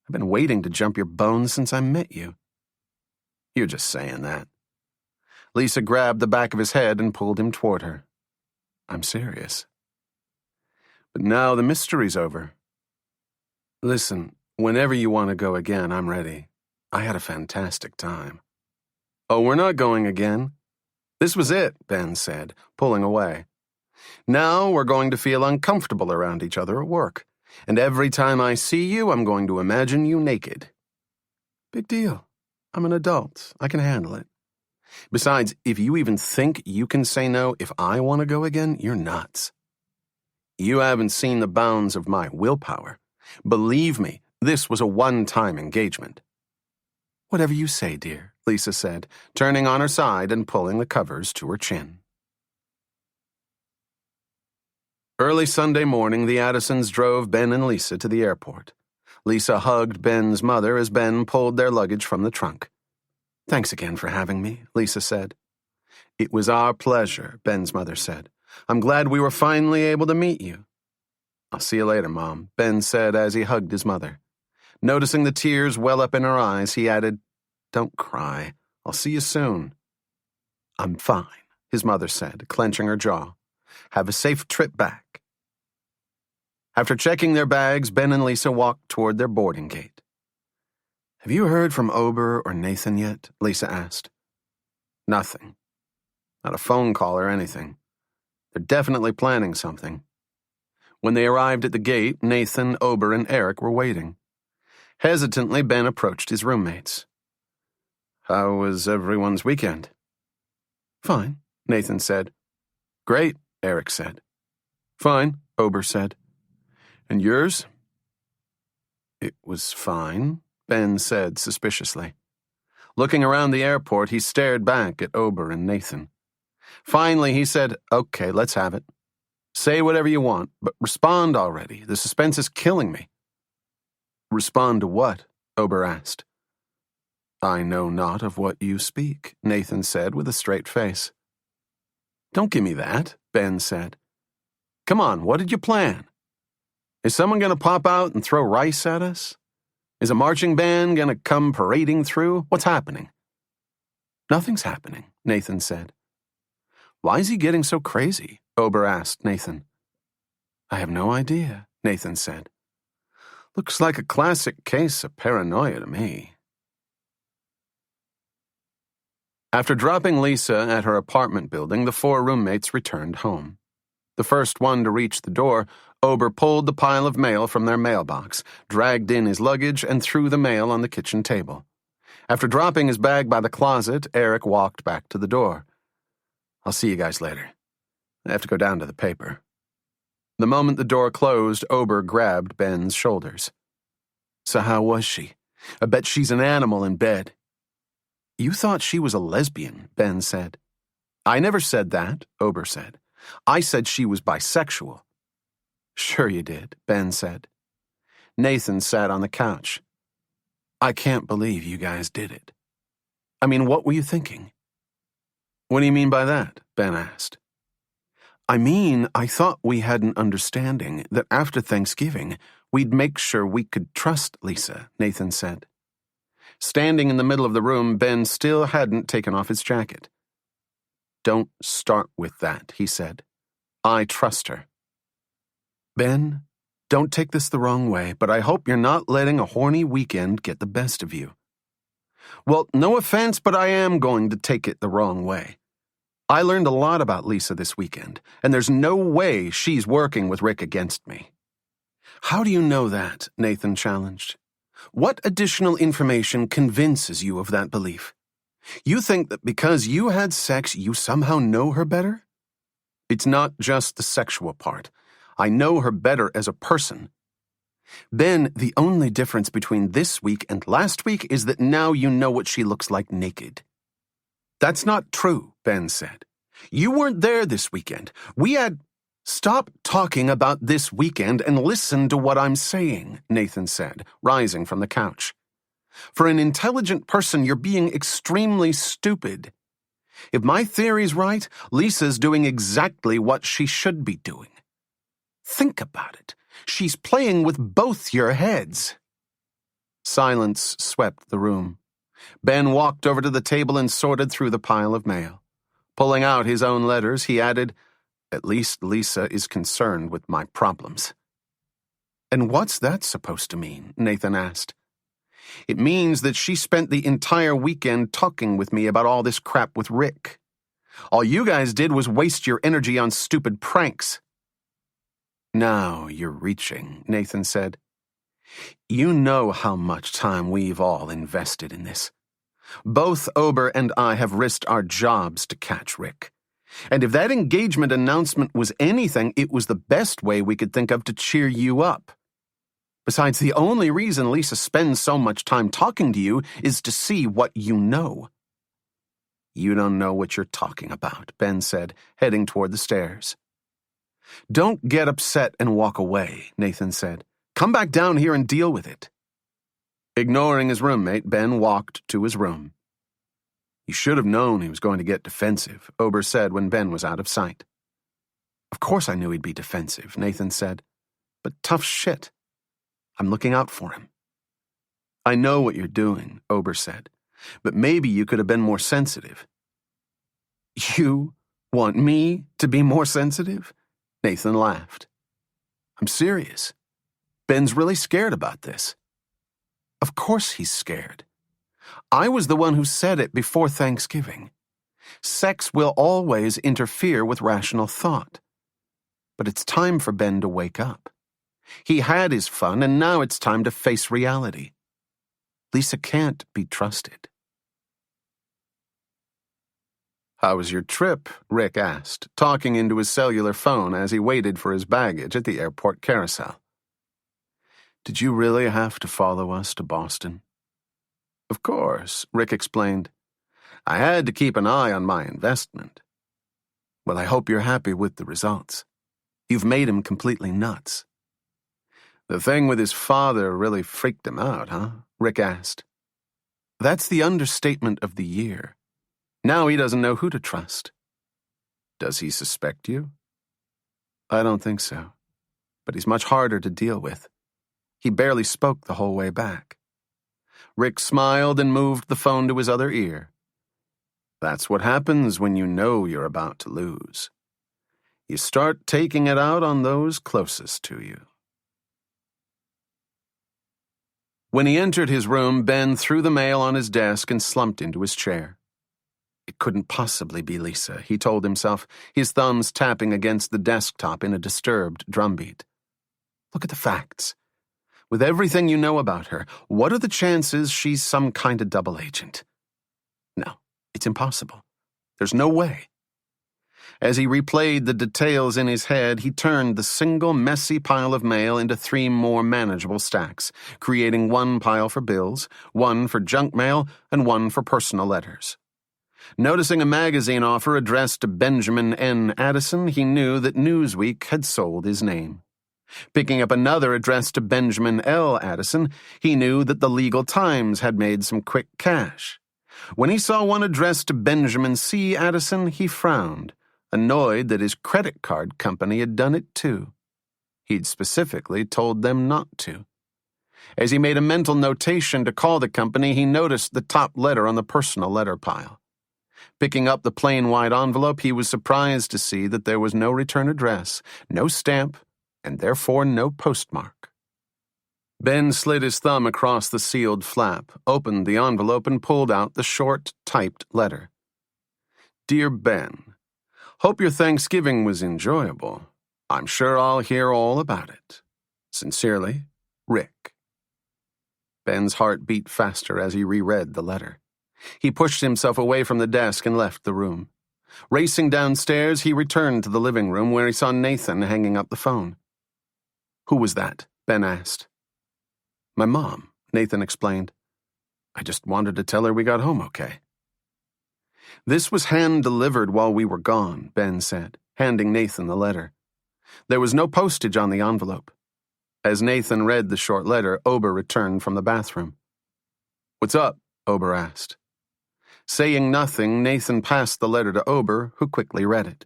I've been waiting to jump your bones since I met you. You're just saying that. Lisa grabbed the back of his head and pulled him toward her. I'm serious. But now the mystery's over. Listen, whenever you want to go again, I'm ready. I had a fantastic time. Oh, we're not going again. This was it, Ben said, pulling away. Now we're going to feel uncomfortable around each other at work, and every time I see you, I'm going to imagine you naked. Big deal. I'm an adult. I can handle it. Besides, if you even think you can say no if I want to go again, you're nuts. You haven't seen the bounds of my willpower. Believe me, this was a one-time engagement. Whatever you say, dear, Lisa said, turning on her side and pulling the covers to her chin. Early Sunday morning, the Addisons drove Ben and Lisa to the airport. Lisa hugged Ben's mother as Ben pulled their luggage from the trunk. Thanks again for having me, Lisa said. It was our pleasure, Ben's mother said. I'm glad we were finally able to meet you. I'll see you later, Mom, Ben said as he hugged his mother. Noticing the tears well up in her eyes, he added, Don't cry. I'll see you soon. I'm fine, his mother said, clenching her jaw. Have a safe trip back. After checking their bags, Ben and Lisa walked toward their boarding gate. Have you heard from Ober or Nathan yet? Lisa asked. Nothing. Not a phone call or anything. They're definitely planning something. When they arrived at the gate, Nathan, Ober, and Eric were waiting. Hesitantly, Ben approached his roommates. How was everyone's weekend? Fine, Nathan said. Great, Eric said. Fine, Ober said. And yours? It was fine, Ben said suspiciously. Looking around the airport, he stared back at Ober and Nathan. Finally, he said, Okay, let's have it. Say whatever you want, but respond already. The suspense is killing me. Respond to what? Ober asked. I know not of what you speak, Nathan said with a straight face. Don't give me that, Ben said. Come on, what did you plan? Is someone going to pop out and throw rice at us? Is a marching band going to come parading through? What's happening? Nothing's happening, Nathan said. Why is he getting so crazy? Ober asked Nathan. I have no idea, Nathan said. Looks like a classic case of paranoia to me. After dropping Lisa at her apartment building, the four roommates returned home. The first one to reach the door, Ober pulled the pile of mail from their mailbox, dragged in his luggage, and threw the mail on the kitchen table. After dropping his bag by the closet, Eric walked back to the door. I'll see you guys later. I have to go down to the paper. The moment the door closed, Ober grabbed Ben's shoulders. So how was she? I bet she's an animal in bed. You thought she was a lesbian, Ben said. I never said that, Ober said. I said she was bisexual. Sure you did, Ben said. Nathan sat on the couch. I can't believe you guys did it. I mean, what were you thinking? What do you mean by that? Ben asked. I mean, I thought we had an understanding that after Thanksgiving, we'd make sure we could trust Lisa, Nathan said. Standing in the middle of the room, Ben still hadn't taken off his jacket. Don't start with that, he said. I trust her. Ben, don't take this the wrong way, but I hope you're not letting a horny weekend get the best of you. Well, no offense, but I am going to take it the wrong way. I learned a lot about Lisa this weekend, and there's no way she's working with Rick against me. How do you know that? Nathan challenged. What additional information convinces you of that belief? You think that because you had sex, you somehow know her better? It's not just the sexual part. I know her better as a person. Ben, the only difference between this week and last week is that now you know what she looks like naked. That's not true, Ben said. You weren't there this weekend. Stop talking about this weekend and listen to what I'm saying, Nathan said, rising from the couch. For an intelligent person, you're being extremely stupid. If my theory's right, Lisa's doing exactly what she should be doing. Think about it. She's playing with both your heads. Silence swept the room. Ben walked over to the table and sorted through the pile of mail. Pulling out his own letters, he added, At least Lisa is concerned with my problems. And what's that supposed to mean? Nathan asked. It means that she spent the entire weekend talking with me about all this crap with Rick. All you guys did was waste your energy on stupid pranks. Now you're reaching, Nathan said. You know how much time we've all invested in this. Both Ober and I have risked our jobs to catch Rick. And if that engagement announcement was anything, it was the best way we could think of to cheer you up. Besides, the only reason Lisa spends so much time talking to you is to see what you know. You don't know what you're talking about, Ben said, heading toward the stairs. Don't get upset and walk away, Nathan said. Come back down here and deal with it. Ignoring his roommate, Ben walked to his room. You should have known he was going to get defensive, Ober said when Ben was out of sight. Of course I knew he'd be defensive, Nathan said. But tough shit. I'm looking out for him. I know what you're doing, Ober said, but maybe you could have been more sensitive. You want me to be more sensitive? Nathan laughed. I'm serious. Ben's really scared about this. Of course he's scared. I was the one who said it before Thanksgiving. Sex will always interfere with rational thought. But it's time for Ben to wake up. He had his fun, and now it's time to face reality. Lisa can't be trusted. How was your trip? Rick asked, talking into his cellular phone as he waited for his baggage at the airport carousel. Did you really have to follow us to Boston? Of course, Rick explained. I had to keep an eye on my investment. Well, I hope you're happy with the results. You've made him completely nuts. The thing with his father really freaked him out, huh? Rick asked. That's the understatement of the year. Now he doesn't know who to trust. Does he suspect you? I don't think so, but he's much harder to deal with. He barely spoke the whole way back. Rick smiled and moved the phone to his other ear. That's what happens when you know you're about to lose. You start taking it out on those closest to you. When he entered his room, Ben threw the mail on his desk and slumped into his chair. It couldn't possibly be Lisa, he told himself, his thumbs tapping against the desktop in a disturbed drumbeat. Look at the facts. With everything you know about her, what are the chances she's some kind of double agent? No, it's impossible. There's no way. As he replayed the details in his head, he turned the single messy pile of mail into 3 more manageable stacks, creating 1 pile for bills, 1 for junk mail, and 1 for personal letters. Noticing a magazine offer addressed to Benjamin N. Addison, he knew that Newsweek had sold his name. Picking up another addressed to Benjamin L. Addison, he knew that the Legal Times had made some quick cash. When he saw one addressed to Benjamin C. Addison, he frowned, annoyed that his credit card company had done it too. He'd specifically told them not to. As he made a mental notation to call the company, he noticed the top letter on the personal letter pile. Picking up the plain white envelope, he was surprised to see that there was no return address, no stamp, and therefore no postmark. Ben slid his thumb across the sealed flap, opened the envelope, and pulled out the short, typed letter. Dear Ben, hope your Thanksgiving was enjoyable. I'm sure I'll hear all about it. Sincerely, Rick. Ben's heart beat faster as he reread the letter. He pushed himself away from the desk and left the room. Racing downstairs, he returned to the living room where he saw Nathan hanging up the phone. Who was that? Ben asked. My mom, Nathan explained. I just wanted to tell her we got home okay. This was hand-delivered while we were gone, Ben said, handing Nathan the letter. There was no postage on the envelope. As Nathan read the short letter, Ober returned from the bathroom. What's up? Ober asked. Saying nothing, Nathan passed the letter to Ober, who quickly read it.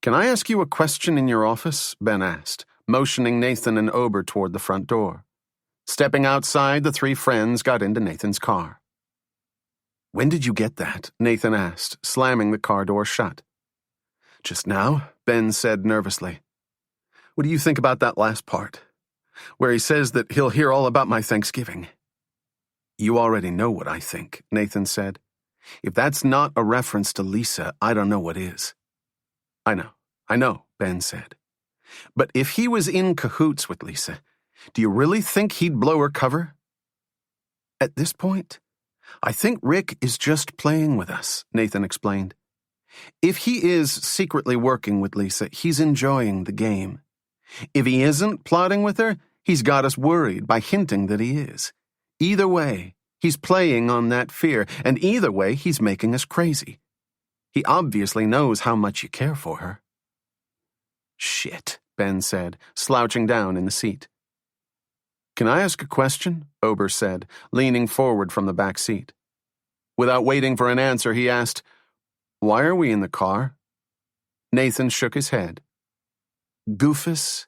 Can I ask you a question in your office? Ben asked, motioning Nathan and Ober toward the front door. Stepping outside, the 3 friends got into Nathan's car. When did you get that? Nathan asked, slamming the car door shut. Just now, Ben said nervously. What do you think about that last part, where he says that he'll hear all about my Thanksgiving? You already know what I think, Nathan said. If that's not a reference to Lisa, I don't know what is. I know, Ben said. But if he was in cahoots with Lisa, do you really think he'd blow her cover? At this point, I think Rick is just playing with us, Nathan explained. If he is secretly working with Lisa, he's enjoying the game. If he isn't plotting with her, he's got us worried by hinting that he is. Either way, he's playing on that fear, and either way, he's making us crazy. He obviously knows how much you care for her. Shit, Ben said, slouching down in the seat. Can I ask a question? Ober said, leaning forward from the back seat. Without waiting for an answer, he asked, Why are we in the car? Nathan shook his head. Goofus,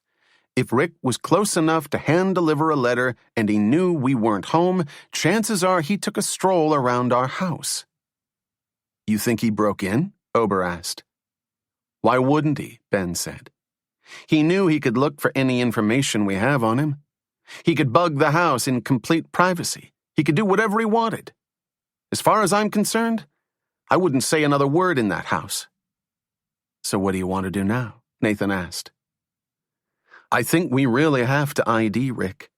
if Rick was close enough to hand-deliver a letter and he knew we weren't home, chances are he took a stroll around our house. You think he broke in? Ober asked. Why wouldn't he? Ben said. He knew he could look for any information we have on him. He could bug the house in complete privacy. He could do whatever he wanted. As far as I'm concerned, I wouldn't say another word in that house. So what do you want to do now? Nathan asked. I think we really have to ID Rick.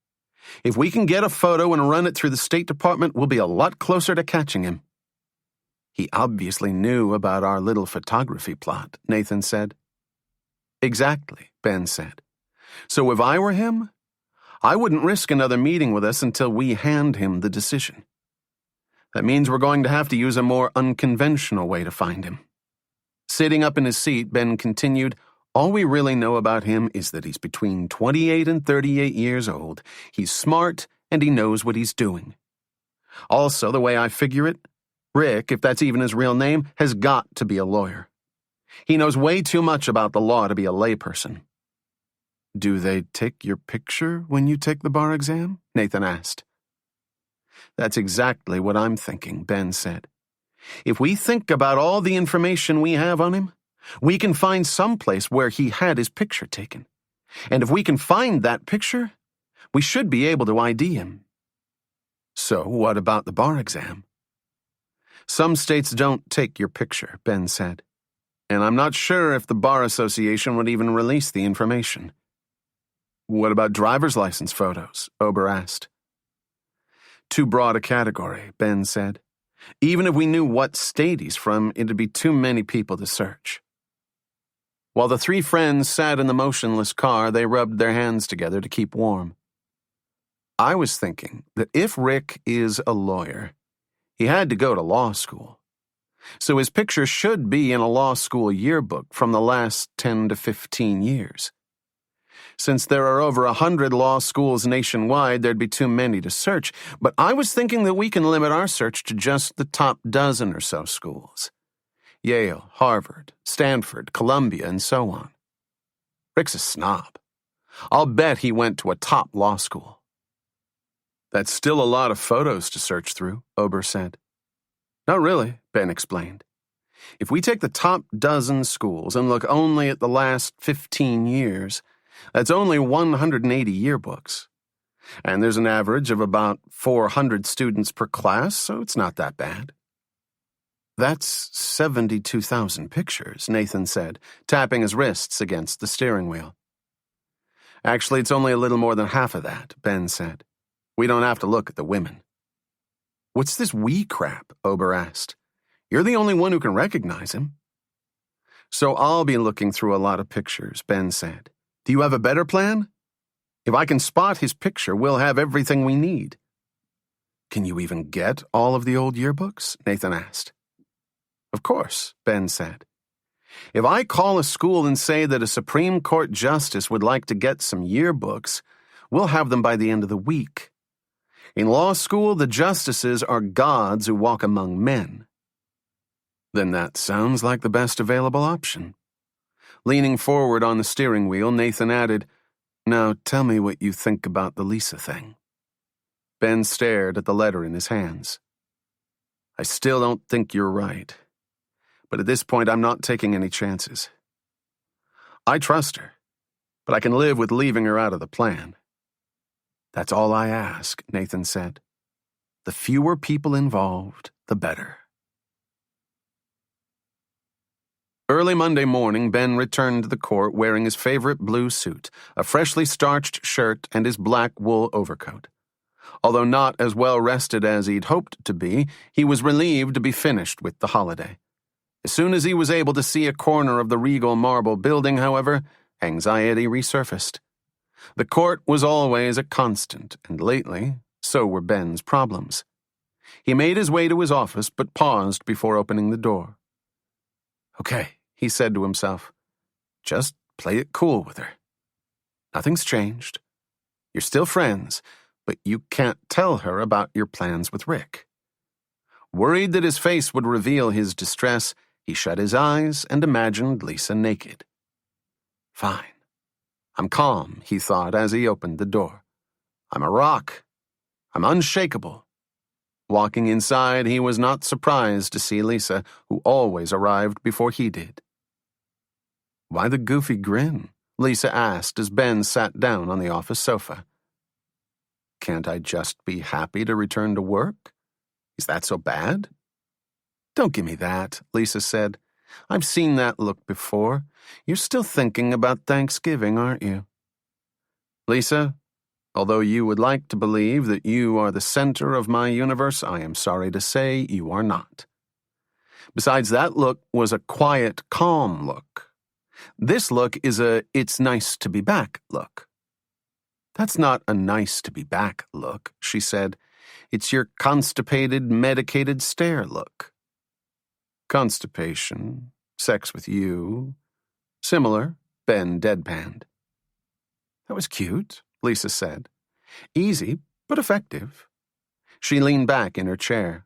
If we can get a photo and run it through the State Department, we'll be a lot closer to catching him. He obviously knew about our little photography plot, Nathan said. Exactly, Ben said. So if I were him, I wouldn't risk another meeting with us until we hand him the decision. That means we're going to have to use a more unconventional way to find him. Sitting up in his seat, Ben continued, All we really know about him is that he's between 28 and 38 years old. He's smart, and he knows what he's doing. Also, the way I figure it, Rick, if that's even his real name, has got to be a lawyer. He knows way too much about the law to be a layperson. Do they take your picture when you take the bar exam? Nathan asked. That's exactly what I'm thinking, Ben said. If we think about all the information we have on him, we can find some place where he had his picture taken. And if we can find that picture, we should be able to ID him. So what about the bar exam? Some states don't take your picture, Ben said. And I'm not sure if the Bar Association would even release the information. What about driver's license photos? Ober asked. Too broad a category, Ben said. Even if we knew what state he's from, it'd be too many people to search. While the three friends sat in the motionless car, they rubbed their hands together to keep warm. I was thinking that if Rick is a lawyer, he had to go to law school. So his picture should be in a law school yearbook from the last 10 to 15 years. Since there are over 100 law schools nationwide, there'd be too many to search, but I was thinking that we can limit our search to just the top dozen or so schools. Yale, Harvard, Stanford, Columbia, and so on. Rick's a snob. I'll bet he went to a top law school. That's still a lot of photos to search through, Ober said. Not really, Ben explained. If we take the top dozen schools and look only at the last 15 years, that's only 180 yearbooks. And there's an average of about 400 students per class, so it's not that bad. That's 72,000 pictures, Nathan said, tapping his wrists against the steering wheel. Actually, it's only a little more than half of that, Ben said. We don't have to look at the women. What's this we crap? Ober asked. You're the only one who can recognize him. So I'll be looking through a lot of pictures, Ben said. Do you have a better plan? If I can spot his picture, we'll have everything we need. Can you even get all of the old yearbooks? Nathan asked. Of course, Ben said. If I call a school and say that a Supreme Court justice would like to get some yearbooks, we'll have them by the end of the week. In law school, the justices are gods who walk among men. Then that sounds like the best available option. Leaning forward on the steering wheel, Nathan added, Now tell me what you think about the Lisa thing. Ben stared at the letter in his hands. I still don't think you're right. But at this point, I'm not taking any chances. I trust her, but I can live with leaving her out of the plan. That's all I ask, Nathan said. The fewer people involved, the better. Early Monday morning, Ben returned to the court wearing his favorite blue suit, a freshly starched shirt, and his black wool overcoat. Although not as well rested as he'd hoped to be, he was relieved to be finished with the holiday. As soon as he was able to see a corner of the regal marble building, however, anxiety resurfaced. The court was always a constant, and lately, so were Ben's problems. He made his way to his office, but paused before opening the door. Okay, he said to himself. Just play it cool with her. Nothing's changed. You're still friends, but you can't tell her about your plans with Rick. Worried that his face would reveal his distress, he shut his eyes and imagined Lisa naked. Fine. I'm calm, he thought as he opened the door. I'm a rock. I'm unshakable. Walking inside, he was not surprised to see Lisa, who always arrived before he did. Why the goofy grin? Lisa asked as Ben sat down on the office sofa. Can't I just be happy to return to work? Is that so bad? Don't give me that, Lisa said. I've seen that look before. You're still thinking about Thanksgiving, aren't you? Lisa, although you would like to believe that you are the center of my universe, I am sorry to say you are not. Besides, that look was a quiet, calm look. This look is a it's nice to be back look. That's not a nice to be back look, she said. It's your constipated, medicated stare look. Constipation, sex with you. Similar, Ben deadpanned. That was cute, Lisa said. Easy, but effective. She leaned back in her chair.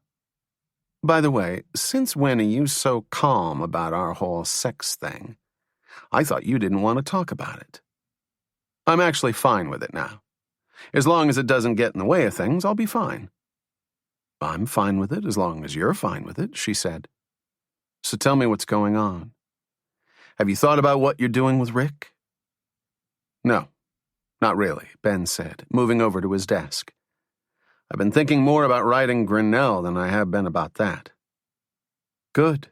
By the way, since when are you so calm about our whole sex thing? I thought you didn't want to talk about it. I'm actually fine with it now. As long as it doesn't get in the way of things, I'll be fine. I'm fine with it as long as you're fine with it, she said. So tell me what's going on. Have you thought about what you're doing with Rick? No, not really, Ben said, moving over to his desk. I've been thinking more about writing Grinnell than I have been about that. Good.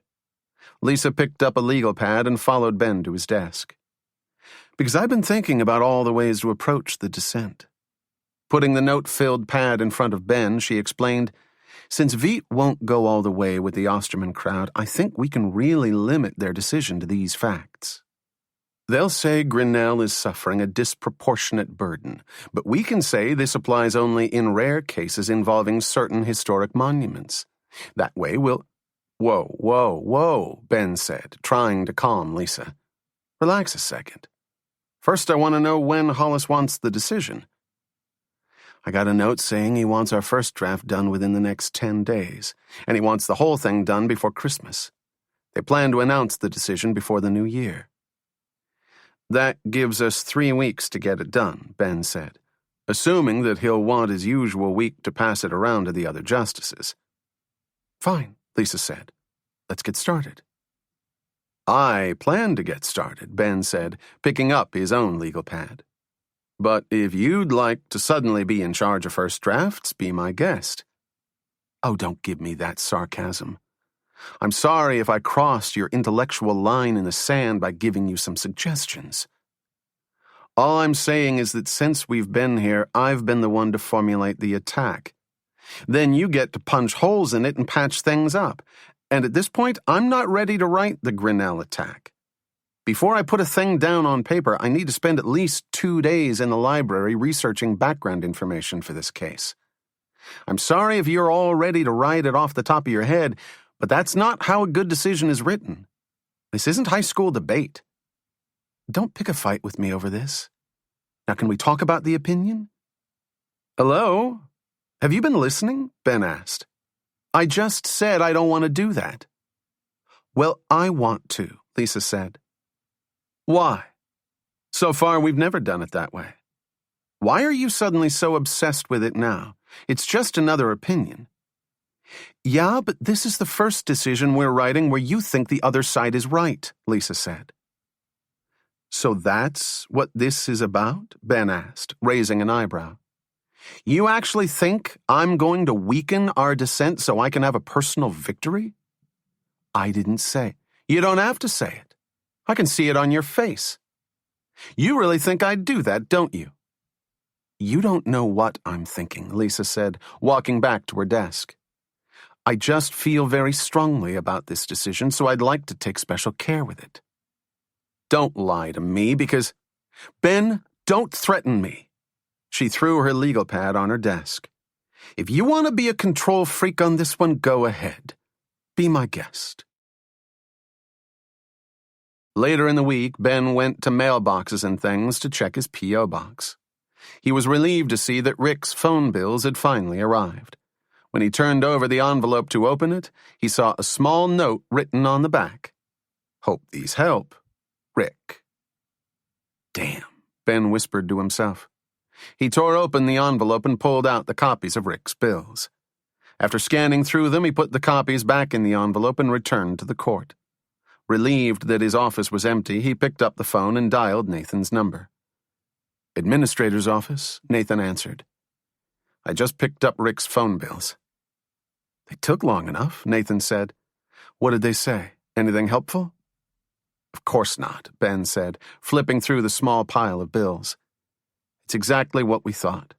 Lisa picked up a legal pad and followed Ben to his desk. Because I've been thinking about all the ways to approach the dissent. Putting the note-filled pad in front of Ben, she explained, since Veet won't go all the way with the Osterman crowd, I think we can really limit their decision to these facts. They'll say Grinnell is suffering a disproportionate burden, but we can say this applies only in rare cases involving certain historic monuments. That way we'll... Whoa, Ben said, trying to calm Lisa. Relax a second. First, I want to know when Hollis wants the decision. I got a note saying he wants our first draft done within the next 10 days, and he wants the whole thing done before Christmas. They plan to announce the decision before the new year. That gives us 3 weeks to get it done, Ben said, assuming that he'll want his usual week to pass it around to the other justices. Fine, Lisa said. Let's get started. I plan to get started, Ben said, picking up his own legal pad. But if you'd like to suddenly be in charge of first drafts, be my guest. Oh, don't give me that sarcasm. I'm sorry if I crossed your intellectual line in the sand by giving you some suggestions. All I'm saying is that since we've been here, I've been the one to formulate the attack. Then you get to punch holes in it and patch things up. And at this point, I'm not ready to write the Grinnell attack. Before I put a thing down on paper, I need to spend at least 2 days in the library researching background information for this case. I'm sorry if you're all ready to write it off the top of your head, but that's not how a good decision is written. This isn't high school debate. Don't pick a fight with me over this. Now, can we talk about the opinion? Hello? Have you been listening? Ben asked. I just said I don't want to do that. Well, I want to, Lisa said. Why? So far, we've never done it that way. Why are you suddenly so obsessed with it now? It's just another opinion. Yeah, but this is the first decision we're writing where you think the other side is right, Lisa said. So that's what this is about? Ben asked, raising an eyebrow. You actually think I'm going to weaken our dissent so I can have a personal victory? I didn't say. You don't have to say it. I can see it on your face. You really think I'd do that, don't you? You don't know what I'm thinking, Lisa said, walking back to her desk. I just feel very strongly about this decision, so I'd like to take special care with it. Don't lie to me because... Ben, don't threaten me. She threw her legal pad on her desk. If you want to be a control freak on this one, go ahead. Be my guest. Later in the week, Ben went to mailboxes and things to check his P.O. box. He was relieved to see that Rick's phone bills had finally arrived. When he turned over the envelope to open it, he saw a small note written on the back. Hope these help. Rick. Damn, Ben whispered to himself. He tore open the envelope and pulled out the copies of Rick's bills. After scanning through them, he put the copies back in the envelope and returned to the court. Relieved that his office was empty, he picked up the phone and dialed Nathan's number. Administrator's office, Nathan answered. I just picked up Rick's phone bills. They took long enough, Nathan said. What did they say? Anything helpful? Of course not, Ben said, flipping through the small pile of bills. It's exactly what we thought.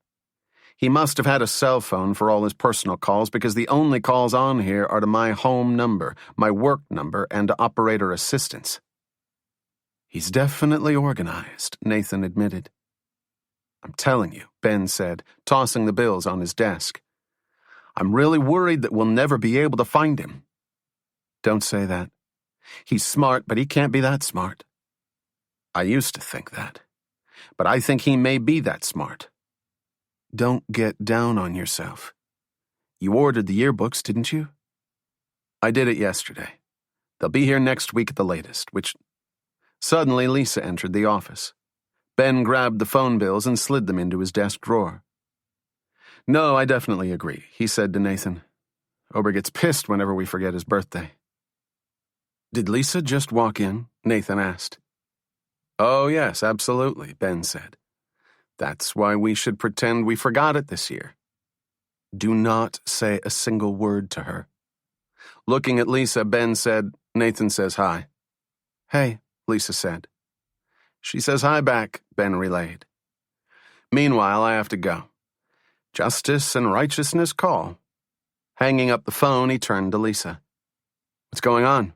He must have had a cell phone for all his personal calls because the only calls on here are to my home number, my work number, and to operator assistance. He's definitely organized, Nathan admitted. I'm telling you, Ben said, tossing the bills on his desk. I'm really worried that we'll never be able to find him. Don't say that. He's smart, but he can't be that smart. I used to think that, but I think he may be that smart. Don't get down on yourself. You ordered the yearbooks, didn't you? I did it yesterday. They'll be here next week at the latest, which... Suddenly, Lisa entered the office. Ben grabbed the phone bills and slid them into his desk drawer. No, I definitely agree, he said to Nathan. Ober gets pissed whenever we forget his birthday. Did Lisa just walk in? Nathan asked. Oh, yes, absolutely, Ben said. That's why we should pretend we forgot it this year. Do not say a single word to her. Looking at Lisa, Ben said, Nathan says hi. Hey, Lisa said. She says hi back, Ben relayed. Meanwhile, I have to go. Justice and righteousness call. Hanging up the phone, he turned to Lisa. What's going on?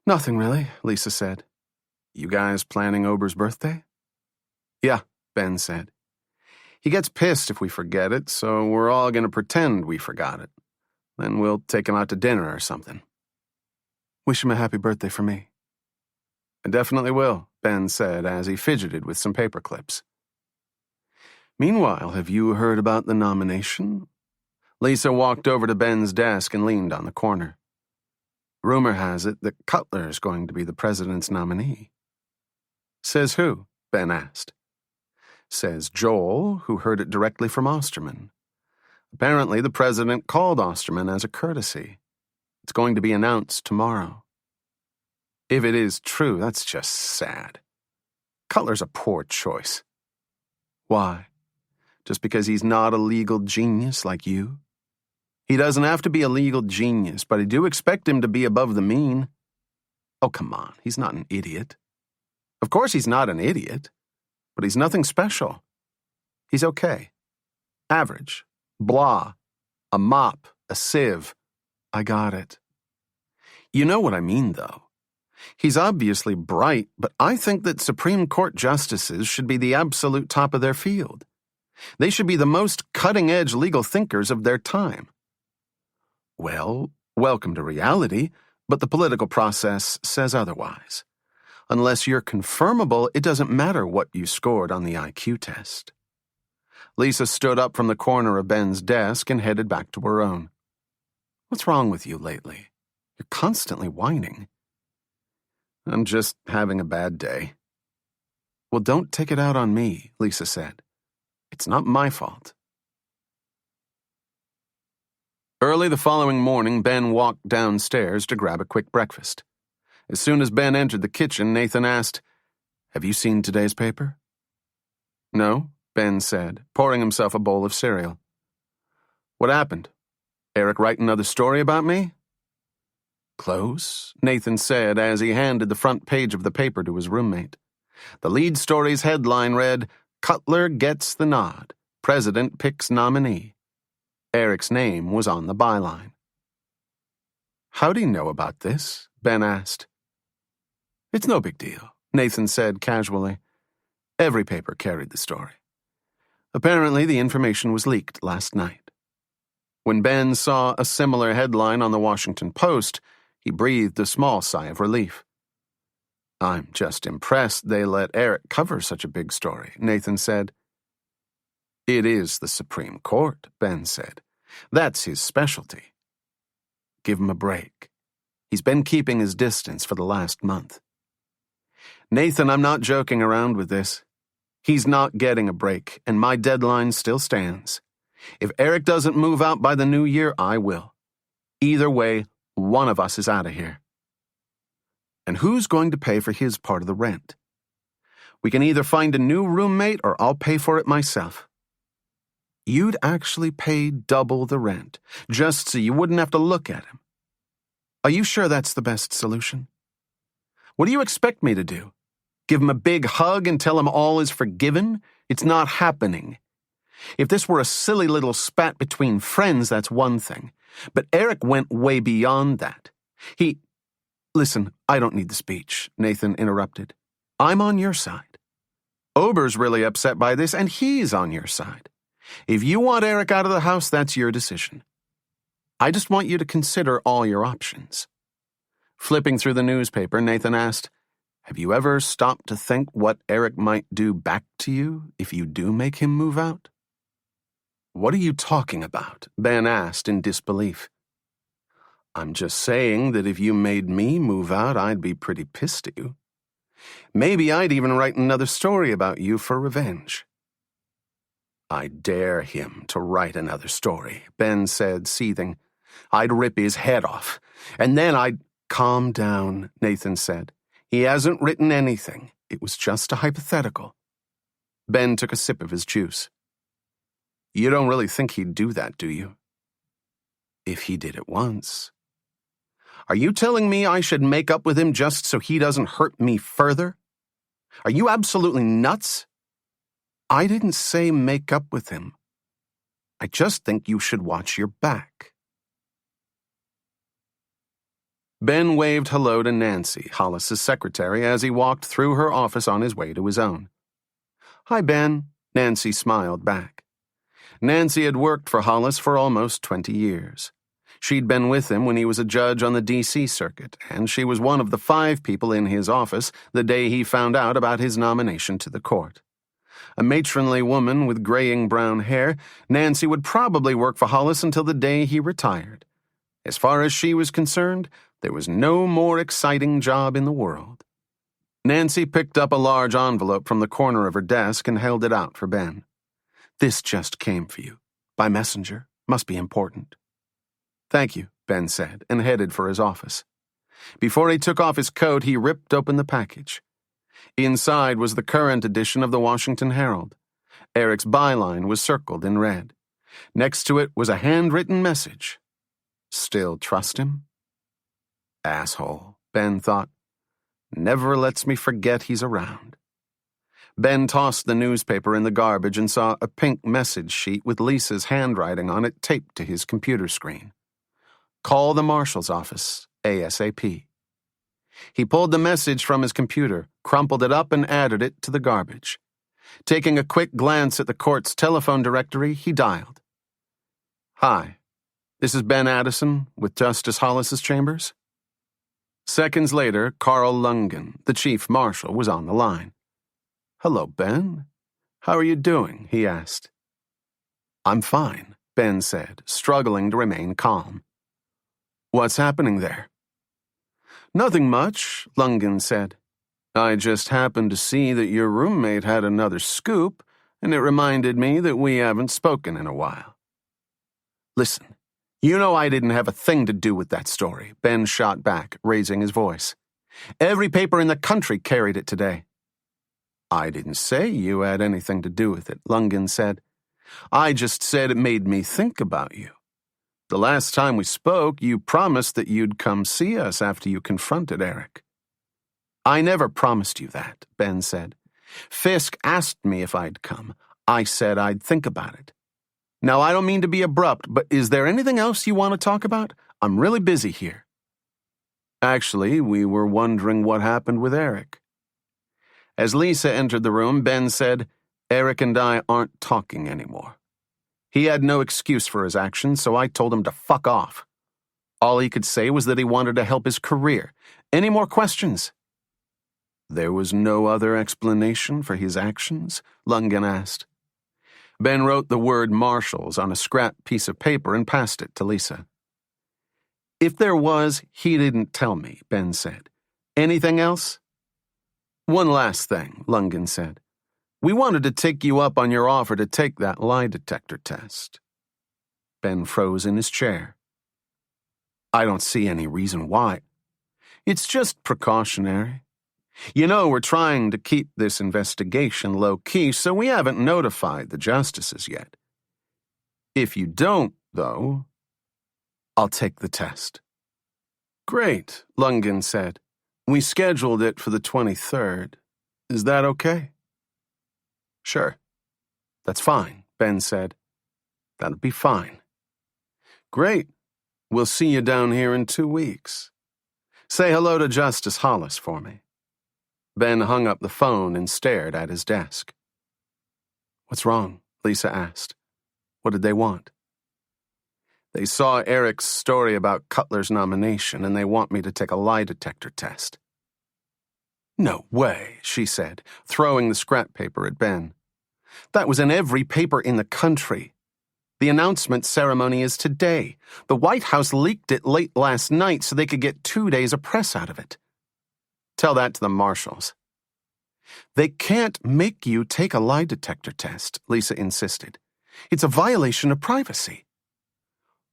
Nothing really, Lisa said. You guys planning Ober's birthday? Yeah, Ben said. He gets pissed if we forget it, so we're all going to pretend we forgot it. Then we'll take him out to dinner or something. Wish him a happy birthday for me. I definitely will, Ben said as he fidgeted with some paper clips. Meanwhile, have you heard about the nomination? Lisa walked over to Ben's desk and leaned on the corner. Rumor has it that Cutler is going to be the president's nominee. Says who? Ben asked. Says Joel, who heard it directly from Osterman. Apparently, the president called Osterman as a courtesy. It's going to be announced tomorrow. If it is true, that's just sad. Cutler's a poor choice. Why? Just because he's not a legal genius like you? He doesn't have to be a legal genius, but I do expect him to be above the mean. Oh, come on, he's not an idiot. Of course he's not an idiot, but he's nothing special. He's okay. Average. Blah. A mop. A sieve. I got it. You know what I mean, though. He's obviously bright, but I think that Supreme Court justices should be the absolute top of their field. They should be the most cutting-edge legal thinkers of their time. Well, welcome to reality, but the political process says otherwise. Unless you're confirmable, it doesn't matter what you scored on the IQ test. Lisa stood up from the corner of Ben's desk and headed back to her own. What's wrong with you lately? You're constantly whining. I'm just having a bad day. Well, don't take it out on me, Lisa said. It's not my fault. Early the following morning, Ben walked downstairs to grab a quick breakfast. As soon as Ben entered the kitchen, Nathan asked, Have you seen today's paper? No, Ben said, pouring himself a bowl of cereal. What happened? Eric write another story about me? Close, Nathan said as he handed the front page of the paper to his roommate. The lead story's headline read, Cutler gets the nod. President picks nominee. Eric's name was on the byline. How'd he know about this? Ben asked. It's no big deal, Nathan said casually. Every paper carried the story. Apparently, the information was leaked last night. When Ben saw a similar headline on the Washington Post, he breathed a small sigh of relief. I'm just impressed they let Eric cover such a big story, Nathan said. It is the Supreme Court, Ben said. That's his specialty. Give him a break. He's been keeping his distance for the last month. Nathan, I'm not joking around with this. He's not getting a break, and my deadline still stands. If Eric doesn't move out by the new year, I will. Either way, one of us is out of here. And who's going to pay for his part of the rent? We can either find a new roommate or I'll pay for it myself. You'd actually pay double the rent, just so you wouldn't have to look at him. Are you sure that's the best solution? What do you expect me to do? Give him a big hug and tell him all is forgiven? It's not happening. If this were a silly little spat between friends, that's one thing. But Eric went way beyond that. Listen, I don't need the speech, Nathan interrupted. I'm on your side. Ober's really upset by this, and he's on your side. If you want Eric out of the house, that's your decision. I just want you to consider all your options. Flipping through the newspaper, Nathan asked, Have you ever stopped to think what Eric might do back to you if you do make him move out? What are you talking about? Ben asked in disbelief. I'm just saying that if you made me move out, I'd be pretty pissed at you. Maybe I'd even write another story about you for revenge. I dare him to write another story, Ben said, seething. I'd rip his head off, and then I'd— Calm down, Nathan said. He hasn't written anything. It was just a hypothetical. Ben took a sip of his juice. You don't really think he'd do that, do you? If he did it once. Are you telling me I should make up with him just so he doesn't hurt me further? Are you absolutely nuts? I didn't say make up with him. I just think you should watch your back. Ben waved hello to Nancy, Hollis's secretary, as he walked through her office on his way to his own. Hi, Ben, Nancy smiled back. Nancy had worked for Hollis for almost 20 years. She'd been with him when he was a judge on the D.C. circuit, and she was one of the 5 people in his office the day he found out about his nomination to the court. A matronly woman with graying brown hair, Nancy would probably work for Hollis until the day he retired. As far as she was concerned, there was no more exciting job in the world. Nancy picked up a large envelope from the corner of her desk and held it out for Ben. This just came for you. By messenger. Must be important. Thank you, Ben said, and headed for his office. Before he took off his coat, he ripped open the package. Inside was the current edition of the Washington Herald. Eric's byline was circled in red. Next to it was a handwritten message. Still trust him? Asshole, Ben thought. Never lets me forget he's around. Ben tossed the newspaper in the garbage and saw a pink message sheet with Lisa's handwriting on it taped to his computer screen. Call the marshal's office, ASAP. He pulled the message from his computer, crumpled it up, and added it to the garbage. Taking a quick glance at the court's telephone directory, he dialed. Hi, this is Ben Addison with Justice Hollis's chambers. Seconds later, Carl Lungen, the chief marshal, was on the line. Hello, Ben. How are you doing? He asked. I'm fine, Ben said, struggling to remain calm. What's happening there? Nothing much, Lungen said. I just happened to see that your roommate had another scoop, and it reminded me that we haven't spoken in a while. Listen, you know I didn't have a thing to do with that story, Ben shot back, raising his voice. Every paper in the country carried it today. I didn't say you had anything to do with it, Lungen said. I just said it made me think about you. The last time we spoke, you promised that you'd come see us after you confronted Eric. I never promised you that, Ben said. Fisk asked me if I'd come. I said I'd think about it. Now, I don't mean to be abrupt, but is there anything else you want to talk about? I'm really busy here. Actually, we were wondering what happened with Eric. As Lisa entered the room, Ben said, Eric and I aren't talking anymore. He had no excuse for his actions, so I told him to fuck off. All he could say was that he wanted to help his career. Any more questions? There was no other explanation for his actions? Lungen asked. Ben wrote the word marshals on a scrap piece of paper and passed it to Lisa. If there was, he didn't tell me, Ben said. Anything else? One last thing, Lungen said. We wanted to take you up on your offer to take that lie detector test. Ben froze in his chair. I don't see any reason why. It's just precautionary. You know, we're trying to keep this investigation low-key, so we haven't notified the justices yet. If you don't, though, I'll take the test. Great, Lungen said. We scheduled it for the 23rd. Is that okay? Sure. That's fine, Ben said. That'll be fine. Great. We'll see you down here in 2 weeks. Say hello to Justice Hollis for me. Ben hung up the phone and stared at his desk. What's wrong? Lisa asked. What did they want? They saw Eric's story about Cutler's nomination, and they want me to take a lie detector test. No way, she said, throwing the scrap paper at Ben. That was in every paper in the country. The announcement ceremony is today. The White House leaked it late last night so they could get 2 days of press out of it. Tell that to the marshals. They can't make you take a lie detector test, Lisa insisted. It's a violation of privacy.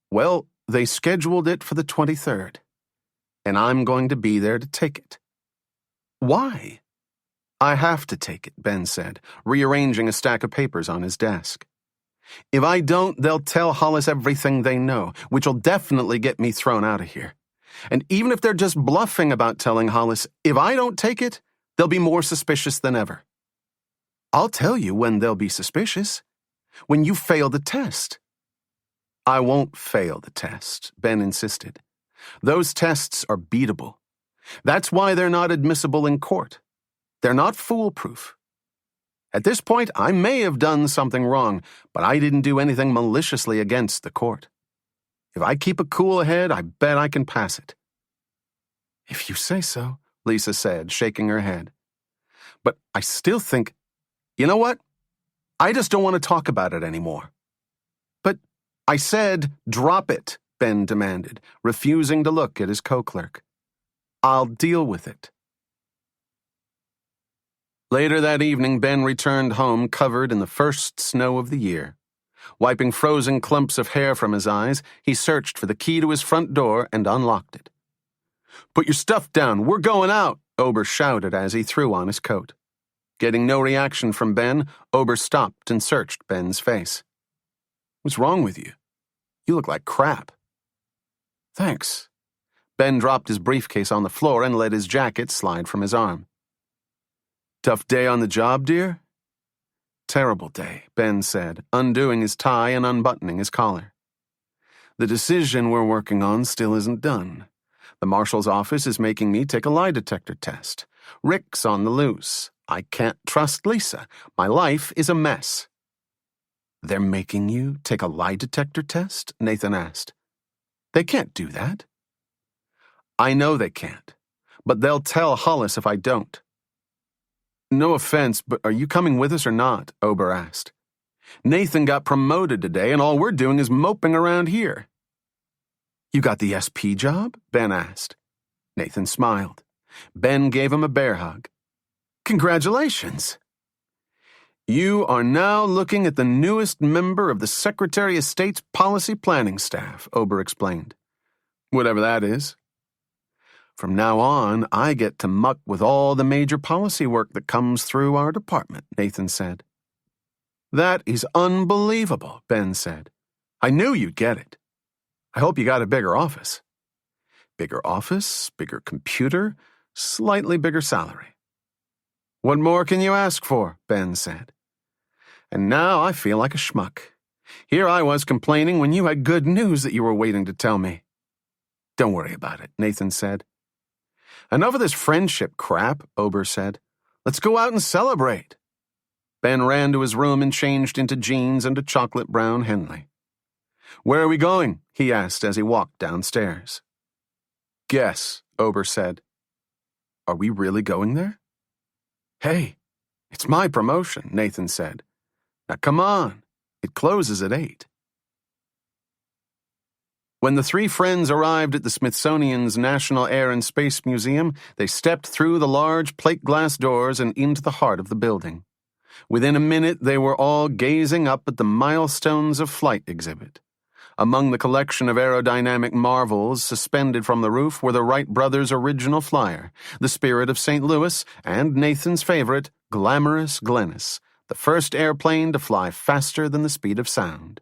Well, They scheduled it for the 23rd, and I'm going to be there to take it. Why? I have to take it, Ben said, rearranging a stack of papers on his desk. If I don't, they'll tell Hollis everything they know, which'll definitely get me thrown out of here. And even if they're just bluffing about telling Hollis, if I don't take it, they'll be more suspicious than ever. I'll tell you when they'll be suspicious. When you fail the test. I won't fail the test, Ben insisted. Those tests are beatable. That's why they're not admissible in court. They're not foolproof. At this point, I may have done something wrong, but I didn't do anything maliciously against the court. If I keep a cool head, I bet I can pass it. If you say so, Lisa said, shaking her head. But I still think, you know what? I just don't want to talk about it anymore. But I said, drop it, Ben demanded, refusing to look at his co-clerk. I'll deal with it. Later that evening, Ben returned home covered in the first snow of the year. Wiping frozen clumps of hair from his eyes, he searched for the key to his front door and unlocked it. Put your stuff down, we're going out, Ober shouted as he threw on his coat. Getting no reaction from Ben, Ober stopped and searched Ben's face. What's wrong with you? You look like crap. Thanks. Ben dropped his briefcase on the floor and let his jacket slide from his arm. Tough day on the job, dear? Terrible day, Ben said, undoing his tie and unbuttoning his collar. The decision we're working on still isn't done. The marshal's office is making me take a lie detector test. Rick's on the loose. I can't trust Lisa. My life is a mess. They're making you take a lie detector test? Nathan asked. They can't do that. I know they can't, but they'll tell Hollis if I don't. No offense, but are you coming with us or not? Ober asked. Nathan got promoted today, and all we're doing is moping around here. You got the SP job? Ben asked. Nathan smiled. Ben gave him a bear hug. Congratulations. You are now looking at the newest member of the Secretary of State's policy planning staff, Ober explained. Whatever that is. From now on, I get to muck with all the major policy work that comes through our department, Nathan said. That is unbelievable, Ben said. I knew you'd get it. I hope you got a bigger office. Bigger office, bigger computer, slightly bigger salary. What more can you ask for? Ben said. And now I feel like a schmuck. Here I was complaining when you had good news that you were waiting to tell me. Don't worry about it, Nathan said. Enough of this friendship crap, Ober said. Let's go out and celebrate. Ben ran to his room and changed into jeans and a chocolate brown Henley. Where are we going? He asked as he walked downstairs. Guess, Ober said. Are we really going there? Hey, it's my promotion, Nathan said. Now come on, it closes at 8. When the three friends arrived at the Smithsonian's National Air and Space Museum, they stepped through the large plate glass doors and into the heart of the building. Within a minute, they were all gazing up at the Milestones of Flight exhibit. Among the collection of aerodynamic marvels suspended from the roof were the Wright brothers' original flyer, the Spirit of St. Louis, and Nathan's favorite, Glamorous Glennis, the first airplane to fly faster than the speed of sound.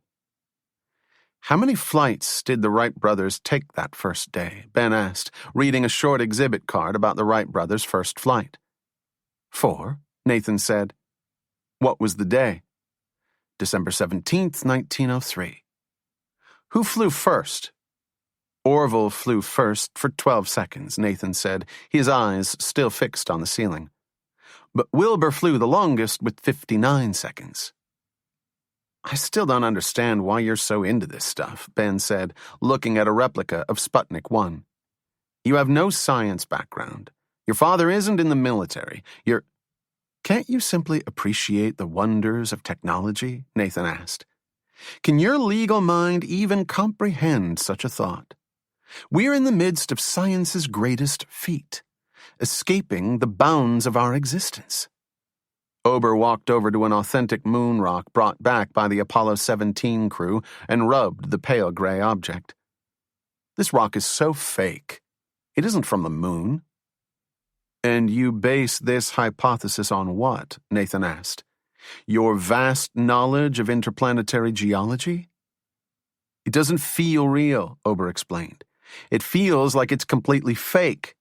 How many flights did the Wright brothers take that first day? Ben asked, reading a short exhibit card about the Wright brothers' first flight. 4, Nathan said. What was the day? December 17th, 1903. Who flew first? Orville flew first for 12 seconds, Nathan said, his eyes still fixed on the ceiling. But Wilbur flew the longest with 59 seconds. I still don't understand why you're so into this stuff, Ben said, looking at a replica of Sputnik 1. You have no science background. Your father isn't in the military. Can't you simply appreciate the wonders of technology? Nathan asked. Can your legal mind even comprehend such a thought? We're in the midst of science's greatest feat, escaping the bounds of our existence. Ober walked over to an authentic moon rock brought back by the Apollo 17 crew and rubbed the pale gray object. This rock is so fake. It isn't from the moon. And you base this hypothesis on what? Nathan asked. Your vast knowledge of interplanetary geology? It doesn't feel real, Ober explained. It feels like it's completely fake.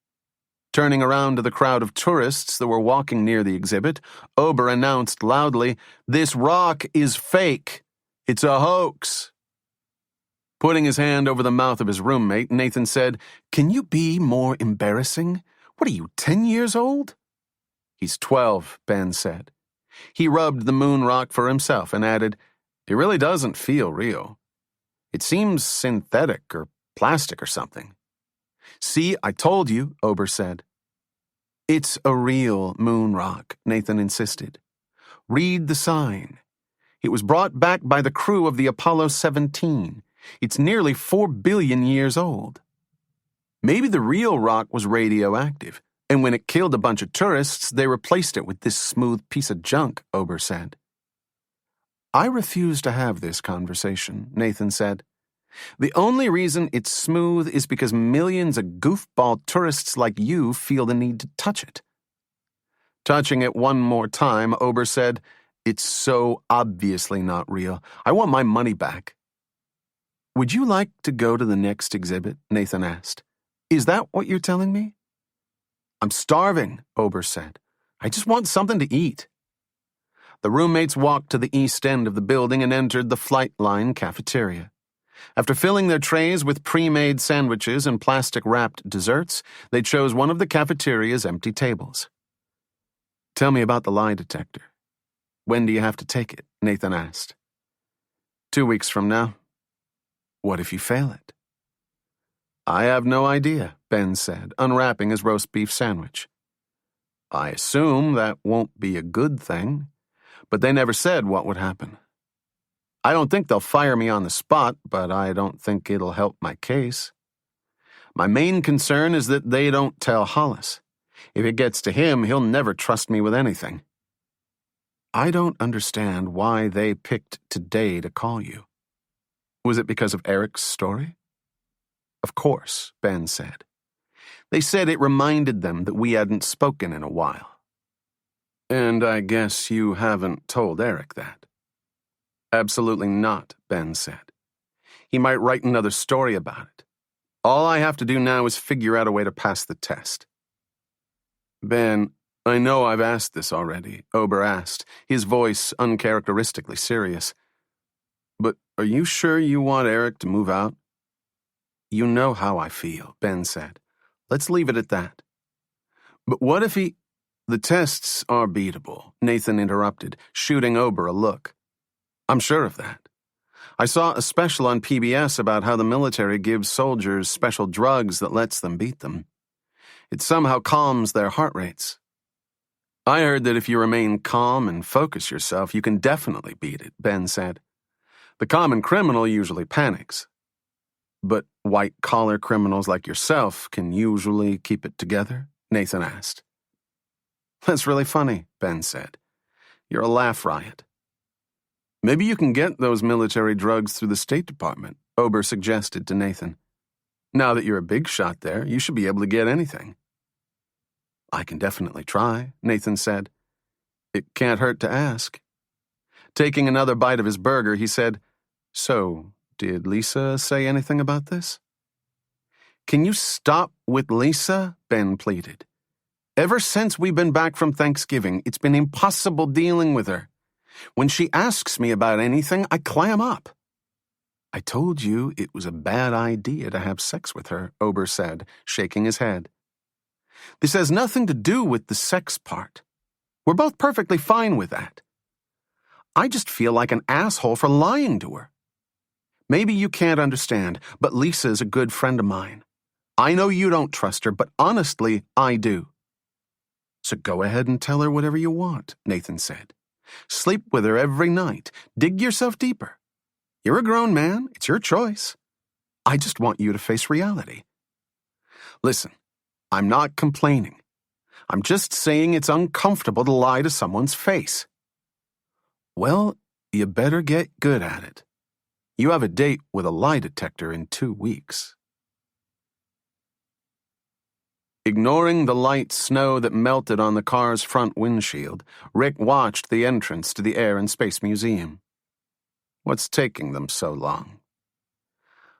Turning around to the crowd of tourists that were walking near the exhibit, Ober announced loudly, "This rock is fake. It's a hoax." Putting his hand over the mouth of his roommate, Nathan said, "Can you be more embarrassing? What are you, 10 years old?" "He's 12, Ben said. He rubbed the moon rock for himself and added, "It really doesn't feel real. It seems synthetic or plastic or something." "See, I told you," Ober said. "It's a real moon rock," Nathan insisted. "Read the sign. It was brought back by the crew of the Apollo 17. It's nearly 4 billion years old. Maybe the real rock was radioactive, and when it killed a bunch of tourists, they replaced it with this smooth piece of junk," Ober said. "I refuse to have this conversation," Nathan said. "The only reason it's smooth is because millions of goofball tourists like you feel the need to touch it." Touching it one more time, Ober said, "It's so obviously not real. I want my money back." "Would you like to go to the next exhibit?" Nathan asked. "Is that what you're telling me?" "I'm starving," Ober said. "I just want something to eat." The roommates walked to the east end of the building and entered the flight line cafeteria. After filling their trays with pre-made sandwiches and plastic-wrapped desserts, they chose one of the cafeteria's empty tables. "Tell me about the lie detector. When do you have to take it?" Nathan asked. 2 weeks from now." "What if you fail it?" "I have no idea," Ben said, unwrapping his roast beef sandwich. "I assume that won't be a good thing, but they never said what would happen. I don't think they'll fire me on the spot, but I don't think it'll help my case. My main concern is that they don't tell Hollis. If it gets to him, he'll never trust me with anything." "I don't understand why they picked today to call you. Was it because of Eric's story?" "Of course," Ben said. "They said it reminded them that we hadn't spoken in a while." "And I guess you haven't told Eric that?" "Absolutely not," Ben said. "He might write another story about it. All I have to do now is figure out a way to pass the test." "Ben, I know I've asked this already," Ober asked, his voice uncharacteristically serious. "But are you sure you want Eric to move out?" "You know how I feel," Ben said. "Let's leave it at that." "But what if he—" "The tests are beatable," Nathan interrupted, shooting Ober a look. "I'm sure of that. I saw a special on PBS about how the military gives soldiers special drugs that lets them beat them. It somehow calms their heart rates. I heard that if you remain calm and focus yourself, you can definitely beat it," Ben said. "The common criminal usually panics. But white-collar criminals like yourself can usually keep it together?" Nathan asked. "That's really funny," Ben said. "You're a laugh riot." "Maybe you can get those military drugs through the State Department," Ober suggested to Nathan. "Now that you're a big shot there, you should be able to get anything." "I can definitely try," Nathan said. "It can't hurt to ask." Taking another bite of his burger, he said, "So, did Lisa say anything about this?" "Can you stop with Lisa?" Ben pleaded. "Ever since we've been back from Thanksgiving, it's been impossible dealing with her. When she asks me about anything, I clam up." "I told you it was a bad idea to have sex with her," Ober said, shaking his head. "This has nothing to do with the sex part. We're both perfectly fine with that. I just feel like an asshole for lying to her. Maybe you can't understand, but Lisa is a good friend of mine. I know you don't trust her, but honestly, I do." "So go ahead and tell her whatever you want," Nathan said. "Sleep with her every night. Dig yourself deeper. You're a grown man. It's your choice. I just want you to face reality." "Listen, I'm not complaining. I'm just saying it's uncomfortable to lie to someone's face." "Well, you better get good at it. You have a date with a lie detector in 2 weeks." Ignoring the light snow that melted on the car's front windshield, Rick watched the entrance to the Air and Space Museum. What's taking them so long?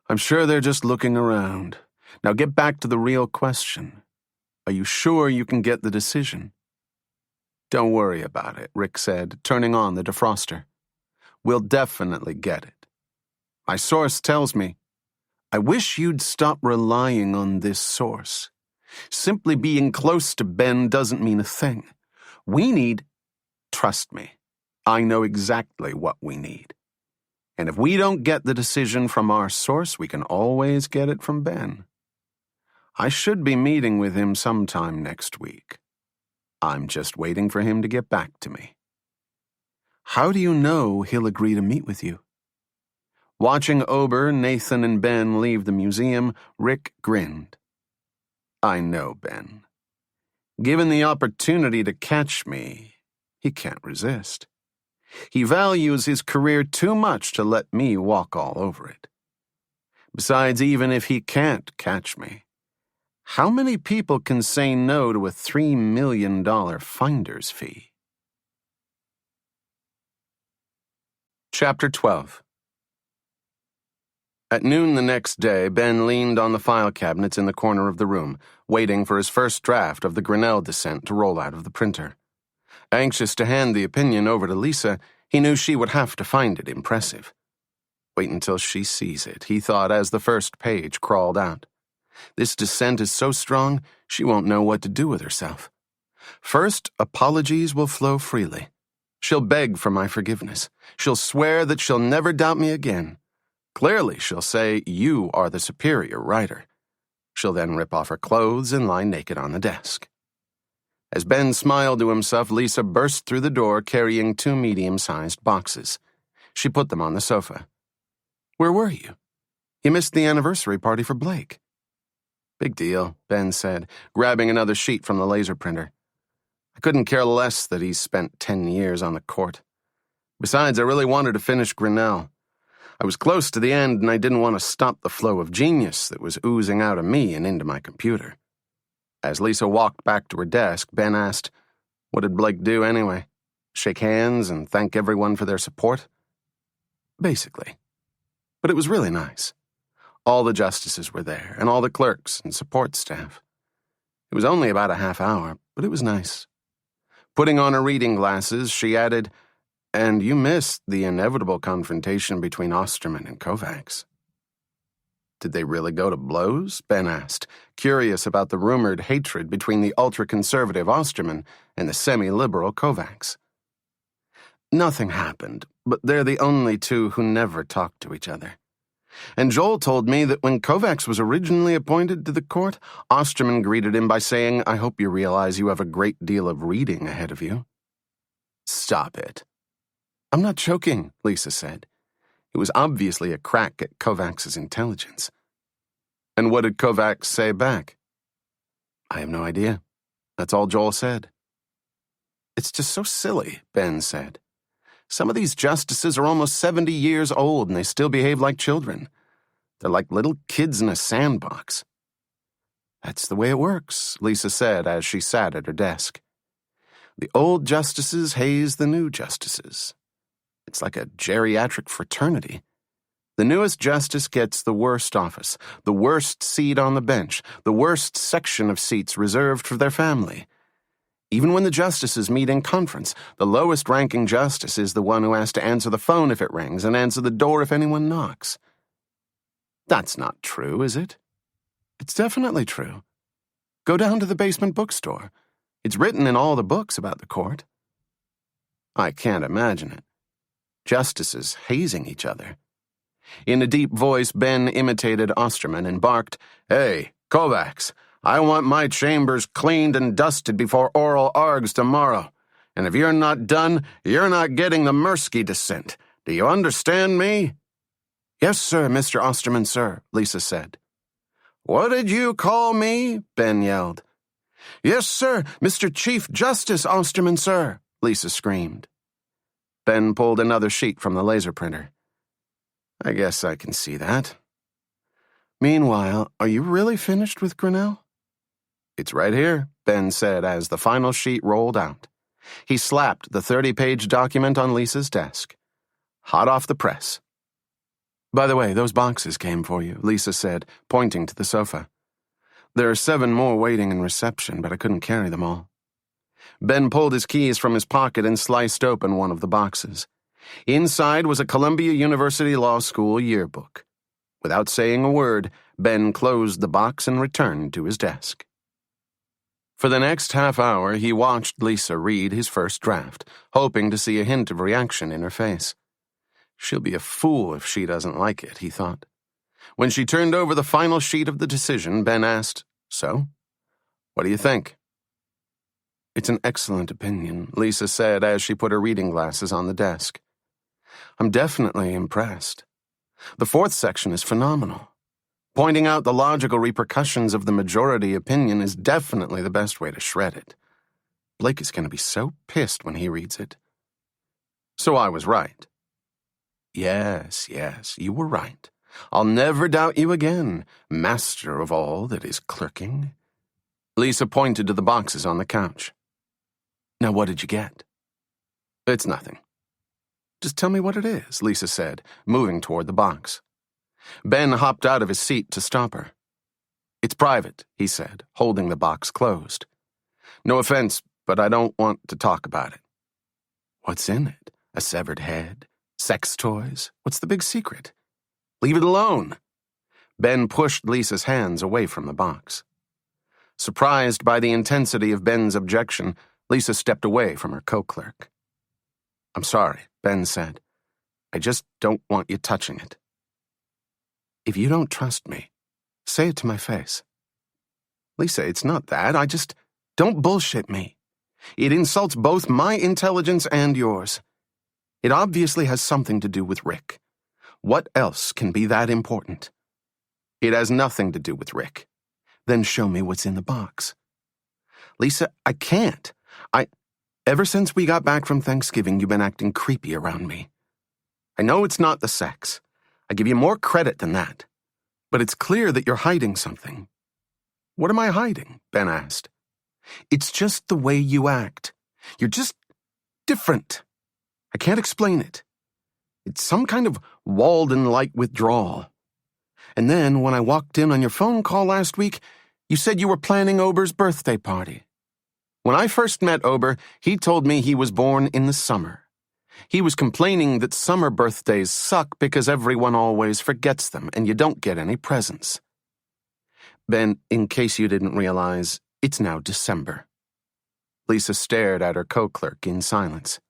I'm sure they're just looking around. Now get back to the real question. Are you sure you can get the decision? Don't worry about it, Rick said, turning on the defroster. We'll definitely get it. My source tells me. I wish you'd stop relying on this source. Simply being close to Ben doesn't mean a thing. We need... Trust me, I know exactly what we need. And if we don't get the decision from our source, we can always get it from Ben. I should be meeting with him sometime next week. I'm just waiting for him to get back to me. How do you know he'll agree to meet with you? Watching Ober, Nathan, and Ben leave the museum, Rick grinned. I know Ben. Given the opportunity to catch me, he can't resist. He values his career too much to let me walk all over it. Besides, even if he can't catch me, how many people can say no to a $3 million finder's fee? Chapter 12. At noon the next day, Ben leaned on the file cabinets in the corner of the room, waiting for his first draft of the Grinnell descent to roll out of the printer. Anxious to hand the opinion over to Lisa, he knew she would have to find it impressive. Wait until she sees it, he thought as the first page crawled out. This dissent is so strong, she won't know what to do with herself. First, apologies will flow freely. She'll beg for my forgiveness. She'll swear that she'll never doubt me again. Clearly, she'll say, you are the superior writer. She'll then rip off her clothes and lie naked on the desk. As Ben smiled to himself, Lisa burst through the door carrying 2 medium-sized boxes. She put them on the sofa. Where were you? You missed the anniversary party for Blake. Big deal, Ben said, grabbing another sheet from the laser printer. I couldn't care less that he's spent 10 years on the court. Besides, I really wanted to finish Grinnell. I was close to the end, and I didn't want to stop the flow of genius that was oozing out of me and into my computer. As Lisa walked back to her desk, Ben asked, what did Blake do anyway? Shake hands and thank everyone for their support? Basically. But it was really nice. All the justices were there, and all the clerks and support staff. It was only about a half hour, but it was nice. Putting on her reading glasses, she added, and you missed the inevitable confrontation between Osterman and Kovacs. Did they really go to blows? Ben asked, curious about the rumored hatred between the ultra-conservative Osterman and the semi-liberal Kovacs. Nothing happened, but they're the only two who never talked to each other. And Joel told me that when Kovacs was originally appointed to the court, Osterman greeted him by saying, I hope you realize you have a great deal of reading ahead of you. Stop it. I'm not joking, Lisa said. It was obviously a crack at Kovacs' intelligence. And what did Kovacs say back? I have no idea. That's all Joel said. It's just so silly, Ben said. Some of these justices are almost 70 years old and they still behave like children. They're like little kids in a sandbox. That's the way it works, Lisa said as she sat at her desk. The old justices haze the new justices. It's like a geriatric fraternity. The newest justice gets the worst office, the worst seat on the bench, the worst section of seats reserved for their family. Even when the justices meet in conference, the lowest-ranking justice is the one who has to answer the phone if it rings and answer the door if anyone knocks. That's not true, is it? It's definitely true. Go down to the basement bookstore. It's written in all the books about the court. I can't imagine it. Justices hazing each other. In a deep voice, Ben imitated Osterman and barked, Hey, Kovacs, I want my chambers cleaned and dusted before oral args tomorrow. And if you're not done, you're not getting the Mirsky descent. Do you understand me? Yes, sir, Mr. Osterman, sir, Lisa said. What did you call me? Ben yelled. Yes, sir, Mr. Chief Justice Osterman, sir, Lisa screamed. Ben pulled another sheet from the laser printer. I guess I can see that. Meanwhile, are you really finished with Grinnell? "It's right here," Ben said as the final sheet rolled out. He slapped the 30-page document on Lisa's desk. Hot off the press. "By the way, those boxes came for you," Lisa said, pointing to the sofa. "There are 7 more waiting in reception, but I couldn't carry them all." Ben pulled his keys from his pocket and sliced open one of the boxes. Inside was a Columbia University Law School yearbook. Without saying a word, Ben closed the box and returned to his desk. For the next half hour, he watched Lisa read his first draft, hoping to see a hint of reaction in her face. She'll be a fool if she doesn't like it, he thought. When she turned over the final sheet of the decision, Ben asked, "So, what do you think?" "It's an excellent opinion," Lisa said as she put her reading glasses on the desk. "I'm definitely impressed. The 4th section is phenomenal. Pointing out the logical repercussions of the majority opinion is definitely the best way to shred it. Blake is going to be so pissed when he reads it." "So I was right." Yes, you were right. I'll never doubt you again, master of all that is clerking." Lisa pointed to the boxes on the couch. "Now what did you get?" "It's nothing." "Just tell me what it is," Lisa said, moving toward the box. Ben hopped out of his seat to stop her. "It's private," he said, holding the box closed. "No offense, but I don't want to talk about it." "What's in it? A severed head? Sex toys? What's the big secret?" "Leave it alone." Ben pushed Lisa's hands away from the box. Surprised by the intensity of Ben's objection, Lisa stepped away from her co-clerk. "I'm sorry," Ben said. "I just don't want you touching it." "If you don't trust me, say it to my face." "Lisa, it's not that. Don't bullshit me. It insults both my intelligence and yours. It obviously has something to do with Rick. What else can be that important?" "It has nothing to do with Rick." "Then show me what's in the box." "Lisa, I can't. Ever since we got back from Thanksgiving, you've been acting creepy around me. I know it's not the sex. I give you more credit than that. But it's clear that you're hiding something." "What am I hiding?" Ben asked. "It's just the way you act. You're just different. I can't explain it. It's some kind of Walden-like withdrawal. And then, when I walked in on your phone call last week, you said you were planning Ober's birthday party. When I first met Ober, he told me he was born in the summer. He was complaining that summer birthdays suck because everyone always forgets them and you don't get any presents." "Ben, in case you didn't realize, it's now December." Lisa stared at her co-clerk in silence.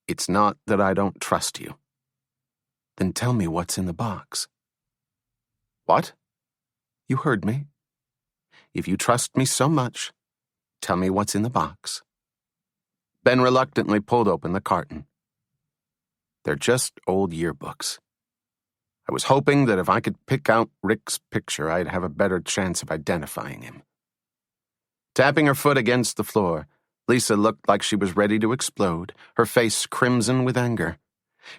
"It's not that I don't trust you." "Then tell me what's in the box." "What?" "You heard me. If you trust me so much, tell me what's in the box." Ben reluctantly pulled open the carton. "They're just old yearbooks. I was hoping that if I could pick out Rick's picture, I'd have a better chance of identifying him." Tapping her foot against the floor, Lisa looked like she was ready to explode, her face crimson with anger.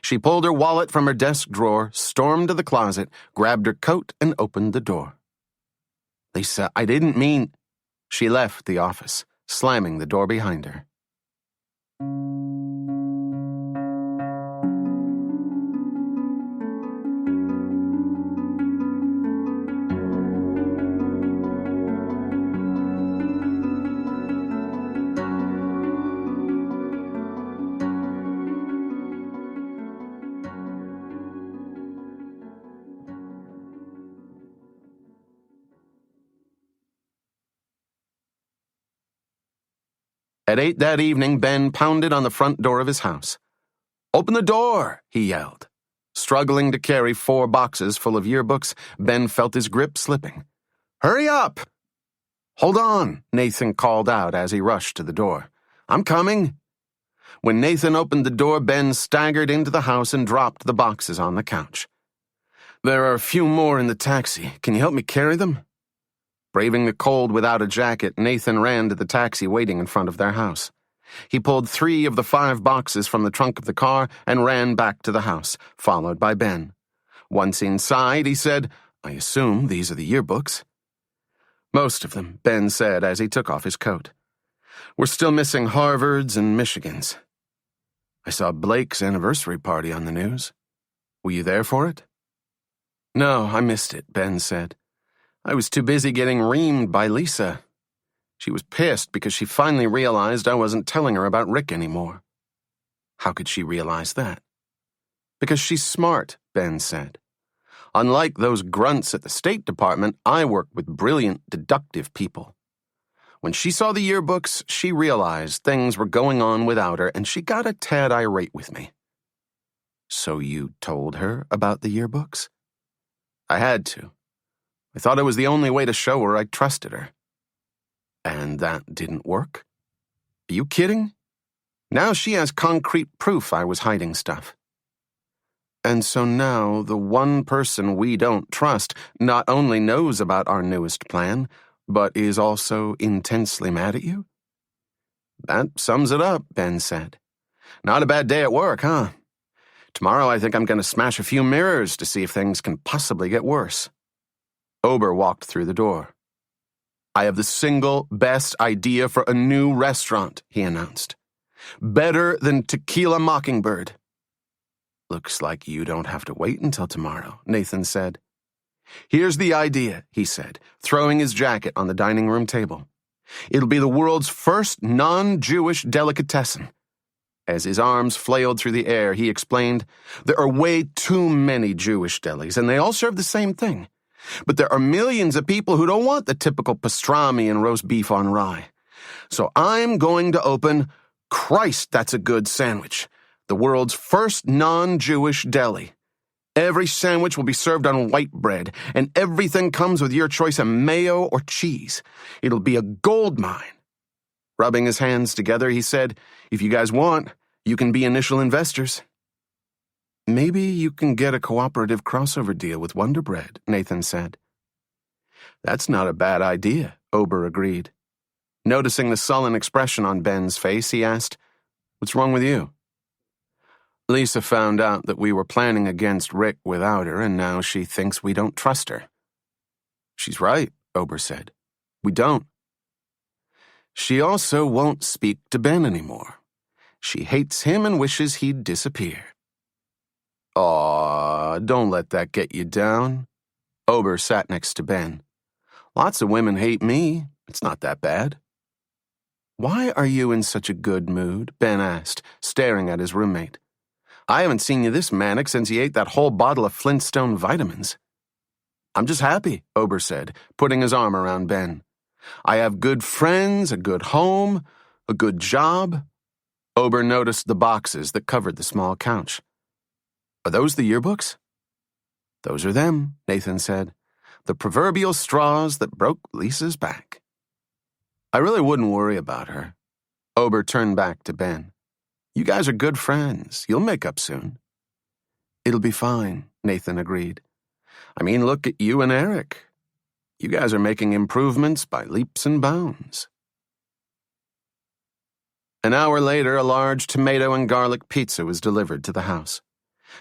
She pulled her wallet from her desk drawer, stormed to the closet, grabbed her coat, and opened the door. "Lisa, I didn't mean—" She left the office, slamming the door behind her. At 8 that evening, Ben pounded on the front door of his house. "Open the door!" he yelled. Struggling to carry 4 boxes full of yearbooks, Ben felt his grip slipping. "Hurry up!" "Hold on," Nathan called out as he rushed to the door. "I'm coming." When Nathan opened the door, Ben staggered into the house and dropped the boxes on the couch. "There are a few more in the taxi. Can you help me carry them?" Braving the cold without a jacket, Nathan ran to the taxi waiting in front of their house. He pulled 3 of the 5 boxes from the trunk of the car and ran back to the house, followed by Ben. Once inside, he said, "I assume these are the yearbooks." Most of them, Ben said as he took off his coat. We're still missing Harvard's and Michigan's. I saw Blake's anniversary party on the news. Were you there for it? No, I missed it, Ben said. I was too busy getting reamed by Lisa. She was pissed because she finally realized I wasn't telling her about Rick anymore. How could she realize that? Because she's smart, Ben said. Unlike those grunts at the State Department, I work with brilliant, deductive people. When she saw the yearbooks, she realized things were going on without her, and she got a tad irate with me. So you told her about the yearbooks? I had to. I thought it was the only way to show her I trusted her. And that didn't work? Are you kidding? Now she has concrete proof I was hiding stuff. And so now the one person we don't trust not only knows about our newest plan, but is also intensely mad at you? That sums it up, Ben said. Not a bad day at work, huh? Tomorrow I think I'm going to smash a few mirrors to see if things can possibly get worse. Ober walked through the door. I have the single best idea for a new restaurant, he announced. Better than Tequila Mockingbird. Looks like you don't have to wait until tomorrow, Nathan said. Here's the idea, he said, throwing his jacket on the dining room table. It'll be the world's first non-Jewish delicatessen. As his arms flailed through the air, he explained, there are way too many Jewish delis, and they all serve the same thing. But there are millions of people who don't want the typical pastrami and roast beef on rye. So I'm going to open, Christ, that's a good sandwich, the world's first non-Jewish deli. Every sandwich will be served on white bread, and everything comes with your choice of mayo or cheese. It'll be a gold mine. Rubbing his hands together, he said, if you guys want, you can be initial investors. Maybe you can get a cooperative crossover deal with Wonder Bread, Nathan said. That's not a bad idea, Ober agreed. Noticing the sullen expression on Ben's face, he asked, what's wrong with you? Lisa found out that we were planning against Rick without her, and now she thinks we don't trust her. She's right, Ober said. We don't. She also won't speak to Ben anymore. She hates him and wishes he'd disappear. Aw, don't let that get you down. Ober sat next to Ben. Lots of women hate me. It's not that bad. Why are you in such a good mood? Ben asked, staring at his roommate. I haven't seen you this manic since you ate that whole bottle of Flintstone vitamins. I'm just happy, Ober said, putting his arm around Ben. I have good friends, a good home, a good job. Ober noticed the boxes that covered the small couch. Are those the yearbooks? Those are them, Nathan said. The proverbial straws that broke Lisa's back. I really wouldn't worry about her. Ober turned back to Ben. You guys are good friends. You'll make up soon. It'll be fine, Nathan agreed. I mean, look at you and Eric. You guys are making improvements by leaps and bounds. An hour later, a large tomato and garlic pizza was delivered to the house.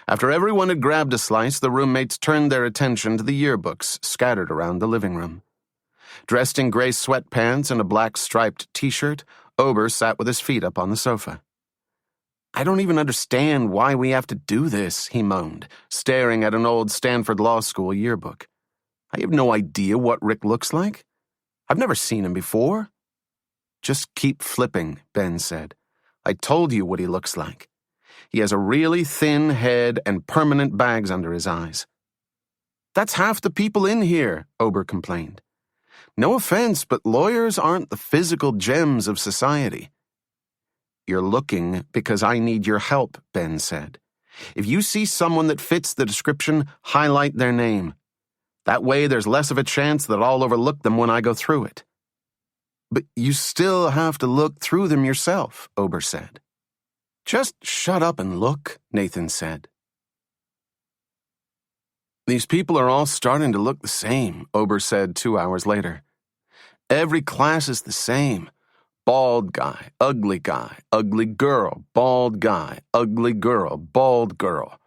After everyone had grabbed a slice, the roommates turned their attention to the yearbooks scattered around the living room. Dressed in gray sweatpants and a black striped t-shirt, Ober sat with his feet up on the sofa. I don't even understand why we have to do this, he moaned, staring at an old Stanford Law School yearbook. I have no idea what Rick looks like. I've never seen him before. Just keep flipping, Ben said. I told you what he looks like. He has a really thin head and permanent bags under his eyes. That's half the people in here, Ober complained. No offense, but lawyers aren't the physical gems of society. You're looking because I need your help, Ben said. If you see someone that fits the description, highlight their name. That way there's less of a chance that I'll overlook them when I go through it. But you still have to look through them yourself, Ober said. Just shut up and look, Nathan said. These people are all starting to look the same, Ober said 2 hours later. Every class is the same. Bald guy, ugly girl, bald guy, ugly girl, bald girl.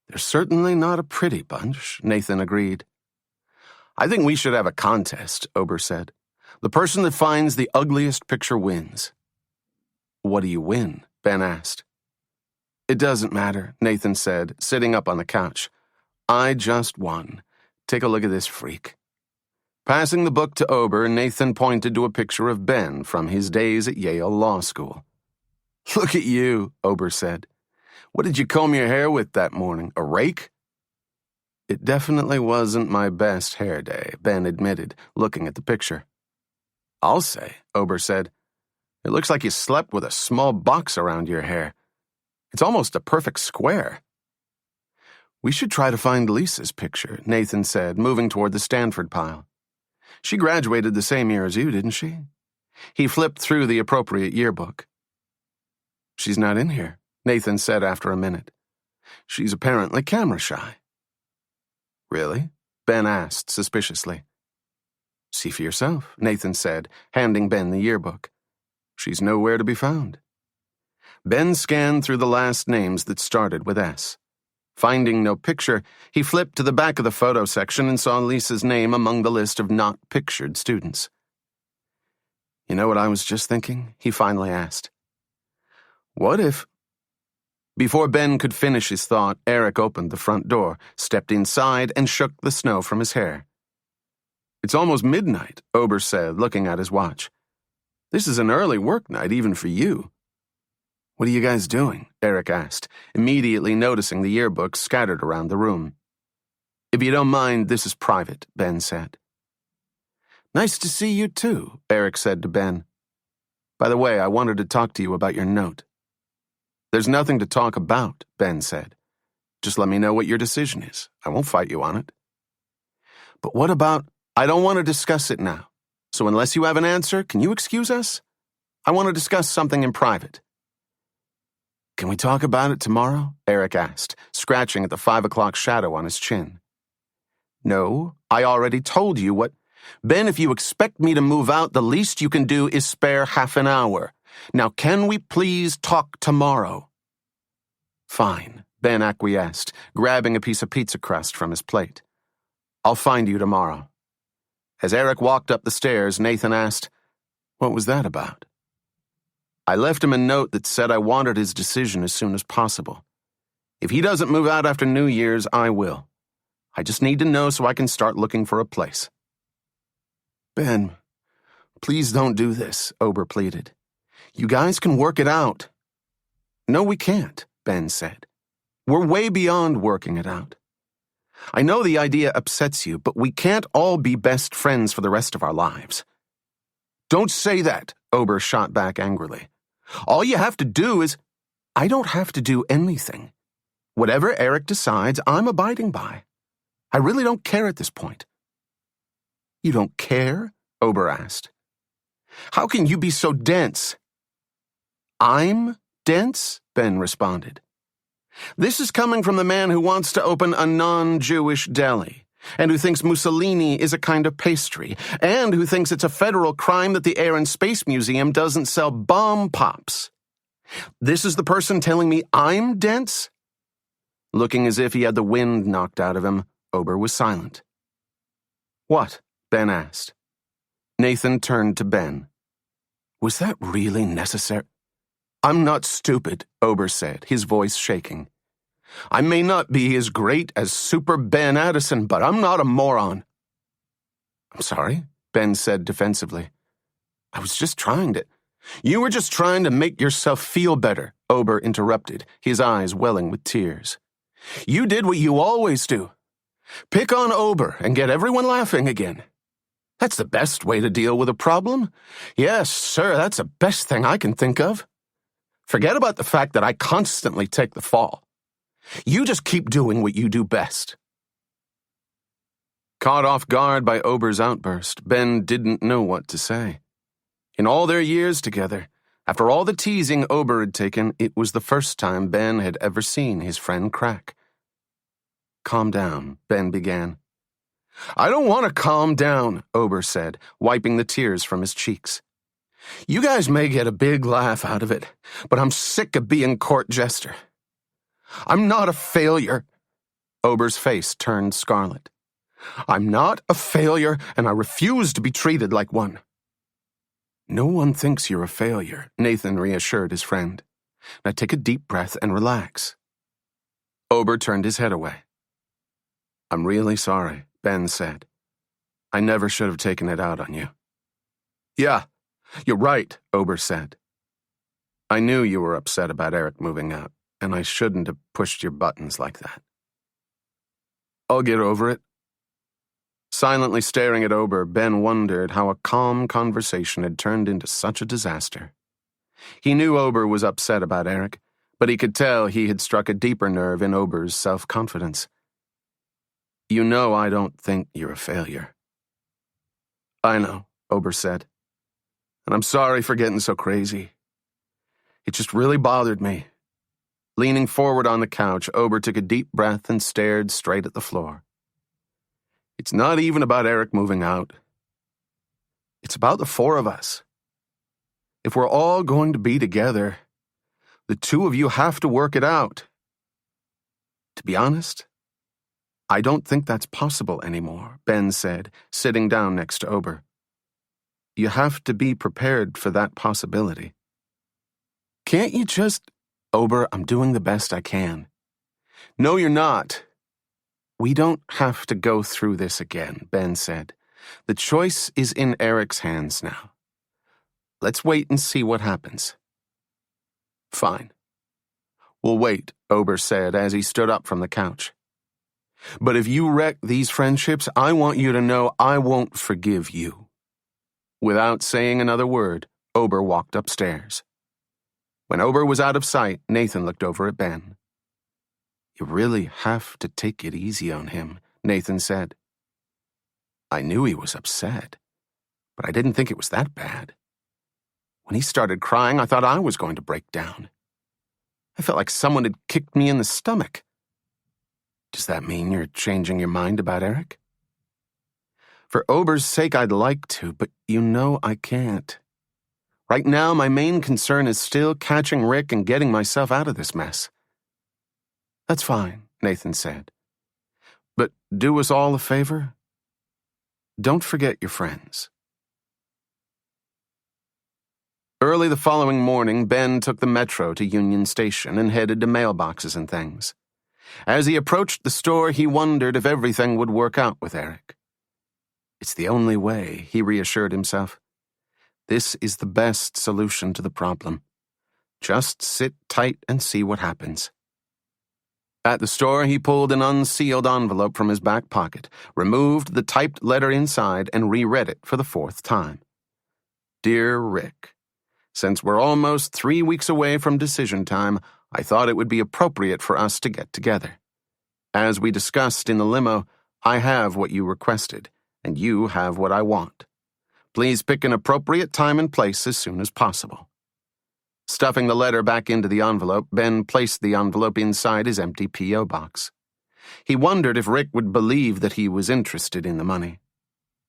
They're certainly not a pretty bunch, Nathan agreed. I think we should have a contest, Ober said. The person that finds the ugliest picture wins. What do you win? Ben asked. It doesn't matter, Nathan said, sitting up on the couch. I just won. Take a look at this freak. Passing the book to Ober, Nathan pointed to a picture of Ben from his days at Yale Law School. Look at you, Ober said. What did you comb your hair with that morning? A rake? It definitely wasn't my best hair day, Ben admitted, looking at the picture. I'll say, Ober said. It looks like you slept with a small box around your hair. It's almost a perfect square. We should try to find Lisa's picture, Nathan said, moving toward the Stanford pile. She graduated the same year as you, didn't she? He flipped through the appropriate yearbook. She's not in here, Nathan said after a minute. She's apparently camera shy. Really? Ben asked suspiciously. See for yourself, Nathan said, handing Ben the yearbook. She's nowhere to be found. Ben scanned through the last names that started with S. Finding no picture, he flipped to the back of the photo section and saw Lisa's name among the list of not pictured students. You know what I was just thinking? He finally asked. What if... Before Ben could finish his thought, Eric opened the front door, stepped inside, and shook the snow from his hair. It's almost midnight, Ober said, looking at his watch. This is an early work night, even for you. What are you guys doing? Eric asked, immediately noticing the yearbooks scattered around the room. If you don't mind, this is private, Ben said. Nice to see you too, Eric said to Ben. By the way, I wanted to talk to you about your note. There's nothing to talk about, Ben said. Just let me know what your decision is. I won't fight you on it. But what about... I don't want to discuss it now. So unless you have an answer, can you excuse us? I want to discuss something in private. Can we talk about it tomorrow? Eric asked, scratching at the 5 o'clock shadow on his chin. No, I already told you what... Ben, if you expect me to move out, the least you can do is spare half an hour. Now, can we please talk tomorrow? Fine, Ben acquiesced, grabbing a piece of pizza crust from his plate. I'll find you tomorrow. As Eric walked up the stairs, Nathan asked, What was that about? I left him a note that said I wanted his decision as soon as possible. If he doesn't move out after New Year's, I will. I just need to know so I can start looking for a place. Ben, please don't do this, Ober pleaded. You guys can work it out. No, we can't, Ben said. We're way beyond working it out. I know the idea upsets you, but we can't all be best friends for the rest of our lives. Don't say that, Ober shot back angrily. All you have to do is... I don't have to do anything. Whatever Eric decides, I'm abiding by. I really don't care at this point. You don't care? Ober asked. How can you be so dense? I'm dense? Ben responded. This is coming from the man who wants to open a non-Jewish deli, and who thinks Mussolini is a kind of pastry, and who thinks it's a federal crime that the Air and Space Museum doesn't sell bomb pops. This is the person telling me I'm dense? Looking as if he had the wind knocked out of him, Ober was silent. What? Ben asked. Nathan turned to Ben. Was that really necessary? I'm not stupid, Ober said, his voice shaking. I may not be as great as Super Ben Addison, but I'm not a moron. I'm sorry, Ben said defensively. I was just trying to... You were just trying to make yourself feel better, Ober interrupted, his eyes welling with tears. You did what you always do. Pick on Ober and get everyone laughing again. That's the best way to deal with a problem. Yes, sir, that's the best thing I can think of. Forget about the fact that I constantly take the fall. You just keep doing what you do best. Caught off guard by Ober's outburst, Ben didn't know what to say. In all their years together, after all the teasing Ober had taken, it was the first time Ben had ever seen his friend crack. Calm down, Ben began. I don't want to calm down, Ober said, wiping the tears from his cheeks. You guys may get a big laugh out of it, but I'm sick of being court jester. I'm not a failure. Ober's face turned scarlet. I'm not a failure, and I refuse to be treated like one. No one thinks you're a failure, Nathan reassured his friend. Now take a deep breath and relax. Ober turned his head away. I'm really sorry, Ben said. I never should have taken it out on you. Yeah, you're right, Ober said. I knew you were upset about Eric moving out, and I shouldn't have pushed your buttons like that. I'll get over it. Silently staring at Ober, Ben wondered how a calm conversation had turned into such a disaster. He knew Ober was upset about Eric, but he could tell he had struck a deeper nerve in Ober's self-confidence. You know I don't think you're a failure. I know, Ober said. And I'm sorry for getting so crazy. It just really bothered me. Leaning forward on the couch, Ober took a deep breath and stared straight at the floor. It's not even about Eric moving out. It's about the four of us. If we're all going to be together, the two of you have to work it out. To be honest, I don't think that's possible anymore, Ben said, sitting down next to Ober. You have to be prepared for that possibility. Can't you just... Ober, I'm doing the best I can. No, you're not. We don't have to go through this again, Ben said. The choice is in Eric's hands now. Let's wait and see what happens. Fine. We'll wait, Ober said as he stood up from the couch. But if you wreck these friendships, I want you to know I won't forgive you. Without saying another word, Ober walked upstairs. When Ober was out of sight, Nathan looked over at Ben. You really have to take it easy on him, Nathan said. I knew he was upset, but I didn't think it was that bad. When he started crying, I thought I was going to break down. I felt like someone had kicked me in the stomach. Does that mean you're changing your mind about Eric? For Ober's sake, I'd like to, but you know I can't. Right now, my main concern is still catching Rick and getting myself out of this mess. That's fine, Nathan said. But do us all a favor. Don't forget your friends. Early the following morning, Ben took the metro to Union Station and headed to mailboxes and things. As he approached the store, he wondered if everything would work out with Eric. It's the only way, he reassured himself. This is the best solution to the problem. Just sit tight and see what happens. At the store, he pulled an unsealed envelope from his back pocket, removed the typed letter inside, and reread it for the fourth time. Dear Rick, since we're almost 3 weeks away from decision time, I thought it would be appropriate for us to get together. As we discussed in the limo, I have what you requested, and you have what I want. Please pick an appropriate time and place as soon as possible. Stuffing the letter back into the envelope, Ben placed the envelope inside his empty P.O. box. He wondered if Rick would believe that he was interested in the money.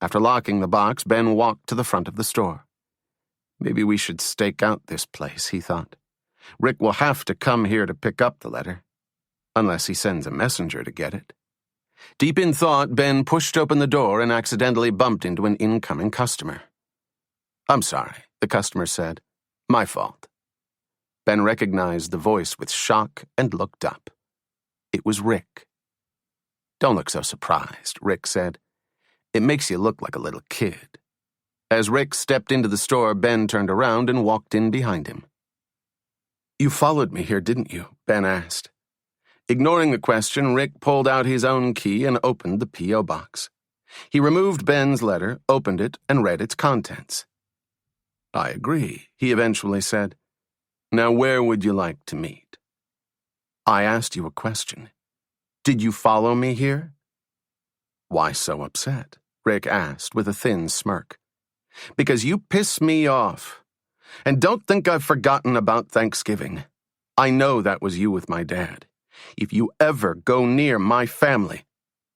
After locking the box, Ben walked to the front of the store. Maybe we should stake out this place, he thought. Rick will have to come here to pick up the letter, unless he sends a messenger to get it. Deep in thought, Ben pushed open the door and accidentally bumped into an incoming customer. I'm sorry, the customer said. My fault. Ben recognized the voice with shock and looked up. It was Rick. Don't look so surprised, Rick said. It makes you look like a little kid. As Rick stepped into the store, Ben turned around and walked in behind him. You followed me here, didn't you? Ben asked. Ignoring the question, Rick pulled out his own key and opened the P.O. box. He removed Ben's letter, opened it, and read its contents. I agree, he eventually said. Now where would you like to meet? I asked you a question. Did you follow me here? Why so upset? Rick asked with a thin smirk. Because you piss me off. And don't think I've forgotten about Thanksgiving. I know that was you with my dad. If you ever go near my family...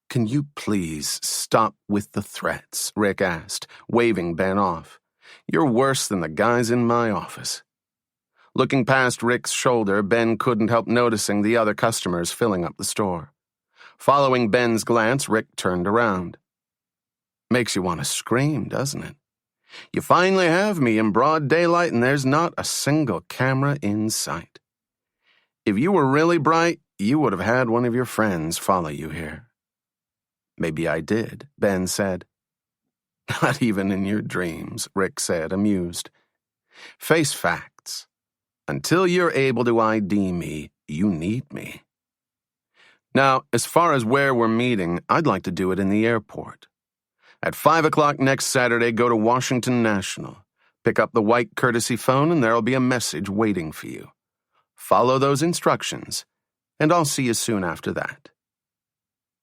Can you please stop with the threats? Rick asked, waving Ben off. You're worse than the guys in my office. Looking past Rick's shoulder, Ben couldn't help noticing the other customers filling up the store. Following Ben's glance, Rick turned around. Makes you want to scream, doesn't it? You finally have me in broad daylight and there's not a single camera in sight. If you were really bright, you would have had one of your friends follow you here. Maybe I did, Ben said. Not even in your dreams, Rick said, amused. Face facts. Until you're able to ID me, you need me. Now, as far as where we're meeting, I'd like to do it in the airport. At 5 o'clock next Saturday, go to Washington National. Pick up the white courtesy phone and there'll be a message waiting for you. Follow those instructions, and I'll see you soon after that.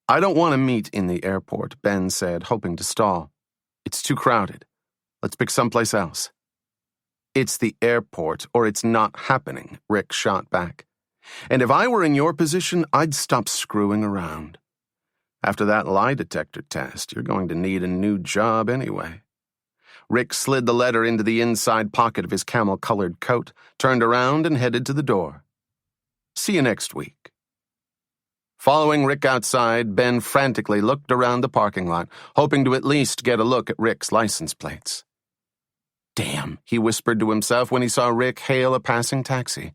I don't want to meet in the airport, Ben said, hoping to stall. It's too crowded. Let's pick someplace else. It's the airport, or it's not happening, Rick shot back. And if I were in your position, I'd stop screwing around. After that lie detector test, you're going to need a new job anyway. Rick slid the letter into the inside pocket of his camel-colored coat, turned around, and headed to the door. See you next week. Following Rick outside, Ben frantically looked around the parking lot, hoping to at least get a look at Rick's license plates. Damn, he whispered to himself when he saw Rick hail a passing taxi.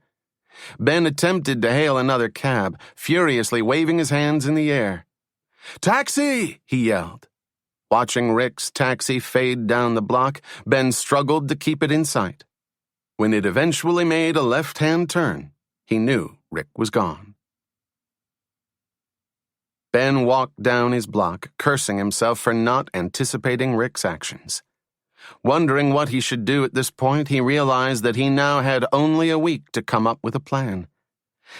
Ben attempted to hail another cab, furiously waving his hands in the air. "Taxi!" he yelled. Watching Rick's taxi fade down the block, Ben struggled to keep it in sight. When it eventually made a left-hand turn, he knew Rick was gone. Ben walked down his block, cursing himself for not anticipating Rick's actions. Wondering what he should do at this point, he realized that he now had only a week to come up with a plan.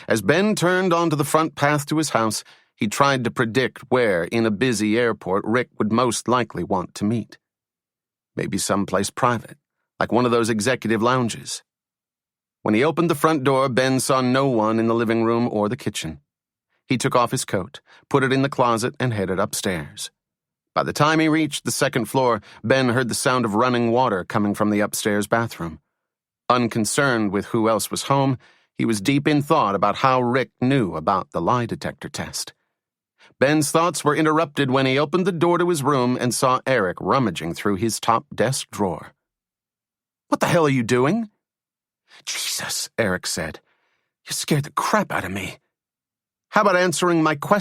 As Ben turned onto the front path to his house, he tried to predict where, in a busy airport, Rick would most likely want to meet. Maybe someplace private, like one of those executive lounges. When he opened the front door, Ben saw no one in the living room or the kitchen. He took off his coat, put it in the closet, and headed upstairs. By the time he reached the second floor, Ben heard the sound of running water coming from the upstairs bathroom. Unconcerned with who else was home, he was deep in thought about how Rick knew about the lie detector test. Ben's thoughts were interrupted when he opened the door to his room and saw Eric rummaging through his top desk drawer. "What the hell are you doing?" "Jesus," Eric said. "You scared the crap out of me. How about answering my question?"